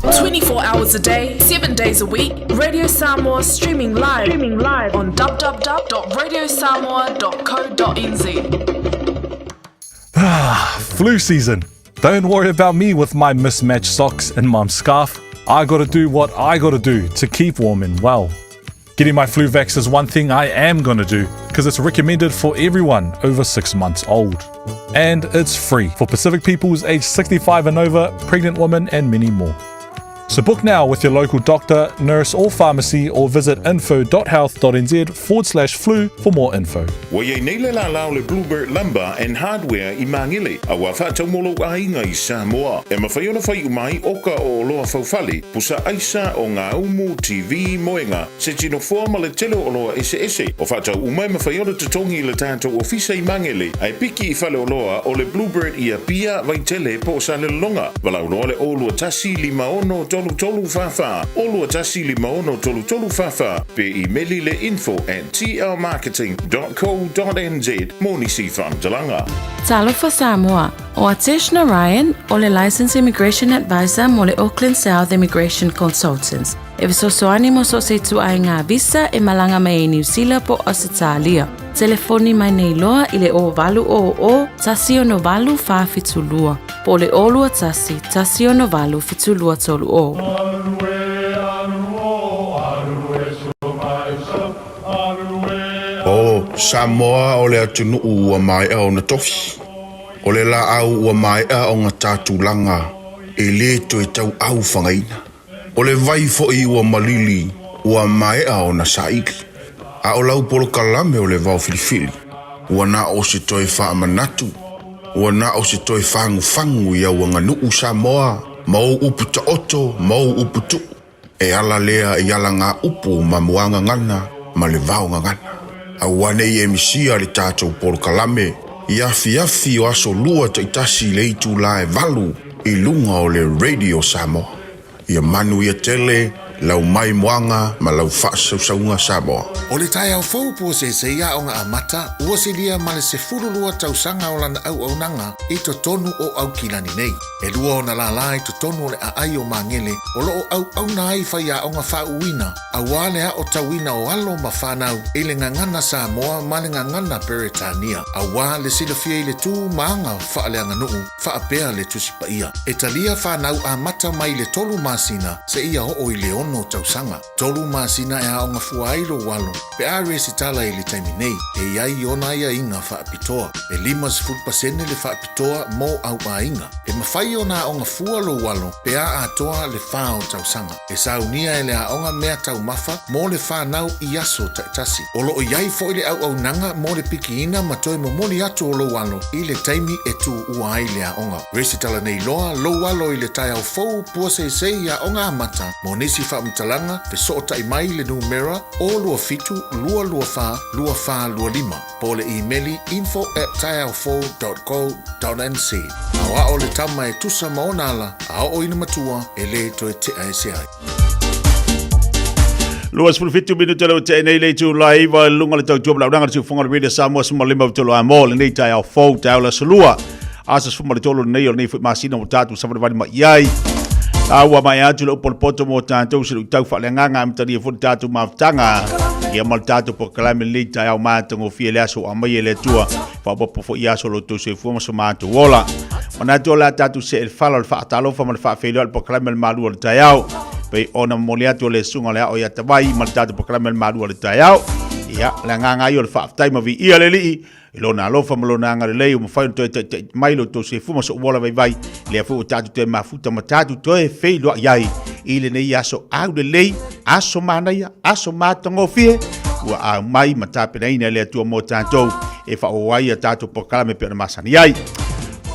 ...24 hours a day, 7 days a week, Radio Samoa streaming live on www.radiosamoa.co.nz. Flu season. Don't worry about me with my mismatched socks and mum's scarf. I gotta do what I gotta do to keep warm and well. Getting my flu vax is one thing I am gonna do because it's recommended for everyone over 6 months old. And it's free for Pacific peoples aged 65 and over, pregnant women and many more. So book now with your local doctor, nurse or pharmacy or visit info.health.nz/flu for more info. Wa ye nei le la lao le Bluebird Lumber and Hardware I Mangele. A wa whātau molo ainga I Samoa. E mawhaiona whai umai oka o loa whauwhali. Pusa aisa o ngā umu TV moenga. Se tino forma le telo o loa ese. O whātau umai mawhaiona te tongi le tātou ofisa I Mangele. Ai piki I whale o loa o le Bluebird I a pia vai tele po sa le longa. Walau loa le olua tasi 5 tolu fafa. Olua tasi 5 tolu fafa. Pe emaili le info@tlmarketing.co.nz. Moni si whantalanga. Talofa Samoa, o Ateshna Ryan, o le Licensed Immigration Advisor mo le Auckland South Immigration Consultants. E visosoani mo so se tu ai ngā visa e malanga mai New Zealand po Australia. Telefoni mai nei loa I le o valu o tasi o no valu wha fitulua. Po le olua tasi o no valu fitulua tolu o. O Samoa o le atunu ua mai au na tofi. O le la au ua mai au ngā tātulanga. E le to e tau au whangaina. O le vai fo I ua malili ua mai au na saiki. A o lau polo kalame o le vau filifili. Ua na o se toi wha manatu. Ua na o se toi whangu I au nganuu Samoa. Mau upu ta oto, mau upu tu. E ala lea I ala ngā upu ma muanga ngana, ma le vau ngana. A wane I emisia le tātou polo kalame. I afi o aso lua taitasi le itu la e valu. I lunga o le Radio Samoa. Ia manu ia tele, lau mai moanga, ma lau whaasausaunga Samoa. O le tai au fau po se ia o ngā amata, ua se lia ma le se furulua tausanga o lana au au nanga i to tonu o au kilani nei. E lua o na la lai to tonu o le ai o mangele, o lo o au au na ai fai a o ngā whauina, a wale a o tawina o alo ma whanau, i le ngangana Samoa ma le ngangana Peretania, a wā le silafia i le tū maanga wha le anga nuu, wha apea le tusipa ia. E talia whanau a mata mai le tolu masina, se ia o i le ono tausanga. Tolu masina e a o ngā fuairo walo, pe a resi tala i le taimi nei, e iai ona ia inga whaapitoa, e 5% le whaapitoa mō au ainga, e mawhai ona o ngā fualo walo, pe a atoa le whao tausanga, e saunia e le a onga mea tau mafa, mō le whanau i aso taitasi. Olo o iai fo i le au nanga, mō le piki ina matoi momoni atu o lo walo, i le taimi e tu ua ai le a onga. Resi tala nei loa, lo walo i le tai au fau, pua se ia onga amata, mō nisi whaamtalanga, fe soota i mai le numera, o lua fitu, lua lua lima. Po le e-maili info@taiaufo.co.nz. Awa o le tama e tusa maonala, a o ina matua, e le to e te aese ai. Luas fulfitu minuto le te nei le tu live lunga le tau tu bla ranga tu fonga radio Samoa sma lima tu lo amol nei tai au fo tai la solua asa sma le tolo nei o nei fu masina o tatu sa vale mai ai awa mai atu le poto mo tanto se tau fa le nganga am tari fu tatu maftanga ia mal tatu po kalame le tai au matango fie le aso amai le tua fa bo fo ia solo tu se fu so mato wola ona to la tatu se el falo al fa talo fa mal fa fe le po kalame le malu le tai au pe ona moliato le sunga le o ia tawai maltatu programa le malu le taiao ia la nganga yo le fa taima vi ia le li ilona alofa malona nga le mo fa to mailo to se fuma so wala vai le fu tatu te mafuta matatu to e fe lo yai ile ne yaso au de lei aso manaya aso matongo fie wa a mai matape ina le tu mo tanto e fa o wai tatu programa pe masani ai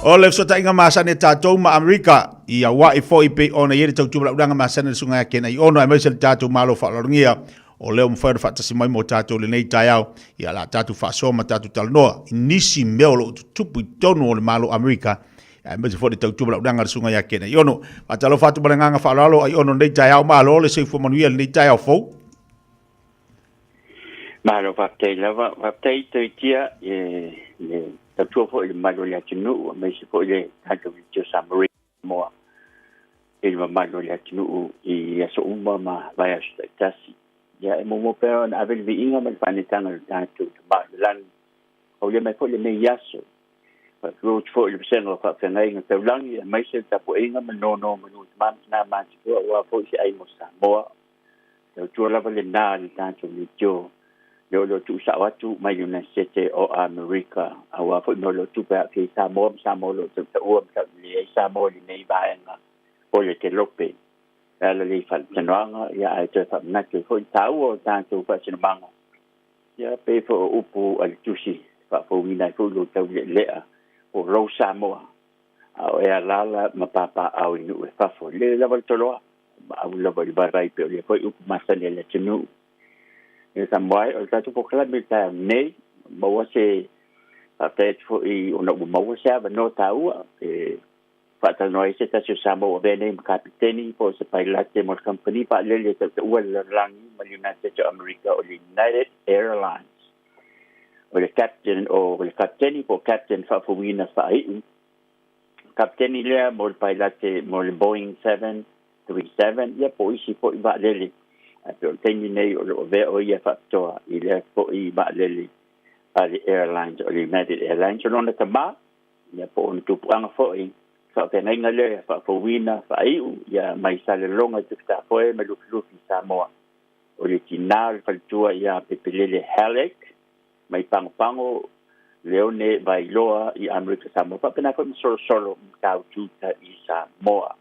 Ole so tainga masane tatou ma Amerika ia wa e foi pe ona yele tau tubla udanga masane sunga kena i ona e sel tatou malo fa loringia o leo mfa fa tasi mai mo tatou le nei taiao ia la tatou fa so ma tatou talnoa inisi meolo tupu tonu o le malo Amerika e me se foi tau tubla udanga sunga ya kena i ono atalo fatu balanga fa lalo ai ono nei taiao malo le se fo manuel nei taiao fo malo fa te lava fa te tia le tatua fo i malo le atinu me se fo le tato vi samari mo e le malo le atinu i aso uma ma vai a tasi ya e mo pero na avel vi inga me panetanga le tato ba lan o le me fo le me yaso pa roach fo le sengo fa fenai nga taulangi mai se tapo inga me no man na man se wa fo si ai mo sa mo tato la le na le tato vi yo lo tu sa watu mai University o America awa fo no lo tu pa fi Samoa lo tu ta o ta le Samoa ni nei ba nga o le te lope ala le fa tananga ya ai te fa na ke fo ta o ta tu fa sin banga ya pe fo upu al tusi fa fo wina fo lo ta le o ro Samoa o ya la ma papa au ni fa fo le la vol tolo au la vol ba rai pe le fo upu masale le tinu e sambai o tatu pokala mita nei mo se atet fo I ona mo se ava no tau e fata noi se ta samo o bene kapiteni po se pilot mo company pa le te ua langi ma United America o United Airlines o le captain o le captain po captain fa fo wina fa I captain le mo pilot mo Boeing 737 ya po isi po ba le pero tengi nei o ve o ia factor I le po I ba leli ali airlines o United Airlines no na tama ia po on tu anga fo I fa te nei ngale fa fo wina fa I ia mai sale longa tu ta fo e me lu Samoa o le tinal fa tua ia pepelele Halleck mai pango leone vai loa I America Samoa fa pena fo solo tau tu ta I Samoa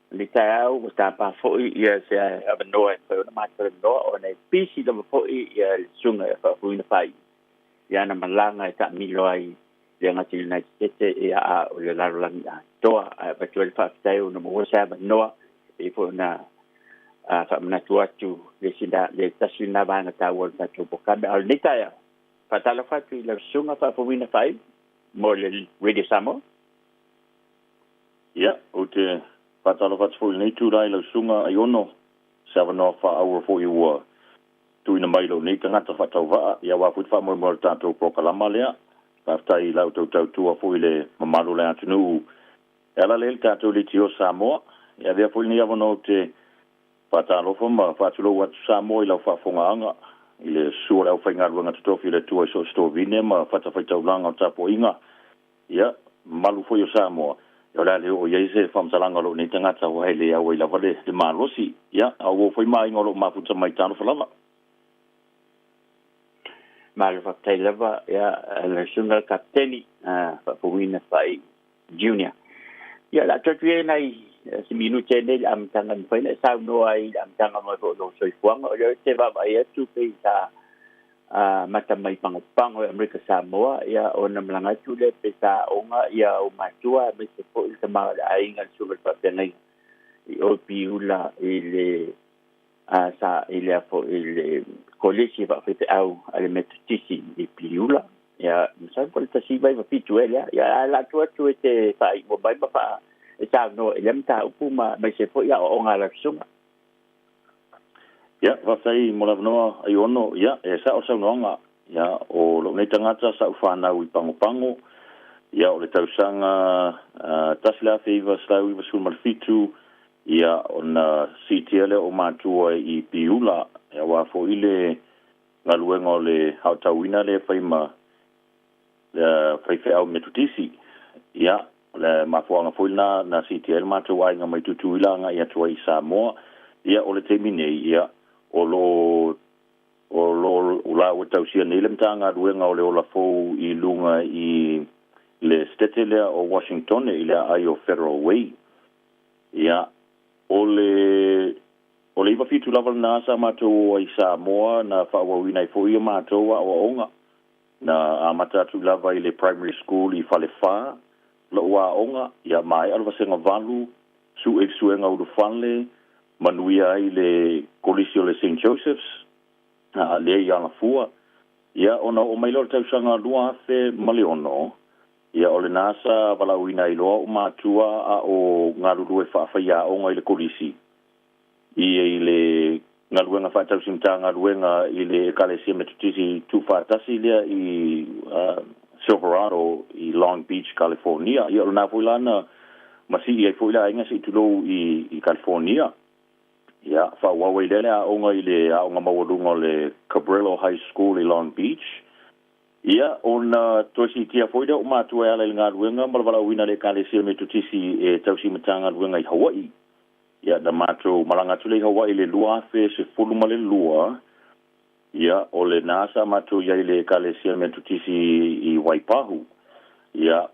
le tau o sta pa fo ia se ava no e fo na mata no o nei pisi do fo ia sunga fa fo ina pai ia na malanga ta milo ai le ngati United States e a o le laranga toa pa tu le fa tau no mo sa no e fo na fa na tu le sinda le tasina ba na ta wo ta tu poka al le tau fa tala fa tu le sunga fa fo ina pai mo le Radio Samoa Ia, o te whatala whatfoi nei tūrai lau sunga ai ono, sawa no wha aura fo i ua tuina mailo nei tangata whatau waa, ia wafuit wha moe moe tātou prokalama lea, paftai lau tau tua fo i le mamalu le atunu, ela le tātou li tio Samoa, ia vea fo i ni avano te whatalofa ma whatulo watu Samoa i lau whafonga anga, i le sua lau whainga ruanga tutofi le tua i so stovine ma whatawhaitau langa o tapo inga, ia, malu fo i o Samoa, ia la le o yeise whamtalanga lo ni tangata o heile au i lava le malosi, ia, au o fo i mai ngolo mafuta mai tano falava. Malva Taylava, ya, el sungal kapteni, Pawina Fai Junior. Ya, la tatuye nai, si minu chene, am tangan fai le sao no ai, am tangan mo ko lo soi fuang, o yo te ba ya tu pe sa mata mai pangopang o Amerika Samoa, ya ona mlanga tu le pe sa onga ya o matua me se po il tama ai ngal sungal kapteni. O piula ile sa ile afo ile kolesi va fete au ale metisi di piula ya misal por esta si vai va pitu ela ya la tua tu te fai mo vai ba fa sa no ele mta upuma mai se fo ya o ngala sunga ya va sai mo la no ai ono ya sa o sa no ya o lo nei tangata sa ufana ui pango ya o le tausanga tasla favor slau i vasul malfitu ia ona CTL o matua i piula ia wa fo ile ngaluenga o le hautauina le faima le faife au metutisi ia le mafuanga foina na CTL matua inga mai tutuilanga ia tua i Samoa ia o le temine ia o lo ula o tausia nile mtanga luenga o le ola fo i lunga i le stetele o Washington i le Ayo Federal Way ia ole iwa fitu lava na sa matou i Samoa na whaawawina i fo ia matou a onga na amata tu lava i le primary school i Whalefa lo wa onga ia mai alwa senga valu su e suenga udu fanle manuia i le kolisio le St. Joseph's le ia na fua ia ona o mai lor tausanga lua fe maleono ia ole nasa valauina i loa o matua a o ngaruru e whaawhaia o ngai le kolisi. I le ngaruenga whaatau simta ngaruenga i le kalesia metutisi tu whaatasi lea i Silverado i Long Beach, California. Ia ole nā fuilana masi i ai fuila inga si tulo i California. Ia whaawawai lele a o ngai le a o ngamawarunga le Cabrillo High School i Long Beach. Ia, ona tosi tia foida o matua ala i ngā ruenga, malawala wina le kalesia me tutisi e tausi matanga ruenga i Hawaii. Ia, na mato malanga tule i Hawaii le lua fe se fuluma le lua. Ia, o le nasa mato ia i le kalesia me tutisi i Waipahu. Ia,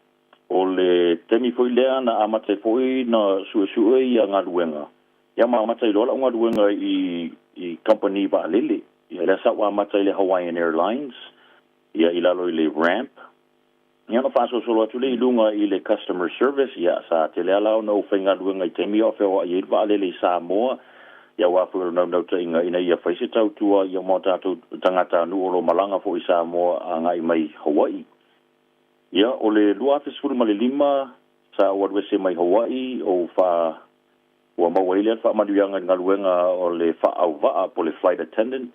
o le temi foi lea na amate foi na suesue i a ngā ruenga. Ia, ma amate i lola o ngā ruenga i company va lele. Ia, le sa wa amate i le Hawaiian Airlines. Ia ilalo i le ramp. Ia no faso solo atu le ilunga i le customer service. Ia sa te le alau na uwhenga luenga i temi o whewa i ilwa ale le Samoa. Ia wafu nau ta inga ina ia whaise tau tua ia mo tātou tangata anu o lo malanga fo i Samoa a ngai mai Hawaii. Ia o le lua fesfuru ma le lima sa wadwese mai Hawaii o wha ua mawailean wha manuianga ngā luenga o le wha au waa po le flight attendant.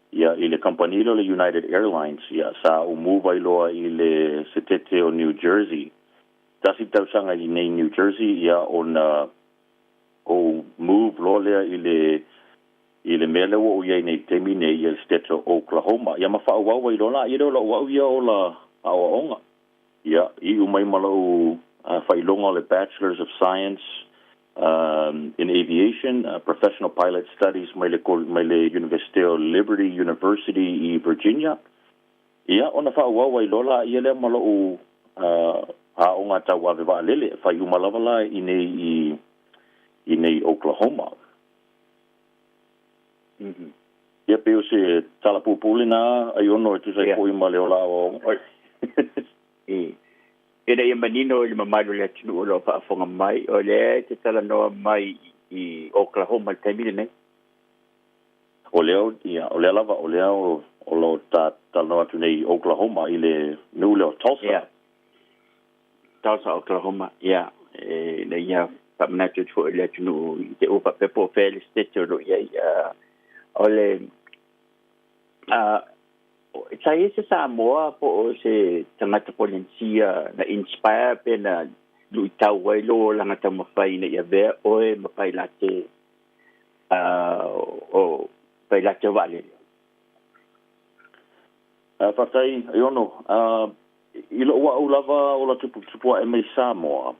Ia i le company lo le United Airlines ia sa o move ai loa i le setete o New Jersey. Tasi tausanga i nei New Jersey ia ona o move lo lea i le mele o ia nei temi nei i le state o Oklahoma. Ia ma whaauawa i lona i reo la uau ia o la aoaonga. Ia i umai malau whailonga le Bachelors of Science in aviation, professional pilot studies, mai le University of Liberty University i Virginia. Ia, ona whaauawa i lola, ia lea malo o haonga tau awewa lele, whai umalavala i nei Oklahoma. Ia peo se talapupuli na, ai ono e tusai koi ma leo la o. Ina ia manino i mamaru le atinu o lo whaafonga mai, o le te tala noa mai i Oklahoma le taimile nei? O leo, ia, o leo lava, o leo o lo tala noa atu nei Oklahoma i le nuu leo Tulsa. Tulsa, Oklahoma, ia. na ia pamana tu le tunu te opa pepo fele state lo ia ole sai se Samoa po se tangata polencia na inspire pena lu tau wai lo langa ta mafai na ia ve oe mafai late o pai late vale fatai iono ilo wa ulava ola tupu e mai Samoa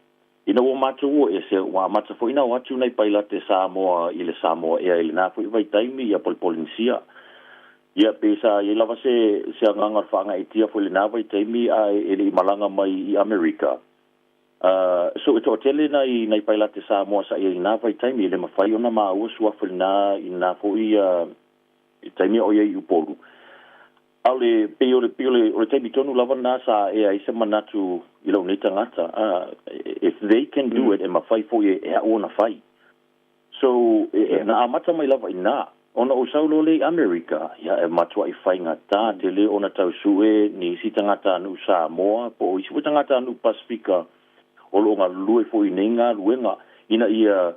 ina wa matu e se wa matu fo ina watu nei pai late Samoa ile Samoa e ile na fo vai taimi ia polencia ia pesa ia lava se anganga fanga itia fo le na vai taimi ai ele malanga mai i America so ito tele nei pai late Samoa sa ia na vai taimi ile mafai ona ma usu fo na ina fo ia taimi o ia upolu ale peole o taimi tonu lava na sa e ai se manatu ilo nei tangata if they can do it e mafai fo ia e ona fai so na amata mai lava ina ona o saulo le America ya e matua I fainga ta te le ona tau sue ni si tangata nu Samoa po I si tangata nu Pasifika o lo nga lue fo inenga luenga ina ia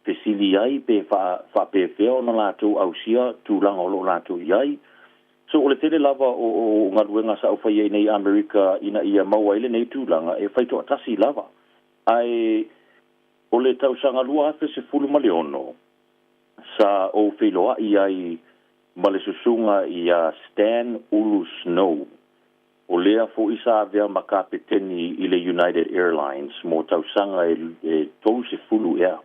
pesili ai pe fa pe feo na la tu ausia tu lang o lo la tu yai so o le tele lava o nga luenga sa o fai nei America ina ia mawaile nei tu langa e fai to tasi lava ai o le tau sanga lua afe se fulu maleono sa o filoa ai male susunga ia Stan Ulu Snow o lea fo isa vea makapeteni I le United Airlines mo tausanga e tou se fulu ea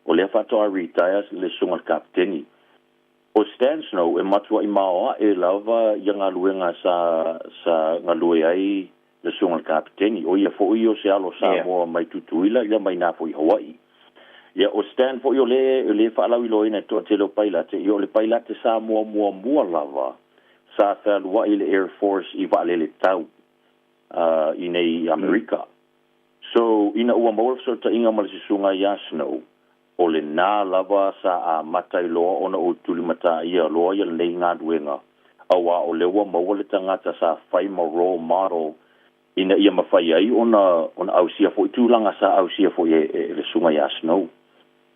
o lea fatoa retires le sunga kapteni o Stan Snow e matua I maoa e lava ia ngaluenga sa ngalue ai le sunga kapteni o ia fo io se alo Samoa mai tutuila ia mai na fo I Hawaii ia o Stan fo io le fa la wilo ina to te lo pilate io le pilate sa mua lava sa fa lua I le Air Force I va le tau in America so ina ua mo so ta inga mal sunga ya Snow o le na lava sa a matai lo ona o tuli mata ia lo ia le nga duenga awa o le ua mo le tangata sa fai mo role model ina ia mafai ai ona ausia fo tulanga sa ausia fo le sunga ya Snow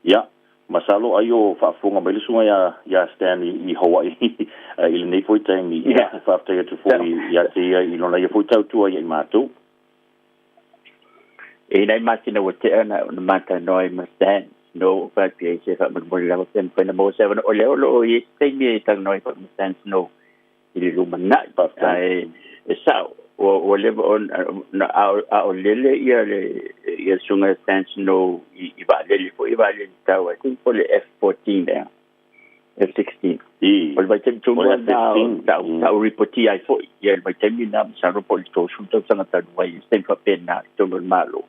ya masalo ayo fa funga mai le sunga ya Stan I Hawaii ile nei foi taimi ya fa te to fo ya te I lona ia foi tau tua ia mato e nei matina o te ana o mata noi ma Stan no fa pe se fa mo le ten pena mo se o le o I taimi tang noi fa Stan no ile lumana pa ai sa o le on a lele ia sunga Stan no I va lele fo I va lele tau I think for the F-14 there F-16 o le vai tem tunga tau ripoti ai fo ia le vai tem na sa ro to sunta sanga tau vai stem fa pena tunga malo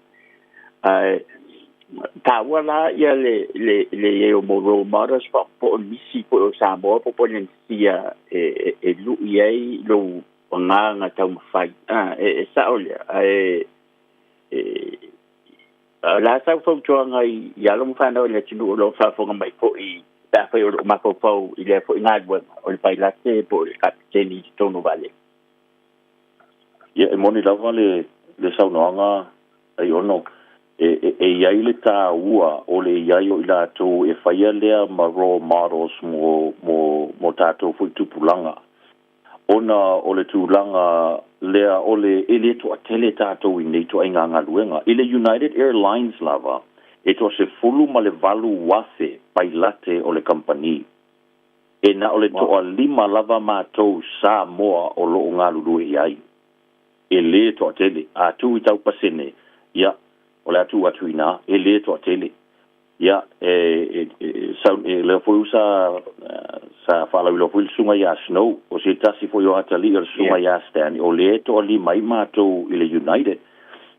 ta wala ia le o moro maras pa po misi po Samoa po polencia e lu ia lo nga tau mafai sa olia la sa fo tuanga ia lo mfana le tinu lo fa fo mai po I ta fa o mako po I le fo nga gwa o le pailate po le kapteni tono vale ia e moni lava le saunoanga ai ono e iai le tā ua o le iai o ila tō e whaia lea ma role models mo tātou fui tupulanga. Ona o le tūlanga lea o le ele to atele tātou I nei to ainga ngaluenga. I le United Airlines lava, e to se fulu ma le valu wafe pai late o le company. E na o le to a lima lava mātou sa moa o lo ngalulu e iai. E le to atele, a tu I tau pasene, ia, o le atu ina, e le to atele. Ia, le foi sa fala lo foi sunga ya Snow, o se tasi foi o atali o sunga ya Stan, o le to ali mai mato I le United.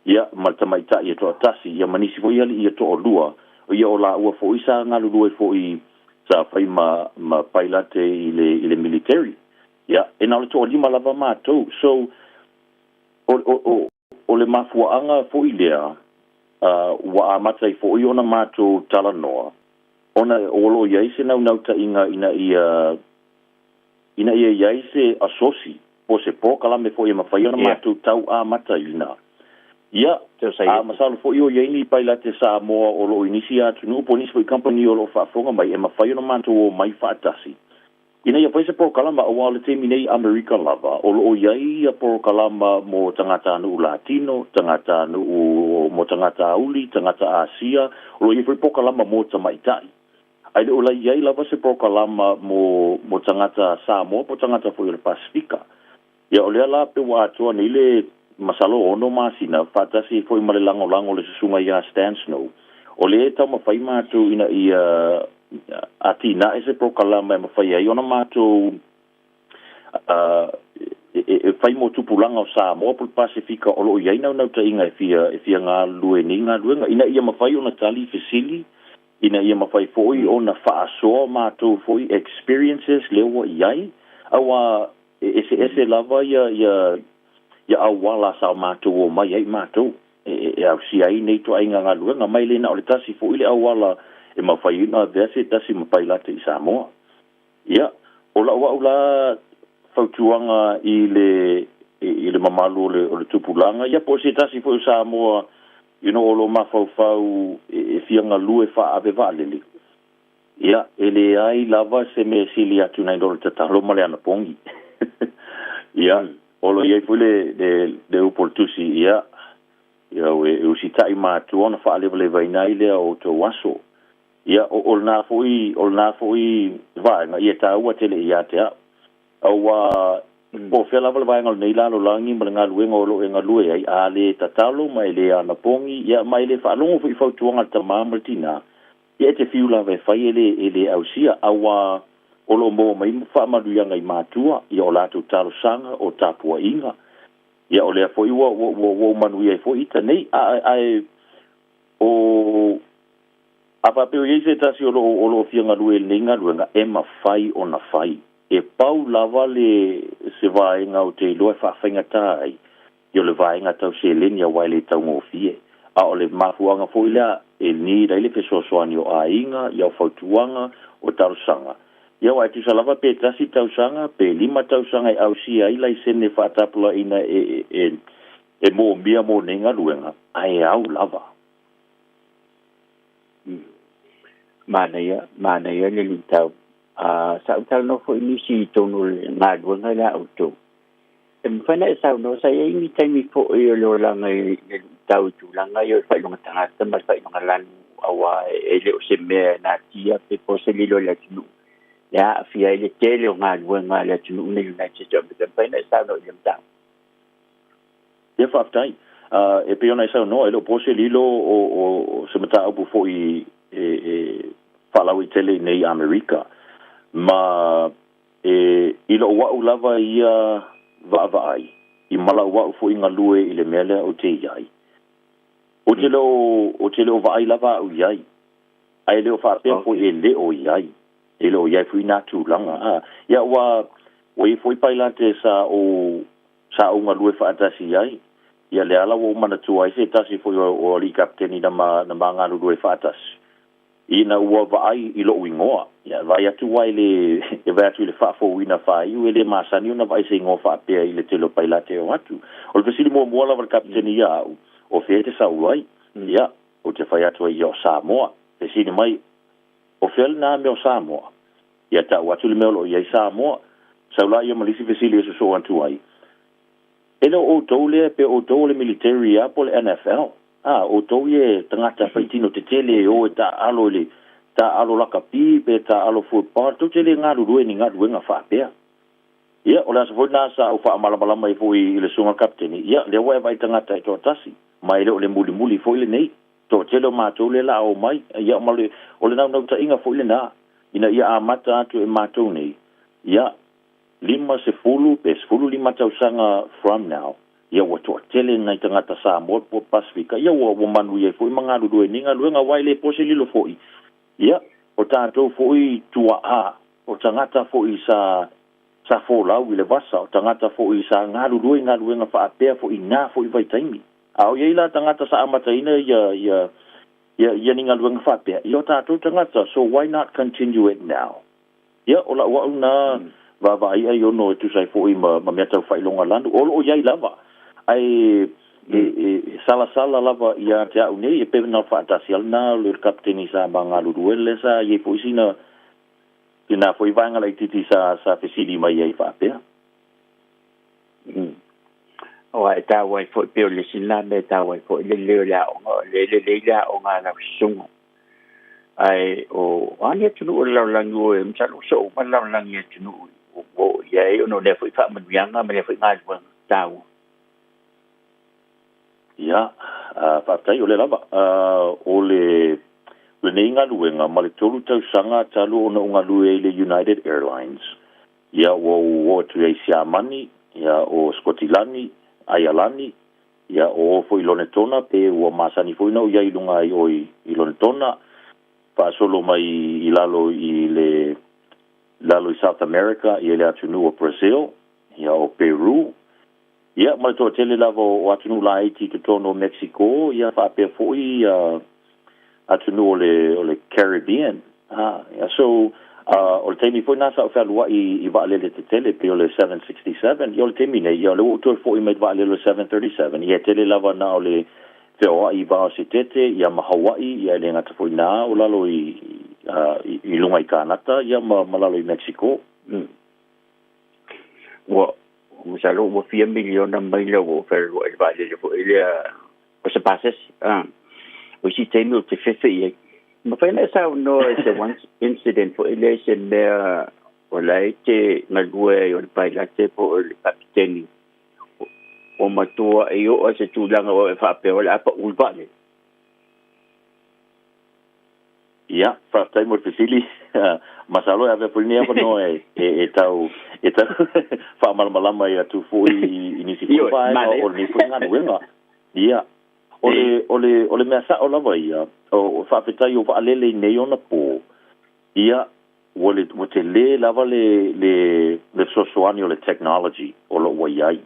Ia, malta mai ta ia to tasi, ia manisi foi ali ia to o lua, o ia o la ua foi sa ngalu lua foi sa fai ma pailate I le military. Ia, e na le to ali malava mato, so o le mafuanga foi lea, wa amatai fo I ona mato talanoa. Ona olo yaise nau ta inga ina ia yaise asosi po se po kala me fo I mawhai ona mato tau a mata ina. Ia, masalo fo io ye ni pai la te Samoa o lo inisi atu no ponis fo company o lo fa fonga mai e mafai no manto o mai fa atasi. Ina ia paisa por kalama o wale te minei America lava o lo iai ia por kalama mo tangata no Latino, tangata no mo tangata uli, tangata Asia, o lo ia por kalama mo tamaitai. Ai le ola iai lava se por kalama mo tangata Samoa, po tangata fo le Pasifika. Ia o le ala pe wa atua ni le masalo ono masina fatasi foi male lango le susunga ia Stan Snow o le tau mawhai mātou ina ia atina ese prokalama e mawhai ai ona mātou e whai mo tupulanga o Samoa pul Pasifika o lo iai nau ta inga e fia ngā lue ni ngā luenga ina ia mawhai ona tali fesili ina ia mawhai foi ona whaasoa mātou foi experiences lewa iai awa ese lava ia awala sa mātou o mai ai mātou e au si ai nei to ainga ngā luenga mai le na o le tasi fo ile awala e mawhai ina vese tasi mapai late i Samoa ia ola ula fautuanga i le mamalu o le tupulanga ia po se tasi fo i Samoa o lo mafau e fianga lue fa ave valele ia ele ai lava se me sili atu nai do te talo male ana pongi ia olo ia fule de uportusi ia we usitai matu ona fa le vai nai le o to waso ia olna foi vai nga ia ta wa tele ia te awa bo fela vai nga nei la lo langi ma nga luenga o lo nga lue ai ale tatalo mai le ana pongi ia mai le fa longo foi fa tuanga ta mamaltina ia te fiula vai fai ele ausia awa o lo mo mai whaamaru ia ngai mātua, ia o lātou talo sanga o tāpua inga. Ia o lea fwoi wo manu ia fwoi ita nei, o apapeo iei se tasi o lo fianga lue nenga luenga e mawhai o na whai. E pau lava le se vaenga o te loa whawhainga tai, ia le vaenga tau se lenia waile tau ngofie. A o le mafuanga fwoi lea e ni raile pe sosoani o a inga, ia o fautuanga o talo sanga. Ia wai tu salava pe tasi tausanga, pe 5 tausanga au si ai lai sene whaatapula ina e mo mia mo nenga luenga. Ai au lava. Mana ia le lutau. Sa utau no fo inisi tonu le ngā luenga la auto. E mwhana e sau no sa ia imi taimi fo e o langa le lutau tu langa i o whailonga tangata mas whailonga lanu awa e leo se mea nā tia pe pose lilo la tinu. Ya, fia ile tele o ngā luenga le tunu une United States, pai na sa no i mtau. Ia whaftai. E pe ona sa no, e lo pose lilo o se mata apu fo i whalau i tele nei Amerika. Ma ilo wau lava ia vaava ai. I mala wau fo i ngā lue i le mele o te iai. O te leo vaai lava au iai. Ai leo whapea fo i leo iai. Elo ia fui na tu langa ia wa foi pailate sa o nga lue fa atasi ai ia le ala wo mana tu ai se tasi foi o li kapteni na nga lue fa atas ina wa vai ilo wingoa ia vai atu wai le e vai atu le fa fo wina fa i le masani una vai se ngo fa pe ile te lo pailate o atu o le sili mo la va kapteni ia o fete sa uai ia o te fai atu ia Samoa te sini mai o fel na me o Samoa. Ia ta watu le meo lo ia Samoa. Saula ia malisi fesili e so antu ai. Elo o tole pe o tole military a po le NFL. O tole tangata paitino te tele o ta alo laka pi pe ta alo football. Tu tele ngā rurue ni ngā ruenga whapea. Ia, o le asa fwoi nasa au wha amalamalama i fwoi i le sunga kapteni. Ia, le wae vai tangata i toa tasi. Mai le o le muli fwoi le nei. To telo mātou le la o mai, ia male, o le nau ta inga fo le nā, ina ia a mata atu e mātou nei, ia 5 pe 5 tausanga from now, ia watua tele ngai tangata Samoa po Pasifika, ia wa manu ia fo i mga rurue ninga luenga waile pose lilo fo i, ia, o tātou fo i tua a, o tangata fo i sa fo lau i le vasa, o tangata fo i sa ngā ruenga wha apea fo i nā fo i vai taimi. Au ia ila tangata sa amataina ia ninga luenga whapea. Ia tātou tangata, so why not continue it now? Ia, ola ua una vava ai ono e tusai fo i ma mea tau whailonga landu. Olo o iai lava. Ai sala lava ia te au nei e pe na fatasi alna le kapteni sa banga luele sa ye poisina ina foi vanga lai titi sa fesili mai ai fa pe o ai ta wai foi pe le sina me ta wai foi le la o nga la sunga ai o ani tu la langu e mchalo so ma la langu tu o ye no le foi fa ma yanga me le foi ngai wa tau ya fatai ole lava ole nei ngaluenga ma le tolu tau sanga talu ona ngalue le United Airlines ya wo tu ai sia mani ya o Skotilani Ayalani ya o foi lonetona pe o masani foi no ya ilunga i oi ilonetona pa solo mai ilalo i South America i le atunu o Brazil ya o Peru ya ma to tele lava o atunu la Haiti to tono Mexico ya fa pe foi atunu ole Caribbean ya so o temi foi nasa o falua i vale le tele pe ole 767 yo temi ne yo le to foi me vale le 737 ya tele lava na ole te o i va se tete ya ma Hawaii ya le ngata foi na o lalo i lunga i Kanata ya ma lalo i Mexico Misalo mo 4 million na mai lo fer lo ba le fo ile o se passes o si temi o te fefe ma fa na sa no se one incident fo ile se me o lai te na lue o pa la te po o kapiteni o matua e o se tu langa o fa pe o la pa ulbane ya fa tai mo fesili masalo ave punia no e tau fa malama ya tu foi inisi fa o ni foi ngana wenga ya ole me sa ola vai o fa petai o alele nei ona po ya ole wote le lava le sosoani o le technology o lo wai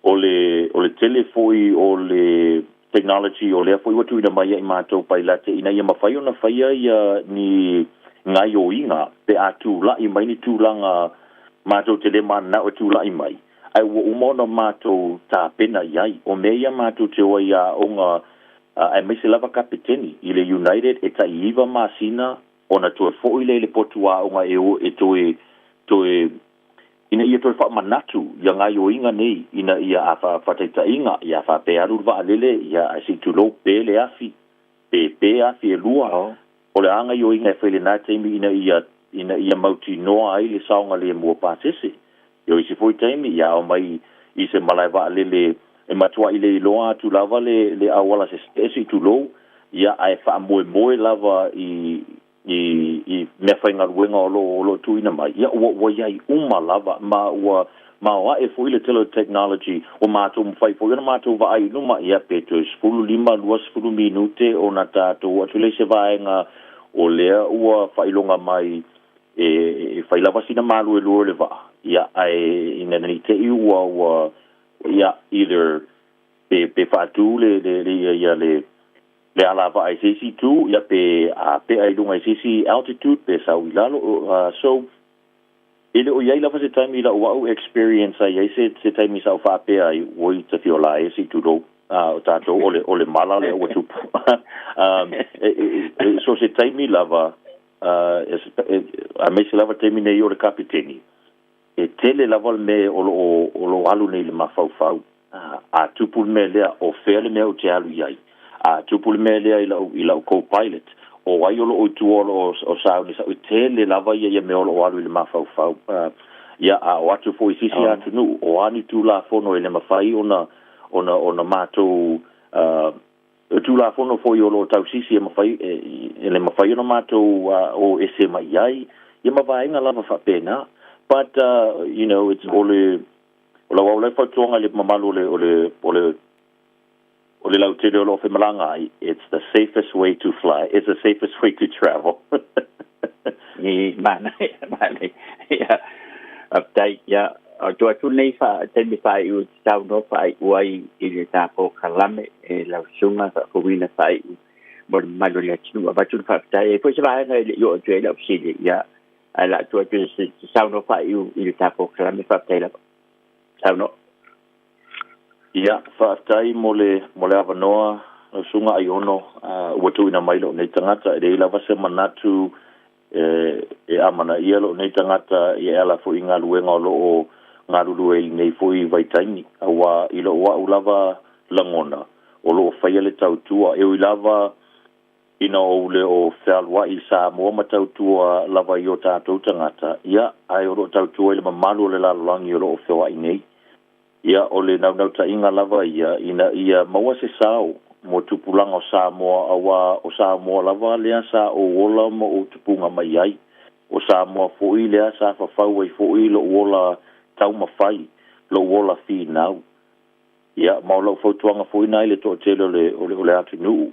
ole telefoi o le technology o le foi watu ina mai i mato pai late ina ia mafai ona faia ia ni ngai o inga pe atu la i mai ni tu langa mato te le mana o tu la i mai ai wo umona mato ta pena yai o meia mato te o ia onga ai mai se lava kapiteni i le United e ta iva masina ona tu fo ile le potua onga e toe ina ia toe fa manatu ia ngai o inga nei ina ia afa fataita inga ia fa pe aru va lele ia asi tu lo pe le afi pe afi e lua o le anga yo inga fele na temi ina ia mauti noa ai le saunga le mua pasese yo isi foi temi ia o mai i se malai va lele e matua ile loa tu lava le awala se esi tu lo ia ai fa moe lava i me fainga ruenga o lo tu ina mai ia wa ia uma lava ma wa e foi le tele technology o mato mfai foi na mato va ai numa ia petos fulu lima luas fulu minute o na tato o tule se vaenga o lea ua failonga mai e failava sina malu e lua le va ia ai ina ni te ua ia either pe fatu le alava ICC2 ia pe ai lunga ICC altitude pe sa wilalo so ele o ia lava se time ila o experience ai se time sa fa pe ai o te fiola ICC2 do tato ole mala le o tu so se time lava a me se lava time nei o le kapiteni e tele lava me o alu nei le mafau a tupul me lea o fele me o te alu iai a tupul me lea ila o co-pilot o ai o tu o sauni sa o tele lava ia me o alu le mafau ia a o atu fo sisi atu nu o ani tu la fono ele mafai ona mato tu la fono fo yo lo tau sisi e mafai ele mafai ona mato o ese mai ai ia mavai nga lava fa pena but you know it's Ola wale fatonga le mamalu ole lau te reo lo fe malanga it's the safest way to fly it's the safest way to travel ni mana ya update ya tu nei fa temi fa u tau no fa uai ile ta po kalame e lau sunga fa kuina fa mo malo le tinu ba tu fa tai po se va na yo je la psi ya ala tu se tau no fa u ile ta po kalame fa tai la tau no Ia, whaatai mo le awanoa, sunga ai ono, watu ina mailo nei tangata, e lava se manatu, e amana ia lo nei tangata, i ala fo i ngā luenga lo o ngā lulu e nei fo i vaitaini, awa i lo wa ulava langona, o lo o whaia le tautua, e o i lava ina o le o whealwa i sa mua ma tautua lava i o tātou tangata, ia, ai o lo tautua i le mamalu o le lalolangi o lo o whewa i nei, ia o le nau ta inga lava ia maua se sao mo tupulanga o Samoa awa o Samoa lava lea sa o wola mo o tupunga mai ai o Samoa foi lea sa whawhau ai foi lo wola tau mawhai lo wola fi nau ia maula whautuanga foi nai le to tele o le atu nuu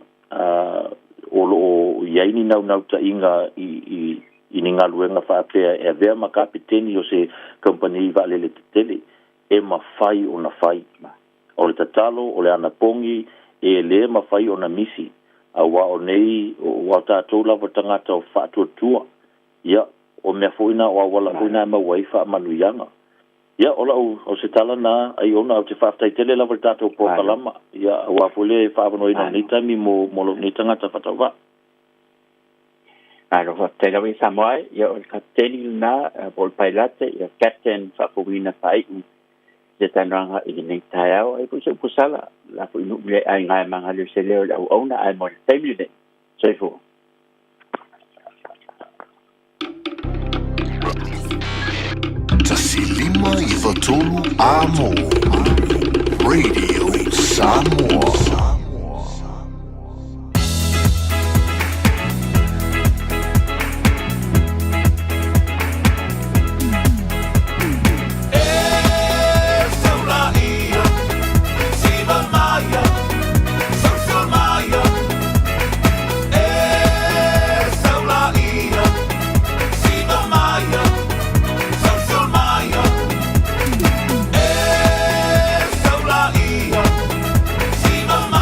o lo iaini nau ta inga i ninga luenga whaapea e vea ma kapiteni o se company va le tele e mawhai o na whai. O le tatalo, o le anapongi, e le mawhai o na misi. A wa o nei, o tātou lava tangata o whātua tua. Ia, o mea fuina, o awala fuina e mawai wha manuianga. Ia, o se tala na, ai ona, o te whaftai tele lava le tātou pōkalama. Ia, o a fule e whaavano ina ni taimi mo ni tangata whatawa. Aro whaftai lawa i Samoa, ia o le kapteni luna, bol pailate, ia captain whaapuina whaiu. Te tananga i nei tai au ai ko se pusala la ko inu le ai ngai manga le se le au ona ai mo family day sai fo Tasilima i vatolu amo Radio Samoa. Viva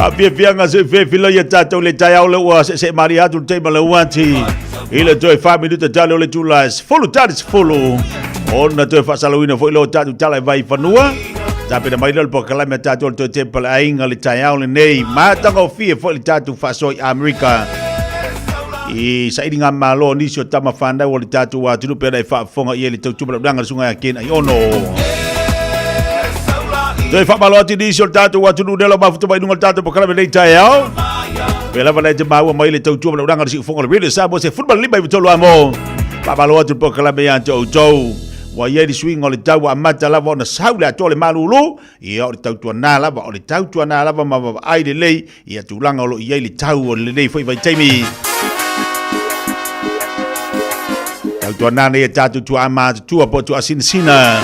Fianga se fila ia tātou le tai au le ua se mari atu te ma le uanti. Ile toi 5 minuta tale o le tulas. Fulu tale se fulu. Ona toi whasalawina fo ilo tātou tale vai whanua. Tāpena mai lalo po kalame tātou toi te pala ainga le tai au le nei. Mātanga o fie fo le tātou whasoi Amerika. I sa iringa malo nisi o tama whanda o le tātou wa tunu pera e whaafonga i e le tautuma la uranga sunga ya kena i ono. Toi whaamalo ati nisi o le tātou wa tunu nelo mafuta mai nunga le tātou po kalame nei tai au. Pela wala te maua mai le tautuma la uranga si ufonga le radio sabo se football lima i vitolo amo. Whaamalo ati po kalame ya te outou. Wa ia di swing o le tau a mata lava o na saule a tole malulu. Ia o le tautua nā lava o le tautua nā lava ma ai le lei. Ia tūlanga o lo ia le tau o le lei fai vai taimi. Tautua nā nei e tātou tua ama tua po tua sina.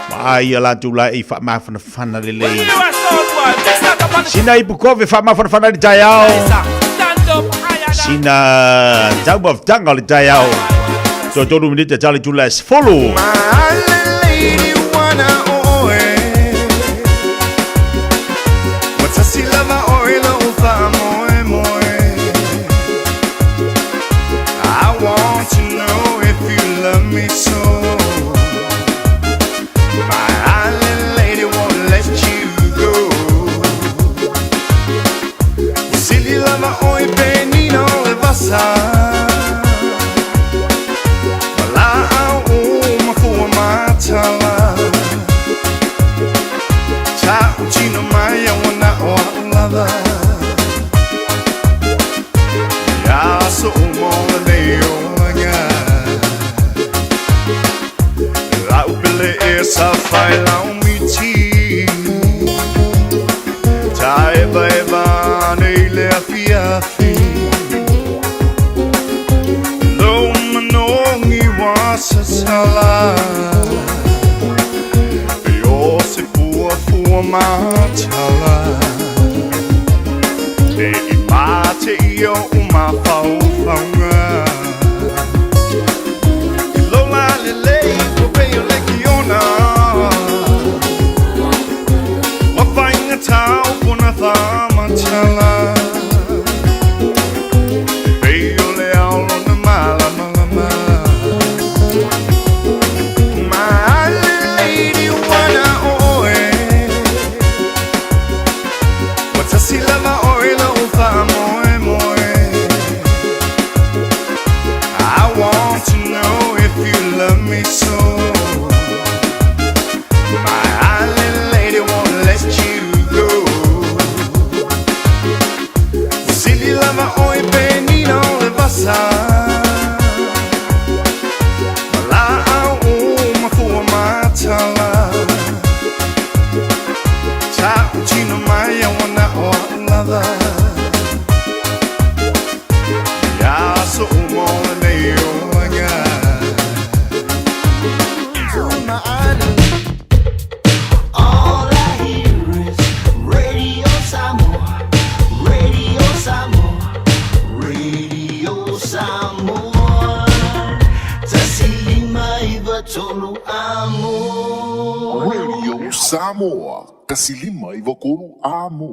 Ma ai ala tula e wha mawhana whana le lei. Sina i pukove wha mawhana whana le tai au. Sina tau mawhtanga o le tai au. So tolu minute tali tula es follow. Sa fai lau mi ti Tai vai va nei le afiafi Lo manongi wa sa sala Yo se fua matala E I mate io uma fau faunga Lo la le lei o peio le kiona Tau puna fama chala Veio le aulo na mala mala My lady wana oe Wata silava oe la ufa moe moe I want to know if you love me so My lady won't let you Lava oi benino le basa Mala au uma fua matala Ta uchino mai wana o lava Ya so umo le oaga All I hear is Radio Samoa Radio Samoa Radio Samoa Tasilima iwa tolu amo Radio Samoa Kasilima iwa konu amo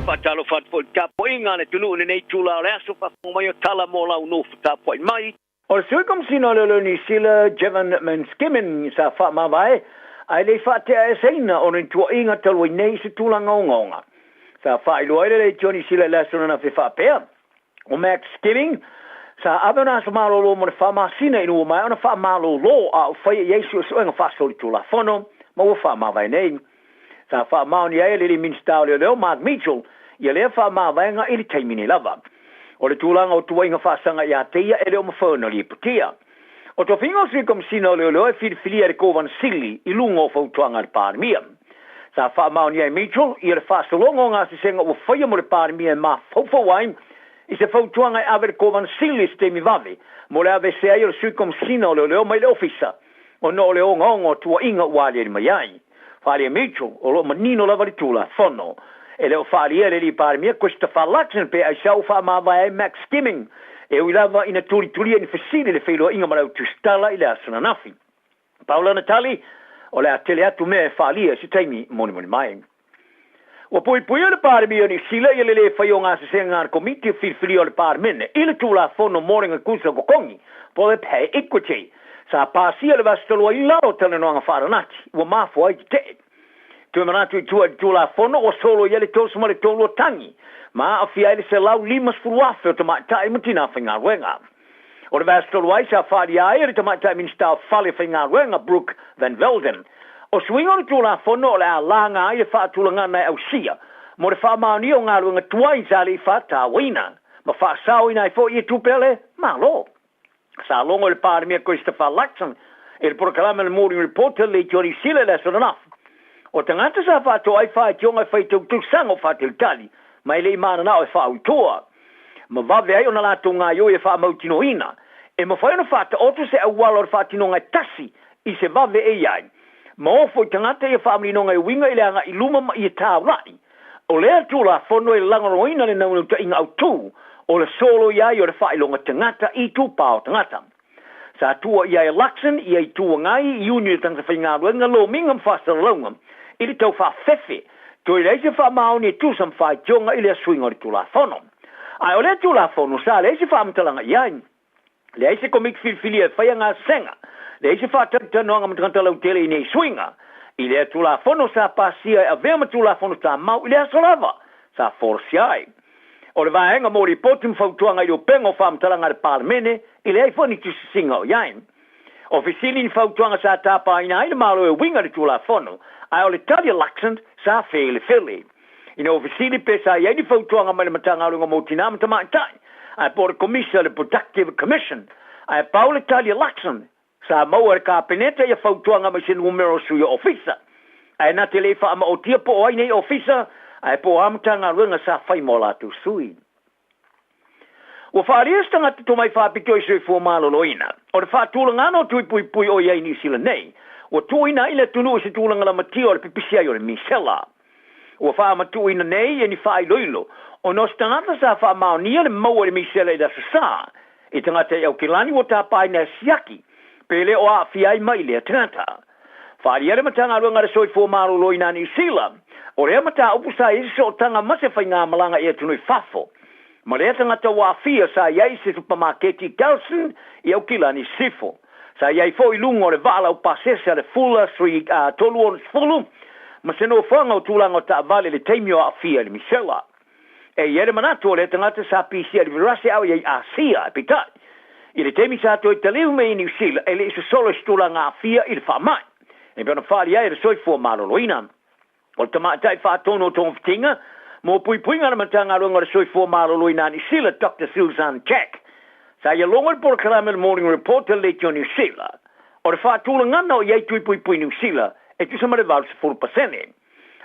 Fatalo fat fo kapo inga le tunu le nei tula le aso fa mai tala mo la no fta po mai o se kom sino le ni sila Jevan Manskimin sa fa ma vai ai le fa te aseina on tu inga talo nei se tula ngonga sa fa i loire le Johnny sila la so na fa pe o Max Skimming sa abana sa malo lo mo fa ma sina inu mai ona fa malo lo a fa yesu so nga fa so tula fono mo fa ma vai nei sa fa ma ni ai le min style le Mark Mitchell ia le fa ma vaenga ili taimini lava. O le tūlanga o tuainga whasanga ia teia e leo mawhana li putia. O to fingo si kom sino leo leo e whiriwhiria re kovan sili i lungo whautuanga le pārmia. Sa wha maoni ai Mitchell i le whasalongo ngā si senga o whaia mo le pārmia ma whauwhawaim i se whautuanga e awe re kovan sili ste mi vave mo le ave se ai o si kom sino leo leo mai le ofisa o no leo ngongo tuainga uale ni mai ai. Whare Mitchell o lo manino lava li tūla whono. E leo wharia le li pārmia Christopher Luxon pe ai sau wha ma vai Max Skimming e wilava ina turi ni fasile le felo inga mara tu stala ile asana nafi Paula Natali o le atele atu me falia si taimi moni mai o poi le par mi ni sila ile le fayo nga se senga komiti fili o le par mene ile tu la fono morning kusa ko kongi po le pay equity sa pasia le vastolo ila o tele no nga fara nati o mafo ai te tu manatu tu la fono o solo ile to smo le tolo tangi ma afia ile se lau limas fuafe to ma tai mutina finga wenga o le vastolo ai sa faria ile to ma tai min sta fali finga wenga Brook Van Velden o swingo le tula fono le langa ai fa tulanga na au sia mo le fa ma ni o nga lunga tuai zali fa ta wina ma fa sao ina fo i tu pele ma lo sa longo le par mi Christopher Luxon il proclama il morning reporter le jori sile le sono naf o tangata sa fa to ai fa tionga fa tu sango fa til tali ma le mana na o fa utoa ma va ve ai ona la tunga yo e fa mautino ina e mo fa no fa to o se awalo fa tino nga tasi i se va ve e ai ma o foi tangata e family no ngai winga ile anga iluma ma i ta rai o le tu la fono e langa roina le nau ta inga autu o le solo ia i o le fai longa tangata i tu pao tangata sa tua ia e Luxon i e tu ngai union tang sa finga wenga lo mingam fasa longa ili tau fa fefe to ile se fa mauni tu sam fa jonga ile swing o le tu la fono ai o le tu la fono sa le se fa mtalanga ia le se komik filia fa nga senga le se fa tata no nga mtanta la tele nei swinga ile tu la fono sa pasia a vema tu la fono sa mau ile solava sa forciai o le vaenga mori potum fautuanga i o pengo fam talanga de parlemene ile ai foni tu singa yain ofisili in fautuanga sa tapa ina ile malo e winga de tu la fono ai o le talia Luxon sa fele ofisili pesa ia di fautuanga mai matanga lunga motina mtamata ai por commission the productive commission ai Paul Talia Luxon sa mau ka peneta ia fautuanga mai sin numero suyo ofisa ai na telefa ama o tia po ai nei ofisa ai po amtanga runga sa fai mola tu sui o farista nga to mai fa pito sui fo malo loina o fa tulanga no tui pui o ia ni sila nei o tuina ile tunu se tulanga la matio le pipisia yo le misela o fa ma tuina nei e ni fa loilo o no stanga sa fa ma ni le mo le misela da sa e tanga te o kilani o ta pai na siaki pele o a fiai mai le tanta faria le matanga runga le soi fo malo loina ni sila o le mata upusa iso tanga mase fainga malanga e tunu fafo ma le tanga te wa fia sa yai se supermarketi Galson e o kilani sifo sa yai fo ilungo le vala o pasesa le Fuller Street toluon fulu ma se no fanga o tulanga ta vale le teimio a fia le misela e yere manato le tanga te sa pisia le virasi au yai asia pita ile temi sa to italiu me in Usila e le iso solo stulanga a fia il fa mai e per fare yai le soi fo malo loina o tamatai fa tono ton ftinga mo pui nga matanga longa le soi fo malo loina ni sila Dr. Susan Jack sa ia longa por clama morning report le Johnny Sila o fa tulanga no ia pui ni sila e tu sama le vals 4%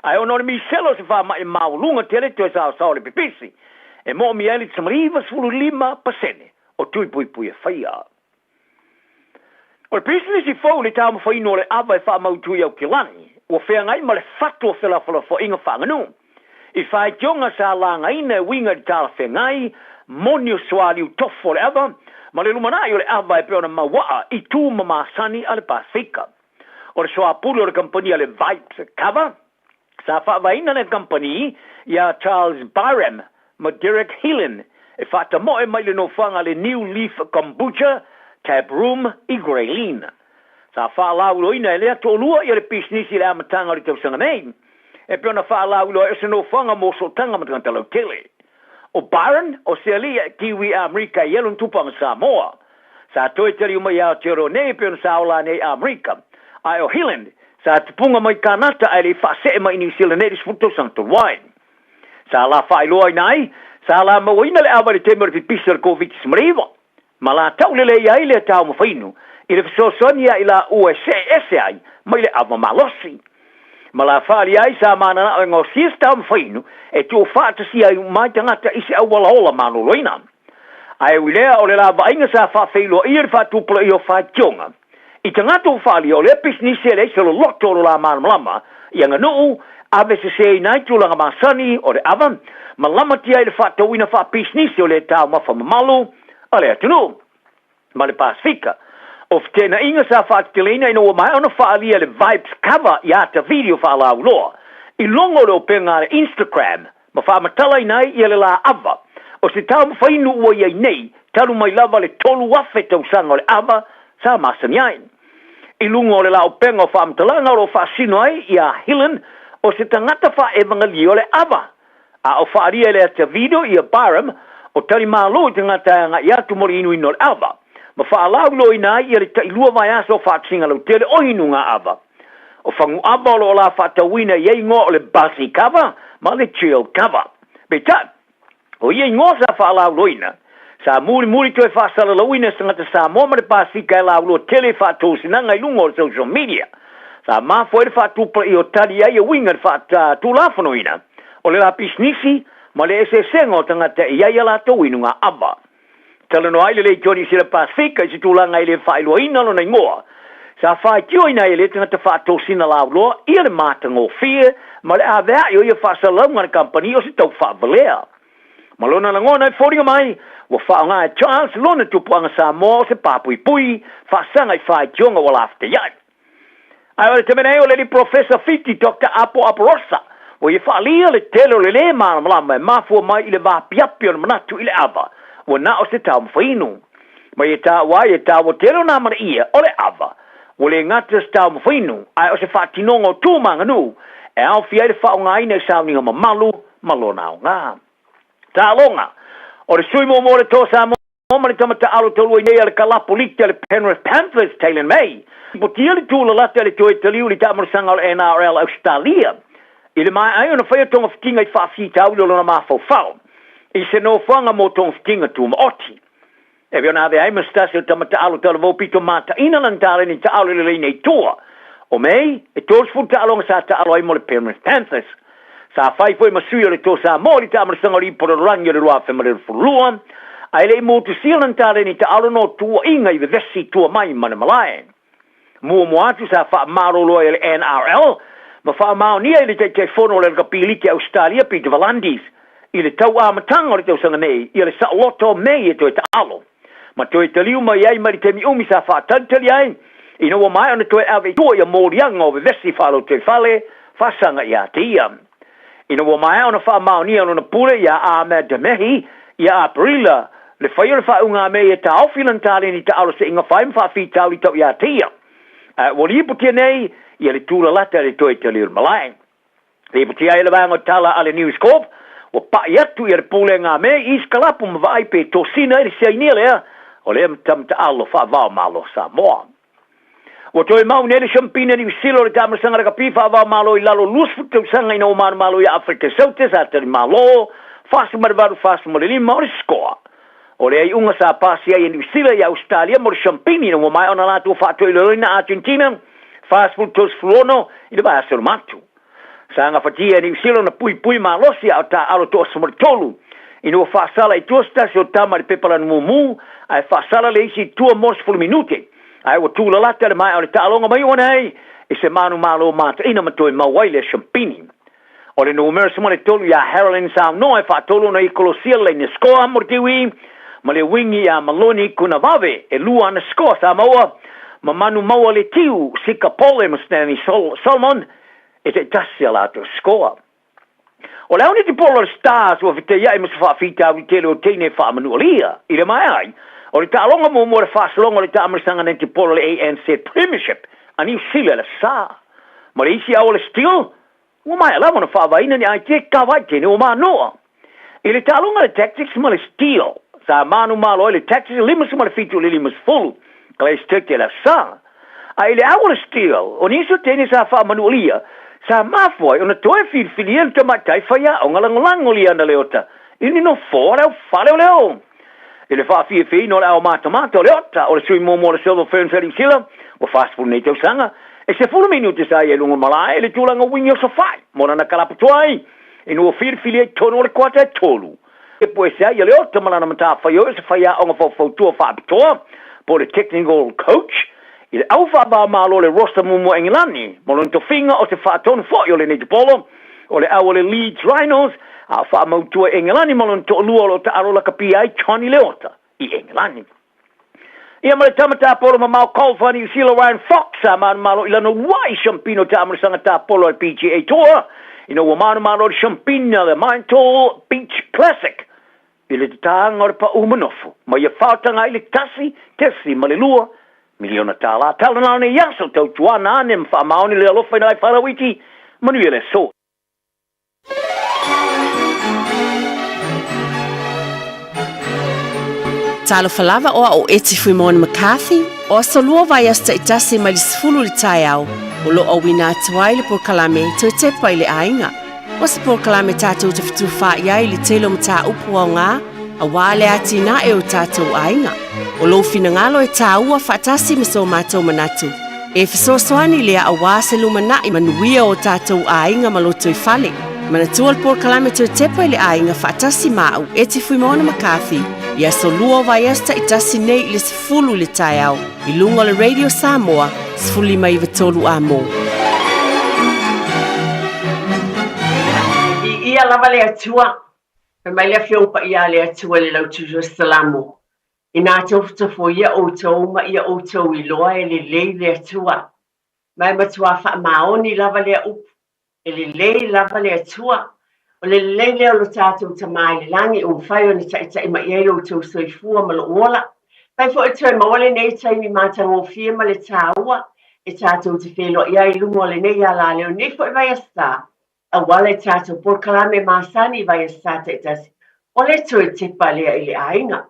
ai ono mi selo se fa mai maulunga tele to sa le pipisi e mo mi ali tsmriva sulu 5% o pui faia o business i fo le tamo fo ino le ava fa mau tu ia kilani o fea ngai ma le fatu o fela fo inga whanganu. I whai tionga sa langa ina winga di tala whea ngai, moni o swali u tofo le ava, ma le lumanai o le ava e peona mawaa i tū mamasani a le Pasifika. O le soa pulu o le company a le Vibes Cover, sa whawaina le company ia Charles Barham, ma Derek Heelan, e whata moe mai le no whanga le New Leaf Kombucha, Tap Room i Greylina. Sa whaalau ina e lea tōlua i le pisnisi le amatanga o le tausanga nei. E peona whaalau e se no whanga mo sotanga matanga lau tele. O Byron, o Sealia, Kiwi Amerika i elun tupanga Samoa. Sa toi teri umai au tero nei peona sa ola nei Amerika. Ai o Hilland, sa tupunga mai kanata ai le whase mai New Zealand nei disputo santo wine. Sa la whailoa nai, sa la mawina le awa le temere pi pisa le COVID-19. Ma la tau le ia ile tau mawhainu. I le fisosonia i la USS ai, mai le awa malosi. Ma la whaali ai sa mana na o ngā siesta am whainu, e tō whaatasi ai mai tangata isi au wala ola mano loina. Ai wilea o le la vainga sa whawhelo i le whaatupula i o whaationga. I tangata o whaali o le pisnisi le se lo loto o la mano malama, i anga nuu, ave se se nai tūlanga masani o le awa, ma lama tia i le whaatawina wha pisnisi o le tau mafa mamalu, Ale atunu. Ma le Pasifika. Of tena inga sa whaatelina ina o mai ona whaalia le vibes cover ia ta video whaalau loa. I longo leo penga le Instagram. Ma whaamatala inai ia le la ava. O se tau mwhainu ua iai nei, talu mai lava le tolu wafe tau sanga o le ava, sa masani ain. I lungo o le lao penga o whaamatalanga o whaasino ai ia Helen, o se tangata wha evangali o le ava. A o whaaria le ata video ia Barham, o tali malo i tangata nga ia tumori inu ino le ava. Ma whaalau lo ina ia le tailua vai aso o whaatsinga lau tele o inu nga ava. O whangu ava o la whaatawina iei ngō o le basi cover, ma le chill cover. Beta, o iei ngō sa whaalau lo ina, sa muri toi whaasala lau ina sangata sa mōma le Pasifika e lau lo tele whaatosina ngai lungo o social media. Sa mafo e le whaatupa i o tali ai a winga le whaatulafano ina. O le la pisnisi, ma le esesenga o tangata i ai ala tau inu nga ava. Talano ai le Johnny si le Pasifika i si tūlanga i le whailua ina lo na ingoa. Sa whai tio ina i le tangata whaatosina lau loa, ia le mātango fia, ma le awea i o ia whaasalau ngana company o si tau whaavalea. Ma lona na ngona i whoringa mai, wa whaonga e Charles lona tupuanga sa mō se papui pui, whaasanga i whai tionga wala afte iai. Ai ole temene o le li Professor Fiti, Dr. Apo Aparosa, o i whaalia le tele o le le mana malama e mafua mai i le vapiapi o le manatu i le ava, o na o se tau mwhainu. Ma i ta wai e ta o tele o na mana ia o le ava, o le ngata se tau mwhainu, ai o se whaatinonga o tūmanga nu, e au fia i le whaonga ina e sauninga mamalu, malona o ngā. Ta longa, o le sui mo le tosa mo le tamata alo tolu i nei le kalapo lite le Penrith Panthers tailen mei. Po tia le tūla lata le toi taliu li tamarasanga o le NRL Australia. I le mai ai ona whaia tonga whitinga i whaafi tau lo na mafau fau. I se no whanga mo tonga whitinga tu ma oti. E viona ave ai mastasi o tamata alo tala vo pito mata ina lantare ni ta alo le nei tua. O mei, e tos futa alonga sa ta alo ai mo le Penrith Panthers. Sa fai foi masui o le tosa mo li tamarasanga li por rangi le rua whemare le furua. Ai le mo tu silantare ni ta alo no tua inga i vesi tua mai mana malae. Mua moatu sa wha maro loa i le NRL, ma wha mao nia i le te fono le kapili ke Australia Peter Valandis, i le tau amatanga o le tau sanga nei, i le sa loto mei e toi ta alo. Ma toi ta liu mai ai mari te mi umi sa wha tantali ai, i no mai ana toi ave tua i a morianga o vesi whalo te whale, whasanga i a te ia. I no mai ana wha mao nia no na pule i a Ahmed Damehi, i a Aprila, le whaia wha unga mei e ta aufilantale ni ta alo se inga whaim wha fitau i tau i a te ia. Wali putia nei, ia le tūla lata le toi te liur malai. Le putia e le wanga tala ale News Corp, wa pa iatu i le pule ngā me, i skalapu ma vai pe tosina i le seinia lea, o le tamta alo wha vau malo sa moa. Wa toi mau nele champina ni visilo le tamarasanga raka pi wha vau malo i lalo lusfutu sanga i no manu malo i Afrika Sautes, atari malo, fasu marivaru, fasu marilima, o le skoa. O le ai unga sa pasi ai ni sila i Australia mo le champini no mai ona latu fatoi le na Argentina fast food tos flono i le ba ser matu sa nga fatia ni sila na pui ma losi au ta alo tos mo tolu i no fa sala i tosta so tama le pepala no mu ai fa sala le isi 2 mos for minute ai o tu la lata le mai o le ta longa mai ona ai e se manu malo mata ina matoi ma wai le champini o le no mer mo le tolu ya Harolin Sound no ai fa tolu na i Colosia le ni score mo tiwi ma le wingi a Maloni kuna vave e lua na skoa sa maua ma manu maua le tiu sika pole mastani Solomon e te tasi ala to skoa o le auni ti polo stars o vite ia i msa fita o tele o teine wha manualia i le mai ai o le ta'alonga mo le whasalonga le ta'amarasanga nenti polo le ANC Premiership ani usile le sa ma le isi au le steel o mai ala wana wha vaina ni ai te kawai tene o maa noa i le ta'alonga le tactics ma le steel sa manu malo le taxes limas ma le fitu le limas full kale stekte la sa ai le awol steel o niso teni sa fa manualia sa mafoi ona toe filien to matai faya o ngalangolia na leota ini no fora o fale leo ele fa fi no la o mata leota o sui mo le silver fern trading sila o fast food neto sanga e se fu minuto sa e lungo malai le tulanga winyo so fai mona na kala puai ino filie tono le kwata tolu e poi se ia le otto malana mata fa yo se fa ia on fo tu fa to por technical coach il alfa ba malo le roster mo England mo non to finga o se fa ton fo yo le ne polo o le awole Leeds Rhinos a fa mo tu England mo non to luo ta arola capi ai Johnny Leota I Englani. Ia ma le tamata polo ma mau golfa New Zealand Ryan Fox a man malo ilana wai champino ta amri sanga ta polo al PGA Tour. Ina wa manu malo champina le Mantle Beach Classic. Ile tanga o pa umanofu. Ma ia fautanga ile tesi malilua. Miliona tala talana ne yaso tau tuana ne mfa maoni le alofa na farawiti. Manu ile so. Talo falava o eti fui Mona McCarthy, o solua vai asta itasi ma lisfulu li tai au, o lo o wina atuai le por kalame to te pai le ainga. O se por kalame tātou te fitu wha iai li telo mta upu au ngā, a wale ati na e o tātou ainga. O lo fina ngalo e tā ua whaatasi miso mātou manatu. E fisosoani lea a wā se lumana i manuia o tātou ainga maloto i fale. Manatua le por kalame to te pai le ainga whaatasi mau eti fui Mona McCarthy, ia solua vai esta i tasi nei le sifulu le tai au, i lunga le Radio Samoa, sifuli mai vatolu a mo. I ia lava le atua, e mai le fiupa ia le atua le lautu Jerusalemo. I nā tauwhutafo ia o tau ma ia o tau i loa e le lei le atua. Mai matua wha maoni lava le upu, e le lei lava le atua. O le lei leo lo tātou tamai le langi o mwhai o ni tai ma iei o tau soifua ma lo ola. Pai fo e tui mawale nei taimi mātang o fia ma le tāua, e tātou te whelo iei lungo le nei ala leo nei fo e vai asta. A wale tātou por kalame māsani vai asta te tasi. O le tui tipa lea i le ainga.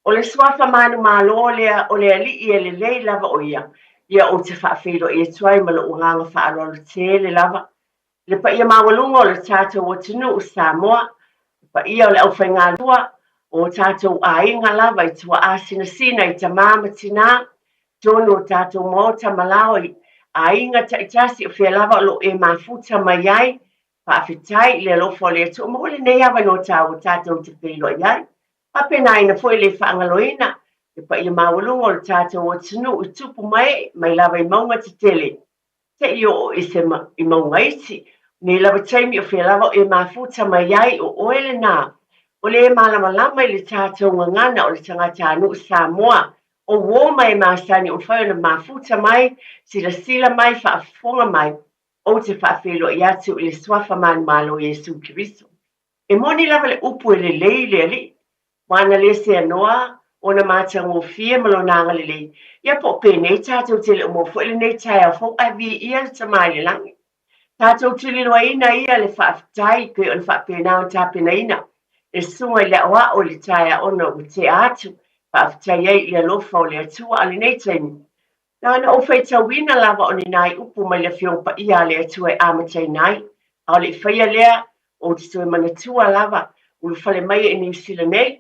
O le swafa manu malo lea o le ali i le lei lava o ia. Ia o te whaafelo i e tuai ma lo uranga whaalolo te le lava. Le pa ia mawalunga o le tātou o tunu o Samoa, pa ia o le au whainga lua o tātou a inga lava i tua asina sina i ta māma tina, tono o tātou mōta malao i a inga ta itasi o whia lava lo e mafuta mai ai, pa awhitai le lofo le atu, mo le nei awa no tātou te pēlo iai, pa pena ina fwoi le whaangaloina, le pa ia mawalunga o le tātou o tunu o tupu mai lava i maunga te tele, te i o i se i maunga iti, ne lava taimi o whia lava e mafuta mai ai o oele nā. O le malama lama i le tātou ngangana o le tangata anu Samoa. O wōma e māsani o whai o mafuta mai, sila mai, whaafonga mai, o te whaafelo i atu i le swafa manu malo Jesu Kiriso. E moni lava le upu e le lei le ali. Wana le se anoa, o na mātang o fia malonanga le lei. Ia po pene tātou tele o mo fo le nei tai a fo a vi ia le tamai le langi. Tātou tuli loa ina ia le whaafitai koe o le whaapena o tāpena ina. Le sunga i le awa o le taia ono o te atu, whaafitai ei le alofa o le atua ale nei taimi. Nā na o whai tawina lava o ni nai upu mai le whiongpa ia le atua e amatai nai. A o le whaia lea o te tue manatua lava o le whale mai e New Zealand nei.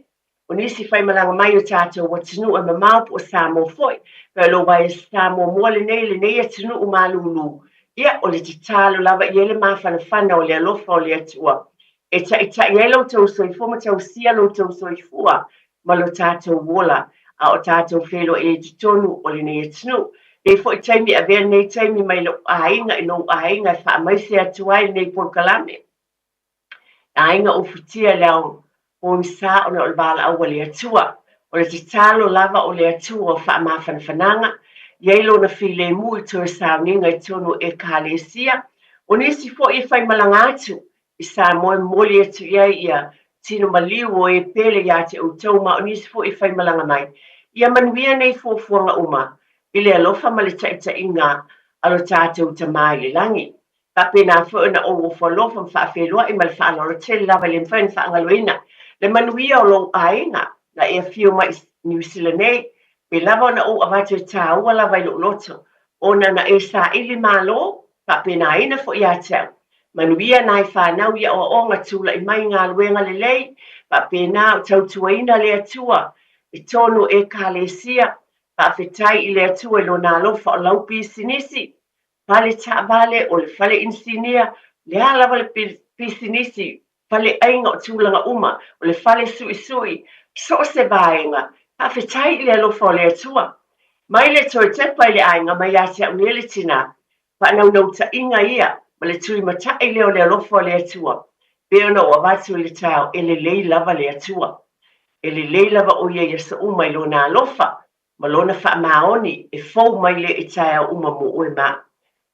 O nisi whai malanga mai o tātou wa tinu e mamaupu o Samoa foi. Pea lo vai e Samoa mua le nei e tinu o malulu. Ia o le titalo lava i ele mawhanawhana o le alofa o le atua. E ta i elo tau soifua ma tau sia lo tau soifua ma lo tātou wola a o tātou whelo e titonu o le nei atinu. E fo i taimi a vea nei taimi mai lo ainga i no ainga wha maise atua i nei polkalame. Ainga o futia leo o msa o le wala au le atua. O le titalo lava o le atua o wha mawhanawhananga. Ielo na file mui to sauninga i tono e kalesia. O nisi fo i whai malangatu i sa moe moli atu ia tino maliu o e pele ia te utauma. O nisi fo i whai malanga mai. Ia manuia nei fuafuanga uma. I le alofa ma le taita inga alo tātou tamai le langi. Pa pena fo na o wafo alofa mwhawhelua i mal whaalora te lava le mwhain whaangaloina. Le manuia o lo ainga na e fiu mai New Zealand nei. Pe lava na o avatu tāua lava i loto. O na e sa ili malo, pa pena ina fo ia tau. Manuia nai whanau ia o onga tula i mai ngā luenga le lei, pa pena o tautuaina le atua, i tono e kalesia, pa whetai i le atua i lo nā lofa o laupi sinisi. Pale ta vale o le fale insinia, le lava le pisinisi, fale ainga o tūlanga uma, o le fale sui, so se vaenga, a whetai le alofa o le atua. Mai le toi tepa i le ainga mai ate au nele tina, pa nau ta inga ia, ma le tui matai leo le alofa o le atua. Peo na o avatu le tau e le lei lava le atua. e le leila va o ia sa uma i lona alofa, ma lona whaamaoni e fau mai le i tae au uma mo ue ma.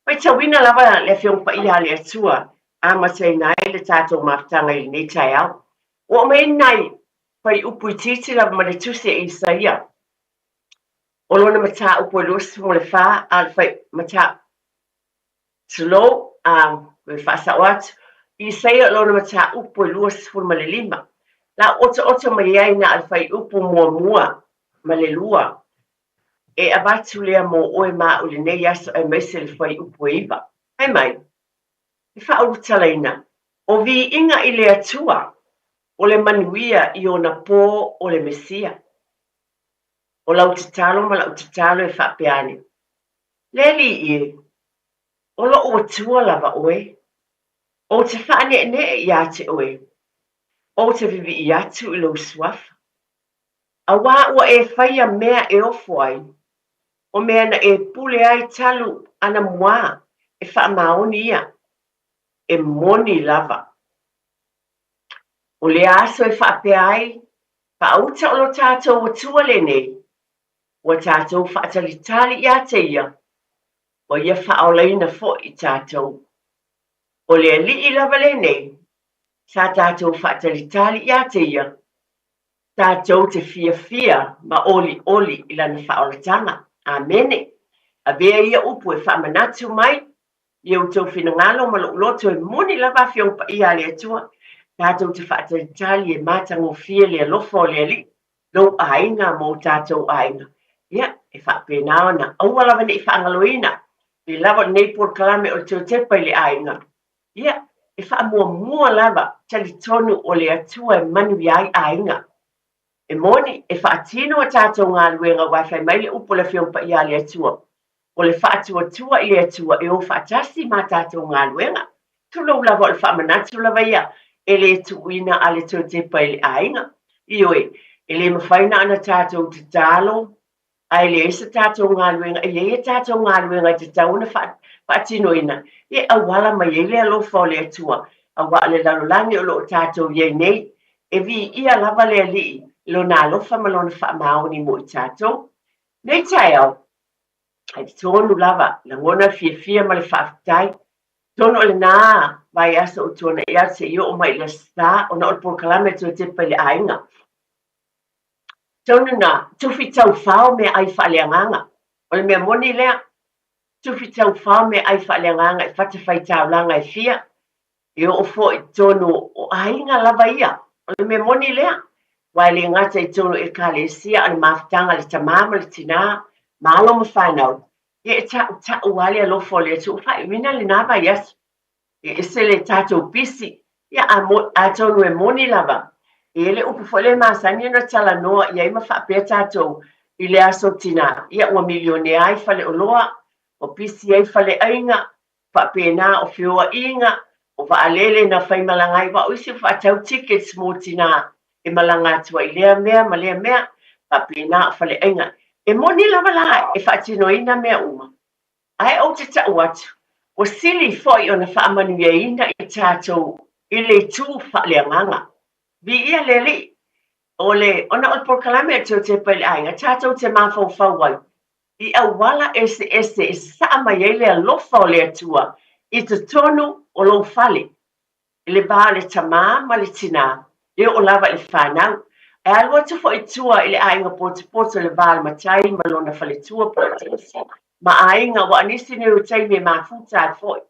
Pai tawina lava le whiong pa ia le atua, a matei nai le tātou maftanga i nei tae au. O me nai, pai upu i titi lava ma le tuse i Isaia. O lona mata upu e luas mo le wha, a le whai mata slow, me whaasa o atu. Isaia lona mata upu e luas mo le lima. La oto mai ai na al whai upu mua ma le lua. E abatu lea mo oe ma o le nei aso e meise le whai upu e iwa. Hai mai, i wha uruta leina, o vi inga i le atua, o le manuia i o na pō o le mesia. O lau te talo ma lau te talo e wha peane. Leli i, o lo o atua lava oe, o te wha ne i ate oe, o te vivi i atu i lo suafa. A wā ua e whaia mea e ofuai, o mea na e pule ai talu ana mua e wha maoni ia, e moni lava. O le aso e wha pe ai, wha auta o lo tātou o tua le nei, o tātou wha talitali ia te ia, o ia wha o leina fo i tātou. O le li i lava le nei, sa tātou wha talitali ia te ia, tātou te fia ma oli i lana wha o le tanga. Amene. A vea ia upu e wha manatu mai, ia utou whina ngalo ma loto e moni lava whiong pa ia le atua, tātou te wha talitali e mātango fia le alofo le li, lo ainga mo tātou ainga. Ia, e wha penao na, aua lava ne i wha angaloina, le lava nei por kalame o teo tepa le ainga. Ia, e wha mua lava, tali tonu o le atua e manu ai ainga. E moni, e whaatino a tātou ngā luenga waiwhai mai le upo le whiong pa ia le atua. O le whaatua tua i le atua e o whaatasi mā tātou ngā luenga. Tulau lava o le whaamanatu lava ia, e le tuuina a le tō tepa i le ainga. Ioe, e le mawhaina ana tātou te tālo, a le esa tātou ngā luenga, e le tātou ngā luenga te tauna whaatino ina. E awala mai e le alofa o le atua, awa le lalolangi o lo tātou iei nei, e vi ia lava le alii, lo na alofa ma lona wha maoni mo i tātou. Nei tai au, ai tonu lava, la ngona fia ma le whaafitai, tono le nā, vai asa o tona ia se io o mai le sta, o na o porkalame tō te pa le ainga. Tono na, tufi tau whao me ai whaaleanganga. O le mea moni lea, tufi tau whao me ai whaaleanganga, e whatawhai tau langa e fia, e o fo i tono o ainga lava ia. O le mea moni lea, wai le ngata i tono e ka le sia ane mawhitanga le tamama le tina, malo ma whanau. E ta uwale alofo le tu whai, mina le naba yasu. E se le tatou pisi, ia a tono e moni lava. E le upu fo le masani no tala noa, ia ima whapea tatou i le aso tina. Ia ua milione ai fale o loa, o pisi ai fale ainga, whapea na o fioa inga, o waalele na whaimalangai, wa uisi whaatau tickets mo tina. E malanga atua i lea mea, pa pina o fale ainga. E moni lava la, e whaatino ina mea uma. Ai au te tau atu, o sili foi o na whaamanu ia ina i tātou i le tū whaaleanganga. Vi ia le li, ona o porkalame atu te pele ainga, tātou te mawhau whauai. I au wala ese e saa mai e le alofa o le atua, i te tonu o lo fale. I le bā le tamā ma le tina. E o lava le whanau. E alua tu fo i tua i le ainga poto le vāle matai ma lona whale tua poto. Ma ainga wa anisi ni o tai me mafuta foi.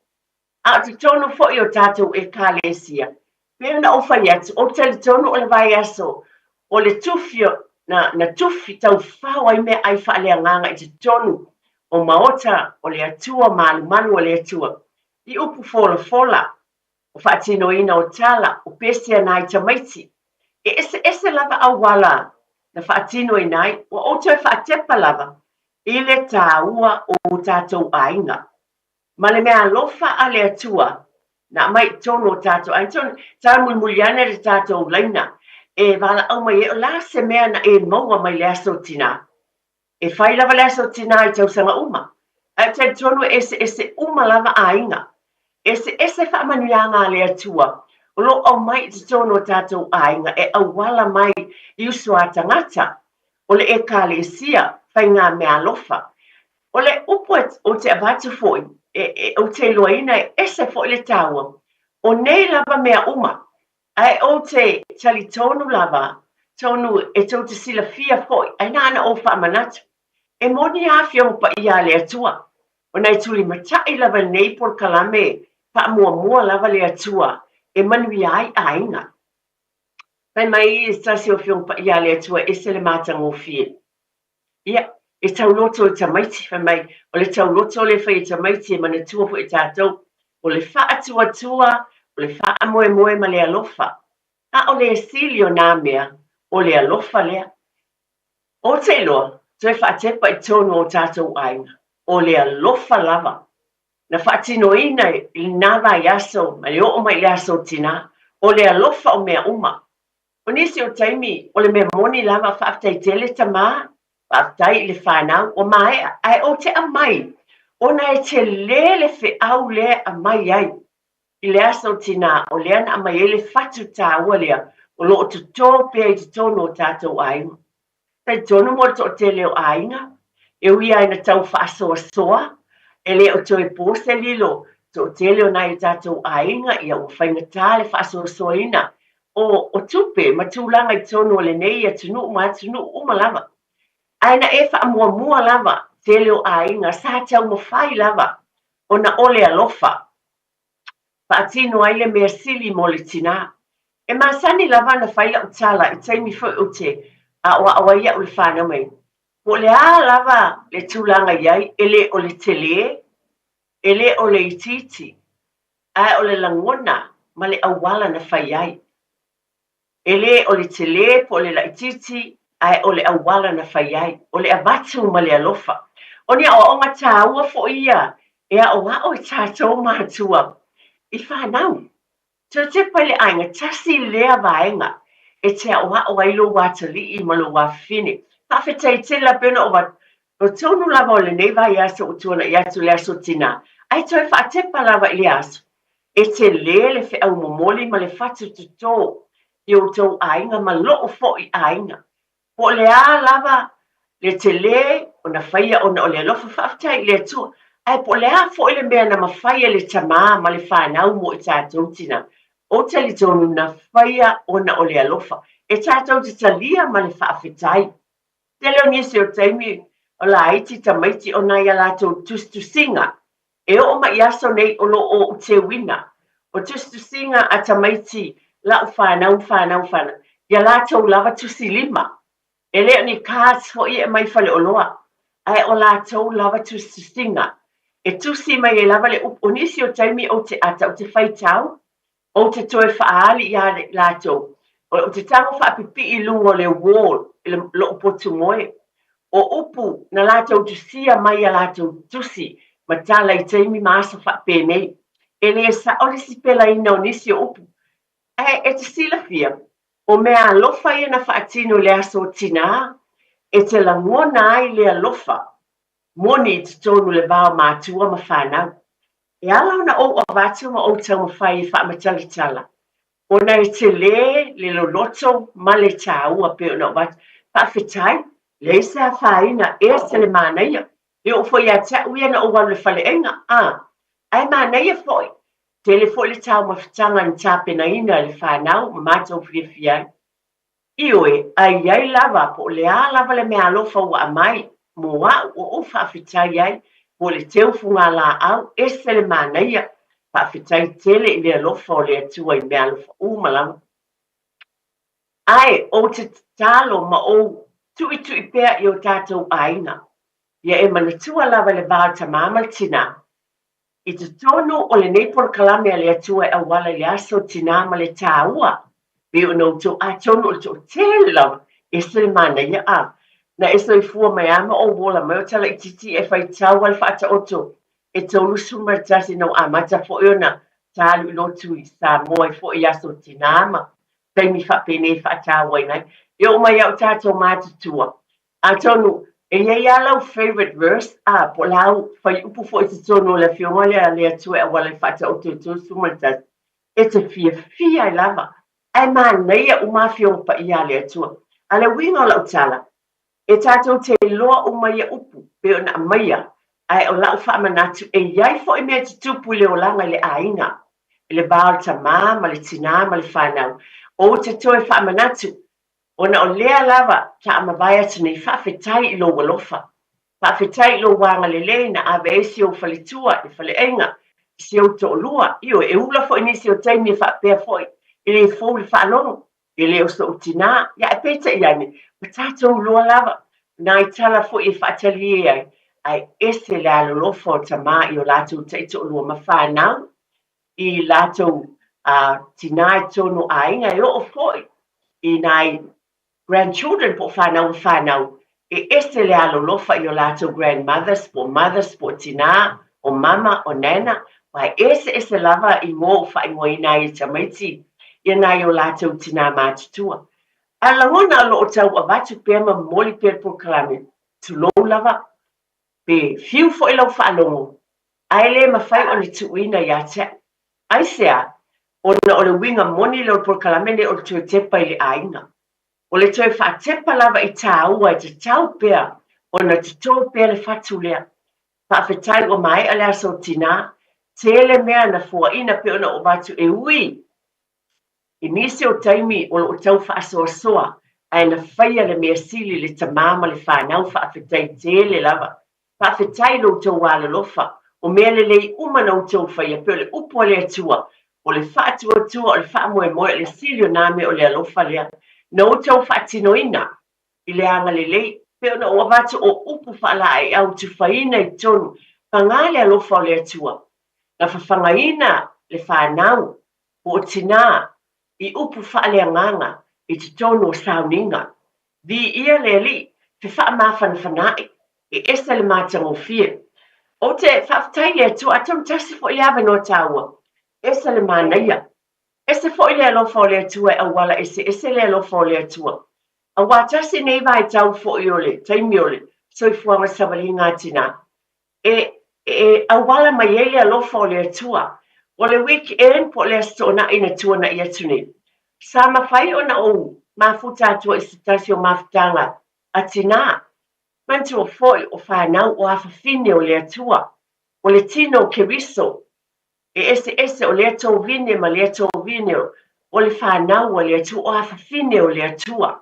A te tono fo i o tātou e ka le sia. Pea na ofa i atu, o tali tono o le vai aso, o le tufio, na tufi tau whau ai me ai whaale anganga i te tonu o maota o le atua malu o le atua. I upu fola. O whaatino ina o tala, o pesia nai tamaiti. E ese lava awala, na whaatino inai, o oto e whaatepa lava, i le tā ua o tātou ainga. Ma le mea lofa a le atua, na mai tono o tātou ainga, tā mulmuliana le tātou laina, e wala au mai e o la se mea na e maua mai le aso tina. E whai lava le aso tina i tausanga uma. A te tono ese uma lava ainga. Ese whaamanuianga le atua, O lo au mai te tono tātou ainga e awala mai i usu a tangata. O le e kālesia whai ngā mea lofa. O le upo o te abatu foi, o te loaina e se foi le taua. O nei lava mea uma. Ai o te tali tonu lava, tonu e tau te sila fia foi, ai nana o wha manatu. E moni a fionga pa ia le atua. O nei tuli matai lava nei por kalame, pa mua lava le atua, e manui ai ainga. Pai mai e tasi o fionga pa ia le atua, e se le matanga o fie. Ia, e tau loto e tamaiti, pai mai, o le tau loto le fai e tamaiti e mana tua po e tātou, o le wha atua tua, o le wha moe ma le alofa. A o le sili o nā mea, o le alofa lea. O te loa, toi wha tepa i tono o tātou ainga, o le alofa lava. Na wha tino ina i nava i aso, ma le o mai i aso tina, o le alofa o mea uma. O nisi o taimi, o le mea moni lava whaftai tele ta maa, whaftai le whanau, o mai, ai o te amai, o na e te lele fe au le amai ai. I le aso tina, o le ana amai ele fatu tā ua lea, o lo o tu tō pia i te tono o tātou ainga. Tai tono mo to te leo ainga, e ui aina tau whaasoa soa, e le o toi pose lilo, to te leo nai tātou ainga, ia o whainga tā le whaasoa soa ina, o tupe, ma tūlanga i tono le nei, a tunu umalama. Aina e wha mua lava, te leo ainga, sa tau mo whai lava, o na ole alofa. Paatino ai le mea sili mo le tina. E masani lava na whaila o tala, i taimi fo o te, a o awaia o le whana mai. O le a lava le tūlanga iai, ele o le tele, ele o le ititi, a o le langona, ma le awala na whai ai. Ele o le tele, po le la ititi, a o le awala na whai ai, o le abatu ma le alofa. O ni a o onga tā ua fo ia, e a o a o i tātou mātua. I whanau. Tō te paile ainga, tasi lea vaenga, e te awa o ailo watali i malo wa fine. Hawhetai te la pena o wat, o tonu lava o le nei vai aso o tuana i atu le aso tina. Ai toi whaatepa lava i aso. E te le fe au momoli ma le fatu tuto, i o tau ainga ma loo fo i ainga. Po le a lava, le te le, o na whaia o na o le alofa whaatai le atua. Ai po le a fo i le mea na mawhaia le tama ma le whanau mo i tātou tina. O te li tonu na whaia o na o le alofa. E tātou te talia ma le whaafetai. Te leo nisi o taimi o la aiti tamaiti o na ia lātou tustusinga. E o ma i aso nei o lo o te wina. O tustusinga a tamaiti la o whanau. Ia lātou lava tusilima. E leo ni kās ho i e mai whale o loa. Ai o lātou lava tustusinga. E tusi mai e lava le upo nisi o taimi o te ata o te whaitau. O te toe whaali i ale lātou. O te tango whaapipi i lungo le wall, i le loo potu moe. O upu na lātou tusia mai a lātou tusi, ma tala i taimi maasa whaapenei. E le sa o le sipela ina o nisi o upu. E te sila fia, o mea alofa ia na whaatino le aso tina, e te langona ai le alofa. Moni te tonu le bao mātua ma whanau. E ala ona o watu ma o tau mawhai i wha matalitala. O na e te le loloto ma le tāua pe o na watu. Whaafetai, le se a whaina e se le mānaia. E o fo ia ta uia na o walu le whale enga. Ai mānaia foi. Te le fo le tau mawhitanga ni tāpena ina le whanau ma mātou whiawhiai. Ioe, ai ai lava po le a lava le mea alofa ua amai. Moa o whaafetai ai. O le teu funga la au, e se le mānaia, whaafetai tele i le alofa o le atua i mea alofa umalama. Ai, o te talo ma o tui pēr i o tātou aina. Ia e manatua lava le bāta māmal tina. I te tono o le neipor kalame a le atua e awala le aso tina ma le tāua. Pe o nou tō a tono o tō tele lava, e se le mānaia a. Na e soi fua mai ama o wola mai o tala i titi e whai tau wal whaata oto. E tolu sumar tasi nau amata fo e ona talu lotu i sa moa fo i aso tinama. Taimi whapene whaata wai nai. E o mai au tātou mātutua. A tonu, e iei alau favorite verse, po lau whai upu fo i te tono le fionga le atua e wala i whaata oto i tō sumar tasi. e te fia lava. Ai māneia o mafio pa ia le atua. Ale winga o lau tala. E tātou te loa o maia upu, pe o na maia. Ai o lau wha manatu e iai fo i mea te tupu le o langa le ainga. Le baal ta ma le tina, ma le whanau. O te toe wha manatu. Ona o lea lava, ta amawai atu nei whawhetai I lo walofa. Whawhetai lo wanga le leina, awe e si o whalitua, e whale enga. Si o to lua, io e ula fo inisi o taimi e whapea foi. I le fo le whaalono. I le o so tina, ya e peta I ane. Ma tātou lua lava. Nā I tala fo I whaatali e ai. Ai ese le alolofa o ta mā I o lātou teito lua ma whanau. I lātou tina e tono ainga e o foi. I nai grandchildren po whanau. E ese le alolofa I o lātou grandmothers po tina, o mama, o nana. Wai ese lava I ngō wha I ngoina I tamaiti. I nai o lātou tina mātutua. A langona alo o tau a watu pēr ma moli pēr po kalame. Tu lou lava. Pe fiu fo I lau whaalongo. Ai le mawhai o ni tuina I a te. Ai sea, ona o le winga moni leo por kalamene o le tue tepa I le ainga. O le tue wha tepa lava I tā ua I te tau pēr, ona te tō pēr le whatu lea. Whawhetai o mai a lea so tina, tele mea na fua ina pe ona o batu e ui. I nisi o taimi o lo tau whaasoa soa, ai na whaia le mea sili le tamama le whanau whawhetai tele lava. Whawhetai lo tau wale lofa, o mea le lei umana o tau whaia pe o le upo le atua, o le whaatua tua o le whaamoe moe le sili o nāme o le alofa lea. Na o tau whaatinoina, I le anga le lei, pe ona o watu o upu whaala e au tu whaina I tonu, pangā le alofa o le atua. Na whawhangaina le whanau, o tina, I upu whaale anganga, I te tonu o sauninga. Vi ia le li, te wha mawhana whanai, e esa le mātango fie. O te whaftai le atua, atam tasi fo I awe no tāua. Esa le mānaia. Ese fo I le alofa o le atua e awala ese le alofa o le atua. A wātasi nei vai tau fo I ole, taimi ole, so I fuanga savali ngā tina. E awala mai e le alofa o le atua. O le weekend po le stona ina tua na ia tuni. Sa mawhai o na o, mafuta atua I sitasi o mafutanga. A tina. Mantu o foi o whanau o awhawhine o le atua. O le tino keriso. E ese o le atua vine ma le atua vine o le whanau o le atua o awhawhine o le atua.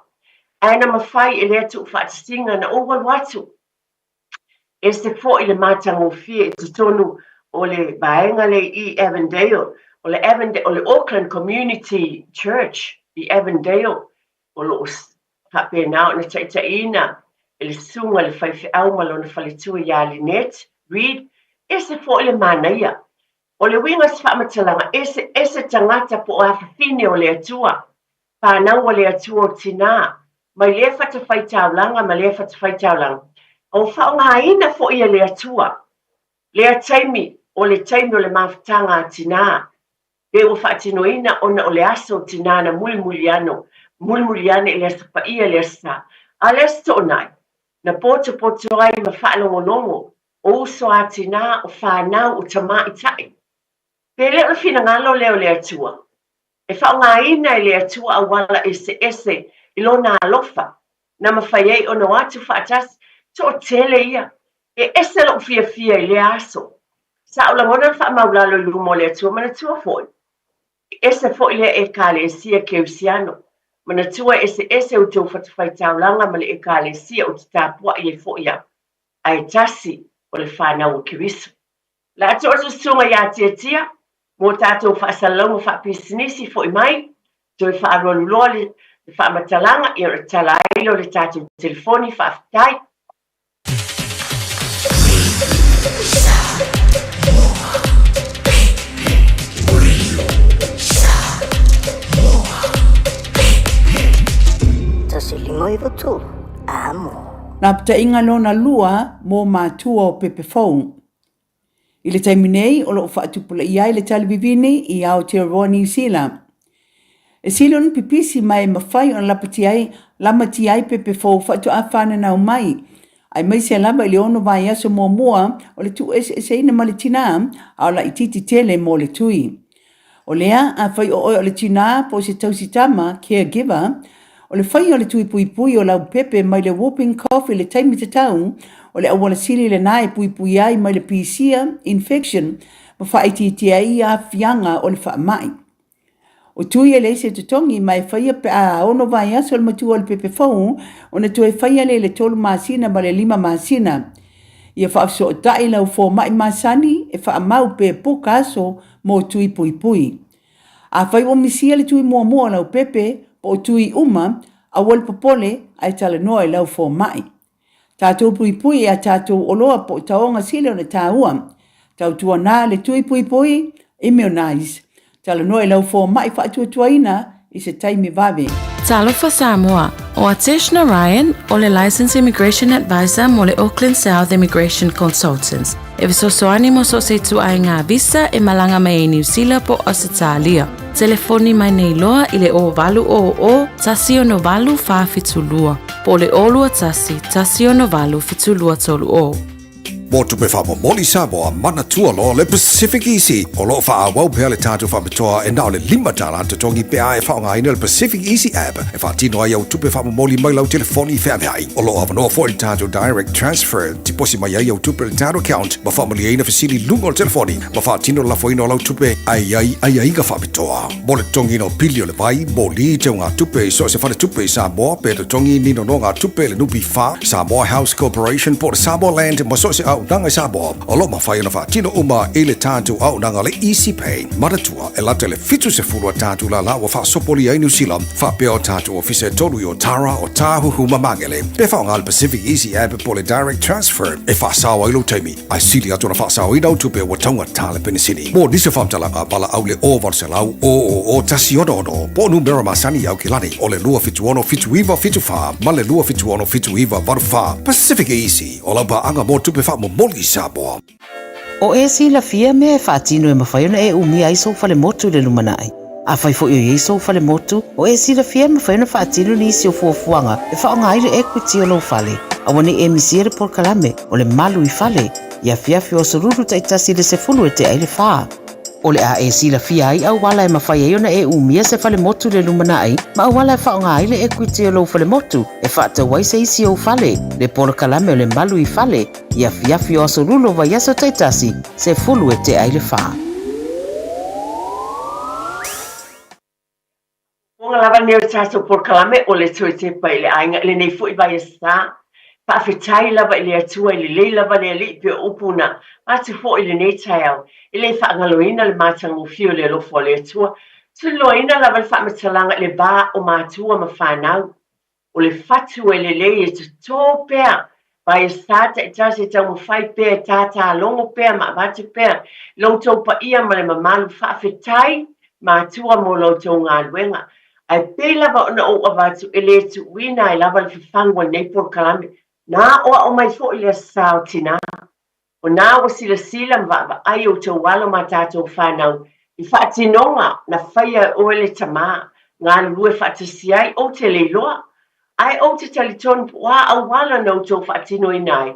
Aina mawhai e le atua whaatisinga na o walwatu. Ese fo I le mātango fie te tonu o le baenga le I Avondale. O le Auckland Community Church I Avondale. O lo whapenau na taitaina. E le sunga le whaiwhi au malo na whalitua ia Lynette Reed. Ese fo I le mānaia. O le winga whaamatalanga, ese tangata po a whawhine o le atua. Pānau o le atua o tina. Mai le whata whaitaulanga, ma le whata whaitaulanga. O whaonga ina fo ia le atua. Le taimi o le mawhatanga a tina. Pe o whaatinoina ona o le aso o tina na mulimuliano. Mulimuliane e le asapa ia le asa. A le asto nai. Na poto ai ma whaalongolongo. O uso a tina o whanau o tama I tai. Pe le o fina ngalo leo le atua. E whaonga ina le atua a wala ese I lona alofa. Na mawhaiei o no atu whaatas to tele ia. E ese lo fia I le aso. Sa o la ngona whaamaulalo I lumo le atua mana tua foi. Ese foi le e ka le sia keusiano. Mana tua ese o tau whatawhaitaulanga ma le e ka le sia o te tāpua I e foi ia. Ai tasi o le whanau o kirisu. La ato o sunga ia tia. Mo tātou whaasalongo whaapisinisi fo I mai, toi whaaroluloa le whaamatalanga I o talailo le tātou telefoni whaafitai. Tasi lima I watu, amo. Nā pata inga lona lua mō mātua o pepe fong. I le taiminei o lo whaatupula I ai le talivivini I Aotearoa New Zealand. E silon pipisi mai mawhai o lama ti ai pepe fō whaatu a whana nau mai. Ai mai se lama I le ono vai aso mua o le tu ese ina male tina a la I titi tele mo le tui. O lea, a whai o le tina po se tausitama, caregiver, o le whai o le tui pui pui o lau pepe mai le whooping cough i le taimi te tau, o le awala sili le nae pui pui ai mai le PCA infection, ma wha iti ai a fianga o le wha mai. O tui e leise te tongi mai whaia pe a ono vai aso le matua le pepe fau, o na tue whaia le tolu masina ma le 5 masina. Ia wha so o tai lau fo mai masani e wha mau pe poka aso mo tui pui pui. A whai o misia le tui mua mua lau pepe, po o tui uma, a wal popole ai tala noa lau fo mai. Tātou pui pui a tātou oloa po taonga sile o na tāua. Tau tua nā le tui pui pui, immunize. Tala noa lau fo mai wha tua tuaina i se taimi vave. Talofa Samoa, o Ateshna Ryan, o le Licensed Immigration Advisor mo le Auckland South Immigration Consultants. E visosoani mo so se tu ai ngā visa e malanga mai e New Zealand po Australia. Telefoni mai nei loa i le o valu o tasi o no valu wha fitulua. Po le olua tasi o no valu fitulua tolu o. Mo tupe wha moli Samoa mana tua lo le Pacific Easy. O lo wha awau pea le tātou wha matoa e nao le 5 tala te tongi pea e wha ngā ina le Pacific Easy app. E wha tino ai au tupe wha moli mai lau telefoni wha mehai. O lo awanoa fo le tātou direct transfer. Ti posi mai ai au tupe le tātou account. Ma wha moli eina fasili lungo le telefoni. Ma wha tino la fo ino lau tupe ai ka wha matoa. Mo le tongi no pili o le vai. Mo li te o ngā tupe so se whale tupe Samoa. Pe le tongi nino no ngā tupe le nupi wha. Samoa House Corporation po le Samoa Land. Ma so se au nanga Samoa. O lo mawhai na wha tino uma e le tātou au nanga le Easy Pay. Maratua e lata le fitu se fulua tātou la lawa wha sopoli ai New Zealand. Wha pea o tātou ofise tolu i o Tara o Tāhuhu Mamangele. Pe wha ngā le Pacific Easy app po le direct transfer. E wha sawa ilo teimi. Ai sili atu na wha sawa i nau tupe o taunga tāle penisini. Mo nise whamtalanga pala au le o vanselau o tasi ono. Po numera masani au ki lani. O le lua fitu ono fitu iwa fitu wha. Ma le lua fitu ono fitu iwa varu wha. Pacific Easy. O lau pa anga mo tupe wha mo moli Samoa. O e si la fia me e whaatino e mawhaiona e umi ai sou fale motu le lumanai. A whai fo i sou fale motu, o e si la fia me whaiona whaatino ni isi o fuafuanga e whaonga aire equity o lau fale. A wane e misiere por kalame o le malu I fale, ia fiafi o soruru taitasi le se fulu e te aile whaa. O le a e si la fia ai au wala e mawhaiona e umi se fale motu le lumanai, ma au wala e whaonga aile equity o lau fale motu, e whaata wai se isi o fale, le por kalame o le malu I fale, ia fiafi o sorulu vai aso taitasi, se fulu e te aile whaa. Onga lava neo taso por kalame o le tue te pai le ainga le nei fui vai sa pa fetai lava le atua le lava le li pe upuna atu fo le nei tau le fa ngaloina le matangu fio le lo fo le atua tu loina lava fa matalanga le ba o matua ma fanau o le fatu le tu topea vai sa te tasi tau mo fai pe tata longo pe ma vatu pe long topa ia ma le mamalu fa fetai matua mo lo tonga luenga ai pe lava ona o avatu ele tu wina I lava le fangwa nei por kalame na o mai fo ile sautina o na o sila va ai o te walo matato fanau I fatinonga na faia o ele tama nga lue fatisiai o te leiloa ai o te taliton wa au wala no to fatino inai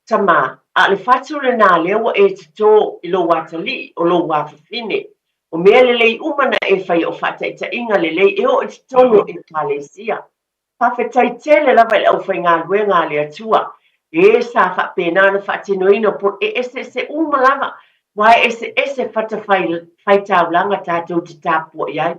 tama a le fatu le na lewa e te to ilo watali o lo wafine o mea lelei umana e whai o whataita inga lelei e o te tono e Kalesia. Whawhetai tele lava le au whai ngā lue ngā le atua. E sa whapena na whatinoino por e ese uma lava. Wai ese whai tau langa tātou te tāpua iai.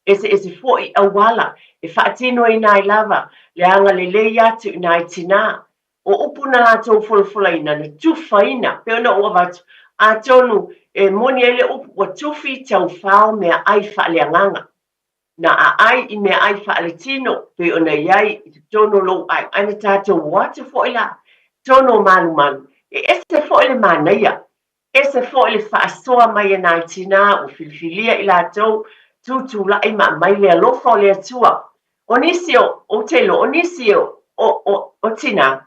Ese fōi awala. E whatinoina I lava. Le anga lelei atu nai tina. O upuna lātou fulfulaina na tufaina. Peona o avatu. A tonu e moni ele upu wa tufi tau whao mea ai whaaleanganga. Na a ai I mea ai whaaletino pe ona iai I tono lo ai. Aina tātou watu fōila. Tono manu. E ese fōile manaia. Ese fōile whaasoa mai nai tina o filifilia I lātou tutu lai ma mai lea lofa o lea tua. Onisio o telo, onisio o tina.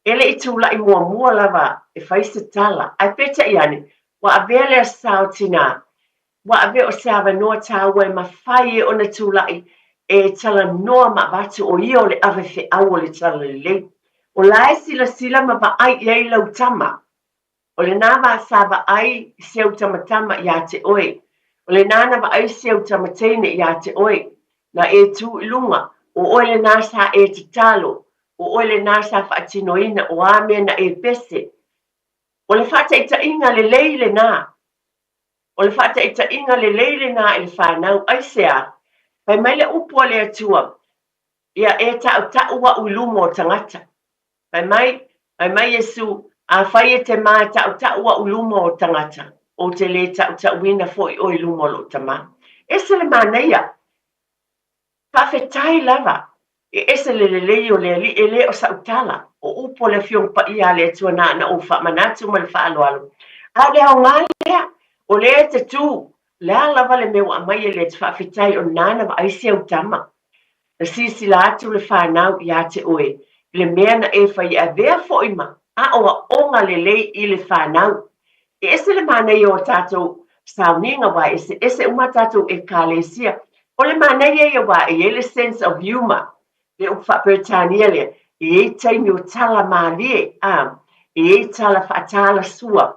Ele I tūlai mua lava e whaise tala. Ai peta iani, wa avea lea sao tina. Wa avea o sawa noa tāua e mawhai e ona tūlai e tala noa ma vatu o ia o le awewhe au o le tala lei. O lae sila ma va ai iei lau tama. O le nāwa sawa ai seu tamatama ia te oe. O le nana ma aise au tamatene ia te oe, na e tu ilunga, o oe le nasa e te talo, o oe le nasa whaatinoina o ame na e pese. O le whata ita inga le leile na, o le whata ita inga le leile na i le whanau aisea, pai mai le upua le atua, ia e tau wa ulumo o tangata. Pai mai Yesu, a whai e te maa tau wa ulumo o tangata, o te le tau wina foi o ilumo lo tama. Ese le maneia, whawhetai lava, e ese le lei o le ali e le o sautala, o upo le fiong pa ia le atua na o whamanatu ma le whaaloalo. A le au ngā lea, o le te tū, lea lava le meu a mai e le te whawhetai o nana wa aise au tama. Na sisi la atu le whanau i a te oe, le mea na e whai a vea foima, a oa onga le lei i le whanau. E ese le manei o tātou sauninga wa, ese uma tātou e kālesia, o le manei e wa e le sense of humor, le o whapertania le, e taimi o tala maalie, e tala whaatala sua.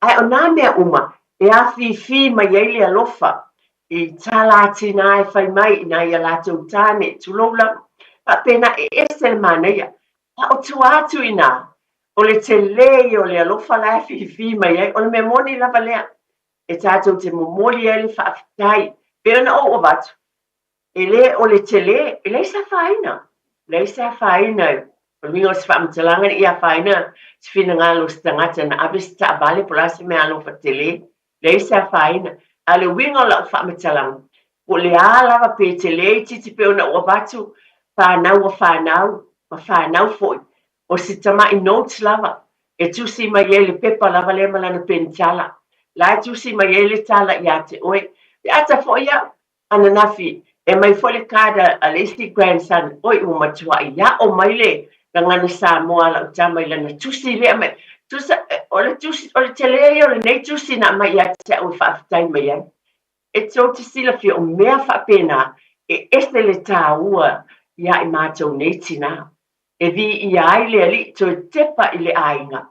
Ai o nā mea uma, e a fi mai eile alofa, i tala atina e whai mai ina i alatou tāne tuloula, pa pena e ese le maneia, pa o tuatu ina, o le te lei o le alofa la fi mai e, o le memoni lava lea, e tātou te momoli e le whaafitai, pe ona o watu, e le o le te le, e le sa whaina, o mingo se whaamatalangan i a whaina, se whina ngā lo stangata na abis ta abale polasi me alofa te le sa whaina, a le wingo la whaamatalangan, o le a lava pe te le, titi pe ona o watu, whanau foi, o si tama i notes lava, e tusi mai e le pepa lava le malana pentala, la tusi mai e le tala i ate oe, e ata foi ia, ananafi, e mai foi le kada a lesi grandson, oi umatua i ia o mai le, na ngana sa moa la utama i lana tusi le ame, o le tele o le nei tusi na mai ia te au whaafitai mai ai, e tō te sila fi o mea whaapena, e este le tā ua ia i mātou nei tina. E vi i ai le ali tō tepa i le ainga.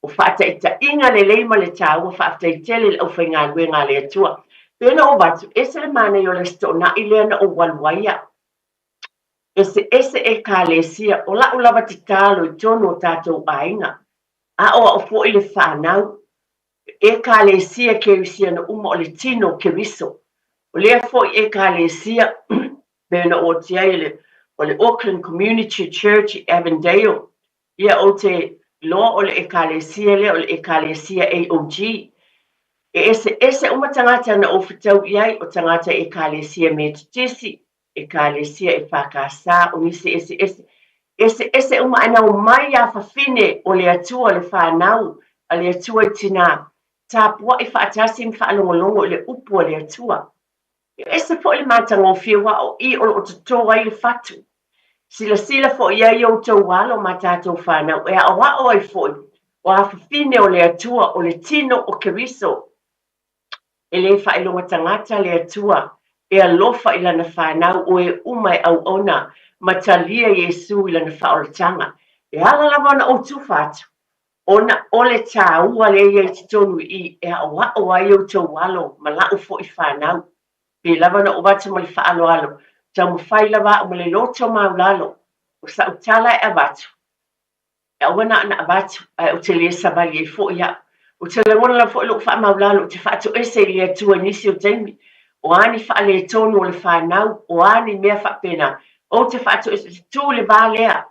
O whaata i ta inga le leima le tā ua whaafta i tele le au whainga luenga le atua. Pena o batu, ese le mana i o le stona i le ana o waluaia. Ese e ka le sia, o la ulawa te tālo i tono o tātou ainga. A o fo i le whanau. E ka le sia ke usia na uma o le tino ke riso. O lea fo i e ka le sia, pena o tia i le, o le Auckland Community Church i Avondale. Ia o te loa o le ekalesia le, o le ekalesia AOG. E ese uma tangata na ofitau iai o tangata ekalesia me tutisi, ekalesia e whakasa, o nisi ese uma ana o mai a whawhine o le atua le whanau, a le atua i tina. Tāpua i whaatasi mi whaalongolongo i le upu o le atua. Ese po le matanga o whiwa o i o totoa i le whatu. Sila fo ia i o tau walo ma tātou whanau. E a wa o ai fo o a whawhine o le atua o le tino o keriso. E le whaelonga tangata le atua. E a lofa i lana whanau o e umai au ona. Matalia Yesu i lana whaolatanga. E ala lawana o tu whatu. Ona ole tā ua le ia i titonu i e a wa o ai o tau walo ma lau fo i whanau. Pe lava na o watu ma le whaalo alo. Tau mu whai lava o ma le loto maulalo. O sa utala e a watu. E a wana ana a watu. O te lea sabali e fo ia. O te le ngona la fo i lo wha maulalo. O te whatu ese i lea tua nisi o teimi. O ani wha le tonu o le whanau. O ani mea wha pena. O te whatu ese tu le vālea.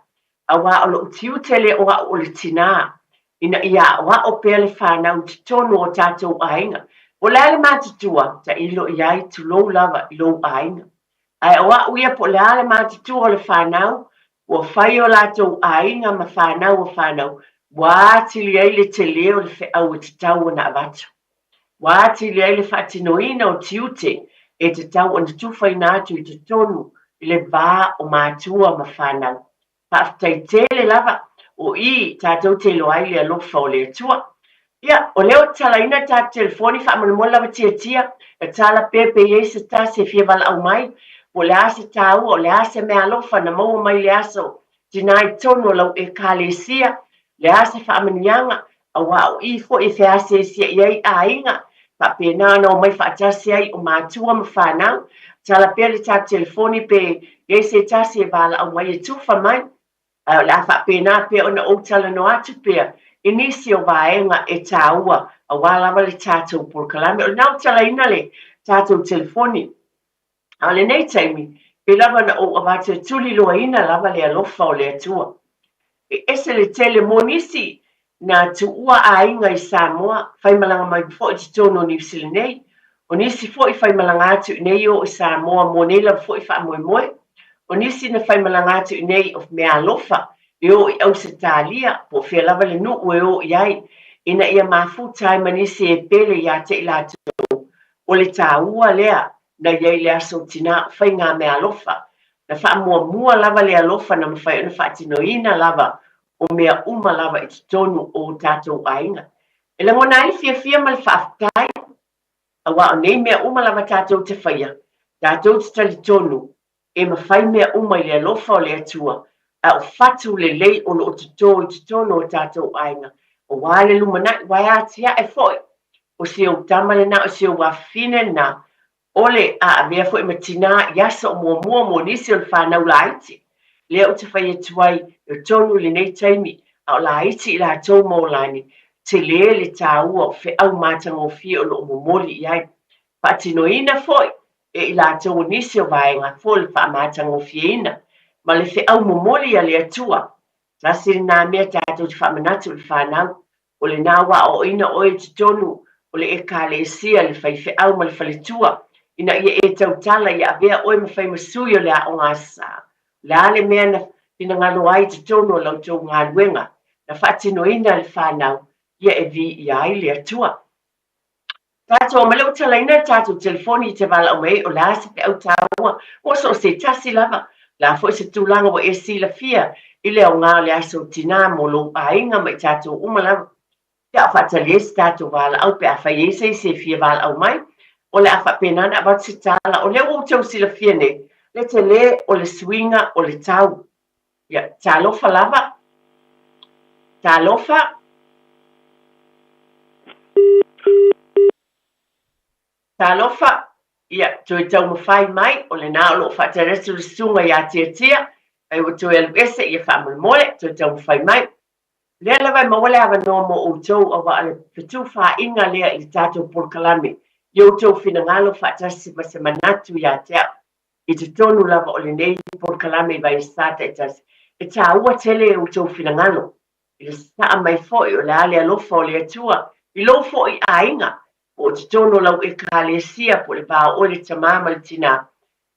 A wa o lo utiu tele o a o le tina. Ina ia wa o pele whanau te tonu o tātou ainga. O lele mātutua, ta ilo iai tu lou lava i lou ainga. Ai o a uia po lele mātutua o le whanau, o whai o lātou ainga ma whanau o whanau, wātili ai le te leo le whiau e te tau o na avatu. Wātili ai le whatinoina o tiute e te tau o na tuwhai nātu i te tonu i le vā o mātua ma whanau. Whaftai tele lava, o i tātou te loai le alofa o le atua. Ia, o leo tala ina tā telefoni whaamanamola lawa tia, e tala pepe i se tā se fia wala au mai, o le ase tā ua, o le ase mea alofa na maua mai le aso, tinai tono lau e kālesia, le ase whaamanianga, a wao i fo e whea se sia iai a inga, Whapena no mai whaatasi ai o mātua ma whanau. Tala pia le tā telefoni pe e se tasi e wala au mai e tuwha mai. La whapena pia ona o tala no atu pia. Inisi o vaenga e tāua a walawa le tātou Porokalame. O nau tala ina le tātou telefoni. A le nei taimi, pe lava na o avate tuli loa ina lava le alofa o le atua. E ese le tele monisi na tu ua a inga i Samoa, whai malanga mai fo i tono New Zealand nei. O nisi fo i whai malanga atu nei o i Samoa mo nei la fo i wha moe moe. O nisi na whai malanga atu nei of mea alofa, e o i au se tālia, po whia lava le nu ue o i ai. Ina ia mafu tai manisi e pele ia te ilatu o le tā ua lea. Na iei le aso tina whai ngā mea alofa. Na wha mua lava le alofa na mawhai ona wha tino ina lava o mea uma lava i tonu o tātou ainga. E la ngona ai fia ma le whaafitai. A wa o nei mea uma lava tātou te whaia. Tātou te tali tonu. E mawhai mea uma i le alofa o le atua. A o whatu le lei o lo te tonu o tātou ainga. O wale lumanai wai atia e foi. O se o tamale na o se o wafine na. Ole a mea fo i matina yasa o mua nisi o le whanau la iti. Lea o te whai e tuai o tonu le nei taimi a o la iti i la tau maulani. Te lea le tāua o whi au mātanga o fia o lo momoli i ai. Patino ina foi e i la tau nisi o vaenga fo le wha mātanga o fia ina. Ma le whi au momoli a le atua. Tasiri nā mea tātou te whamanatu le whanau. O le nāwa o ina oe te tonu o le e ka le sia le whi au ma le whaletua. Ina ia e tau tala ia avea oe mawhai masui o lea o ngā sā. Lea le mea na ina ngalo ai te tono o lau tau ngā luenga. Na whaatino ina le whanau, ia e vi i ai le atua. Tātou malau tala ina tātou telefoni i te wala o mei o la se pe au tāua. O so se tasi lava. La fo se tūlanga o e si la fia. I leo ngā le aso tina mo lo a inga mai tātou umalama. Ia whaatali e se tātou wala au pe a whai e se fia wala au mai. O le afa penana abat se tala, o le o tau sila fia nei, le te le o le swinga o le tau. Ia, talofa lava. Talofa. Talofa. Ia, tui tau mawhai mai, o le nao lo whataresu le sunga ia tia. Ai o tui alu ese, ia whamul mole, tui tau mawhai mai. Lea lawai mawale awa noa mo o tau, awa ale fitu wha inga lea i tātou Porokalame. Yo tau whina ngalo whaatasi ma se manatu ia tea. I te tonu lava o le nei Porokalame vai sata e tasi. E tā ua tele o tau whina ngalo. I le saa mai foi o le ale alofa o le atua. I lo foi a inga. O te tonu lau e ka le sia po le pā o le tamama le tina.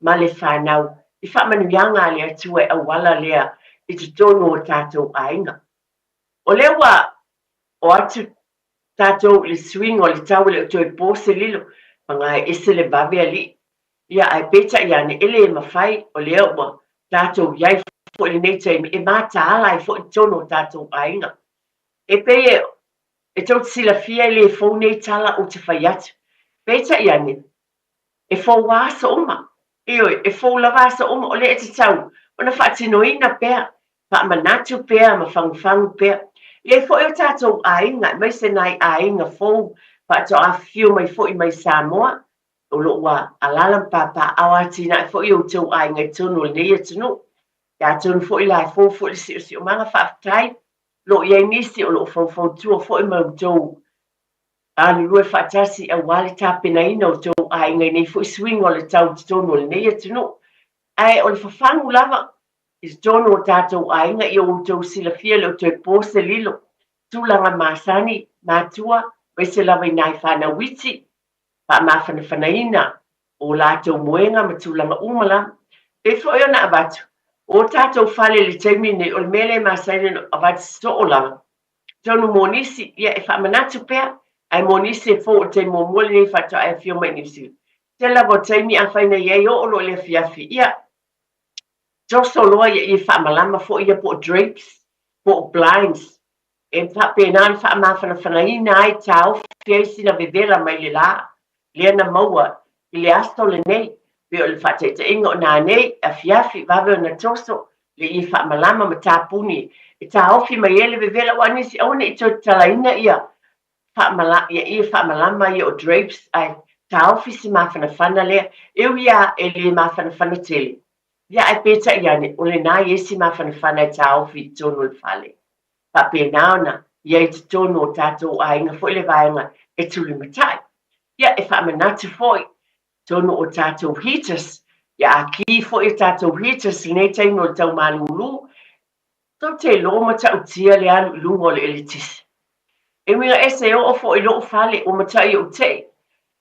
Ma le whanau. I whamanu yanga le atua e awala lea. I te tonu o tātou a inga. O le wa o atu tātou le swing o le tau le o toi pōse lilo, mga ese le babi ali. Ia ai peta ia ne ele e mawhai o le ua tātou iai fo le nei taimi, e māta ala e fo i tono tātou ainga. E peye, e tau sila fia le e fo nei tala o te whai atu. Peta ia ne, e fo wāsa oma. E fo la wāsa oma o le e te tau, o na whaatinoina pēr, wha manatu pēr, ma whangu pēr. Le fo e tātou ainga, mai se nai ainga fo, pato a fiu mai fo i mai Samoa, o lo wa alalam papa awatina fo i o tau ainga i tonu le nei atunu. Ia tonu fo i lai fo i si o manga whaafitai, lo i ai nisi o lo fo tua fo i mau tau. Ani lue whaatasi a wale tāpena ina o tau ainga i nei fo i swing o le tau tonu le nei atunu. Ai o le whawhangu lava, I tono o tātou ainga I o tau sila fia leo toi pōse lilo. Tūlanga māsani, mātua, mai se lawa I nai whana witi. Pa mawhana whanaina o lātou moenga ma tūlanga umala. E whoi ona abatu. O tātou whale le taimine o le mele māsani abatu sto o langa. Tono monisi, ia e whamanatu pēr. Ai monisi e fō o te mōmole nei whata ai fio mai nisi. Te lawa taimi a whaina iei o lo le fiafi. Ia, Joso loa I whaamalama fo ia po drapes, po blinds. E whapena I whaamawhana whanaina ai tau fiaisina vevela mai le la. Lea na maua I le asto le nei. Peo le whateita inga o nā nei, a fiafi wawe o na toso. Le I whaamalama ma tāpuni. E tā ofi mai ele vevela wanisi aune I tō talaina ia. whaamala, ia whaamalama ia o drapes, ai taofisi mawhanawhana lea, ia e le mawhanawhana tele. Ia ai peta ia ne, o le nā iesi mawhanawhana e taofi tonu le whale. Whapena ona, ia i te tonu o tātou ainga, fo le vaenga e tuli matai. Ia e whaamanatu foi, tonu o tātou heaters, ia a ki fo i tātou heaters, nei teino o tau malulu, tau te loma tau tia le alu lungo le elitisi. E winga ese o fo i loo whale o matai o te,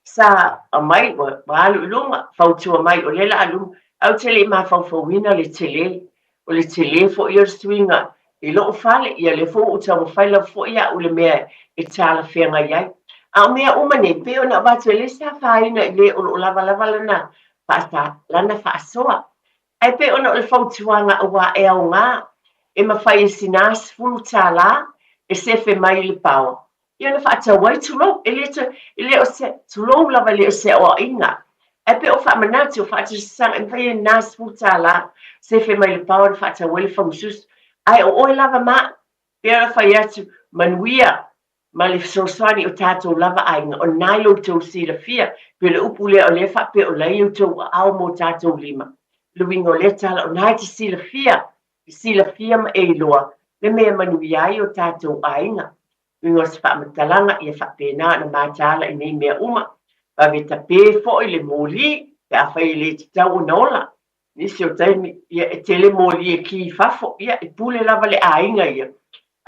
sa a mai wa alu lunga, fautua mai o lela alu, au te le ma faufauina le tele, o le tele fo i swinga, i loo whale, ia le fo o tau mawhaila fo ia o le mea e tala whenga iai. A o mea umane, pe o na watu le sa whaina i le o lo lava lana, whaata lana whaasoa. Ai pe o na o le fautuanga o wa e au ngā, e mawhai e sinas fulu tā la, e sefe mai le pao. Ia na whaata wai tulo, e le o se, tulo lava le o se o inga. Ai pe o whaamanati o whaata sang, e mawhai e nas fulu tā la, sefe mai le pao, e whaata wai le whamusus. Ai o oe lava ma, pe o na whai atu manuia, ma le sosoani o tātou lava ainga, o nai lo tau sila fia, pe le upu le o le whape o lei o tau au mo tātou lima. Luinga o le tala o nai te sila fia ma e loa, le mea manuia ai o tātou ainga. Luinga o se whaamatalanga i a whapena na mātala i nei mea uma, pa veta pē fo i le mōli, pe a whai le te tau o nola. Nisi o taimi, ia e tele mōli e ki fafo, ia e pule lava le ainga ia.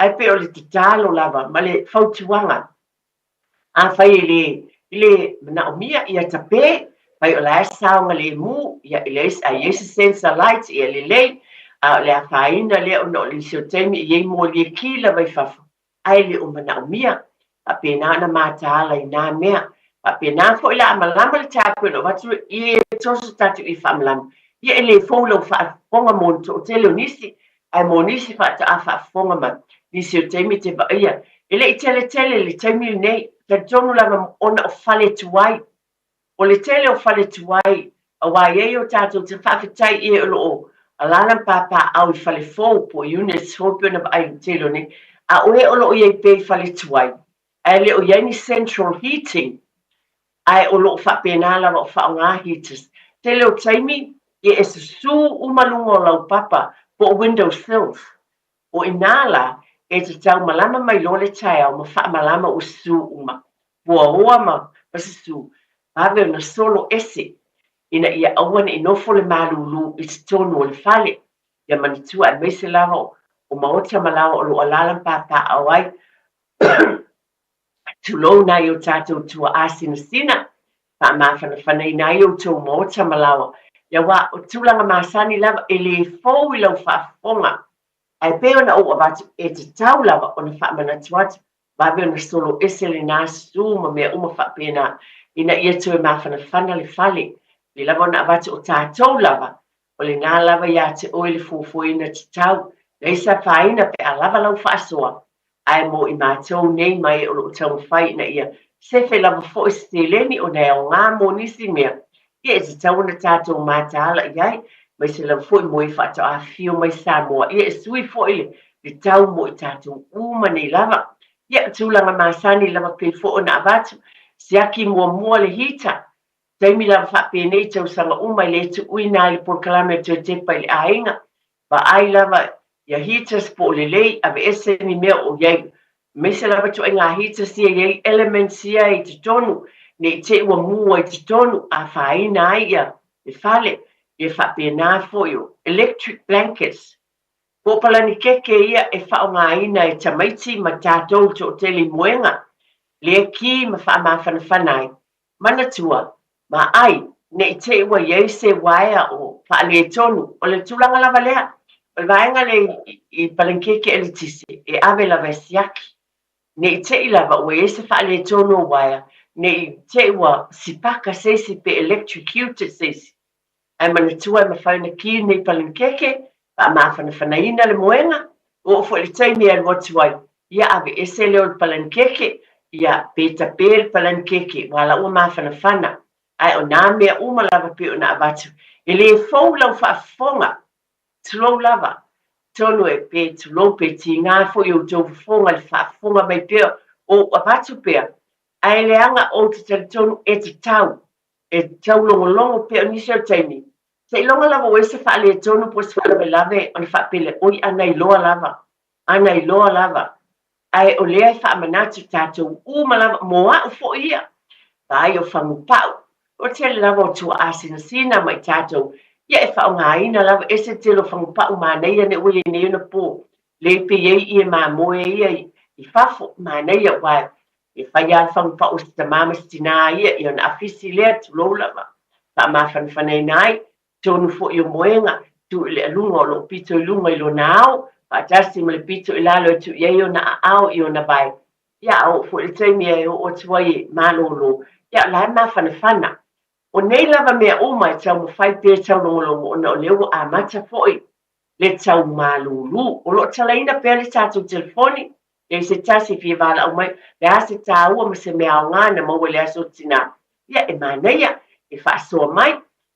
Ai pe o le talo lava, ma le fautuanga. A whai le Naomia ia tape, pai o la saunga le mu, ia le a yesi sensa light, ia le le a whaina le o no le sio temi, ia mo le ki la vai fafu. Ai le o Naomia, a pena na mātala i nā mea, a pena fo ila amalama le tāpua no watu, ia tosu tatu i whamalama. Ia le fōlo whaafonga monto o tele o nisi, ai mo nisi whaata a whaafonga man. Nisi o teimi te vaia. E le i tele le teimi nei, ka tonu lava ona o whale tuai. O le tele o whale tuai, a wai e o tātou te whawhitai e o loo, a lanan pāpā au i whale fōu po units hōpio na vai o tele o nei, a oe o loo iei pei whale tuai. A le o iei central heating, ai o loo whapena lava o whaonga heaters. Tele o teimi, e e su umalungo lau papa po window sills. O inala, e te tau malama mai lole tai au ma wha malama o su uma. Bua hoa ma pasi su. Hawe na solo ese. Ina ia awane i nofo le malulu i te tonu o le fale. Ia manitua e meise laro o maota malawa o lo alalam papa awai. Tulou nai o tātou tua asina sina. Pa mawhana whanei nai o tau maota malawa. Ia wa o tūlanga masani lava e le fōu i lau whaafonga. Ai peo na o avatu e te tau lava o na whaamana tuatu. Wabe o na solo ese le nā su ma mea uma whapena. Ina ia tue mawhana whana le whale. Le lava o na avatu o tātou lava. O le nā lava ia te oe le fufuina te tau. Leisa whaina pe a lava lau whaasoa. Ai mo i mātou nei mai o lo tau mwhai na ia. Sefe lava fo i steleni o na o ngā mo nisi mea. Ia e te tau na tātou mātala iai. Mai se lau fo i mo i whata a fio mai Samoa. Ia e sui fo i le tau mo i tātou uma nei lava. Ia tūlanga māsani lava pe fo o na avatu. Siaki mua le hita. Taimi lava whape nei tau sanga uma i le tu uina le porkalame tu te pai le ainga. Ba ai lava ia hitas po le lei ave ese ni mea o iai. Mai se lava tu ngā hitas ia iai elements ia i te tonu. Ne te ua mua i te tonu a whaina ai ia. E whale. E whape nā fōio, electric blankets. Pōpalani keke ia e whaonga ina e tamaiti ma tātou to tele moenga. Le ki ma whaamawhana whanai. Manatua, ma ai, ne i te ua iei se waia o whaale tonu, o le tūlanga lava lea. O le vaenga le i palankeke e le tise, e ave lava e siaki. Ne i te i lava ua e se whaale tonu o waia. Ne i te ua sipaka seisi pe electrocuted seisi. Ai manatua e mawhaina ki nei palankeke, pa mawhana whanaina le moenga, o fo le taimi e watu ai. Ia ave ese leo le palankeke, ia peta pe le palankeke, wala ua mawhana whana. Ai o nā mea uma lava pe o na avatu. E le fōu lau whaafonga, tulou lava, tonu e pe tulou pe ti ngā fo i o tau fonga le whaafonga mai peo, o avatu pea ai leanga o te teletonu e te tau longolongo pea nisi o taimi se longa lava o ese wha le tonu po se wha lave o le wha pele oi ana i loa lava ai o lea i wha manatu tātou malava moa o fo ia ai o whangu pau o te lava o tua asina sina mai tātou ia e wha o ngā ina lava ese te lo whangu pau mānei ane ui e neona po le pe iei i e mā moe ia i whafo mānei a wai e whai al whangu pau si ta māma stina ia i ona afisi lea tu lou lava wha mā whanwhanei nai tonu fo i o moenga tu le alunga o lo pito i lunga i lo nao pa tasi mo le pito i lalo tu iei o na ao i o na bai ia o fo le taimi e o tuai malolo ia lai mā whanawhana o nei lava mea o mai tau mo whai pē tau longolongo o na o leo a mata foi le tau malulu o lo talaina pēr le tātou telefoni e se tasi fie vala au mai le ase tā ua ma se mea o ngana maua le aso tina ia e māneia e whaasoa mai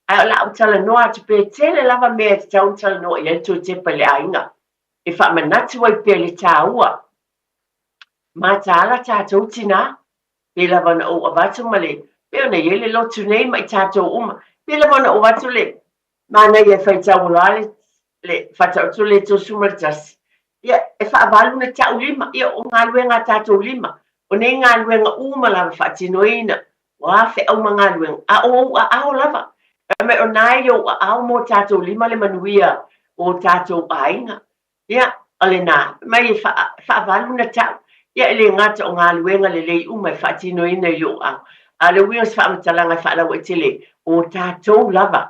ai o la au tala noa atu pē tele lava mea te tau tala noa i anto te pa le ainga e whaamanatu ai pēr le tā ua mā tāla tātou tina pe lava na o avatu male pe ona yele lotu nei mai tātou uma pe lava na o avatu le mana ia whai tau lale le whatau tu le tō sumartas ia e whaavalu na tau lima ia o ngā luenga tātou lima o nei ngā luenga uma lava whaatinoina wa whe au ma ngā luenga a o lava me o nai o a au mo tātou lima le manuia o tātou ainga ia ale nā mai e whaavalu na tau ia le ngata o ngā luenga le lei uma e whaatinoina i o au a le wia sa whaamatalanga whaalau e tele o tātou lava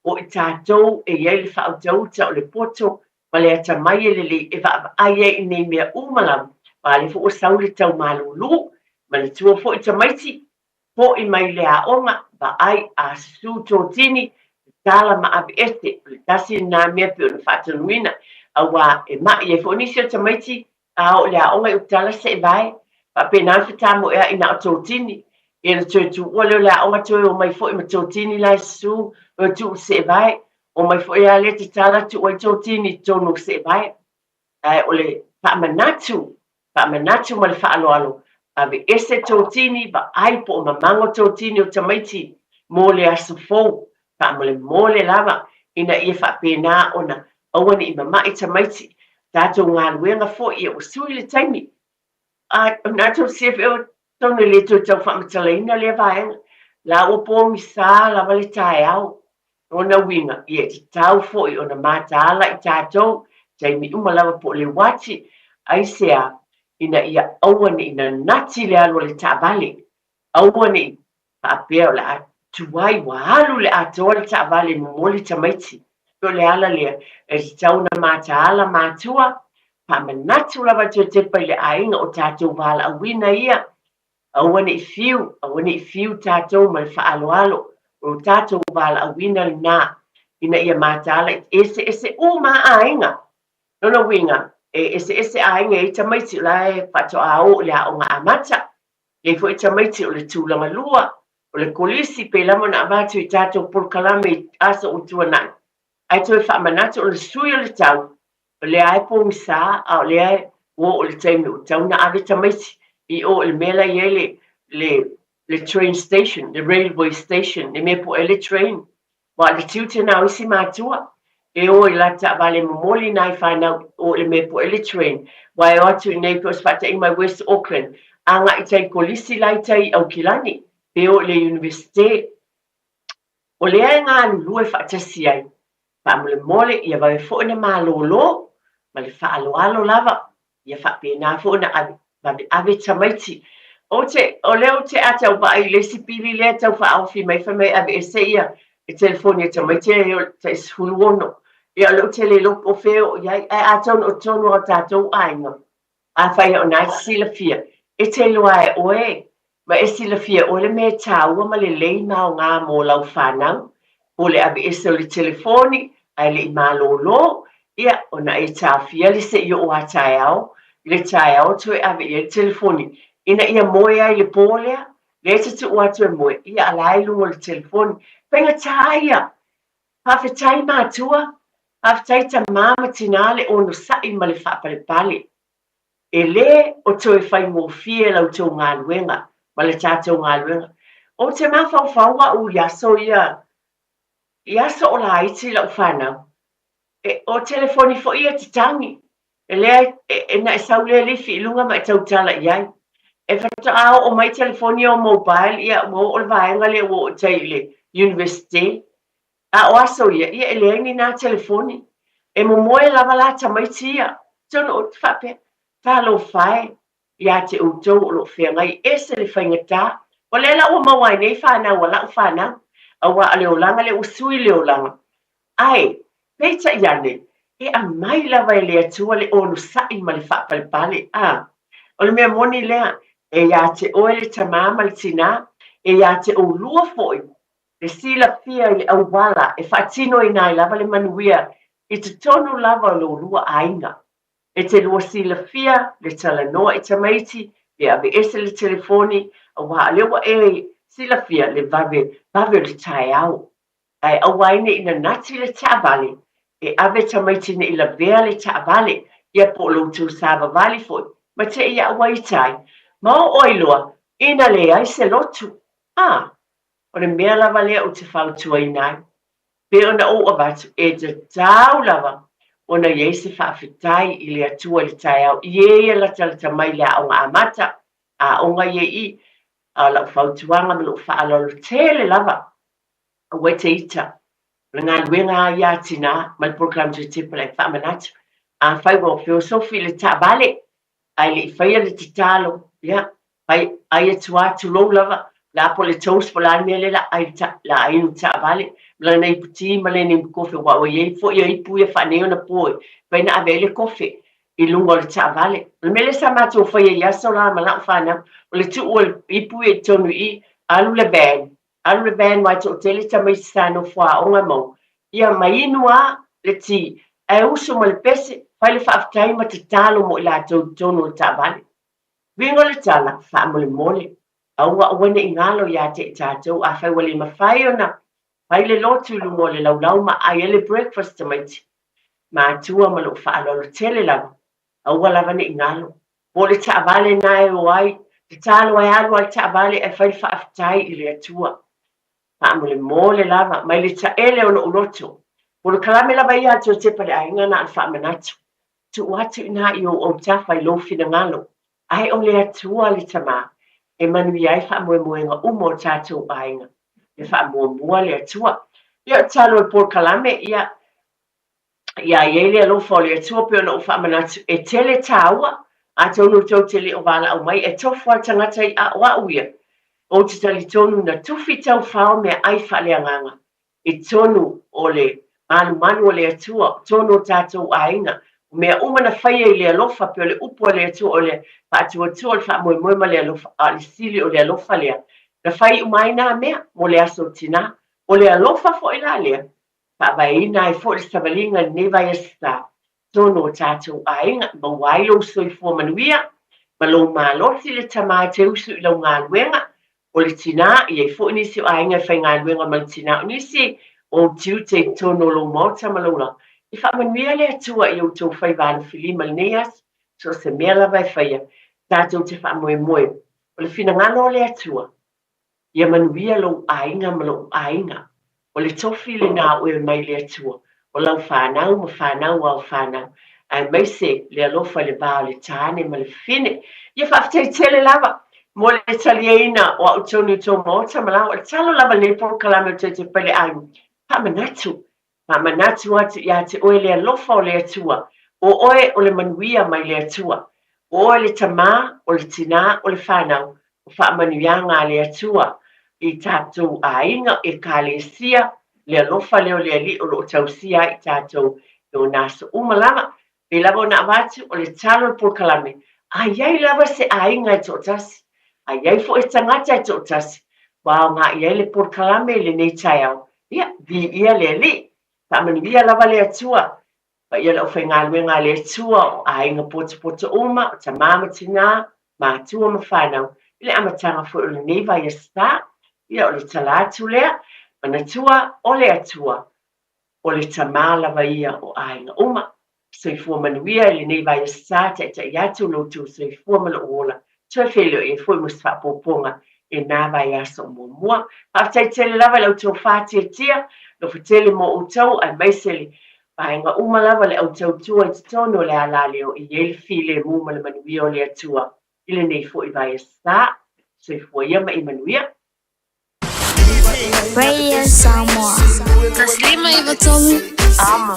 o i tātou e iei le whautauta o le poto ma le ata mai e le e wha ai e nei mea umalam ma le fo o sau le tau malulu ma le tua fo i tamaiti fo i mai le aonga ba ai a su tō tini tala ma api este le tasi nā mea pe o na whaatanuina a wā e mai e fo nisi o tamaiti a o le aonga i utala se e vai pa pe nā whatamo ea ina o tō tini e na tō tu ua leo le aonga tō o mai fo i ma tō tini lai su o tu se vai o mai fo ia le te tala tu o tō tini tonu se vai ai o le whaamanatu ma le whaaloalo ave ese tō tini ba ai po o mamango tō tini o tamaiti mo le asu fou mo le lava ina ia whaapena ona awane i mamai tamaiti tātou ngā luenga fo ia o sui le taimi a nā tō sefe o tonu le tō tau whaamatalaina le vaenga la o po misa la vale tai au ona winga ia te tau foi ona matala i tātou taimi uma lava po le wati ai sea ina ia awane ina nati le alo le tāvale awane paapea o le atuai wahalu le atoa le tāvale momoli tamaiti o le ala lea e te tau na matala matua paamanatu lava te pai le ainga o tātou vala awina ia awane i fiu tātou ma le whaaloalo o tātou wala awina le nā ina ia mātala ese o mā ainga nona winga ese ainga i tamaiti la e whato a o le a o ngā amata e fo i tamaiti o le tūlanga lua o le kolisi pe lama na avatu i tātou polkalame i asa o tuanai ai toi whaamanatu o le sui o le tau o le ai po misa a o le ai o le taimi o tau na ave tamaiti i o le mela i le train station, the railway station, ne me po ele train. Wa le tiute na isi matua. E o i lata vale momoli nai whanau o le me po ele train. Wa e atu i nei pos fata i mai West Auckland. Anga i tai kolisi lai tai au kilani. E o le universite. O le ai ngā lue whaatasi ai. Pa mo le mole i a vai fo ne malolo. Ma le whaaloalo lava. I a whapena fo na ave tamaiti. O leo te atau ba ai le sipili le tau wha awhi mai whamai ave e seia e telefonia tamaiti e te ishulu ono. E o leo te le lopo feo iai e atau o tonu o tātou ainga. A whai o nai sila fia. E te loa e oe. Ma e sila fia o le me tāua ma le lei nao ngā mō lau whanau. O le ave e se o le telefoni ai le i malolo. Ia o na e tā fia le se i o a tai au. Le tai au tue ave e le telefoni. Ina ia moe ai le pōlea, le te tu atu e moe, ia alai lungo le telefoni, penga taia, hawhetai mātua, hawhetai ta māma tinale o no sai ma le whapale pale. e le o toi fai mo fie lau tau ngā luenga, ma le tātou ngā luenga. O te mawhauwhaua u yaso iaso o la iti lau whanau. O telefoni fo ia te tangi, e lea na e sau lea lifi I lunga ma e tau tala iai. E whata ao o mai telefoni o mobile ia o le vaenga le o tei le university. A o aso ia e lea ni nā telefoni. E mo moe lava la tamaiti ia. Tono o te whape. Talo whae. Ia te utou o lo whengai. E se le whaingata. O le la o mawai nei whanau o lau whanau. A wa leo langa le usui leo langa. Ai, peita iane. E a mai lava e lea tua le onu sai ma le whapalipale. O le mea moni lea. E ia te oe le tamama le tina. E ia te o lua foi. Le sila fia I le auwala. E whaatino I nai lava le manuia. I te tonu lava lo lua ainga. E te lua sila fia. Le talanoa I tamaiti. E ave ese le telefoni. A waa lewa e sila fia le vave le tae au. Ai awaine ina nati le taavale. E ave tamaiti ne ila vea le taavale. Ia po lo tu sava vali foi. Ma te ia awaitai. Ma o oiloa. Ina le ai se lotu. O le mea lava lea o te whautua I nai. Pe ona o avatu e te tau lava. Ona iei se whawhitai I le atua le tae au. Iei la talata mai lea o ngā amata. A onga iei a la whautuanga me lo whaalolo tele lava. A wete ita. Le ngā luenga ia tina. Mal program te tipa le whamanatu. A whaiwa philosophy le taabale. Ai le whaia le titalo. Ia. Ai ai atua tu lo lava. La po le toast po la mele la ai taabale. La nei puti ma le nei kofe wa o iei fo iei pu ia whaneo na poe. Pai na avele kofe. I lungo le taavale. Le mele sa matu o whaia ia so la ma la whanau. O le tu o I pu e tonu I alu le ban. Alu le ban wai to tele ta mai sano fwa o ngā mau. Ia mai inua le ti. E uso ma le pese. Whai le whaaftai ma te talo mo I la tonu le taavale. Wingo le tala wha mo le mole. Aua wane I ngalo ia te tātou a whai wale mawhai ona. Whai le lotu lungo le laulau ma ai ele breakfast tamaiti. Ma atua ma lo whaalolo tele lava. Aua lava ne I ngalo. Po le taavale nae o ai. Te talo ai alu ai taavale e whai whaaftai I le atua. Wha mo le mole lava. Mai le taele ona uloto. Po le kalame lava ia atu te pale ainga na al whaamanatu. Tu watu ina I o tawhai lofi na ngalo. Ai o le atua le tama. E manu iai wha moenga umo tātou ainga. E wha mua le atua. Ia talo e por kalame ia iei le alofa o le atua pe ona o wha manatu e tele tāua. A tonu tau tele o wala au mai e tofua tangata I a wa uia. O te tali tonu na tufi tau whao mea ai wha le anganga. E tonu o le manu o le atua. Tonu o tātou ainga. Mea umana whaia I le alofa pe o le upo le atua o le pātua tua le wha moe ma le alofa a le sili o le alofa lea. Na whai umai nā mea mo le aso tina. O le alofa fo I la lea. Pa vai ina I fo le savalinga ne vai esta. Tono o tātou ainga. Ma wailo soi fua manuia. Ma lo mālosi le tamā te usu I lau ngā luenga. O le tina I e fo nisi o ainga whai ngā luenga ma le tina. O nisi o tiu te tono lo mauta ma launa. I wha manuia le atua I o tau whai vāna whilima le neas. So se mea la vai whaia. Tātou te wha moe. O le whina ngano o le atua. Ia manuia lo ainga ma lo ainga. O le tofi le nā oe mai le atua. O lau whanau ma whanau au whanau. Ai mai se le alofa le vā o le tāne ma le whine. Ia whaaftei tele lava. Mo le talieina o au tonu tō mōta ma lau. O le talo lava le po kalame o te pele aimu. Pa manatu. Pa manatu atu ia te oe le alofa o le atua. O oe o le manuia mai le atua. O le tamā, o le tina, o le whanau. O wha manuia ngā le atua. I tātou ainga e ka le sia. Le alofa leo le ali o lo tausia I tātou. E o nāsa umalama. Pe lava o na watu o le talo por kalame. Ai lava se ainga I tō tasi. Ai fo e tangata I tō tasi. Wao ngā iai le por kalame le nei tai au. Ia, vi ia le ali. Pa manuia lava le atua. Pa ia lau whai ngā luenga le atua o ainga pota uma, o ta mama tina, mātua ma whanau. Ile amatanga fo o le neiva I sta, ia o le talatu lea, manatua o le atua, o le tamā lava ia o ainga uma. soifua manuia i lenei vaeasā taʻitaʻi atu lou soifua ma loo ola toe felio e foi mo se faapopoga e nā vaeaso o muamua faafetaitele lava i lautou fatiatia lo fetele mo outou ae maise vaega uma lava le autautua i totonu o le ala leo i ai le filemu ma le manuia o le atua i lenei foʻi vaeasā soifua ia ma i manuia. Radio Samoa. Taslima Ivatolu. Amo.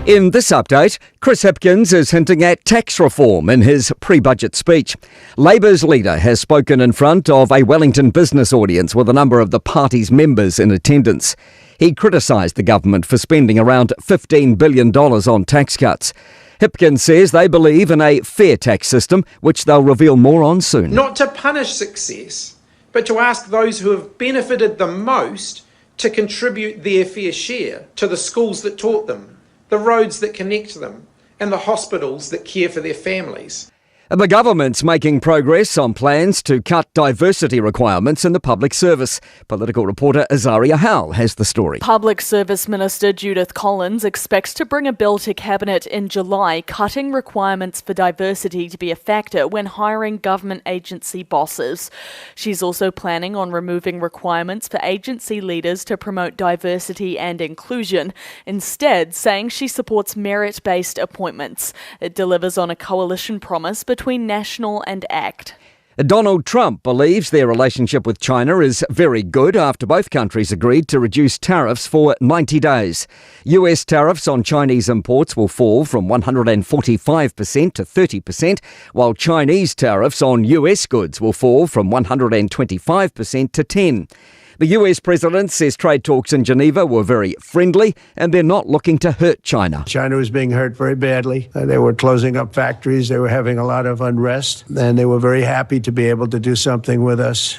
In this update, Chris Hipkins is hinting at tax reform in his pre-budget speech. Labour's leader has spoken in front of a Wellington business audience with a number of the party's members in attendance. He criticised the government for spending around $15 billion on tax cuts. Hipkins says they believe in a fair tax system, which they'll reveal more on soon. Not to punish success, but to ask those who have benefited the most to contribute their fair share to the schools that taught them, the roads that connect them, and the hospitals that care for their families. The government's making progress on plans to cut diversity requirements in the public service. Political reporter Azaria Howell has the story. Public Service Minister Judith Collins expects to bring a bill to Cabinet in July cutting requirements for diversity to be a factor when hiring government agency bosses. She's also planning on removing requirements for agency leaders to promote diversity and inclusion, instead saying she supports merit-based appointments. It delivers on a coalition promise between National and ACT. Donald Trump believes their relationship with China is very good after both countries agreed to reduce tariffs for 90 days. US tariffs on Chinese imports will fall from 145% to 30%, while Chinese tariffs on US goods will fall from 125% to 10%. The US president says trade talks in Geneva were very friendly and they're not looking to hurt China. China was being hurt very badly. They were closing up factories. They were having a lot of unrest, and they were very happy to be able to do something with us.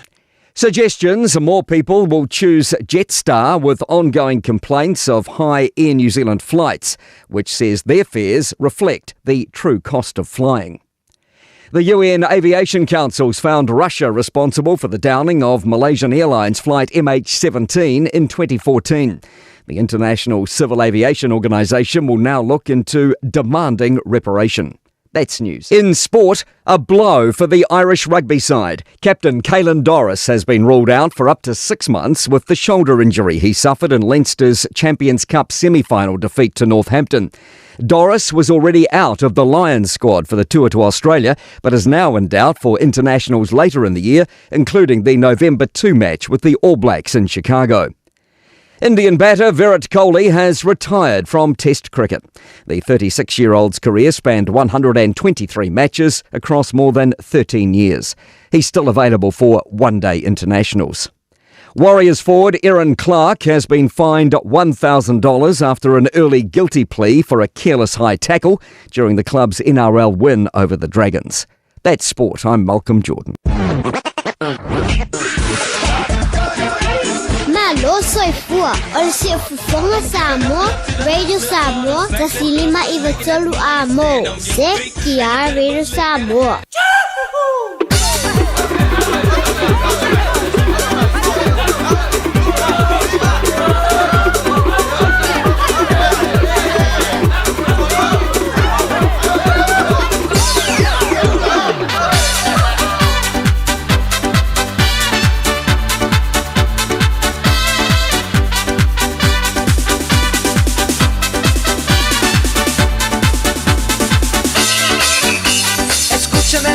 Suggestions: more people will choose Jetstar with ongoing complaints of high Air New Zealand flights, which says their fares reflect the true cost of flying. The UN Aviation Council's found Russia responsible for the downing of Malaysian Airlines flight MH17 in 2014. The International Civil Aviation Organisation will now look into demanding reparation. That's news. In sport, a blow for the Irish rugby side. Captain Caelan Doris has been ruled out for up to 6 months with the shoulder injury he suffered in Leinster's Champions Cup semi-final defeat to Northampton. Doris was already out of the Lions squad for the tour to Australia, but is now in doubt for internationals later in the year, including the November 2 match with the All Blacks in Chicago. Indian batter Virat Kohli has retired from Test cricket. The 36-year-old's career spanned 123 matches across more than 13 years. He's still available for one-day internationals. Warriors forward Erin Clark has been fined $1,000 after an early guilty plea for a careless high tackle during the club's NRL win over the Dragons. That's sport. I'm Malcolm Jordan. Malo soifua, o se fufonga Samoa, Radio Samoa, tasilima Ivatolu amo, se kia Radio Samoa.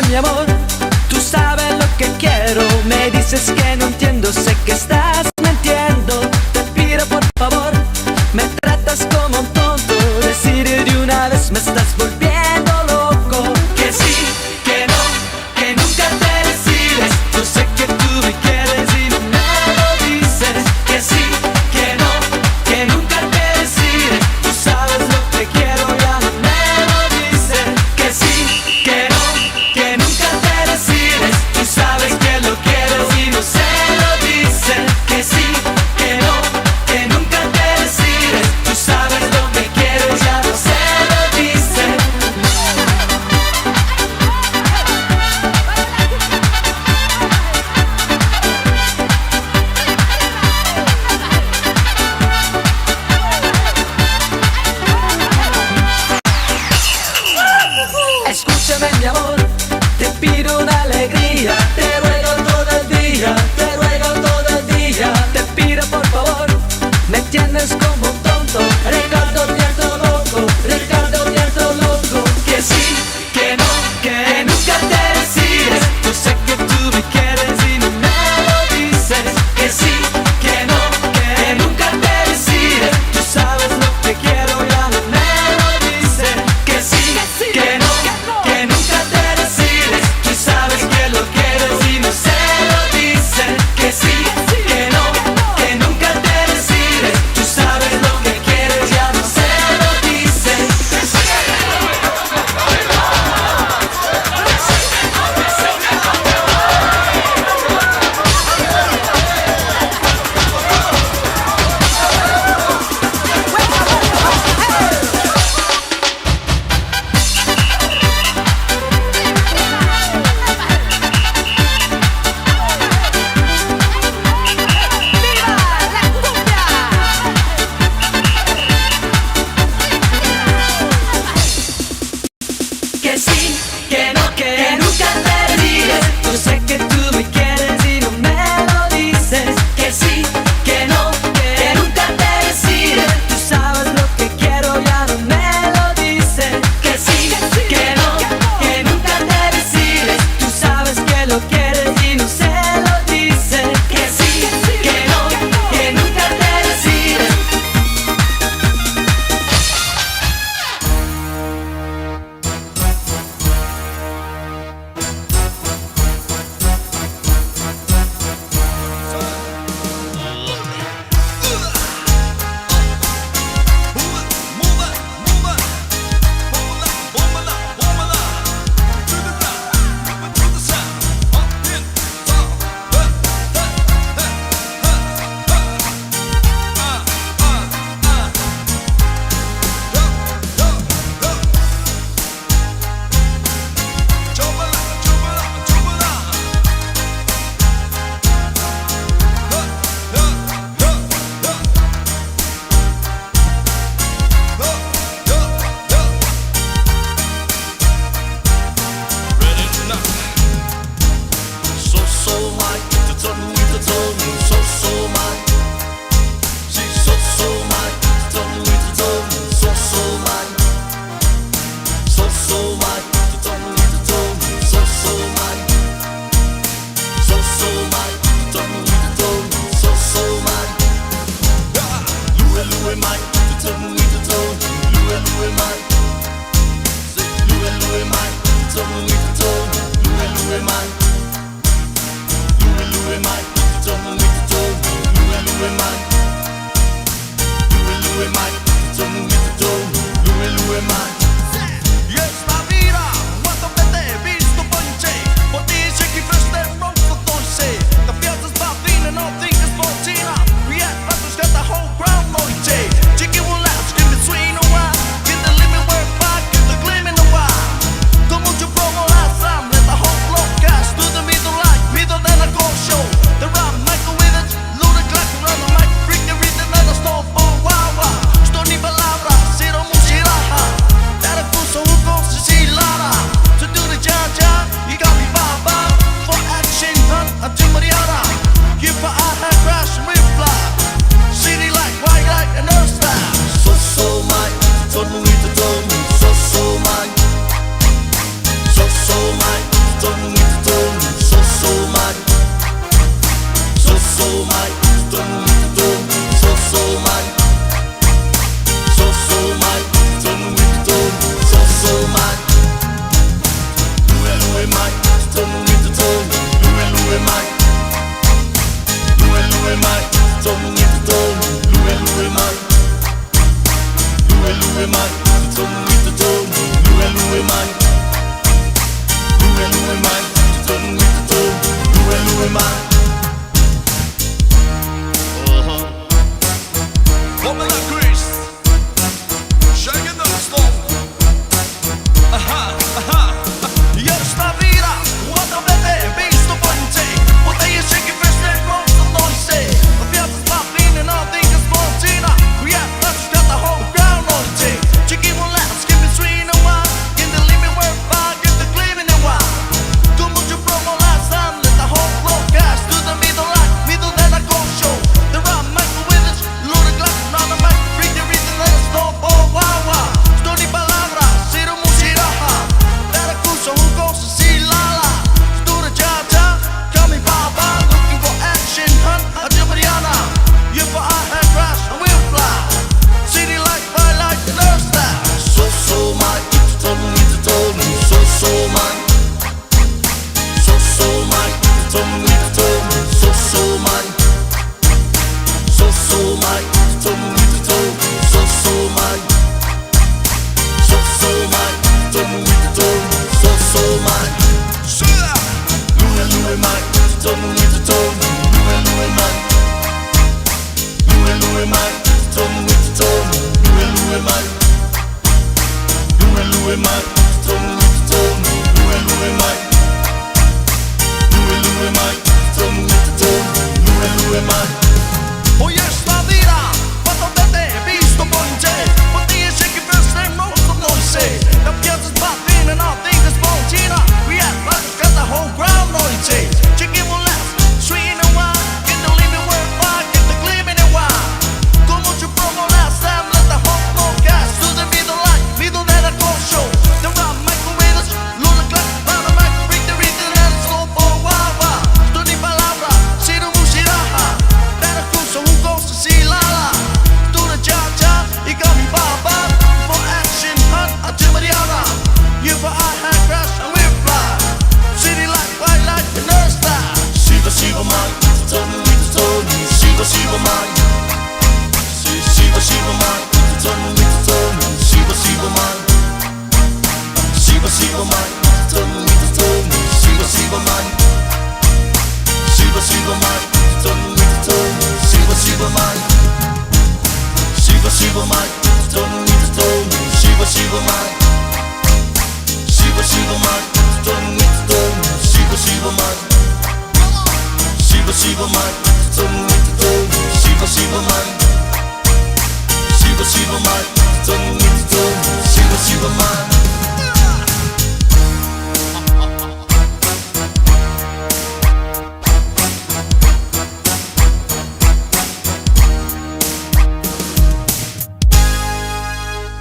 Mi amor, tú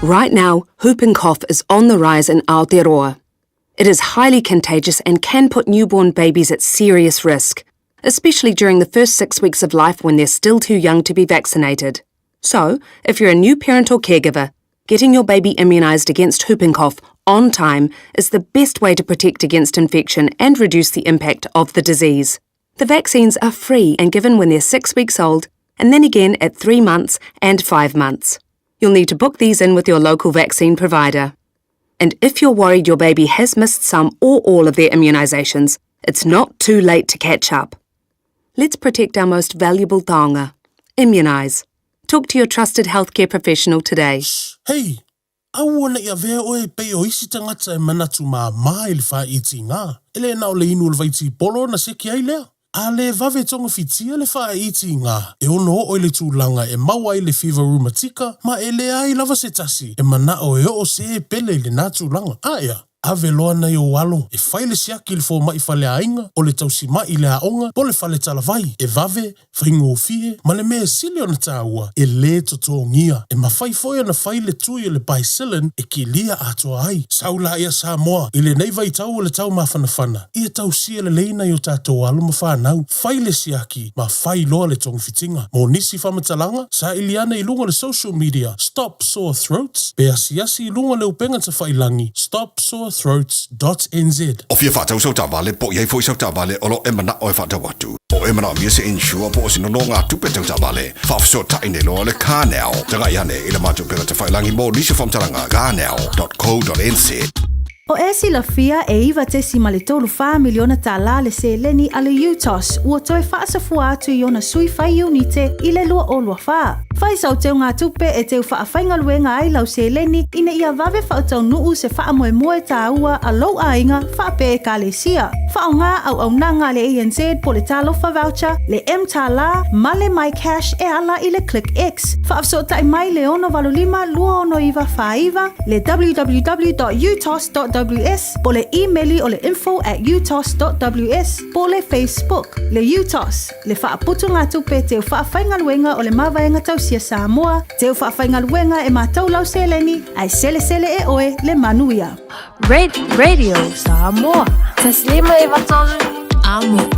Right now, whooping cough is on the rise in Aotearoa. It is highly contagious and can put newborn babies at serious risk, especially during the first 6 weeks of life when they're still too young to be vaccinated. So, if you're a new parent or caregiver, getting your baby immunised against whooping cough on time is the best way to protect against infection and reduce the impact of the disease. The vaccines are free and given when they're 6 weeks old, and then again at 3 months and 5 months. You'll need to book these in with your local vaccine provider. And if you're worried your baby has missed some or all of their immunisations, it's not too late to catch up. Let's protect our most valuable taonga. Immunise. Talk to your trusted healthcare professional today. Hei, au ona ia vea oe pei o isi tangata e manatu mā ili wha iti ngā. Ele na o le inu le vaiti polo na seki ai lea. A le vave tonga fitia le wha iti ngā. E ono o le tūlanga e maua i le fever rheumatica, ma e le ai lava se tasi. E mana o e o se pele le nā tūlanga. Aia. Ave loa na yo walo, e whaile siaki le fō mai whale ainga, o le tausi mai le aonga, po le whale talavai, e vave, whaingo fie, ma le mea sili ona tāua, e le toto ngia, e ma whai foia na whaile tui le bicillin, e ki lia atoa ai. Saula ia Samoa, i le nei vai tau o le tau mawhanawhana, ia tausia le leina yo tātou alo ma whanau, whaile siaki, ma whai loa le tonga fitinga. Mo nisi whamatalanga, sa iliana i lunga le social media, Stop Sore Throats, pe asiasi i lunga le upenga ta whailangi, Stop Sore Throats.nz. O fia whātau sau tāwale, po iai fwoi sau tāwale, olo e mana o e whātau watu. O e mana mia se insure, po o sino no ngā tupe tau tāwale. Whawhiso taine loa le Carnell. Tanga iane i le mātou pera te whailangi mō nisi whamtaranga carnell.co.nz. O e sila fia e iwa te si ma le tolu wha miliona tā la le se leni a le UTOS ua toe whaasafua atu i ona sui whai unite i le lua o lua wha. Whai sau teo ngā tupe e teo wha whainga luenga ai lau se leni ina ia vave wha tau nuu se wha moe moe tā ua a lau ainga wha pe e ka le sia. Wha o ngā au nanga le ANZ po le talofa voucher, le M tā la, ma le My Cash e ala i le Click X. Wha afso tai mai le ono valulima lua ono iwa wha iwa, le www.utos.ws, po le emaili o le info@utos.ws, po le Facebook, le UTOS, le whaaputu ngā tupe teo whaawhainga luenga o le mawaenga tausia Samoa, teo whaawhainga luenga e mātou lau seleni, ai sele e oe le manuia. Radio Samoa. Taslima iwatolu amo.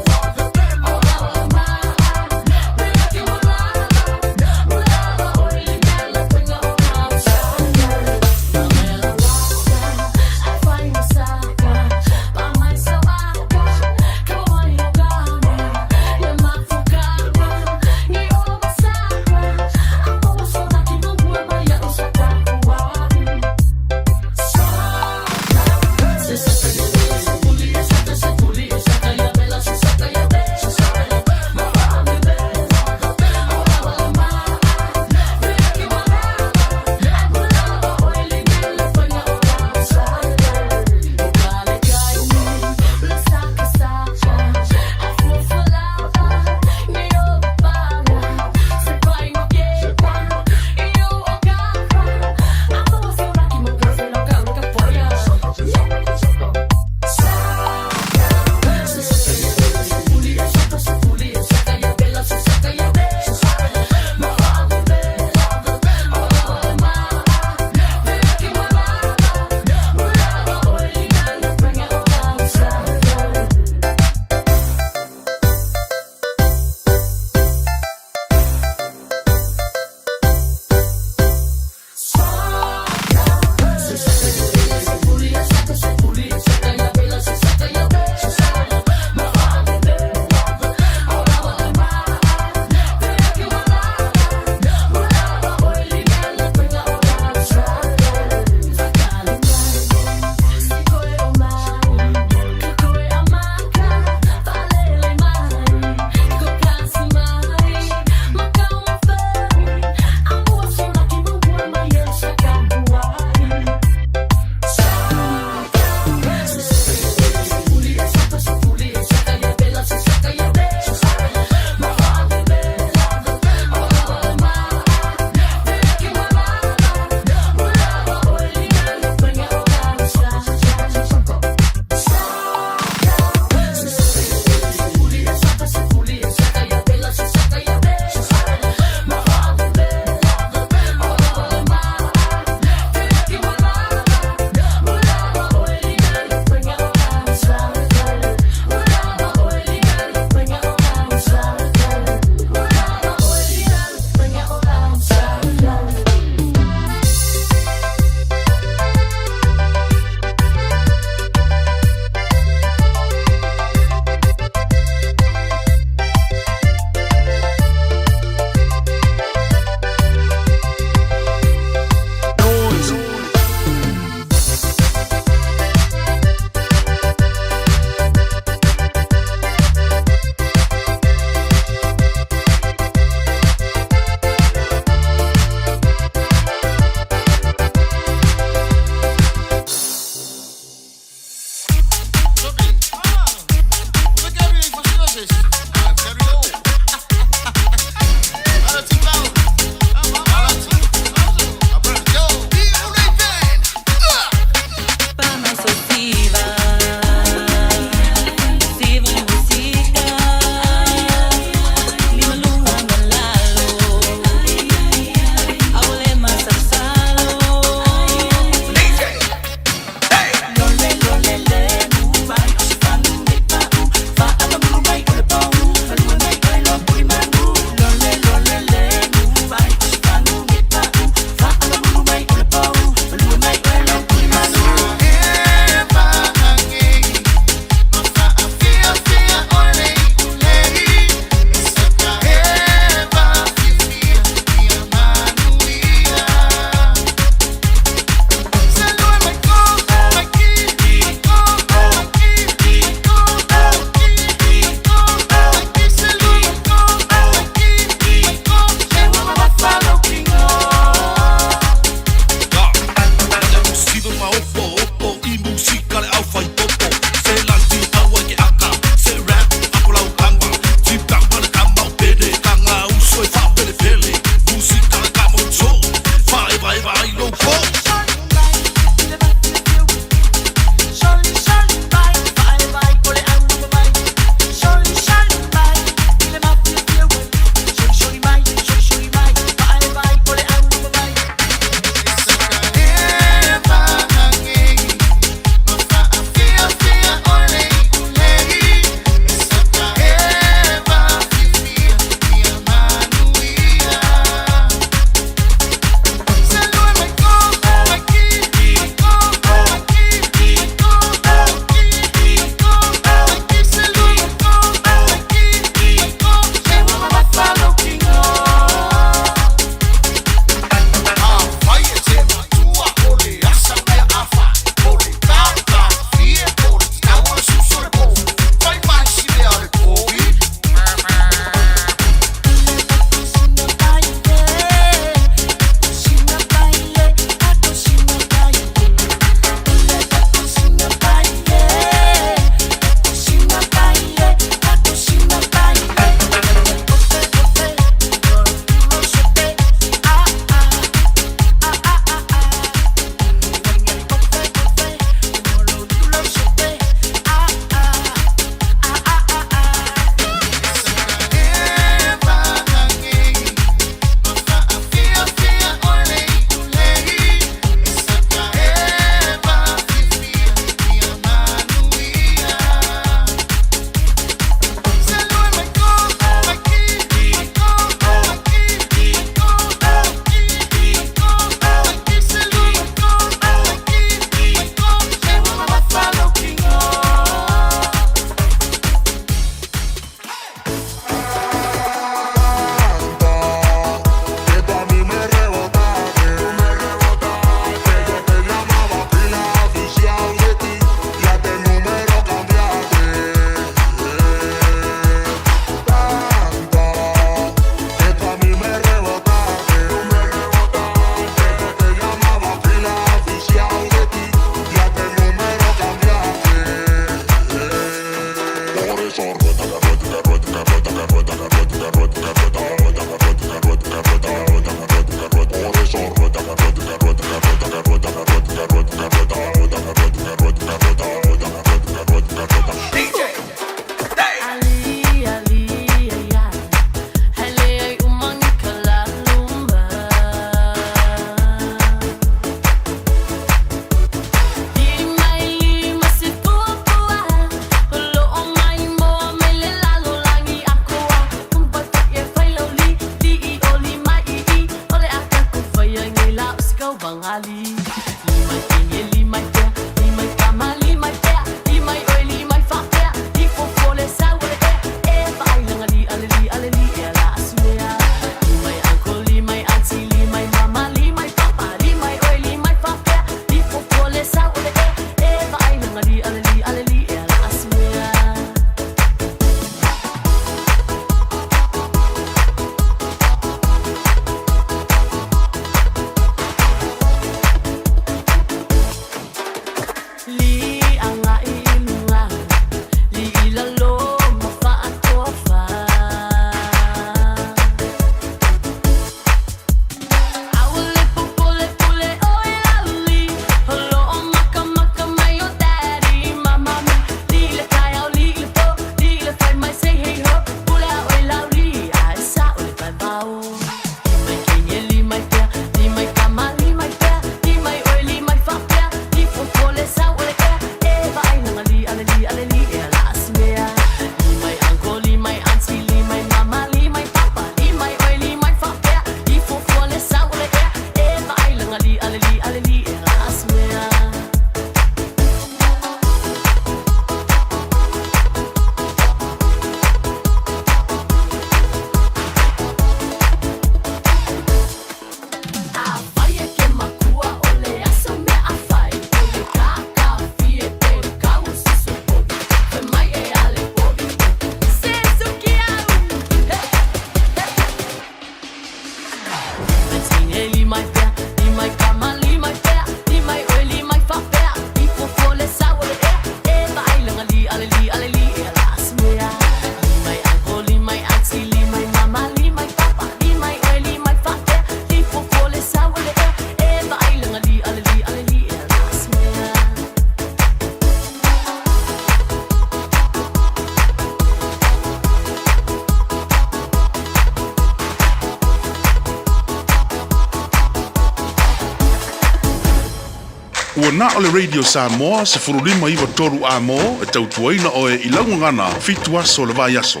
na o le Radio Samoa se furulima iwa toru a mo e tautuaina o e ilangu ngana fitu aso le vai aso.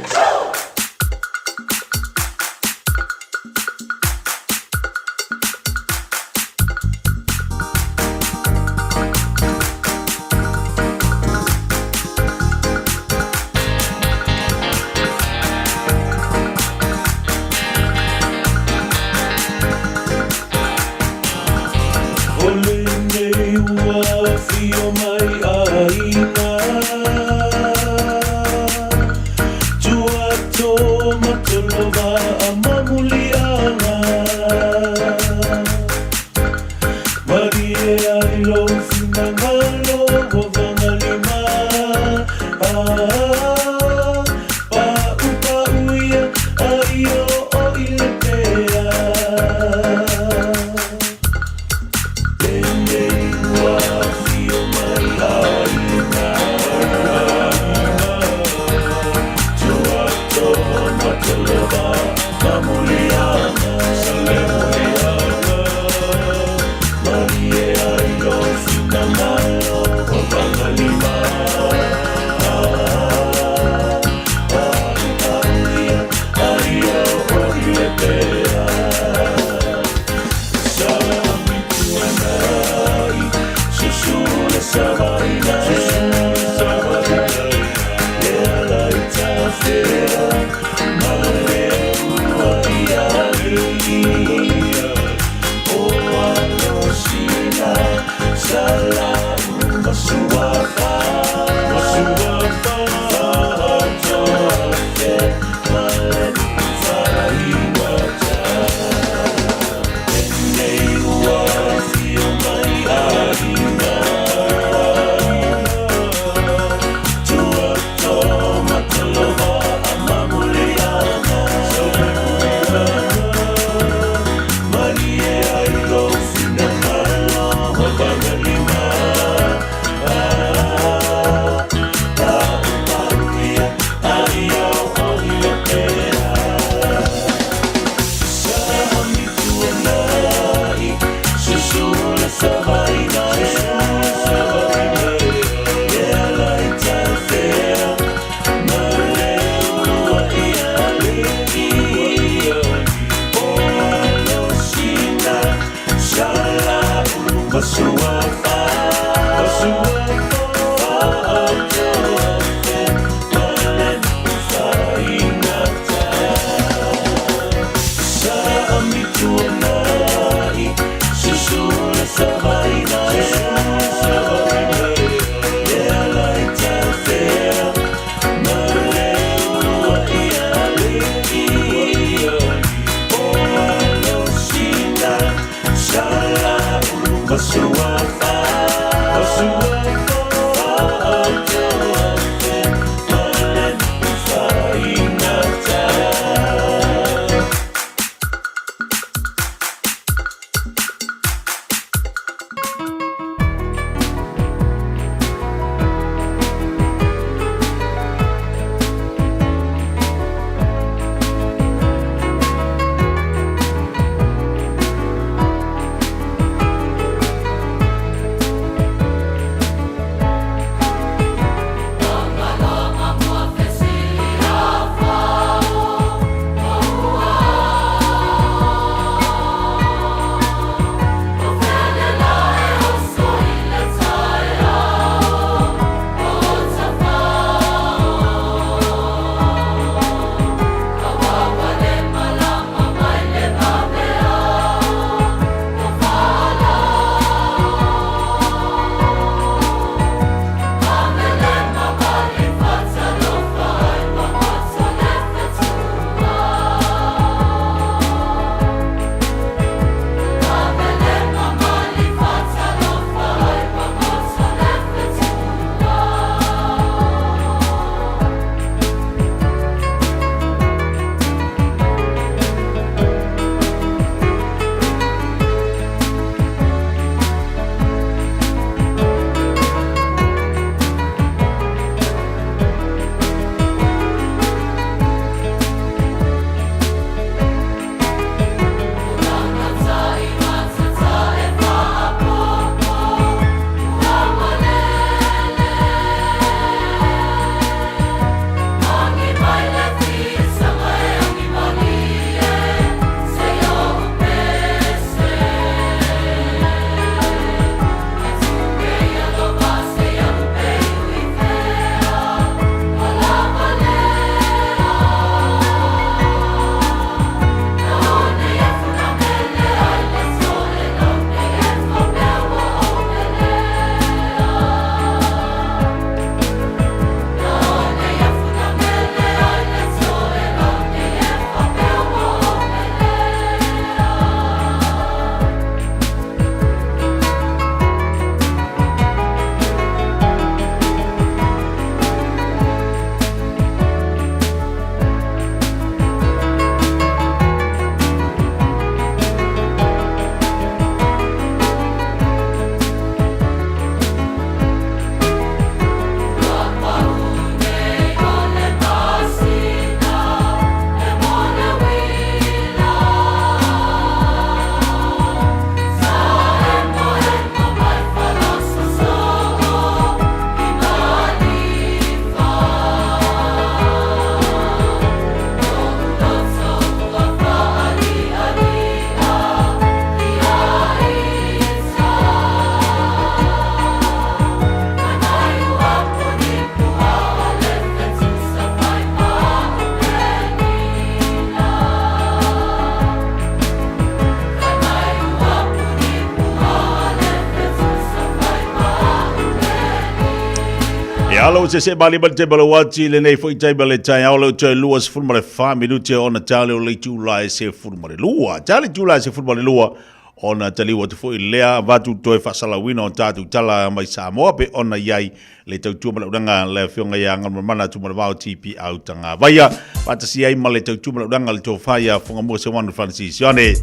alo se bali bal te bala wati le nei foi te bale tai alo te luas fulmare family te ona tale o le tula se fulmare lua tale tula se fulmare lua ona tali wa te foi lea vatu toe fasala wina o tatu tala mai Samoa pe ona yai le tau tuma udanga le fionga ya ngal mana tuma vau TP out tanga vaya patasi ai male tau tuma udanga le to faya fonga mo se wan Francis yone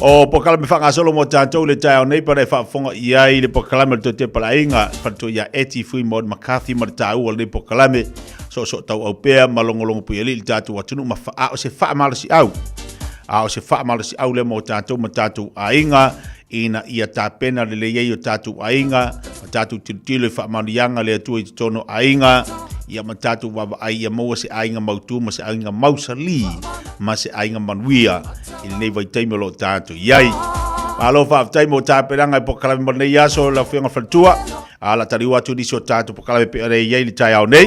o pokala me fanga solo mo tanto le tai nei para fa fonga yai le pokala me to te pala inga fatu ya eti fui mod McCarthy mar tau le pokala me so tau au pe malongolongo pu ele tatu watunu ma fa o se fa mal si au a se fa mal si au le mo tanto matatu ainga ina ia ta pena le ye yo tatu ainga tatu tilo fa manianga le tu tono ainga ia matatu wa ai ia mo se ainga mautu ma se ainga mausali ma se ainga manuia il nei vai taimo lo tatu yai alo fa taimo ta peranga po kala mo nei aso la fenga fatua ala tari watu di so tatu po kala pe yai li tai au nei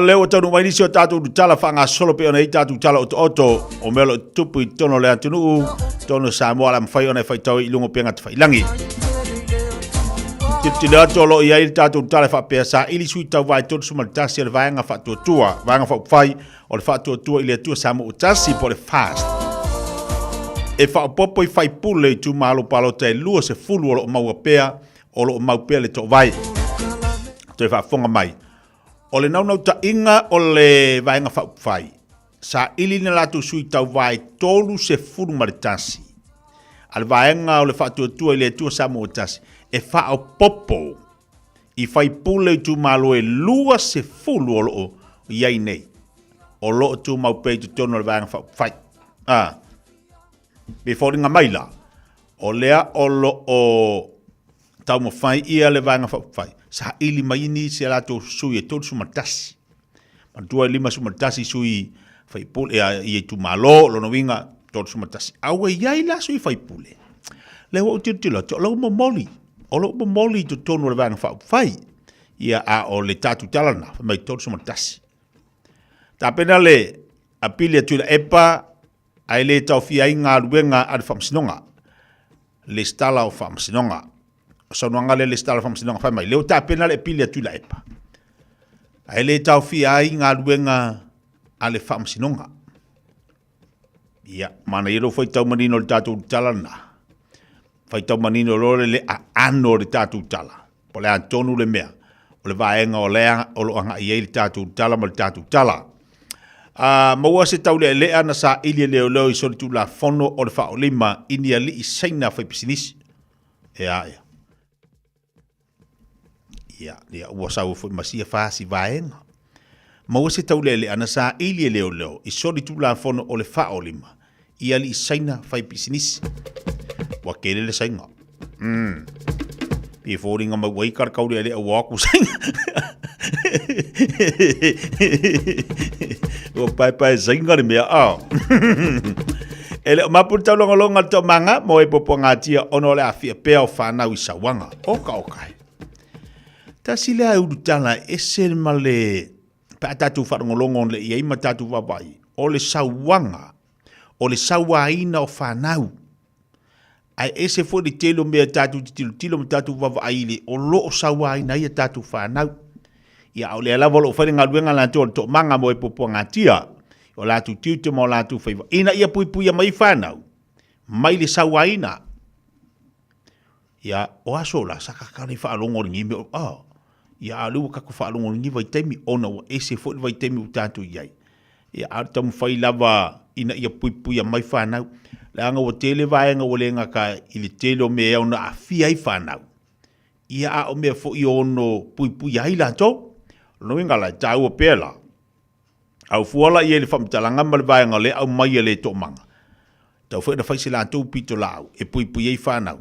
leo tanu mai nisio tatu tala fanga solo pe ona tatu tala oto o melo tupu tono le atunu tono Samoa la mfai ona fai tau ilungo penga te fai langi titila tolo ia il tatu tala fa pesa ili sui tau vai tono sumal tasi le vanga fa tua vanga fa fai o le fa tua ile tua Samoa tasi po le fast e fa popo i fai pule tu malo palo te lua se fulu o mau pea o lo mau pea le to vai te fa fonga mai o le naunau ta inga o le vaenga whai. Sa ili na latu sui tau vai tolu se furu maritasi. Al vaenga o le whatuatua i le tua Samoa tasi. E whao popo i whai pule tu malo e lua se fulu o loo iai nei. O loo tu mau pei tu tono le vaenga whai. Me whoringa maila. O lea o loo tau mo whai ia le vaenga whai. Sa ili mai ni se la to sui e tolu sumatasi. Mantua lima sumatasi sui fai pule e tu malo lo no winga tolu sumatasi. Awe yai la sui fai pule. Le wo titila to lo mo moli. O lo mo moli to tonu le vanga fai. Ia a o le tatu talana mai tolu sumatasi. Ta pena le apile tu epa ai le tau fia inga ruenga al famsinonga. Le stala o famsinonga. So no ngale le stala fam sinonga fa mai leo ta pena le pili atu la epa ai le tau fi ai nga luenga ale fam sinonga ia mana iro foi tau manino le tatu talana foi tau manino lore le ano le tatu tala po le antonu le mea o le vaenga o lea o lo anga i le tatu tala ma le tatu tala maua se tau le ana sa ili leo leo i sori tu la fono o le fa o lima inia li i saina fai pisinisi ia ia ua sau foi masia fasi vaenga ma ua se taulele ana sa ili leo leo i sori tu la fono o le fa o lima ia li saina fai pisinisi wa kele le sainga i fōringa ma wai kar kauri ale a waku sainga o pai sainga le mea ele mapu tau longa to manga mo e popo ngatia ono le afia pea o whanau i sawanga oka ta sile ai udutala ese male pa tatu whanongolongo le iei ma tatu wabai o le sawanga o le sawaina o whanau ai ese fo di telo mea tatu tilo ma tatu wabai le o lo sawaina ia tatu whanau ia o le alava lo wharinga luenga lanto o to manga mo e popo ngatia o latu tiute mo latu whaiva ina ia pui mai whanau mai le sawaina ia o asola sakakari whaalongo ringi me ia alu ka ko faalongo ni vai temi ona o ese fo vai temi utatu yai ia atam fai lava ina ia pui mai fanau la nga o tele vai nga o lenga ka ili telo me ona afia ai fanau ia a o me fo i ono pui ai la to no inga la tau o pela au fuala ia le famtalanga mal vai nga le au mai le to manga tau fo da fai sila to pito lau e pui ai fanau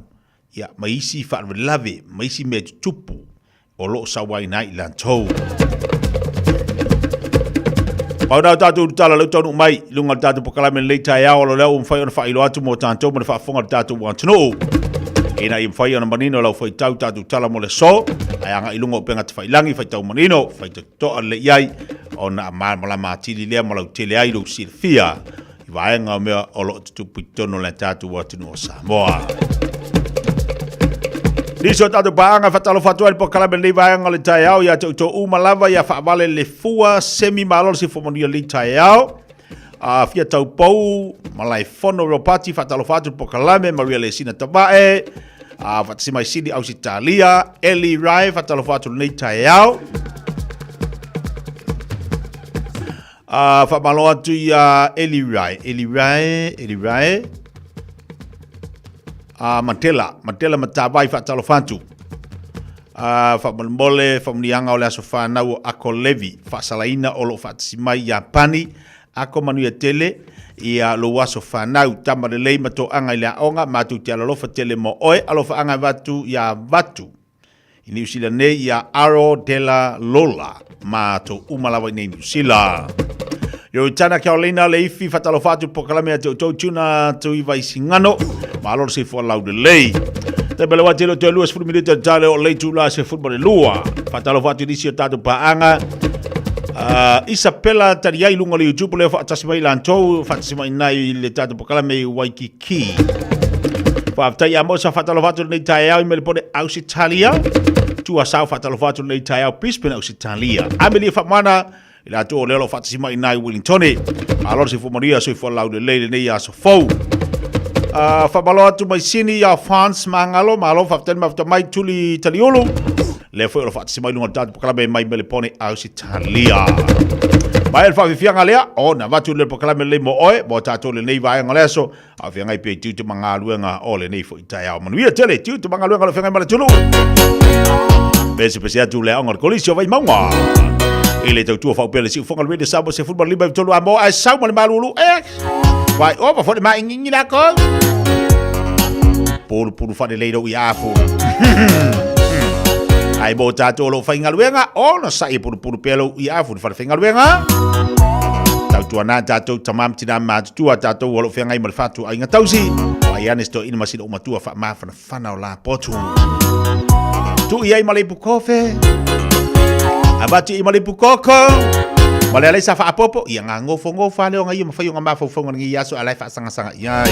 ia mai si fa lave mai si me tupu o lo sawai nai lan tou. Pau nau tātou tala lau tonu mai, lunga tātou pokalame lei tai ao lo leo mwhai ona whai ilo atu mo tātou mo le whaafonga tātou wantunu. Ina i mwhai ona manino lau whai tau tātou tala mo le so, ai anga ilunga o penga te whai langi, whai tau manino, whai te toa le iai, o na mala mātili lea mo lau tele ai lau sila fia, i waenga o mea o lo tutupu tono le tātou wantunu o Samoa. Iso tatu baanga fatalo fatua po kalame le vaanga le taiao ya to umalava ya faavale le fua semi malo si fomonia le taiao. Fia tau pou malai fono ropati fatalo fatu po kalame Maria le sina tabae. Fatsima sidi au Italia Eli Rai fatalo fatu le taiao. Fa malo atu ya Eli Rai. Matela matabai fatalo fatu. Fa mole fa mlianga ole asofa na ako levi fa salaina olo fatsimai ya pani ako manu ya tele ia lo waso fa na tama le lei mato anga ile onga matu te alo fa tele mo oi alo fa anga vatu ya vatu ini usila ne ya Aro della Lola mato umalawa nei usila yo tana Carolina le ifi fatalo fatu pokalame to tuna to iva singano malo se fo laude lei te bele watelo te luas fu minuto tale o lei tula se football lua fatalo fatu disio tatu paanga Isabella taria ilunga le YouTube le fa tasmai lanto fatsima nai le tatu pokalame Waikiki fa tai amo sa fatalo fatu nei taia me le pone aus Italia tu sa fatalo fatu nei taia Brisbane aus Italia ameli fa mana ila to lelo fatsima nai Wellington alor se fomoria so fo laude le nei ya so fo fa malo atu mai sini ya France mangalo malo fa ten ma mai tuli taliolo le fo lo fatsima lunga tatu pokalame mai me le pone aus Italia Mai fa fianga lea o na vatu le pokalame le mo oe mo tato le nei vai ngale so a fianga i pe tu manga luenga o le nei fo itaia manu ia tele tu manga luenga le fianga mala tulu bese pese atu le ongor kolisio vai maunga ele tu fa pele si fonga le sabo se football liba tolu amo ai sau mal malulu vai o pa fo de mai ngi la ko por fa de leido ia fo ai bo tato lo fainga luenga o no sai por pelo ia fu fa fainga luenga tau tuana tato tamam tina ma tua tato lo fainga i malfatu ai nga tausi ai anesto in masino o matua fa ma fa na la potu tu ia i malipu kofe abati i malipu koko wale ale sa fa apopo ia nga ngofo fa le nga i ma fa nga ma fo ngi yaso ala fa sanga ia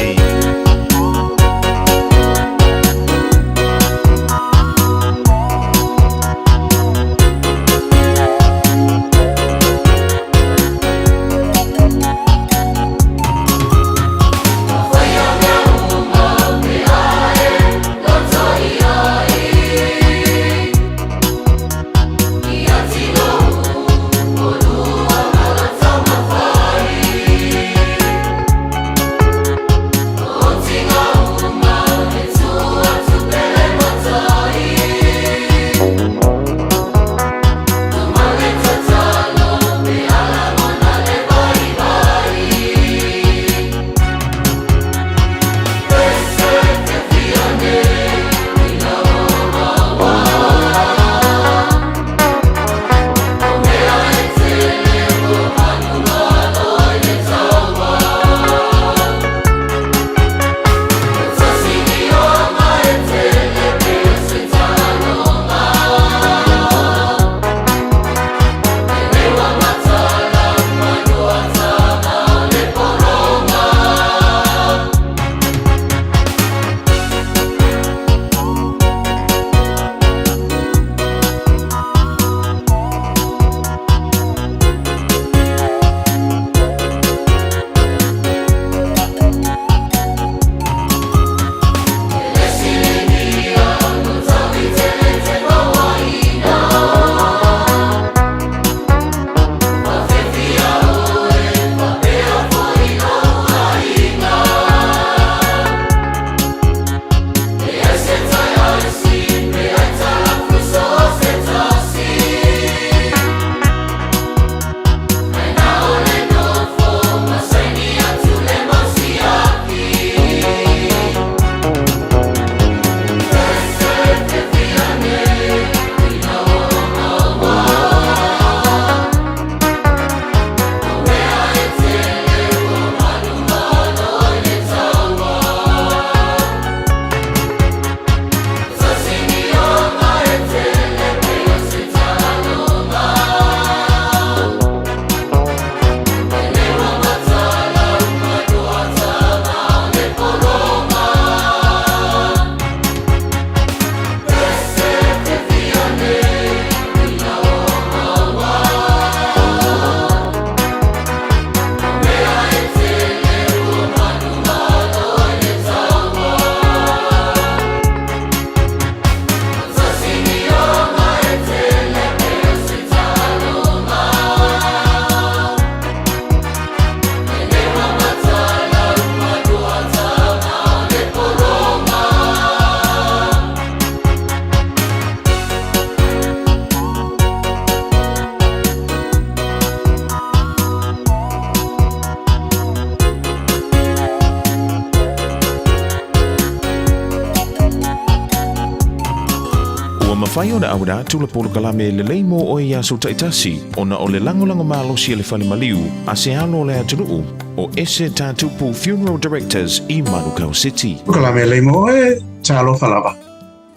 mawhai o na awera tula polo kalame le leimo o ia so taitasi o na o le langolango malosi e le whale maliu a se alo le atunuu o ese tātupu Funeral Directors i Manukau City. Kalame leimo e talo falava.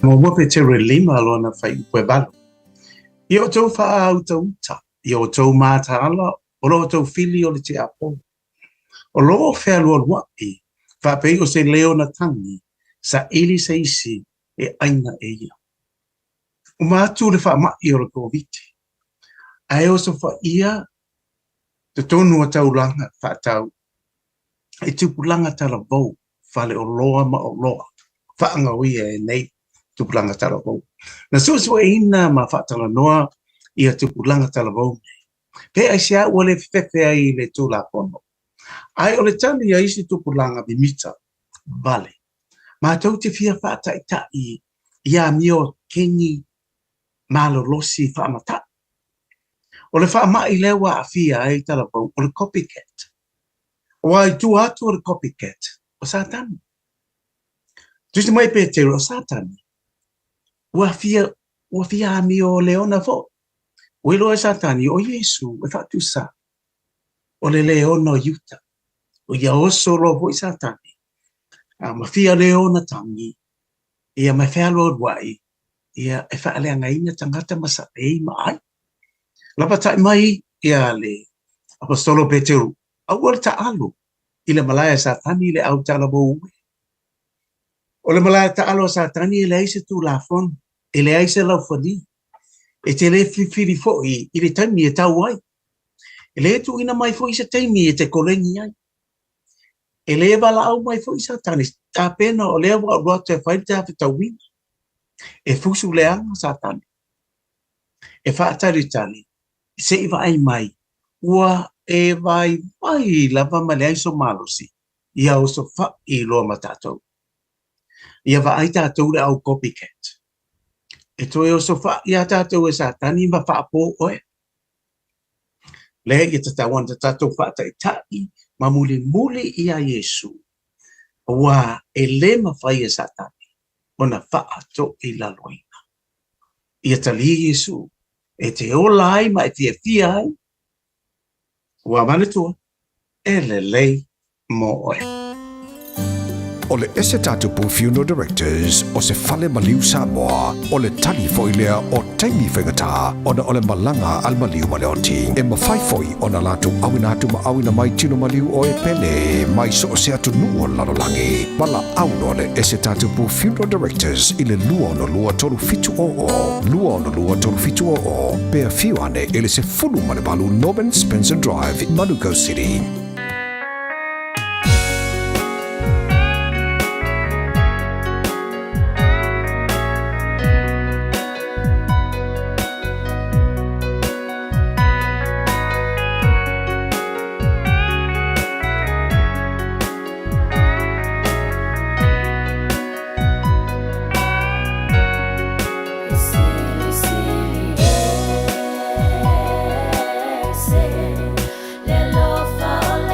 Mo wape te relima lo na whai ue balo. I o tau wha au tau uta. I o tau mātala o lo tau fili o le te apo. O lo whea lua luapi. Whapei o se leo na tangi sa ili sa isi e aina e ia. O mātu le whaamai o le COVID. Ai o so wha ia te tonu a tau langa whaatau. E tupulanga tala vau whale o loa ma o loa. Whaanga uia e nei tupulanga tala vau. Na so e ina ma whaatala noa ia tupulanga tala vau. Pe ai sia ua le whewhe ai le tūla pono. Ai o le tani a isi tupulanga bimita. Vale. Ma tau te fia whaatai tai ia mio kengi malo losi whaamata. O le whaamai lewa a fia ai tala vau o le copycat. O ai tu atu o le copycat o Satani. Tusi mai pe te o Satani. Ua fia ami o leona fo. O ilo e Satani o Yesu e whaatu sa. O le leona o Yuta. O ia oso lo vo i Satani. Ma fia leona tangi. Ia mai whalo wai. Ia e whaaleanga ina tangata masa ei mai. Lapa tai mai ia le Apostolo Peteru. Au ta alu. Ile malaya Satani le au tala bo ue. O le malaya ta alo Satani ile aise tu la fon. Ile aise lau foni. E te le fifiri foi. Ile taimi e tau ai. Ile tu ina mai foi se taimi e te kolengi ai. Ele wala au mai foi Satani. Ta pena o lea wa te whai te hawe tau wina. E fusu leanga Satani. E whaatari tali. Se iwa ai mai. Ua e vai lava male ai so malosi. Ia o so wha i loa matatou. Ia wa ai tātou le au copycat. E toi o so wha ia tātou e Satani ma wha po oe. Lehe i tatawan tātou wha tai tai. Ma muli ia Yesu. Wa e le mawhai e Satani. Ona wha ato i laloina. Ia tali Yesu. E te ola ai ma e te fia ai. Wa manitua. E le lei mo oe. O le ese tātupu Funeral Directors o se whale maliu Samoa o le tali foilea o taimi whaingatā ona o le malanga al maliu maleoti e mawhaifoi o na lātu awina atu ma awina mai tino maliu o e pele mai so o se atu nuo lalolangi wala auno le ese tātupu Funeral Directors i le lua ono lua tolu fitu o pea fiuane i le se fulu male balu Norman Spencer Drive i Manukau City. Fall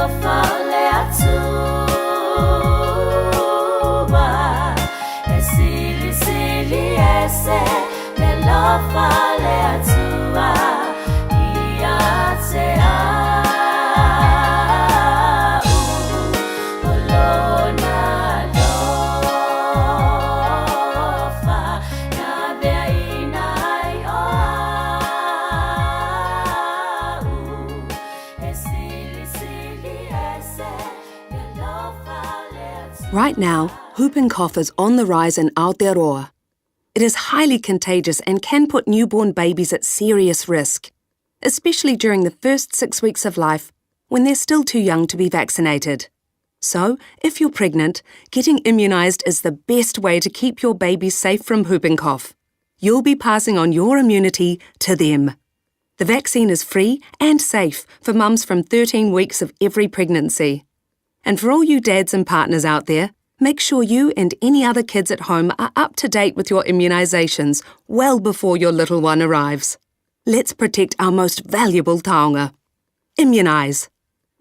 lofa le atua e sili sili ese le lofa le atua ia te Right now, whooping cough is on the rise in Aotearoa. It is highly contagious and can put newborn babies at serious risk, especially during the first 6 weeks of life when they're still too young to be vaccinated. So, if you're pregnant, getting immunised is the best way to keep your baby safe from whooping cough. You'll be passing on your immunity to them. The vaccine is free and safe for mums from 13 weeks of every pregnancy. And for all you dads and partners out there, make sure you and any other kids at home are up to date with your immunisations well before your little one arrives. Let's protect our most valuable taonga. Immunise.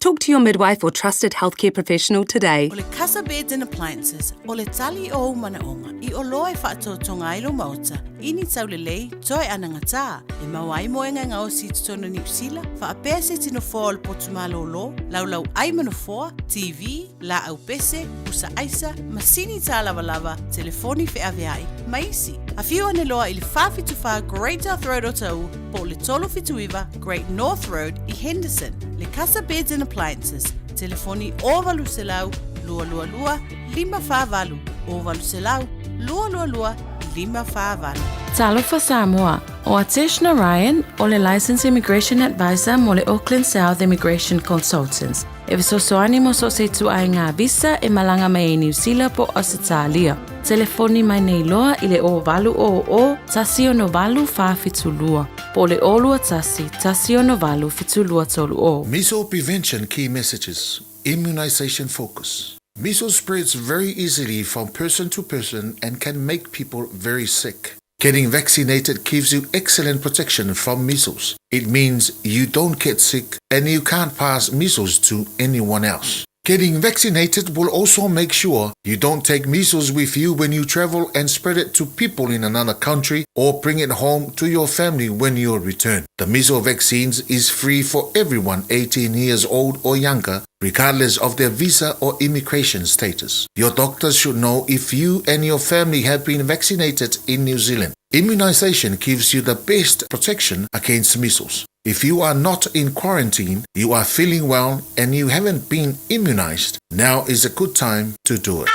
Talk to your midwife or trusted healthcare professional today. O le Casa Beds and Appliances, o le tali o manaonga, I o loe whaatotonga ilo mauta, ini taulelei, toi anangata, e mawai moenga ngā o si tutono New Zealand, wha apea se tino fōa le potumalo lo, laulau ai manafoa, TV, la au pese, usa aisa, masini tā lava, telefoni whi aveai, maisi. A whiu ane loa I le whawhituwha Great North Road o tau, po le tolo whituiwa Great North Road I Henderson, le Casa Beds and Appliances, telefoni ovalu se lau, lua, 5 ovalu se lau, lua, 5. Talofa Samoa, o Ateshna Ryan, o le Licensed Immigration Advisor mo le Auckland South Immigration Consultants. E visosoani mo so se tu ai ngā visa e malanga mai New Zealand po Australia. Telefoni mai nei loa I le ovalu o tasi o novalu whawhitulua. Po le olua tasi o novalu fitulua tolu o. Measles prevention key messages. Immunization focus. Measles spreads very easily from person to person and can make people very sick. Getting vaccinated gives you excellent protection from measles. It means you don't get sick and you can't pass measles to anyone else. Getting vaccinated will also make sure you don't take measles with you when you travel and spread it to people in another country or bring it home to your family when you return. The measles vaccines is free for everyone 18 years old or younger, regardless of their visa or immigration status. Your doctors should know if you and your family have been vaccinated in New Zealand. Immunization gives you the best protection against measles. If you are not in quarantine, you are feeling well and you haven't been immunized, now is a good time to do it.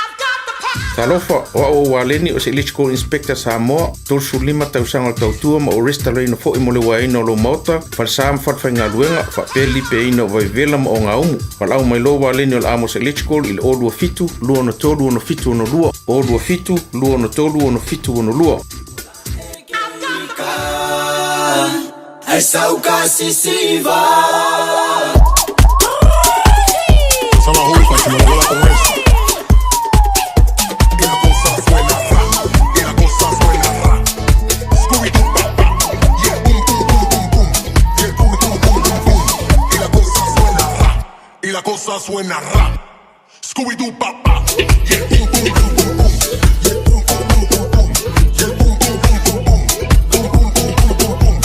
Talofa o waleni o se Electrical Inspector Samoa, tolsu 5 tausanga o tautua ma o resta leina fo I mo le waina o lo mauta, falsam fatwhainga luenga, whapeli pe ina vai vela ma o ngā umu. Walau mai lo waleni o le Amos Electrical I le o lua fitu, lua no tolu ono fitu ono lua, o lua fitu, lua no tolu ono fitu ono lua. Essa o Cassisiva. Sama hui pa chimo bola con eso. Y la cosa suena rap, y la cosa suena rap. Scooby-Doo papá, y el pum pum pum pum pum, y el pum pum pum pum pum. Y la cosa suena rap, y la cosa suena rap. Scooby-Doo papá, y el pum pum pum pum pum, y el pum pum pum pum pum, y el pum pum pum pum pum, pum pum pum pum pum pum.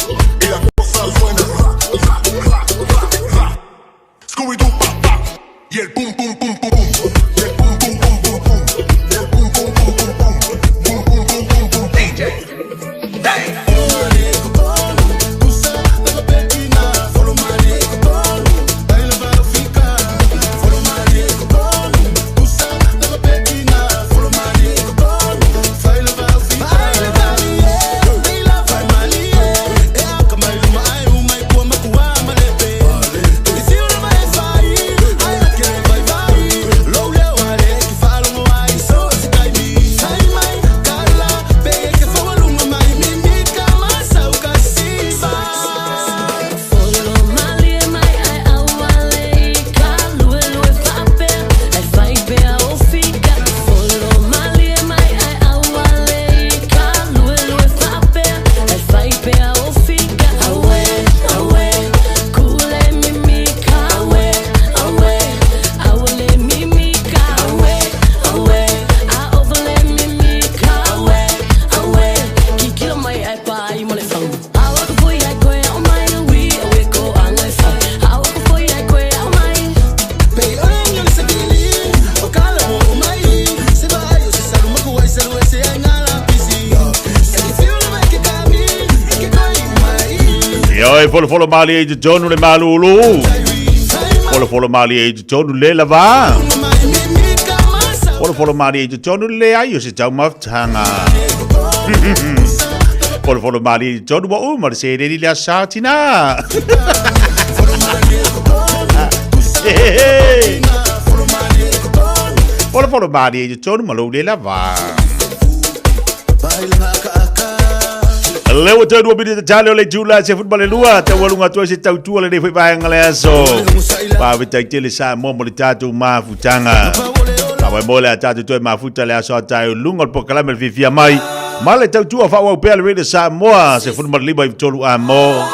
Y la cosa suena rap, rap, rap, rap, rap. Scooby-Doo papá, y el pum pum pum pum pum, y el pum pum pum pum pum, y el pum pum pum pum pum, pum pum pum pum pum. DJ, bang. Oi, folo mali e John le malulu. Folo mali e John le lava. Folo mali e John le ayo se tau maftanga. Folo mali e John wa umar se de la satina. Folo mali e John malu le lava. Lewa tau dua bini talo le jula se football lua te walunga tua se tau tua le foi vai ngale aso. Pa vita tele sa mo mo tatu ma futanga. Pa vai mo le tatu tu ma futa le aso tai lunga po kala me fifia mai. Male tau tua fa wa pel re sa mo se football liba i tolu a mo.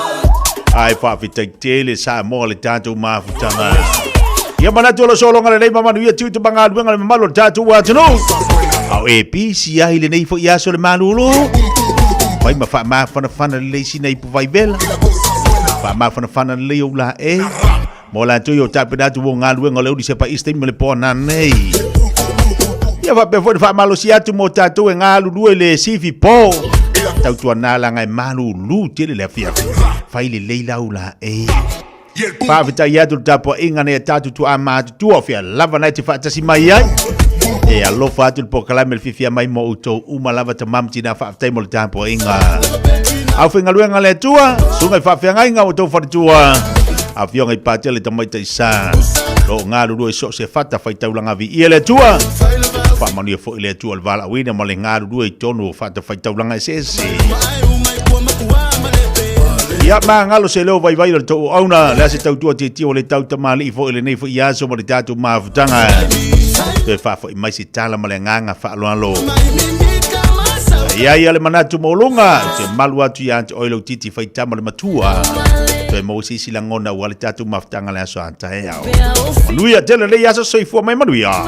Ai pa vita tele sa mo le tatu ma futanga. Ia mana tu lo solo ngale mama nu ia tu te banga lu ngale malo tatu wa tunu. Au e pisi ai le nei fo ia so le malulu. Pai ma fana le si nei pu vai bela. Fa ma fana le o la e. Mo la tu yo tape da tu nga lu ngale o di se pa iste me le pona nei. Ya va pe fa malo si atu mo tatu nga lu lu le si fi po. Tau tu na la ngai malu lu tele le fia. Fai le la o la e. Pa vita ya tu tapo inga ne tatu tu ama tu ofia lava na te fa tasi mai ai. E alo fatu po kala mel fifia mai mo uto uma lava te mam tina fa tai mo le tampo inga. Au finga luenga le tua, sunga fa fia inga uto fa tua. A fionga i pate le tamai tai sa. Lo nga lu so se fata fa taulanga vi i le tua. Fa mani fo le tua le vala wina mo le nga lu tonu fata fa taulanga sese. Ya ma ngalo se leo vai le to ona le se tau tua ti o le tau tamali fo le nei fo ia so mo le tatu ma futanga. Te fa fo mai si tala ma le nganga fa lo alo. Ia le manatu molunga te malu atu ya te oilo titi fa tama le matua. Te mo si si langona wa le tatu ma futanga le aso anta e au. Luia tele le aso so fo mai manuia.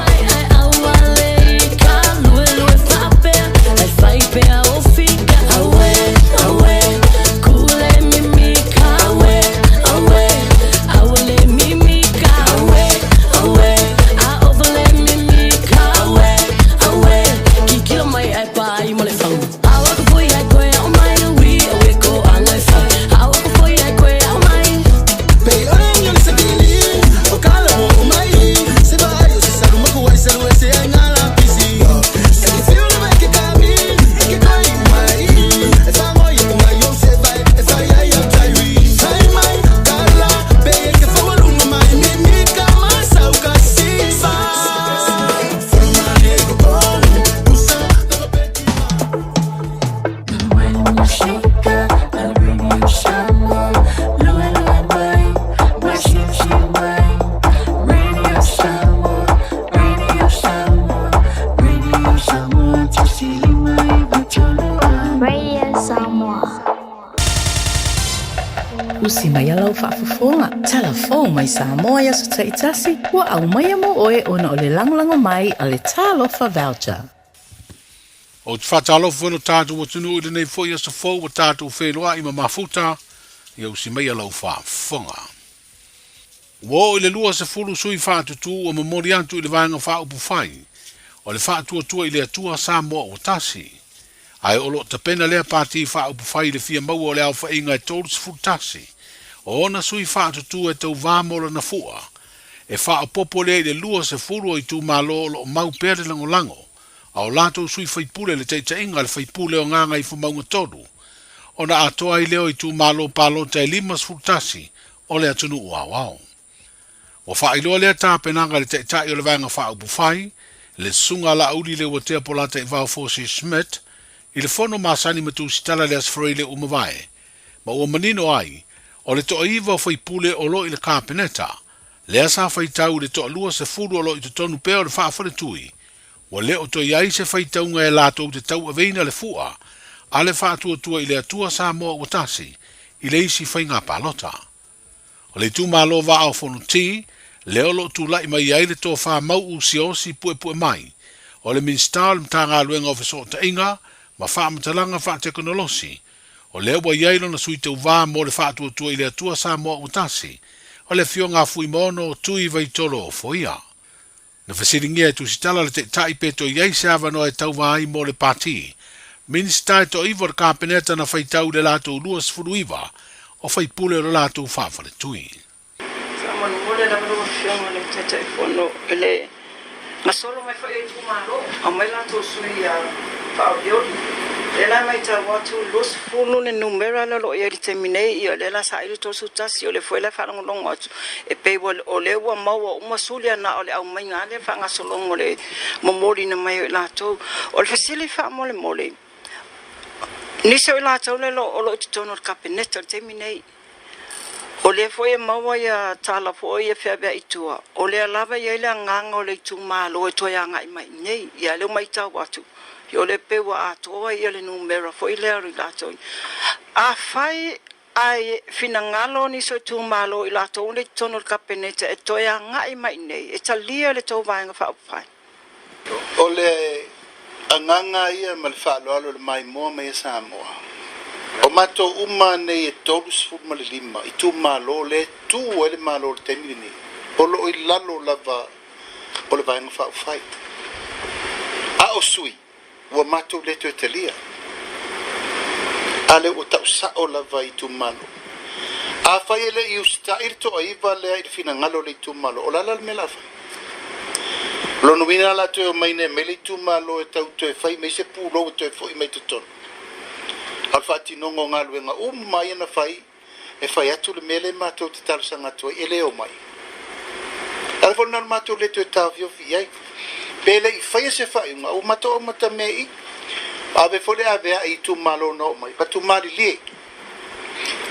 Usi mai alau whaafafonga. Telefon mai Samoa ia sa taitasi. Ua au mai mo oe ona o le langolango mai a le talofa voucher. O te whatalofa wano tātou wa tunu i le nei fo ia sa fo wa tātou wheloa i ma mafuta. Ia usi mai alau whaafonga. Wo i le lua se fulu sui whaatutu o mamori antu i le vanga whaupu whai. O le whaatua tua i le atua Samoa o tasi. Ai olo te pena lea pāti whaupu whai le fia maua o le au whainga e tōru se futasi. O ona sui whaatutu e tau vāmola na fua. E whaapopo lea i le lua se fulu o i tū malo o mau pere lango lango. Au lato sui whaipule le teita inga le whaipule o nganga i whamaunga toru. Ona atoa i leo i tū malo palo te limas futasi o le atunu uawao. O whailoa lea tāpenanga le teita i o le vanga whaupu whai. Le sunga la uli le watea polata i vau Fosi Smith. I le fono masani matu sitala le asfreile umavae. Ma ua manino ai, o le toa iwa o whaipule o lo i le kāpeneta, le asa whaitau le toa lua se furu o lo i te tonu peo le whaafare tui, wa le o to iai se whaitaunga e lato te tau aveina le fua, a le whaatua tua i le atua Samoa watasi, i le isi whainga palota. O le tu malo wa au fono ti, le olo tu lai mai ai le toa wha mau usiosi pue mai, o le minister le mtanga luenga ofiso ta inga, ma whaamatalanga whaatekonolosi, o lea wa iailo na sui te uwa mo le whaatua tua i le atua Samoa utasi, o le fio ngā fui mono tui vai tolo o foia. Na whasiringia e tu sitala le te tai peto iei se awanoa e tau vai mo le pati, minista e to iwa kāpeneta na whaitau le lato uluas furu iwa, o fai pule o lo lātou whawhare tui. Manu mole la manu fiona le tete fono ele masolo mai fa e fumalo a mai la to sui a pa bioli e la mai ta watu los fulu ne numero la lo e termine io le la sai to su tas io le foi la fa longo e pe o le wa mau uma sulia na o le au mai ngale fa nga solongo le momori na mai la to o le fasili fa mole ni se la to le lo tono capineto termine o le foi maua ia tala foi ia fea itua o le lava ia le nganga o le tumalo e toyanga i mai nei ia le mai tau atu yo le pewa atoa ia le numero foi le ari lato a fai ai finangalo ni so tumalo i lato le tono kapeneta e toyanga i mai nei e talia le tau vanga fa fai o le nganga ia malfalo alo le mai mo mai Samoa o mato uma nei e tolus fu malilima i tu malo le tu ele malo le temini o lo i lalo lava o le vai fa fai a o sui o mato le to italia ale o ta sa o lava i tu malo a fai ele i usta irto ai vale i fina ngalo le tu malo o lala me la fa lo no vina la to mai ne me le tu malo e tau to fai me se pu lo to foi me to ton al fati nongo ngaluenga mai na fai e fai atu le mele mato te tal sanga to ele o mai al fo non mato le to tavio via pele i fai se fai ma o mato mata mei ave fo le ave i tu malo no mai pa tu mari li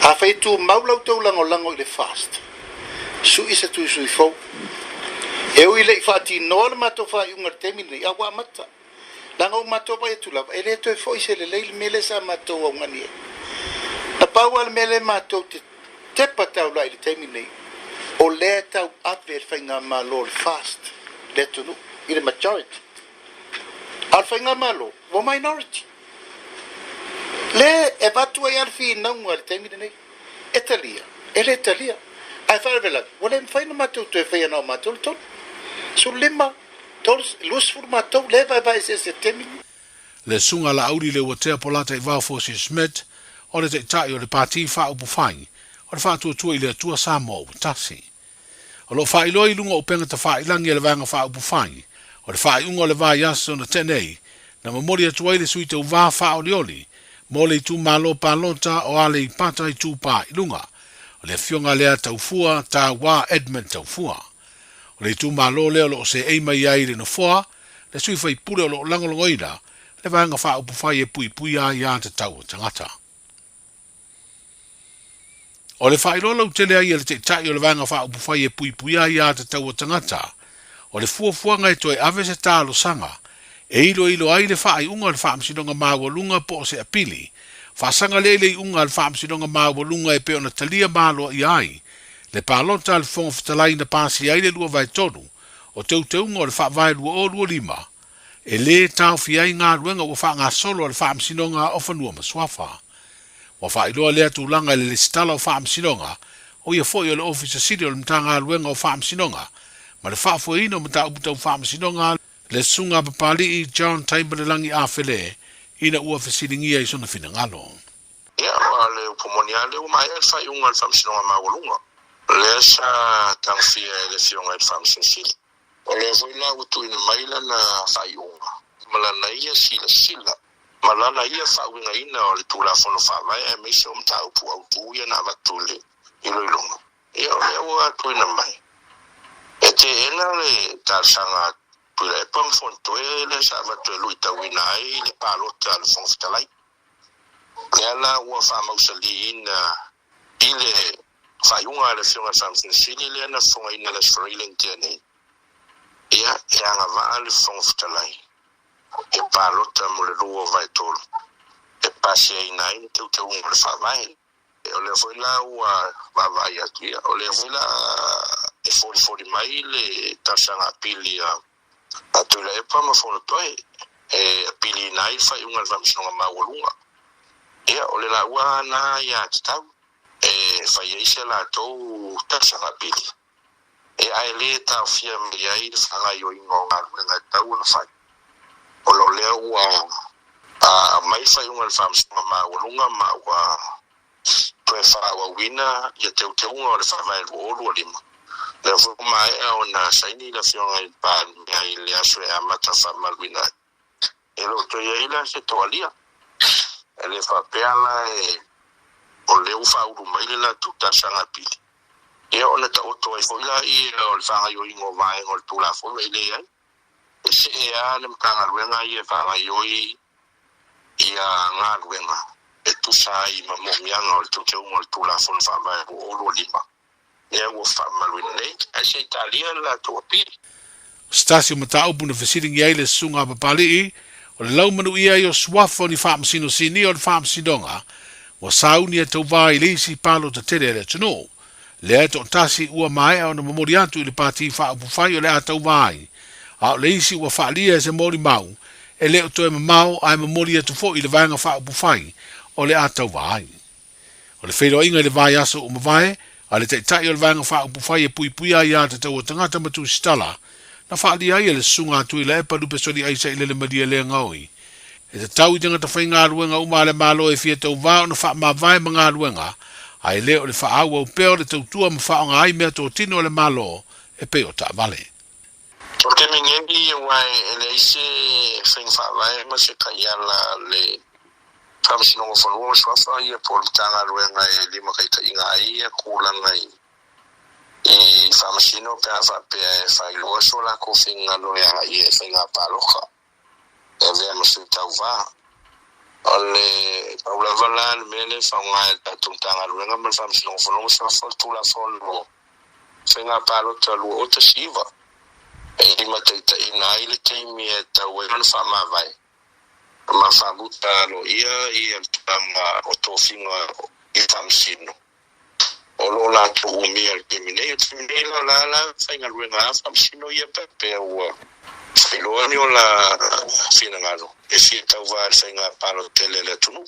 a fai tu maula to lango le fast su isa tu su fo e o ile fati no mato fai un termine a wa mata langa mato pa tu la ele to foi se le mele sa mato o ngani na pawal mele mato te pata la ile termine o le ta adver finga malo fast le tu no ile majority al finga malo o minority le e va tu al fin non al termine Italia ai fa vela wala fai no mato to fai no mato to sulima lus formato leva vai se termine le sunga la auri le watea polata i vau fosi Smith o le te tai o le pati fa upu fai o le fa tu i le tua Samoa tasi o lo fa iloi lunga o penga ta fa ilangi le vanga fa upu fai o le fa unga le vai aso na tenei na memori atu ai le suite u va fa o lioli mo le tu malo palota o ale i pata i tu pa ilunga o le fionga lea taufua ta wa Edmund taufua o le tu malo leo lo se eima iai le no foa, le sui fai pure o lo langolongo ina, le vanga wha upu fai e pui a ia te tau tangata. O le whai rola utele ai le te tai o le vanga wha upu fai e pui a ia te tau tangata, o le fuafuanga e toi ave se tālo sanga, e ilo ai le whai unga le whaamsidonga māua lunga po se apili, whasanga le unga le whaamsidonga māua lunga e peona talia mālo i ai, le palota al fonga fitalai na pasi ai le lua vai tonu, o teuteunga o le wha vai lua o lua lima, e le tau fiai ngā ruenga o wha ngā solo o le wha amsinonga o whanua maswafa. Wa wha iloa lea tūlanga le stala o wha amsinonga, o ia foi o le ofisa siri o le mta ngā ruenga o wha amsinonga, ma le wha fua ino mta uputa o wha amsinonga, le sunga papali i John Taimbarelangi a whele, ina ua fesiringia i sona fina ngalo. Ia, ma le upomoniale o mai e whai unga le wha amsinonga mawalunga. Le sa tangfia le fionga e famsili o le voila utu ina maila na faiunga malana ia sila malana ia fauinga ina o le tula fono fawai e meise o mtau pu autu ia na vatule iloilonga ia o le ua atu ina mai e te ena le tarsanga pula e pamfonto e le sa vatue luita wina ai le palota le fonfitalai le ala ua famausali ina ile faiunga le fionga Samson Sili le na fonga ina le Freeling tene. Ia anga va le fonga fitalai. E palota mo le lua vai tolu. E pasi ina ina te unga le fawai. E o le foila ua vavai atu ia. O le foila e 40 mai le tarsanga pili a tuila e pa ma fono toi. E pili nai faiunga le vamisinonga mawalunga. Ia o le la ua na ia titau. Fai eise la tou tarsanga pili. E ai le ta fia mi ai de fanga yo ingo nga tau na fai. O lo le ua mai fai unga fams ma walunga ma wa toe whāwawina ia te unga o le whawai olu o lima. Le fuku mai o na saini la fionga i pāni mea i le asu e amata whamaluina. E lo to ia ila se toalia. E le whapeala e o leu whauru maile la tutasanga pili. Ia ona ta oto e foila i o le whangai o ingo vai o le tula foila i le ai. E se e a le mkanga ruenga i e whangai o ia ngā ruenga. E tusa i mamomianga o le tute ungo le tula foila whamai o olo lima. Ia ua whamaluina nei. E se italia la toa pili. Stasio mata upu na fesiringi ai le sunga papali o le lau manu ia i o swafo ni whaamsino sini o le whaamsinonga wa sauni e tau vai le isi palo ta tere le tuno. Le ato tasi ua mai au na mamori atu i le pati whaapu whai o le atau vai. Au le isi ua whaalia e se mori mau e le o toe mamau ai mamori atu fo i le vanga whaapu whai o le atau vai. O le whero inga le vai aso o mawai a le teitai o le vanga whaapu whai e pui pui ai ata tau o tangata matu stala na whaalia ai e le sunga atu i le epa lupe sori aisa i le maria le ngaui. E te tau i tangata whai ngā ruenga uma le malo e fia tau vāo na wha ma vai ma ngā ruenga ai leo le wha au au peo le tautua ma wha o ngā ai mea tō tino le malo e peo ta vale. O te mingendi wai e le ise whaing wha vai ma se kai ala le whamisinongo whanua swafa i e politanga ruenga e lima kai ta inga ai e kūlanga i whamasino pēa whapea e whailoa so la ko whinga loea i e whinga pāloka. E vea masu tau wā. O le paula wala le mele whaunga e tatungtanga ruenga ma whamasino whanonga swafa tula whono whinga pālota lua o ta siva. E lima teita ina i le teimi e tau e rana whamawai. Ma whamuta lo ia i e tanga o tō whinga i whamasino. O lo la to umia le temine o temine la whainga ruenga a whamasino ia pepe ua whiloa ni o la whina ngaro e whia tau vāre whainga paro tele le tunu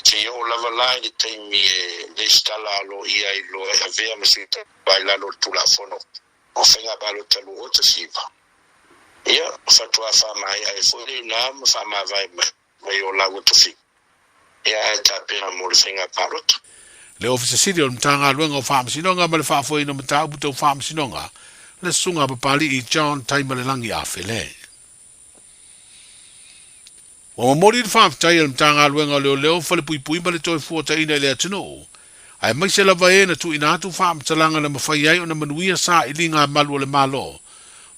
te o lava lai le teimi e le stala alo ia i lo e avea masita baila lo tula fono o whainga paro talu o ta siva ia whatua whamai ai fwere na ma whamawai mai o lau to whi ia e tapena mo le whainga paro tu le ofisa siri o mtanga luenga o whaamsinonga ma le whaafoi no mta uputa o whaamsinonga le sunga papali i John Taimalelangi a whele. Wa mamori le whaaftai o mtanga luenga o leo leo whale pui pui ma le toi fuata ina i le atino. Ai mai se lava e na tu ina atu whaamtalanga na mawhai ai o na manuia sa i linga malu o le malo.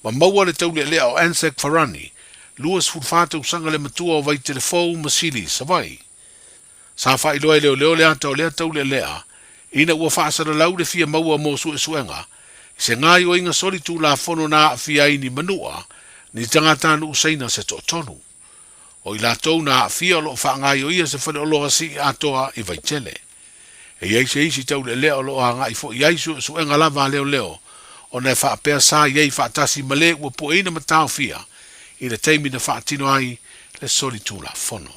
Wa maua le tau le lea o Ansek Farani, luas fulfata usanga le matua o vai telefou masili sa vai. Sa fa i loa leo leo le ata o lea tau le lea, ina ua whaasara lau le fia maua mo su e suenga, se ngai o inga soli tu la fono na fia ini manua, ni tangatanu usaina se to tonu. O i la tau na fia lo wha ngai o ia se whare o loa si atoa i vaitele. E iei se isi tau le lea o loa ngai fo iei su e suenga lava leo leo, o na wha apea sa iei wha atasi male ua po eina matao fia, i le teimi na wha atino ai le soli tu la fono.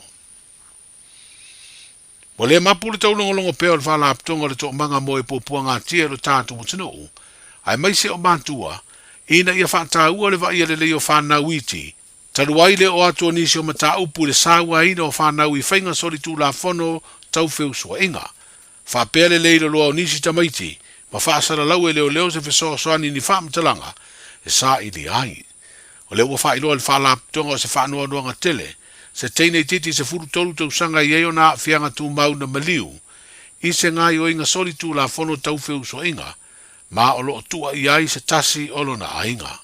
Mo le mapu le tau longo peo le whala aptonga le tō manga mo e pōpua ngā tia lo tātu mutinu, ai mai se o mātua, ina ia whātāua le vai le leo whānau iti, taru ai le o atua nisi o mata upu le sāua ina o whānau i whainga sori tū la whono tau wheu sua inga. Whāpea le leilo loa o nisi tamaiti, ma whaasara lau e leo se whesoa soani ni whāmtalanga, e sā ili ai. O leo wa whailoa le whala aptonga o se whanua nuanga tele, se teine titi se furu tolu tau sanga i eo na fianga tu mau na maliu, i se ngai o inga soli tu la fono tau wheu so inga, ma o lo tua i ai se tasi olo na ainga.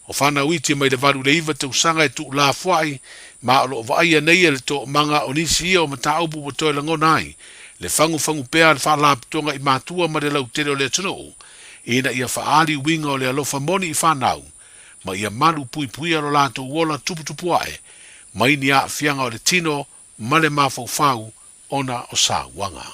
O whana uiti mai le varu le iwa tau sanga e tu la fuai, ma o lo vaia nei le to manga o nisi ia o mata aupu o toi lango nai, le fangu pea le whala aptonga i mātua ma le lau tere o le tano, ina ia whaali winga o le alofa moni i whanau, ma ia malu pui alo lato uola tupu ae, mai ni a fianga o le tino ma le mafau ona o sa wanga.